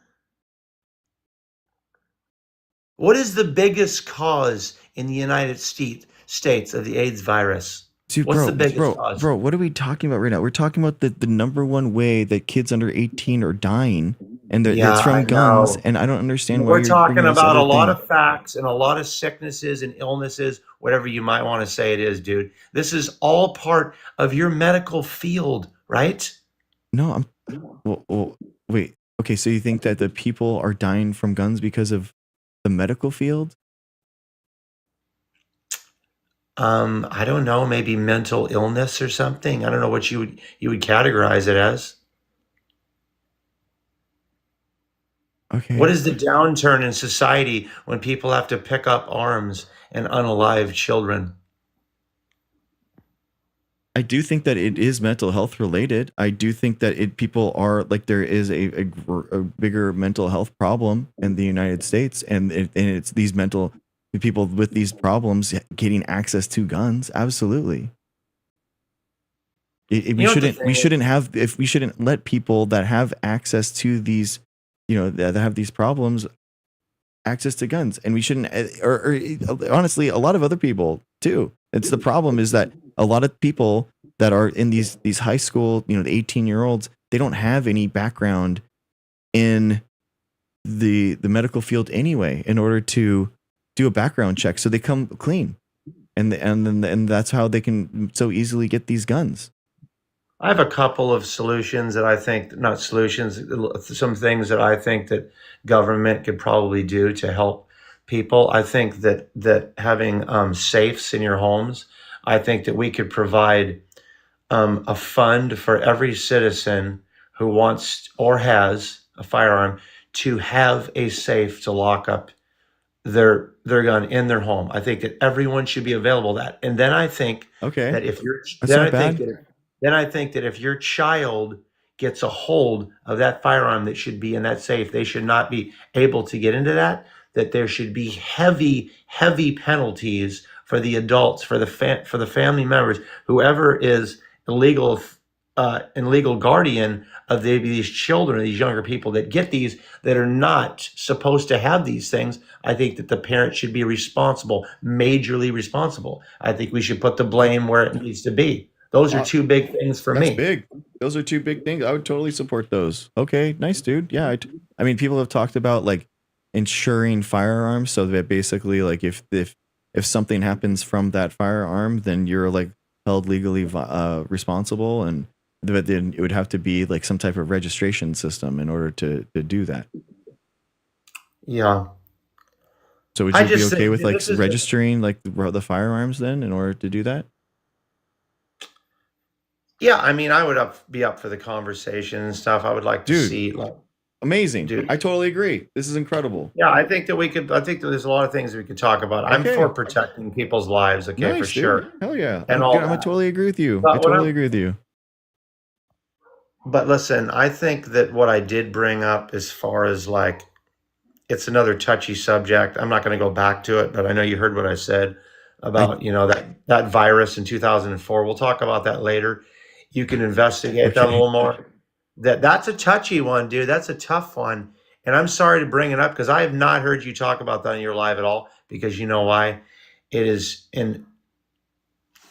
What is the biggest cause in the United States of the AIDS virus? Dude, What's the biggest cause? Bro, what are we talking about right now? We're talking about the number one way that kids under 18 are dying, and it's from guns. And I don't understand why we're talking about a lot thing. of facts and a lot of sicknesses and illnesses, whatever you might want to say it is, dude. This is all part of your medical field, right? No, well, wait. Okay, so you think that the people are dying from guns because of the medical field? I don't know, maybe mental illness or something. I don't know what you would categorize it as. Okay. What is the downturn in society when people have to pick up arms and unalive children? I do think that it is mental health related. I do think that people are like, there is a bigger mental health problem in the United States, and it's these people with these problems getting access to guns. Absolutely. We shouldn't let people that have access to these, that have these problems, access to guns, and we shouldn't, or honestly, a lot of other people too. It's the problem is that a lot of people that are in these high school, the 18-year-olds, they don't have any background in the medical field anyway, in order to do a background check, so they come clean, and that's how they can so easily get these guns. I have a couple of solutions that I think, not solutions, some things that I think that government could probably do to help people. I think that having safes in your homes, I think that we could provide a fund for every citizen who wants or has a firearm to have a safe to lock up their gun in their home. I think that everyone should be available to that. And then I think that if you're, then I think that if your child gets a hold of that firearm that should be in that safe, they should not be able to get into that, that there should be heavy, heavy penalties for the adults, for the family members, whoever is illegal guardian of these children, these younger people that get these, that are not supposed to have these things. I think that the parents should be responsible, majorly responsible. I think we should put the blame where it needs to be. Those are two big things for me. That's big. Those are two big things. I would totally support those. Okay, nice, dude. Yeah, I mean, people have talked about like insuring firearms, so that basically, like, if something happens from that firearm, then you're like held legally responsible, and then it would have to be like some type of registration system in order to do that. Yeah. So would you be okay with like registering like the firearms then in order to do that? Yeah, I mean, I would be up for the conversation and stuff. I would like to see, like, amazing, dude. I totally agree. This is incredible. Yeah, I think that I think that there's a lot of things we could talk about. Okay. I'm for protecting people's lives. Okay, nice, for sure. Dude. Hell yeah. And I totally agree with you. I totally agree with you. But listen, I think that what I did bring up as far as like it's another touchy subject. I'm not going to go back to it, but I know you heard what I said about, that virus in 2004. We'll talk about that later. You can investigate that a little more. That's a touchy one, dude. That's a tough one. And I'm sorry to bring it up because I have not heard you talk about that in your live at all, because you know why? It is, and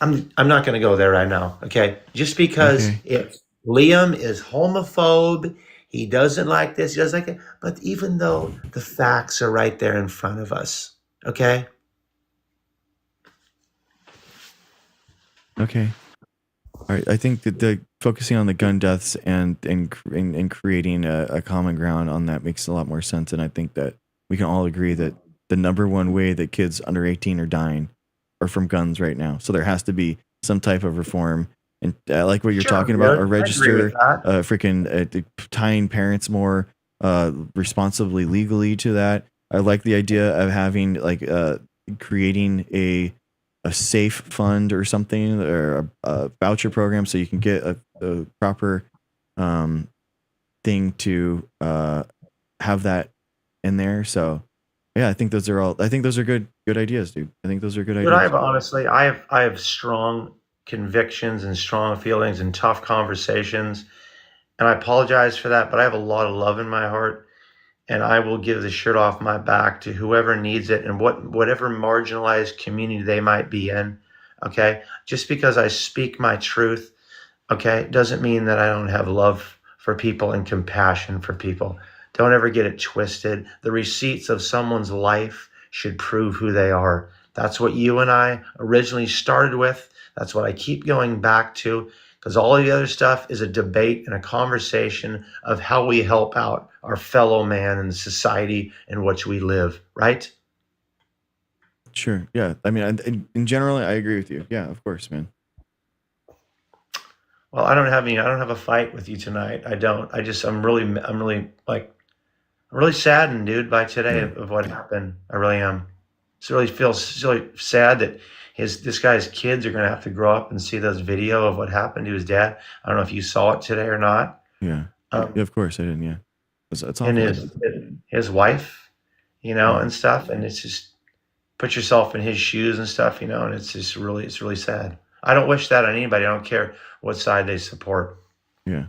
I'm not going to go there right now. Okay. Just because if Liam is homophobe, he doesn't like this, he doesn't like it. But even though the facts are right there in front of us. Okay. Okay. All right. I think that the focusing on the gun deaths and creating a common ground on that makes a lot more sense. And I think that we can all agree that the number one way that kids under 18 are dying are from guns right now. So there has to be some type of reform. And I like what you're talking about, or register, tying parents more responsibly legally to that. I like the idea of having creating a safe fund or something, or a voucher program, so you can get a proper thing to have that in there. So yeah, I think those are good ideas, dude. I think those are good ideas. But I have strong convictions and strong feelings and tough conversations, and I apologize for that, but I have a lot of love in my heart, and I will give the shirt off my back to whoever needs it and whatever marginalized community they might be in. Okay, just because I speak my truth, okay, doesn't mean that I don't have love for people and compassion for people. Don't ever get it twisted. The receipts of someone's life should prove who they are. That's what you and I originally started with. That's what I keep going back to, because all of the other stuff is a debate and a conversation of how we help out our fellow man in the society in which we live, right? Sure. Yeah. I mean, in general, I agree with you. Yeah, of course, man. Well, I don't have a fight with you tonight. I don't. I'm really saddened, dude, by today of what happened. I really am. It really feels really sad that this guy's kids are going to have to grow up and see this video of what happened to his dad. I don't know if you saw it today or not. Yeah. Yeah, of course I didn't. Yeah. It's awful. And his wife, and stuff. And it's just, put yourself in his shoes and stuff, and it's really sad. I don't wish that on anybody. I don't care what side they support. Yeah.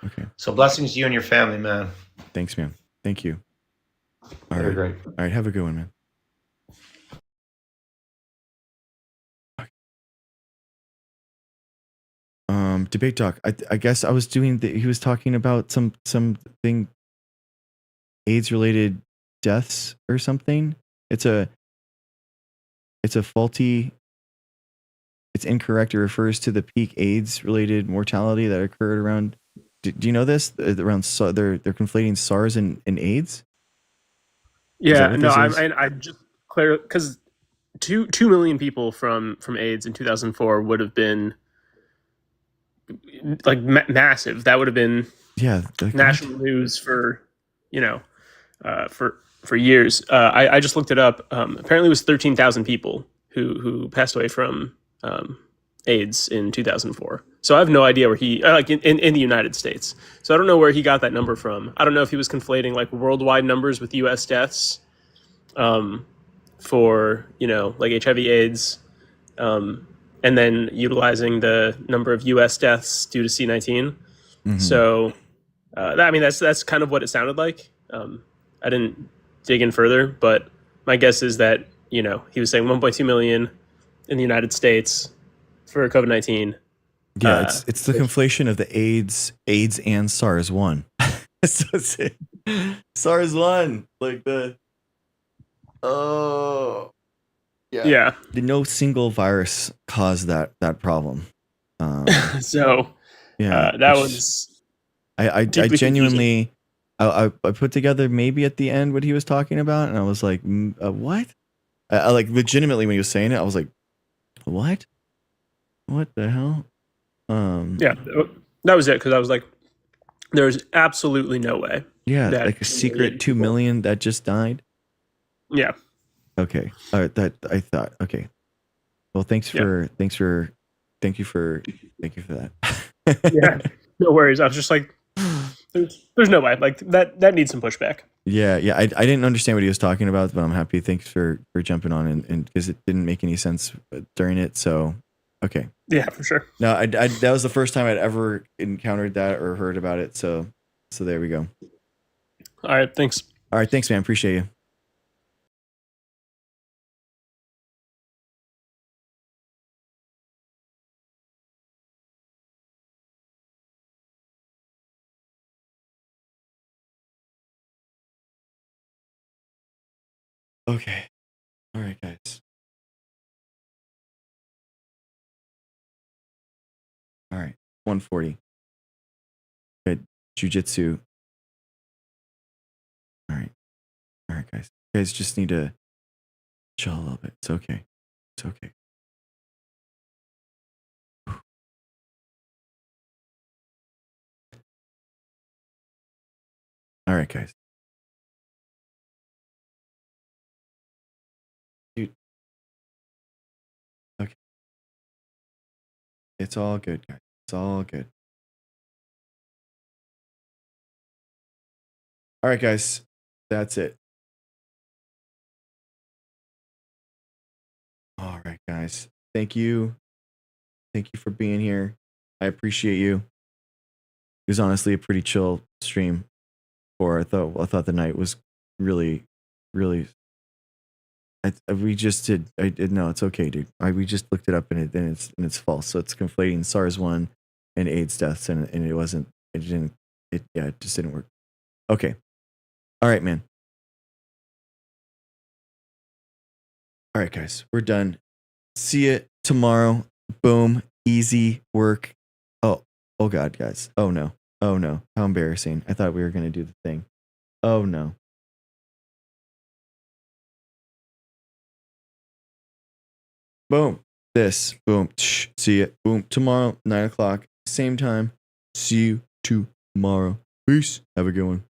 Okay. So blessings to you and your family, man. Thanks, man. Thank you. All You're right. great. All right. Have a good one, man. Debate talk. I guess I was doing he was talking about something AIDS related deaths or something. It's faulty. It's incorrect. It refers to the peak AIDS related mortality that occurred around. Do you know this? Around they're conflating SARS and AIDS. Yeah, no, I just clear, because 2 million people from AIDS in 2004 would have been like massive. That would have been national news for for years. I just looked it up. Apparently, it was 13,000 people who passed away from AIDS in 2004. So I have no idea where he in the United States. So I don't know where he got that number from. I don't know if he was conflating like worldwide numbers with U.S. deaths for like HIV/AIDS, and then utilizing the number of U.S. deaths due to C19. Mm-hmm. So that's kind of what it sounded like. I didn't dig in further, but my guess is that he was saying 1.2 million in the United States for COVID-19. Yeah, it's the conflation of the AIDS and SARS one. So SARS one, like yeah. No single virus caused that problem. So yeah, that was. I genuinely, I put together maybe at the end what he was talking about, and I was like, what? I like legitimately when he was saying it, I was like, what? What the hell? Yeah, that was it, because I was like, there's absolutely no way. Yeah, like a secret 2 million that just died. Yeah. Okay. All right. That I thought. Okay. Well, thank you for that. Yeah. No worries. I was just like, There's no way. Like that needs some pushback. Yeah. I didn't understand what he was talking about, but I'm happy. Thanks for jumping on and because it didn't make any sense during it. So, okay. Yeah, for sure. No, I that was the first time I'd ever encountered that or heard about it. So there we go. All right. Thanks. All right. Thanks, man. Appreciate you. Okay. All right, guys. All right. 140. Good. Jiu-jitsu. All right. All right, guys. You guys just need to chill a little bit. It's okay. It's okay. All right, guys. Dude. Okay. It's all good, guys. It's all good. All right, guys. That's it. All right, guys. Thank you. Thank you for being here. I appreciate you. It was honestly a pretty chill stream. I thought the night was really, really. We just did. I did. No, it's okay, dude. We just looked it up and it's false. So it's conflating SARS-1 and AIDS deaths, and it wasn't. It didn't. It just didn't work. Okay. All right, man. All right, guys. We're done. See you tomorrow. Boom. Easy work. Oh God, guys. Oh no. How embarrassing. I thought we were gonna do the thing. Oh no. Boom. This. Boom. See you. Boom. Tomorrow, 9:00. Same time. See you tomorrow. Peace. Have a good one.